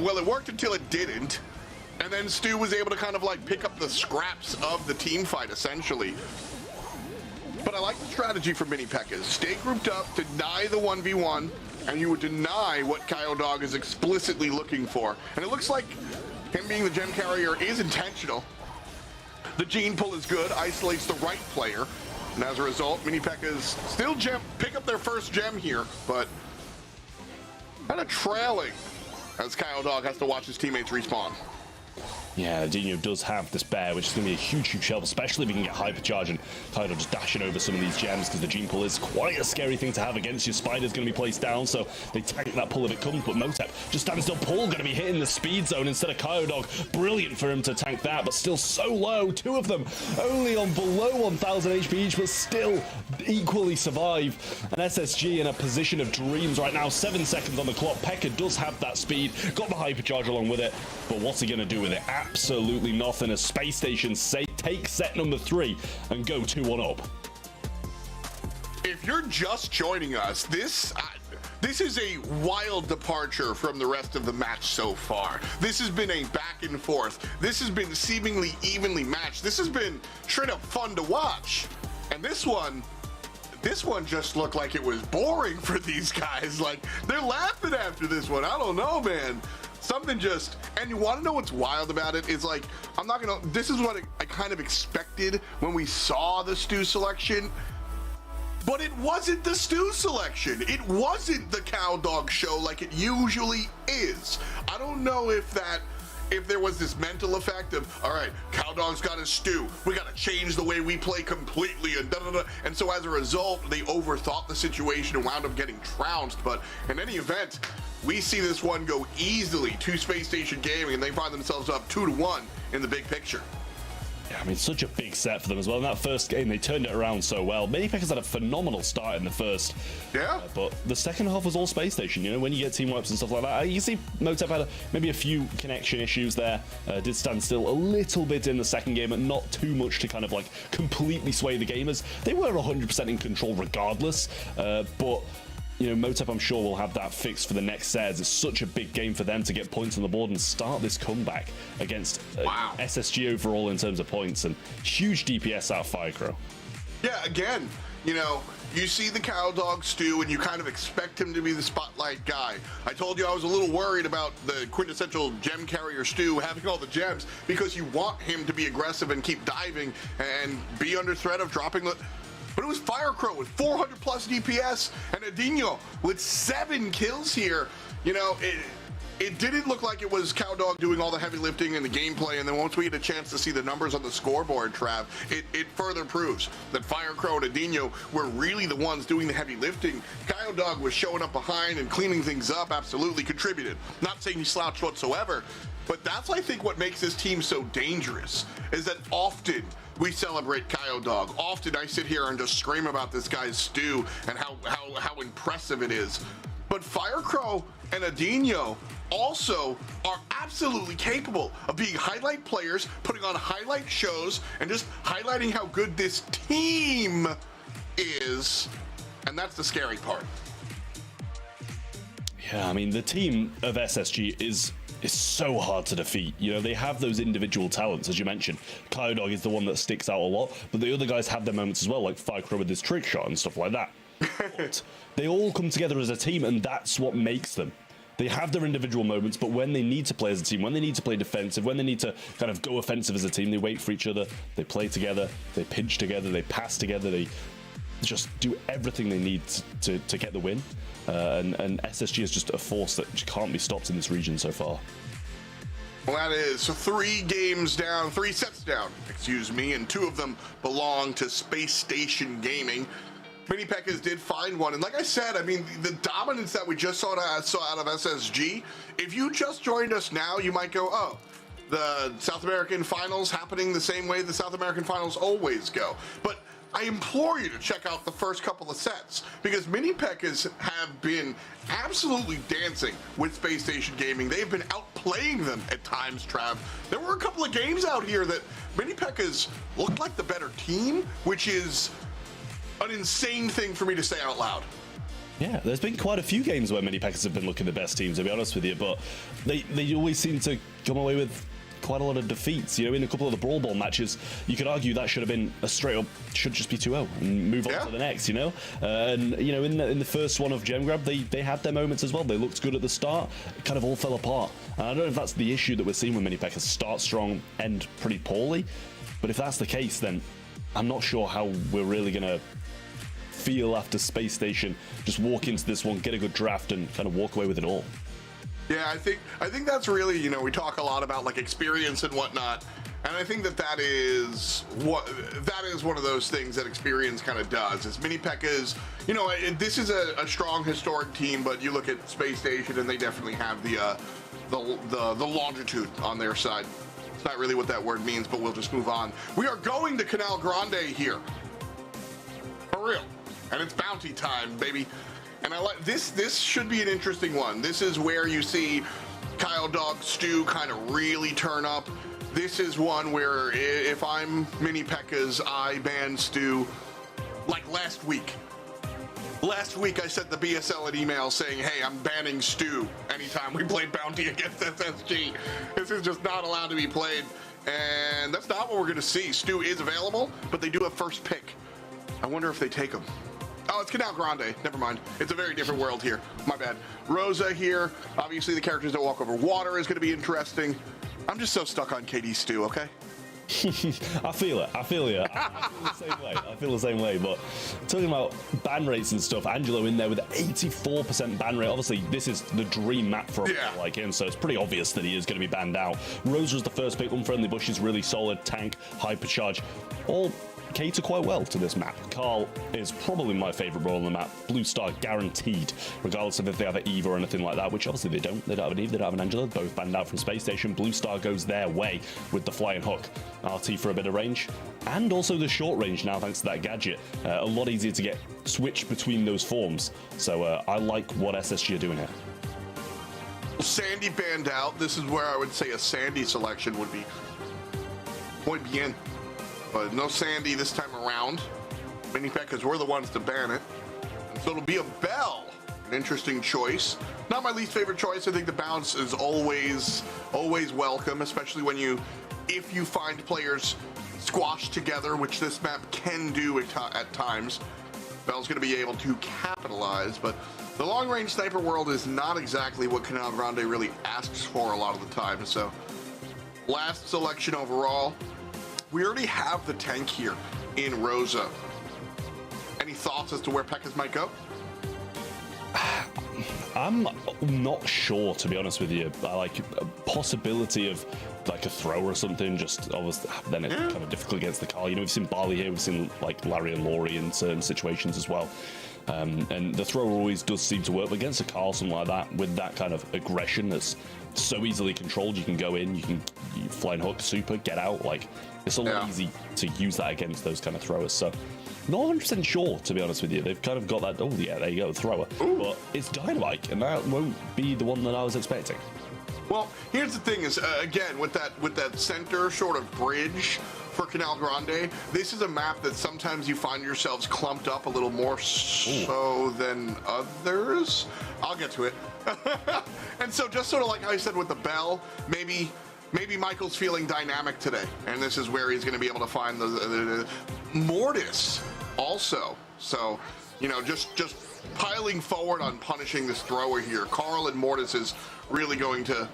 Well, it worked until it didn't. And then Stu was able to kind of like pick up the scraps of the team fight, essentially. But I like the strategy for Mini Pekkas. Stay grouped up, deny the 1v1, and you would deny what Kyle Dog is explicitly looking for. And it looks like him being the gem carrier is intentional. The gene pull is good, isolates the right player. And as a result, Mini Pekkas still pick up their first gem here, but kind of trailing as Kyle Dog has to watch his teammates respawn.
Yeah, Dino does have this bear, which is going to be a huge help, especially if he can get hypercharge and kind of just dashing over some of these gems, because the gene pull is quite a scary thing to have against you. Spider's going to be placed down, so they tank that pull if it comes, but Motep just standing still. Paul going to be hitting the speed zone instead of Kyodog. Brilliant for him to tank that, but still so low. Two of them only on below 1000 HP each, but still equally survive. And SSG in a position of dreams right now. 7 seconds on the clock. Pekka does have that speed, got the hypercharge along with it, but what's he going to do with it? Absolutely nothing as Space Station take set number 3 and go 2-1 up.
If you're just joining us, this is a wild departure from the rest of the match so far. This has been a back and forth. This has been seemingly evenly matched. This has been straight up fun to watch. And this one just looked like it was boring for these guys. Like, they're laughing after this one. I don't know, man. Something just, and you want to know what's wild about it is, like, this is what I kind of expected when we saw the Stu selection, but it wasn't the Stu selection. It wasn't the Cow Dog show like it usually is. I don't know if there was this mental effect of, all right, Cow Dog's got his Stu, we got to change the way we play completely, and da-da-da. And so as a result, they overthought the situation and wound up getting trounced. But in any event, we see this one go easily to Space Station Gaming, and they find themselves up 2-1 in the big picture.
Yeah, I mean, such a big set for them as well. In that first game, they turned it around so well. Mini Pekkas had a phenomenal start in the first.
Yeah.
But the second half was all Space Station. You know, when you get team wipes and stuff like that, you see Motep had maybe a few connection issues there. Did stand still a little bit in the second game, and not too much to kind of like completely sway the gamers. They were 100% in control regardless, but you know, Motep, I'm sure, will have that fixed for the next set. It's such a big game for them to get points on the board and start this comeback against SSG overall in terms of points, and huge DPS out of Firecrow.
Yeah, again, you know, you see the Cow Dog Stu and you kind of expect him to be the spotlight guy. I told you I was a little worried about the quintessential gem carrier Stu having all the gems, because you want him to be aggressive and keep diving and be under threat of dropping the... But it was Firecrow with 400 plus DPS and Adinho with 7 kills here. You know, it didn't look like it was Cow Dog doing all the heavy lifting and the gameplay, and then once we get a chance to see the numbers on the scoreboard, Trav, it further proves that Firecrow and Adinho were really the ones doing the heavy lifting. Cow Dog was showing up behind and cleaning things up, absolutely contributed. Not saying he slouched whatsoever, but that's, I think, what makes this team so dangerous, is that often we celebrate Kyle Dog. Often I sit here and just scream about this guy's Stu and how impressive it is. But Firecrow and Adinho also are absolutely capable of being highlight players, putting on highlight shows, and just highlighting how good this team is. And that's the scary part.
Yeah, I mean, the team of SSG is so hard to defeat. You know, they have those individual talents, as you mentioned. Kyodog is the one that sticks out a lot, but the other guys have their moments as well, like Firecrow with his trick shot and stuff like that. But they all come together as a team, and that's what makes them. They have their individual moments, but when they need to play as a team, when they need to play defensive, when they need to kind of go offensive as a team, they wait for each other, they play together, they pinch together, they pass together, they just do everything they need to get the win. And SSG is just a force that just can't be stopped in this region so far.
Well, that is 3 sets down, excuse me, and 2 of them belong to Space Station Gaming. Mini Pekkas did find one, and like I said, I mean, the dominance that we just saw out of SSG, if you just joined us now, you might go, oh, the South American Finals happening the same way the South American Finals always go. But I implore you to check out the first couple of sets, because Mini Pekkas have been absolutely dancing with Space Station Gaming. They've been outplaying them at times, Trav. There were a couple of games out here that Mini Pekkas looked like the better team, which is an insane thing for me to say out loud.
Yeah, there's been quite a few games where Mini Pekkas have been looking the best team, to be honest with you, but they always seem to come away with quite a lot of defeats. You know, in a couple of the Brawl Ball matches, you could argue that should have been a straight up, should just be 2-0 and move on to the next, you know? And, you know, in the first one of Gem Grab, they had their moments as well. They looked good at the start. It kind of all fell apart. And I don't know if that's the issue that we're seeing with mini pekkas, start strong, end pretty poorly. But if that's the case, then I'm not sure how we're really going to feel after Space Station. Just walk into this one, get a good draft, and kind of walk away with it all.
Yeah, I think that's really, you know, we talk a lot about like experience and whatnot, and I think that is one of those things that experience kind of does. Is mini pekkas, you know, this is a strong historic team, but you look at Space Station and they definitely have the longitude on their side. It's not really what that word means, but we'll just move on. We are going to Canal Grande here, for real, and it's bounty time, baby. And I like this. This should be an interesting one. This is where you see Kyle Dog Stu kind of really turn up. This is one where if I'm mini pekkas, I ban Stu. Like last week. Last week I sent the BSL an email saying, hey, I'm banning Stu anytime we play bounty against SSG. This is just not allowed to be played. And that's not what we're going to see. Stu is available, but they do have first pick. I wonder if they take him. Oh, it's Canal Grande. Never mind. It's a very different world here. My bad. Rosa here. Obviously, the characters that walk over water is going to be interesting. I'm just so stuck on KD Stu, okay?
I feel it. I feel you. I feel the same way. I feel the same way. But talking about ban rates and stuff, Angelo in there with an 84% ban rate. Obviously, this is the dream map for a player like him, so it's pretty obvious that he is going to be banned out. Rose was the first pick. Unfriendly Bush is really solid. Tank, hypercharge, all cater quite well to this map. Carl is probably my favorite role on the map. Blue Star guaranteed, regardless of if they have an Eve or anything like that, which obviously they don't. They don't have an Eve, they don't have an Angela, both banned out from Space Station. Blue Star goes their way with the flying hook. RT for a bit of range, and also the short range now thanks to that gadget. A lot easier to get switched between those forms. So I like what SSG are doing here.
Sandy banned out. This is where I would say a Sandy selection would be muy bien. But no Sandy this time around. Mini pekkas were the ones to ban it. And so it'll be a Bell. An interesting choice. Not my least favorite choice. I think the bounce is always welcome, especially when if you find players squashed together, which this map can do at times. Bell's going to be able to capitalize, but the long-range sniper world is not exactly what Canal Grande really asks for a lot of the time. So last selection overall. We already have the tank here in Rosa. Any thoughts as to where pekkas might go?
I'm not sure, to be honest with you. I like a possibility of like a throw or something, just obviously then it's kind of difficult against the Carl. You know, we've seen Barley here, we've seen like Larry and Laurie in certain situations as well. And the thrower always does seem to work, but against a Carl, something like that, with that kind of aggression that's so easily controlled, you can go in, you flying hook, super, get out, like it's a lot easy to use that against those kind of throwers. So not 100% sure, to be honest with you. They've kind of got that, oh yeah, there you go, thrower. Ooh. But it's Dynamite, and that won't be the one that I was expecting.
Well, here's the thing is, again, with that center sort of bridge for Canal Grande, this is a map that sometimes you find yourselves clumped up a little more so than others. I'll get to it. And so just sort of like I said with the Bell, maybe Michael's feeling dynamic today, and this is where he's going to be able to find the Mortis also. So, you know, just piling forward on punishing this thrower here. Carl and Mortis is really going to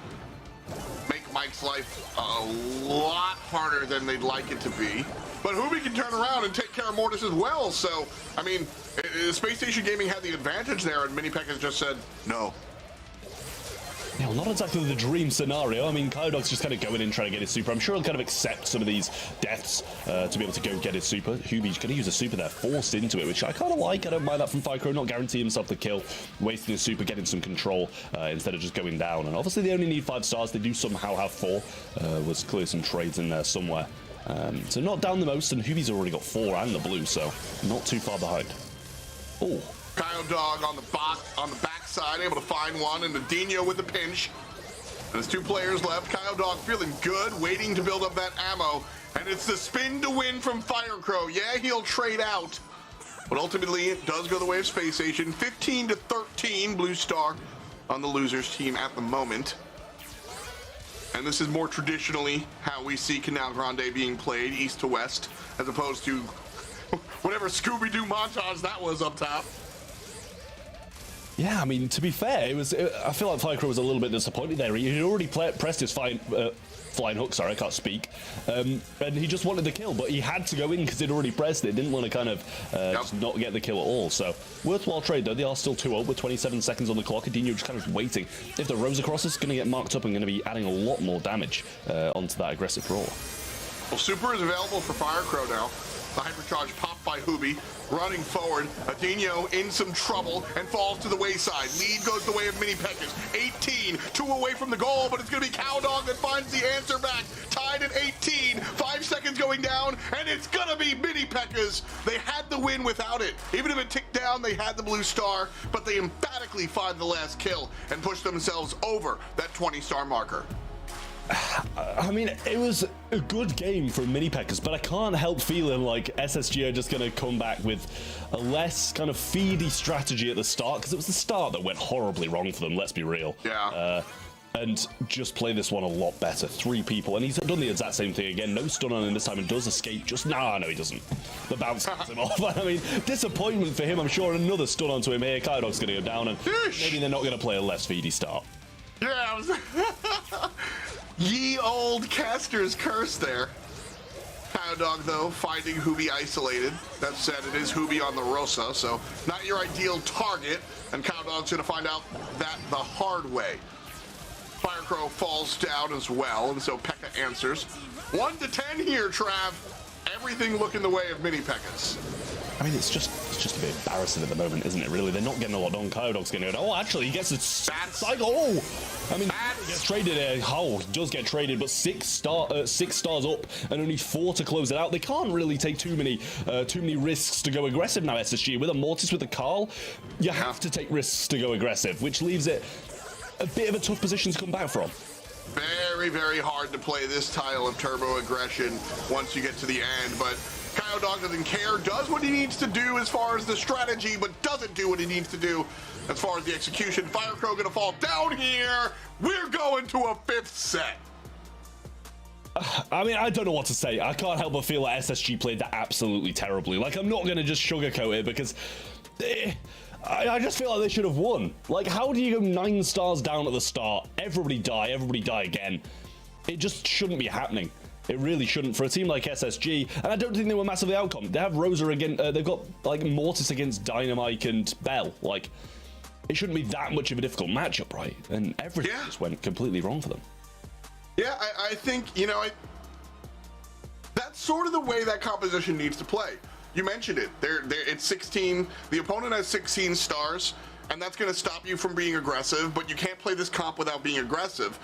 make Mike's life a lot harder than they'd like it to be. But Hubie can turn around and take care of Mortis as well. So, I mean, Space Station Gaming had the advantage there, and mini pekkas just said no.
Yeah, well, not exactly the dream scenario. I mean, Kyodog's just kind of going in trying to get his super. I'm sure he'll kind of accept some of these deaths to be able to go get his super. Hubie's going to use a super there, forced into it, which I kind of like. I don't mind that from Fycro, not guarantee himself the kill, wasting his super, getting some control instead of just going down. And obviously they only need 5 stars. They do somehow have 4. Was clear some trades in there somewhere. So not down the most, and Hubie's already got 4 and the blue, so not too far behind. Oh.
Kyle Dog on the backside, able to find one, and Nadinho with the pinch. And there's 2 players left. Kyle Dog feeling good, waiting to build up that ammo. And it's the spin to win from Firecrow. Yeah, he'll trade out. But ultimately, it does go the way of Space Station. 15-13, Blue Star on the losers team at the moment. And this is more traditionally how we see Canal Grande being played, east to west, as opposed to whatever Scooby-Doo montage that was up top.
Yeah, I mean, to be fair, I feel like Firecrow was a little bit disappointed there. He had already pressed his flying hook, sorry, I can't speak, and he just wanted the kill, but he had to go in because he'd already pressed it. Didn't want to kind of just not get the kill at all. So, worthwhile trade, though. They are still 2-0 with 27 seconds on the clock. Adinho just kind of waiting. If the Rosa Cross is going to get marked up and going to be adding a lot more damage onto that aggressive Brawl.
Well, Super is available for Firecrow now. The hypercharge popped by Hubie, running forward. Adinho in some trouble and falls to the wayside. Lead goes the way of Mini Pekkas. 18, 2 away from the goal, but it's going to be Cowdog that finds the answer back. Tied at 18, 5 seconds going down, and it's going to be Mini Pekkas. They had the win without it. Even if it ticked down, they had the blue star, but they emphatically find the last kill and push themselves over that 20-star marker.
I mean, it was a good game for Mini Pekkas, but I can't help feeling like SSG are just going to come back with a less kind of feedy strategy at the start, because it was the start that went horribly wrong for them, let's be real.
Yeah.
And just play this one a lot better. 3 people, and he's done the exact same thing again. No stun on him this time, and does escape. Just no, he doesn't. The bounce gets him off. I mean, disappointment for him. I'm sure another stun onto him here. Kydog's going to go down, and maybe they're not going to play a less feedy start.
Yeah. Ye old caster's curse there. Cowdog, though, finding Hubie isolated. That said, it is Hubie on the Rosa, so not your ideal target, and Cowdog's going to find out that the hard way. Firecrow falls down as well, and so Pekka answers. 1 to 10 here, Trav. Everything looking the way of Mini Pekkas.
I mean, it's just a bit embarrassing at the moment, isn't it, really? They're not getting a lot done. Kydog's going to go, oh, actually, he gets a cycle. Oh! I mean, he gets traded. Oh, he does get traded, but 6 stars up and only 4 to close it out. They can't really take too many risks to go aggressive now, SSG. With a Mortis, with a Carl, you have to take risks to go aggressive, which leaves it a bit of a tough position to come back from.
Very, very hard to play this style of turbo aggression once you get to the end, but Cowdog doesn't care, does what he needs to do as far as the strategy, but doesn't do what he needs to do as far as the execution. Firecrow gonna fall down here. We're going to a 5th set.
I mean, I don't know what to say. I can't help but feel like SSG played that absolutely terribly. Like, I'm not going to just sugarcoat it because I just feel like they should have won. Like, how do you go 9 stars down at the start? Everybody die again. It just shouldn't be happening. It really shouldn't for a team like SSG, and I don't think they were massively outcome. They have Rosa again. They've got like Mortis against Dynamite and Bell. Like, it shouldn't be that much of a difficult matchup, right? And everything just went completely wrong for them.
Yeah, I think, you know, that's sort of the way that composition needs to play. You mentioned it. It's 16. The opponent has 16 stars, and that's going to stop you from being aggressive, but you can't play this comp without being aggressive.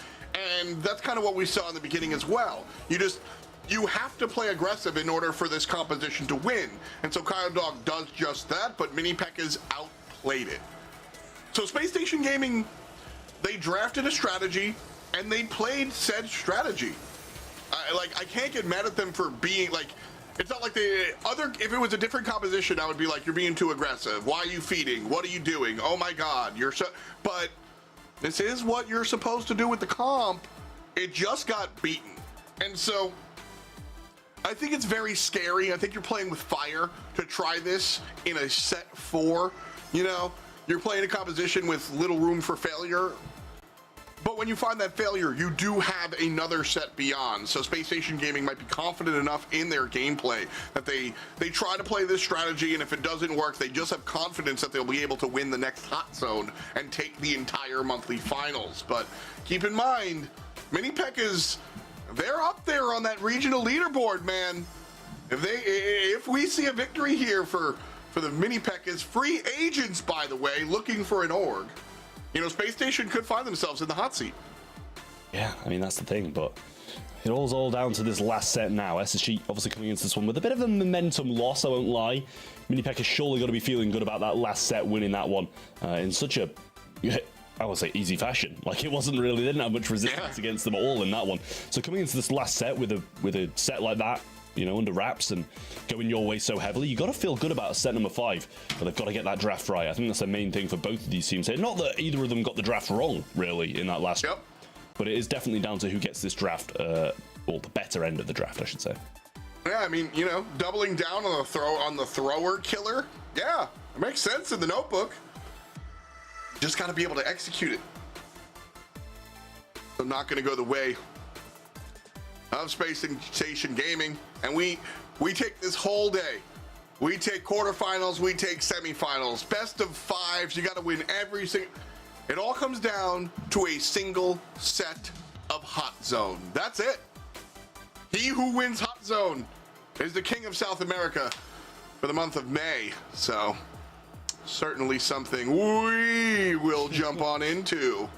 And that's kind of what we saw in the beginning as well. You have to play aggressive in order for this composition to win. And so Cowdog does just that, but Mini Pekkas outplayed it. So Space Station Gaming, they drafted a strategy, and they played said strategy. I can't get mad at them for being, like, it's not like if it was a different composition, I would be like, you're being too aggressive. Why are you feeding? What are you doing? Oh my God, but this is what you're supposed to do with the comp. It just got beaten. And so I think it's very scary. I think you're playing with fire to try this in a set 4. You know, you're playing a composition with little room for failure. But when you find that failure, you do have another set beyond. So Space Station Gaming might be confident enough in their gameplay that they try to play this strategy, and if it doesn't work, they just have confidence that they'll be able to win the next hot zone and take the entire monthly finals. But keep in mind, Mini Pekkas, they're up there on that regional leaderboard, man. If we see a victory here for the Mini Pekkas, free agents, by the way, looking for an org, you know, Space Station could find themselves in the hot seat.
Yeah, I mean, that's the thing, but it all's all down to this last set now. SSG obviously coming into this one with a bit of a momentum loss, I won't lie. Mini Pekkas surely got to be feeling good about that last set, winning that one in such a, I would say, easy fashion. Like, it wasn't really, they didn't have much resistance against them at all in that one. So coming into this last set with a set like that, you know, under wraps and going your way so heavily, you got to feel good about set number 5, but they've got to get that draft right. I think that's the main thing for both of these teams here. Not that either of them got the draft wrong, really, in that last but it is definitely down to who gets this draft, or the better end of the draft, I should say.
Yeah, I mean, you know, doubling down on the thrower killer. Yeah, it makes sense in the notebook. Just got to be able to execute it. I'm not going to go the way of Space Station Gaming, and we take this whole day. We take quarterfinals, we take semifinals, best of fives. You got to win every single. It all comes down to a single set of Hot Zone. That's it. He who wins Hot Zone is the king of South America for the month of May. So certainly something we will jump on into.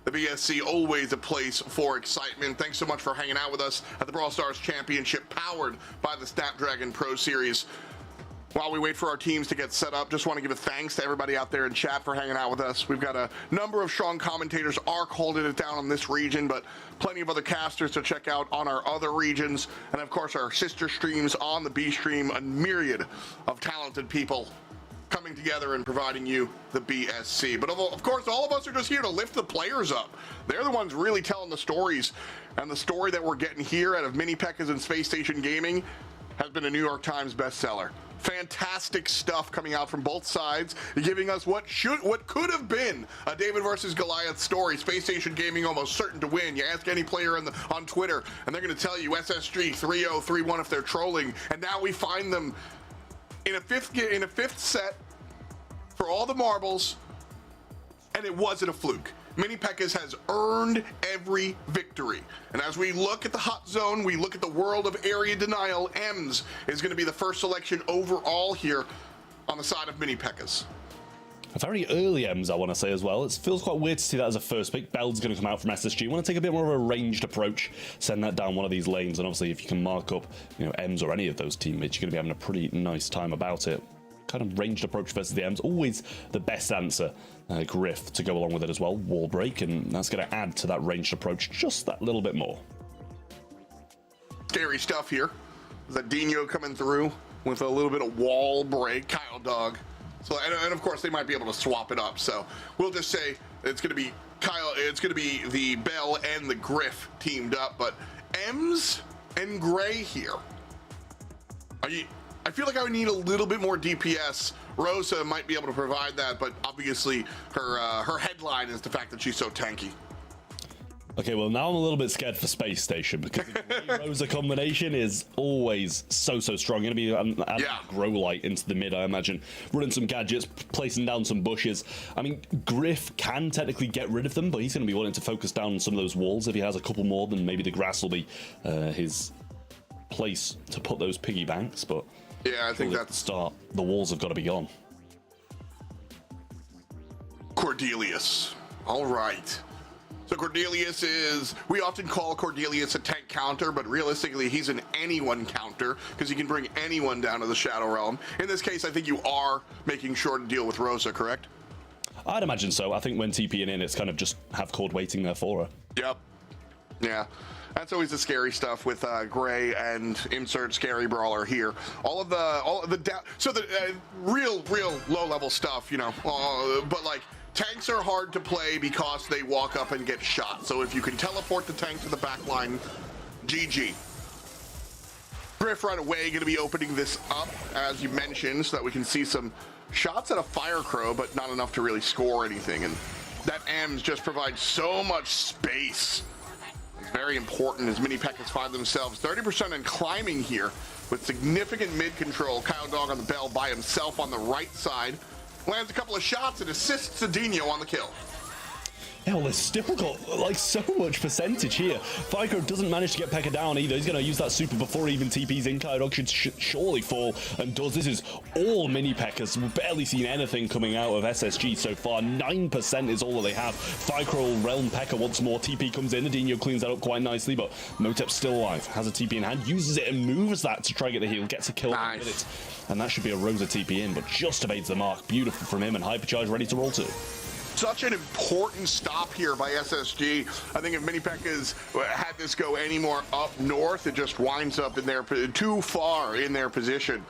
The BSC, always a place for excitement. Thanks so much for hanging out with us at the Brawl Stars Championship, powered by the Snapdragon Pro Series. While we wait for our teams to get set up, just want to give a thanks to everybody out there in chat for hanging out with us. We've got a number of strong commentators. Arc holding it down on this region, but plenty of other casters to check out on our other regions. And of course, our sister streams on the B stream, a myriad of talented people coming together and providing you the BSC. But of course, all of us are just here to lift the players up. They're the ones really telling the stories. And the story that we're getting here out of Mini Pekkas and Space Station Gaming has been a New York Times bestseller. Fantastic stuff coming out from both sides, giving us what could have been a David versus Goliath story. Space Station Gaming almost certain to win. You ask any player on Twitter, and they're going to tell you SSG 3-0, 3-1 if they're trolling. And now we find them in a fifth set for all the marbles, and it wasn't a fluke. Mini Pekkas has earned every victory. And as we look at the Hot Zone, we look at the world of area denial, Ems is going to be the first selection overall here on the side of Mini Pekkas.
A very early Ems, I want to say as well. It feels quite weird to see that as a first pick. Beld's going to come out from SSG. You want to take a bit more of a ranged approach, send that down one of these lanes, and obviously if you can mark up, you know, Ems or any of those teammates, you're going to be having a pretty nice time about it. Kind of ranged approach versus the Ems, always the best answer. Griff to go along with it as well, wall break, and that's going to add to that ranged approach just that little bit more.
Scary stuff here. Zadinho coming through with a little bit of wall break, Kyle Dog. So and of course they might be able to swap it up. So we'll just say it's going to be Kyle. It's going to be the Bell and the Griff teamed up, but Ems and Gray here. I feel like I would need a little bit more DPS. Rosa might be able to provide that, but obviously her headline is the fact that she's so tanky.
Okay, well now I'm a little bit scared for Space Station because the Rosa combination is always so strong. Going to be adding grow light into the mid, I imagine. Running some gadgets, placing down some bushes. I mean, Griff can technically get rid of them, but he's going to be wanting to focus down on some of those walls. If he has a couple more, then maybe the grass will be his place to put those piggy banks. But
yeah, I think that's
the start. The walls have got to be gone.
Cordelius. All right. So Cordelius is, we often call Cordelius a tank counter, but realistically he's an anyone counter because he can bring anyone down to the Shadow Realm. In this case, I think you are making sure to deal with Rosa, correct?
I'd imagine so. I think when TPing in, it's kind of just have Cord waiting there for her.
Yep. Yeah. That's always the scary stuff with Gray and insert scary brawler here. All of the down, so the real low level stuff, you know, but like tanks are hard to play because they walk up and get shot. So if you can teleport the tank to the back line, GG. Griff right away going to be opening this up, as you mentioned, so that we can see some shots at a Fire Crow, but not enough to really score anything. And that Ems just provides so much space. It's very important as Mini Pekkas find themselves 30% in climbing here with significant mid control. Kyle Dog on the Bell by himself on the right side. Lands a couple of shots and assists Zadinho on the kill.
Yeah, well, they've still got like so much percentage here. Fyco doesn't manage to get Pekka down either. He's going to use that super before he even TP's in. Kyle Dog should surely fall and does. This is all Mini Pekkas. We've barely seen anything coming out of SSG so far. 9% is all that they have. Fyco Realm Pekka once more. TP comes in. Adinho cleans that up quite nicely, but Motep's still alive. Has a TP in hand, uses it and moves that to try to get the heal. Gets a kill with it. And that should be a Rosa TP in, but just evades the mark. Beautiful from him, and Hypercharge ready to roll too.
Such an important stop here by SSG. I think if Mini Pekkas had this go any more up north, it just winds up in their too far in their position.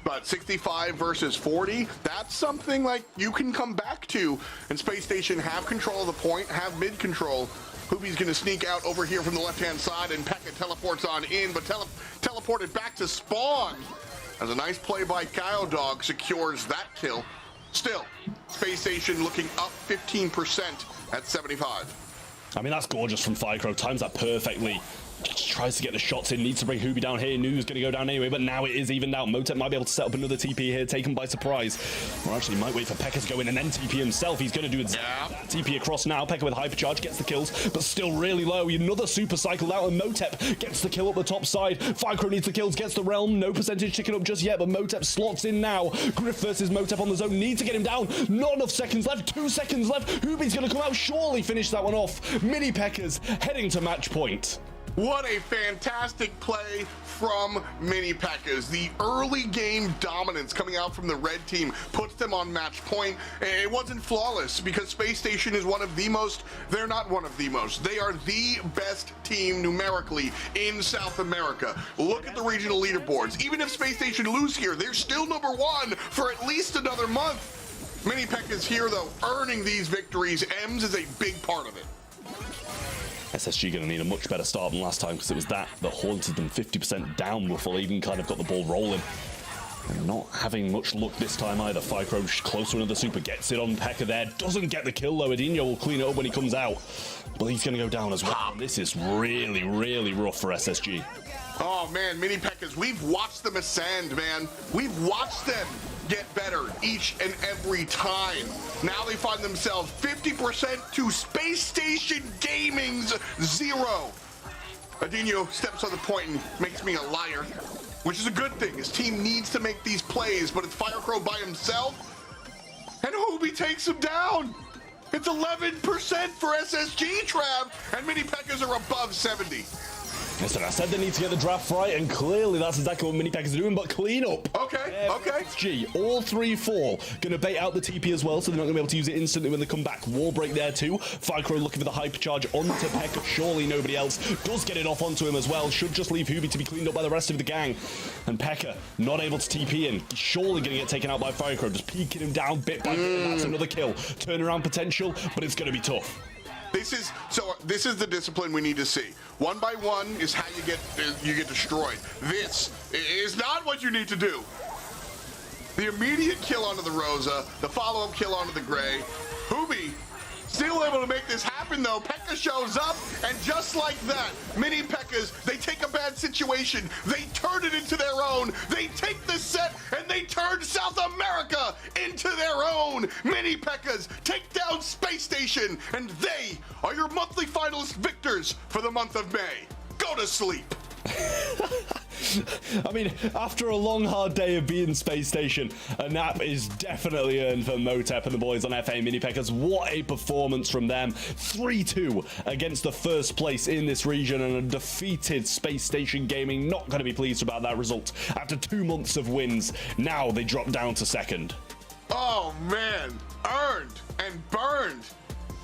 But 65 versus 40, that's something like you can come back to. And Space Station have control of the point, have mid control. Hoobie's going to sneak out over here from the left-hand side, and Pekka teleports on in, but teleported back to spawn. As a nice play by Kyle Dog secures that kill. Still, Space Station looking up 15% at 75.
I mean, that's gorgeous from Fycro. Times that perfectly. Just tries to get the shots in, needs to bring Hoobie down here. Knew he was going to go down anyway, but now it is evened out. Motep might be able to set up another TP here, taken by surprise. Or actually might wait for Pekka to go in and then TP himself. He's going to do exactly that. TP across now. Pekka with hypercharge gets the kills, but still really low. Another super cycle out, and Motep gets the kill up the top side. Fycro needs the kills, gets the realm. No percentage ticking up just yet, but Motep slots in now. Griff versus Motep on the zone. Need to get him down. Not enough seconds left. 2 seconds left. Hoobie's going to come out, surely finish that one off. Mini Pekkas heading to match point.
What a fantastic play from Mini Pekkas. The early game dominance coming out from the red team puts them on match point. It wasn't flawless because Space Station is one of the most, they're not one of the most, they are the best team numerically in South America. Look at the regional leaderboards. Even if Space Station lose here, they're still #1 for at least another month. Mini Pekkas here though, earning these victories. Ems is a big part of it.
SSG going to need a much better start than last time because it was that haunted them 50% down before they even kind of got the ball rolling. And not having much luck this time either. Fycro close to another super, gets it on Pekka there. Doesn't get the kill though. Adinho will clean it up when he comes out. But he's going to go down as well. This is really, really rough for SSG.
Oh man, Mini Pekkas, we've watched them ascend, man. We've watched them get better each and every time. Now they find themselves 50% to Space Station Gaming's 0. Adinho steps on the point and makes me a liar, which is a good thing. His team needs to make these plays, but it's Fycro by himself, and Hoobie takes him down. It's 11% for SSG, Trav, and Mini Pekkas are above 70.
Listen, I said they need to get the draft right, and clearly that's exactly what Mini Pekkas are doing, but clean up.
Okay, okay.
SSG, all 3 fall. Gonna bait out the TP as well, so they're not gonna be able to use it instantly when they come back. Wall break there too. Fycro looking for the hypercharge onto Pekka. Surely nobody else does get it off onto him as well. Should just leave Hoobie to be cleaned up by the rest of the gang. And Pekka not able to TP in. He's surely gonna get taken out by Fycro, just peeking him down bit by bit, and that's another kill. Turnaround potential, but it's gonna be tough.
This is the discipline we need to see. 1 by 1 is how you get destroyed. This is not what you need to do. The immediate kill onto the Rosa, the follow-up kill onto the Gray. Hoobie still able to make this happen though. Pekka shows up, and just like that, Mini Pekkas, they take a bad situation, they turn it into their own, they take the set, and they turn South America into their own. Mini Pekkas take down Space Station, and they are your monthly finalist victors for the month of May. Go to sleep.
I mean, after a long, hard day of being Space Station, a nap is definitely earned for Motep and the boys on FA Mini Pekkas. What a performance from them. 3-2 against the first place in this region, and a defeated Space Station Gaming. Not going to be pleased about that result. After 2 months of wins, now they drop down to second.
Oh, man. Earned and burned.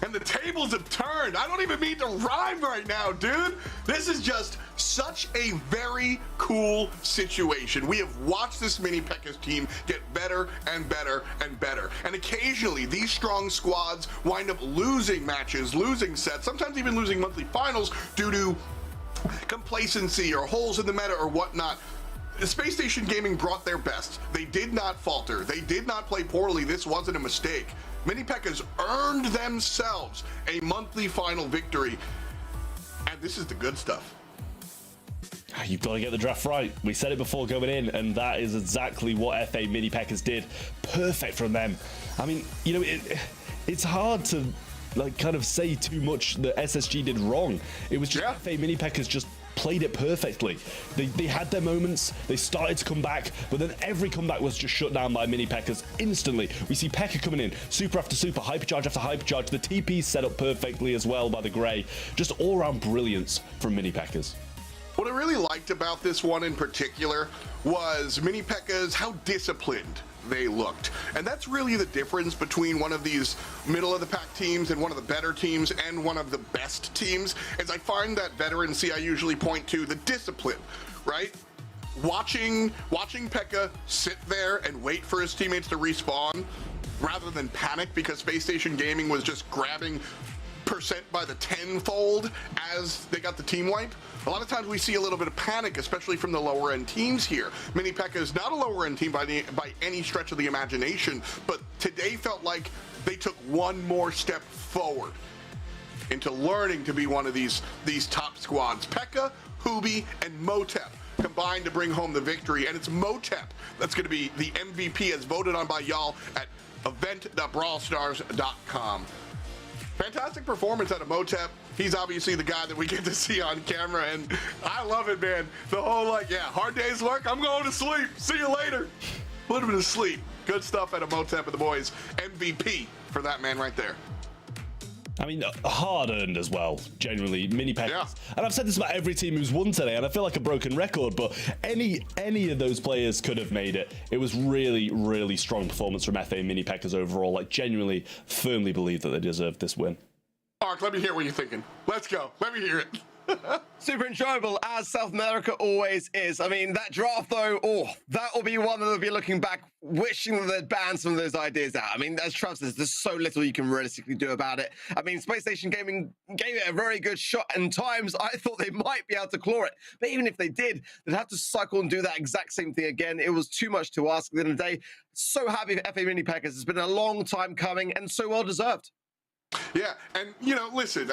And the tables have turned. I don't even mean to rhyme right now, dude. This is just such a very cool situation. We have watched this Mini Pekkas team get better and better and better. And occasionally, these strong squads wind up losing matches, losing sets, sometimes even losing monthly finals due to complacency or holes in the meta or whatnot. Space Station Gaming brought their best. They did not falter. They did not play poorly. This wasn't a mistake. Mini Pekkas earned themselves a monthly final victory. And this is the good stuff.
You've got to get the draft right. We said it before going in, and that is exactly what FA Mini Pekkas did. Perfect from them. I mean, you know, it's hard to kind of say too much that SSG did wrong. It was just FA Mini Pekkas just played it perfectly. They had their moments, they started to come back, but then every comeback was just shut down by Mini Pekkas instantly. We see Pekka coming in, super after super, hypercharge after hypercharge, the TP set up perfectly as well by the Grey. Just all-around brilliance from Mini Pekkas.
What I really liked about this one in particular was Mini Pekkas, how disciplined they looked. And that's really the difference between one of these middle of the pack teams and one of the better teams and one of the best teams, is I find that veterancy I usually point to the discipline, right? watching Pekka sit there and wait for his teammates to respawn rather than panic because Space Station Gaming was just grabbing percent by the tenfold as they got the team wipe. A lot of times we see a little bit of panic, especially from the lower end teams here. Mini Pekka is not a lower end team by any stretch of the imagination, but today felt like they took one more step forward into learning to be one of these top squads. Pekka, Hubi, and Motep combined to bring home the victory, and it's Motep that's going to be the MVP as voted on by y'all at event.brawlstars.com. Fantastic performance out of Motep. He's obviously the guy that we get to see on camera, and I love it, man. The whole, hard day's work, I'm going to sleep. See you later. A little bit of sleep. Good stuff out of Motep and the boys. MVP for that man right there.
I mean, hard-earned as well, genuinely. Mini Pekkas. Yeah. And I've said this about every team who's won today, and I feel like a broken record, but any of those players could have made it. It was really, really strong performance from FA Mini Pekkas overall. Like, genuinely, firmly believe that they deserved this win.
Mark, let me hear what you're thinking. Let's go. Let me hear it.
Super enjoyable, as South America always is. I mean, that draft, though, that will be one that they'll be looking back, wishing that they'd banned some of those ideas out. I mean, as Trav says, there's so little you can realistically do about it. I mean, Space Station Gaming gave it a very good shot, and times I thought they might be able to claw it. But even if they did, they'd have to cycle and do that exact same thing again. It was too much to ask at the end of the day. So happy for FA Mini Pekkas. It's been a long time coming, and so well deserved.
Yeah, and listen,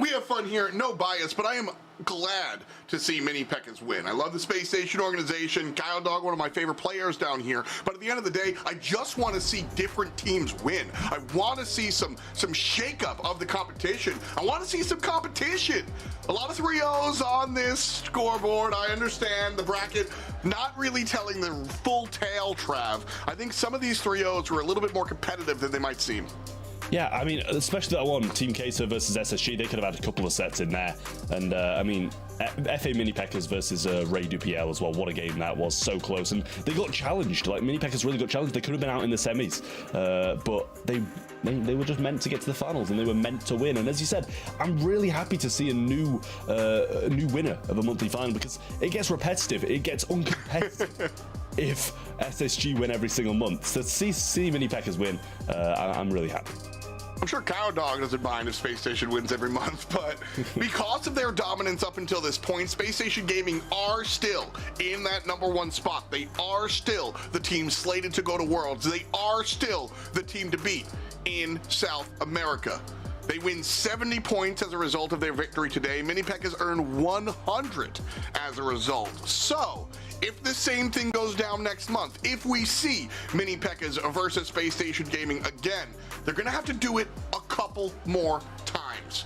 we have fun here, no bias, but I am glad to see Mini Pekkas win. I love the Space Station organization, Kyle Dog, one of my favorite players down here, but at the end of the day, I just want to see different teams win. I want to see some shakeup of the competition. I want to see some competition. A lot of 3-0s on this scoreboard. I understand the bracket not really telling the full tale, Trav. I think some of these 3-0s were a little bit more competitive than they might seem.
Yeah, I mean, especially that one, Team Queso versus SSG, they could have had a couple of sets in there. And, I mean, FA Mini Pekkas versus Ray Dupiel as well. What a game that was, so close. And they got challenged. Like, Mini Pekkas really got challenged. They could have been out in the semis. But they were just meant to get to the finals, and they were meant to win. And as you said, I'm really happy to see a new winner of a monthly final, because it gets repetitive. It gets uncompetitive. If SSG win every single month. So see Mini Pekkas win, I'm really happy.
I'm sure Cow Dog doesn't mind if Space Station wins every month, but because of their dominance up until this point, Space Station Gaming are still in that #1 spot. They are still the team slated to go to Worlds. They are still the team to beat in South America. They win 70 points as a result of their victory today. Mini Pekkas earn 100 as a result. So, if the same thing goes down next month, if we see Mini Pekkas versus Space Station Gaming again, they're going to have to do it a couple more times.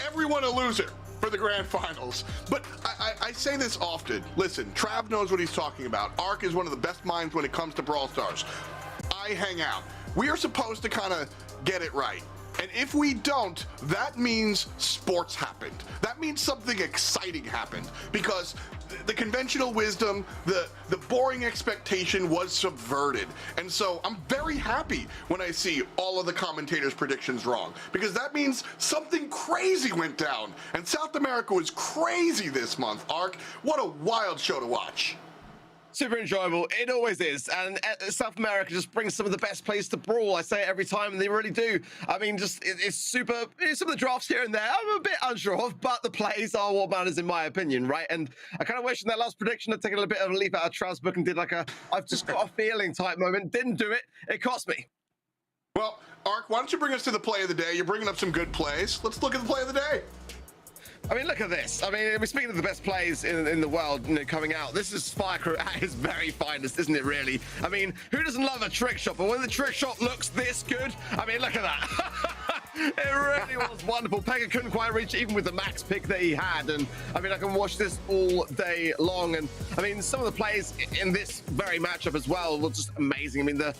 Everyone a loser for the grand finals. But I say this often. Listen, Trav knows what he's talking about. Ark is one of the best minds when it comes to Brawl Stars. I hang out. We are supposed to kind of get it right. And if we don't, that means sports happened. That means something exciting happened, because the conventional wisdom, the boring expectation was subverted. And so I'm very happy when I see all of the commentators' predictions wrong, because that means something crazy went down. And South America was crazy this month, Ark. What a wild show to watch.
Super enjoyable. It always is. And South America just brings some of the best players to Brawl. I say it every time, and they really do. I mean, it's super. Some of the drafts here and there, I'm a bit unsure of, but the plays are what matters in my opinion, right? And I kind of wish in that last prediction I'd taken a bit of a leaf out of Trav's book and did like a I've just got a feeling type moment. Didn't do it. It cost me.
Well, Ark, why don't you bring us to the play of the day? You're bringing up some good plays. Let's look at the play of the day.
I mean, look at this. I mean, we're speaking of the best players in the world, coming out. This is Firecrew at his very finest, isn't it, really? I mean, who doesn't love a trick shot? But when the trick shot looks this good, I mean, look at that. It really was wonderful. Pekka couldn't quite reach even with the max pick that he had. And, I mean, I can watch this all day long. And, I mean, some of the plays in this very matchup as well were just amazing. I mean, the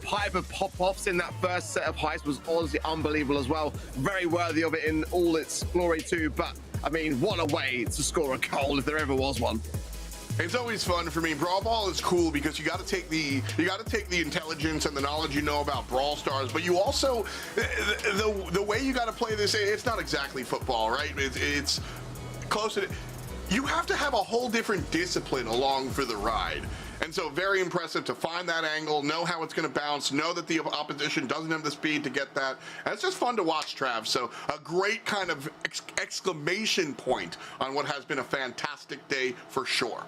Piper pop-offs in that first set of Heist was honestly unbelievable as well. Very worthy of it in all its glory, too. But I mean, what a way to score a goal if there ever was one.
It's always fun for me. Brawl Ball is cool because you got to take the intelligence and the knowledge you know about Brawl Stars, but you also the way you got to play this. It's not exactly football, right? It's close to it. you have to have a whole different discipline along for the ride. And so very impressive to find that angle, know how it's going to bounce, know that the opposition doesn't have the speed to get that. And it's just fun to watch, Trav. So a great kind of exclamation point on what has been a fantastic day for sure.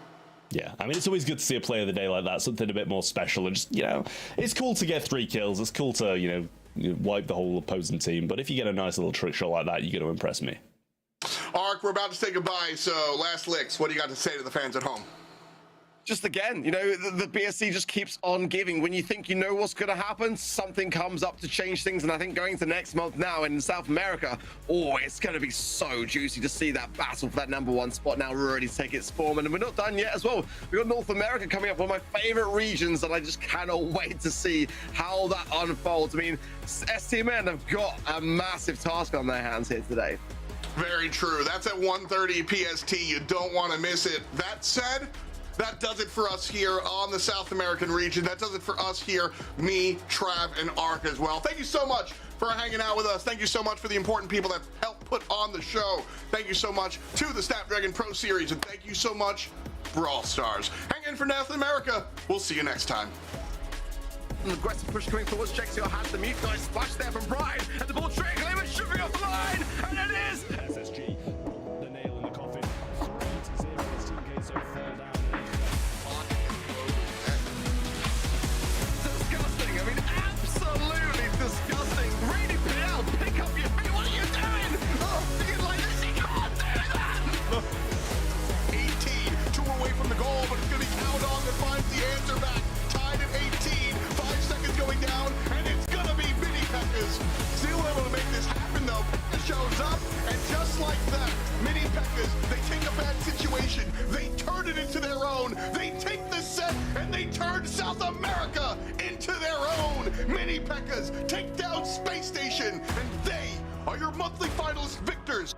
Yeah, I mean, it's always good to see a play of the day like that, something a bit more special. And just, you know, it's cool to get 3 kills. It's cool to, you know, wipe the whole opposing team. But if you get a nice little trick shot like that, you're going to impress me.
Ark, we're about to say goodbye. So last licks, what do you got to say to the fans at home?
Just again, you know, the BSC just keeps on giving. When you think you know what's going to happen, something comes up to change things. And I think going to next month now in South America, oh, it's going to be so juicy to see that battle for that #1 spot now really take its form. And we're not done yet as well. We've got North America coming up, one of my favorite regions, and I just cannot wait to see how that unfolds. I mean, STMN have got a massive task on their hands here today.
Very true. That's at 1:30 PST. You don't want to miss it. That said, that does it for us here on the South American region. That does it for us here, me, Trav, and Ark as well. Thank you so much for hanging out with us. Thank you so much for the important people that helped put on the show. Thank you so much to the Snapdragon Pro Series, and thank you so much, Brawl Stars. Hang in for North America. We'll see you next time.
An aggressive push coming towards Jexio, has the mute guy splash there from Brian, and the ball trickling and shooting off the line, and it is
SSG, the nail in the coffin. 3-0, this team gets so far down.
Disgusting. I mean, absolutely disgusting. Really, PL, pick up your feet. What are you doing? Oh, thinking like this, you can't do that.
18, 2 away from the goal, but it's going to be Cowdog that finds the answer back. Tied at 18, 5 seconds going down, and it's going to be Mini Pekkas. Still able to make this happen, though. Pekka shows up, and just like that, Mini Pekkas, they take a bad situation, they turn it into their own, they take the set, and they turn South America into their own. Mini Pekkas take down Space Station, and they are your monthly finalist victors.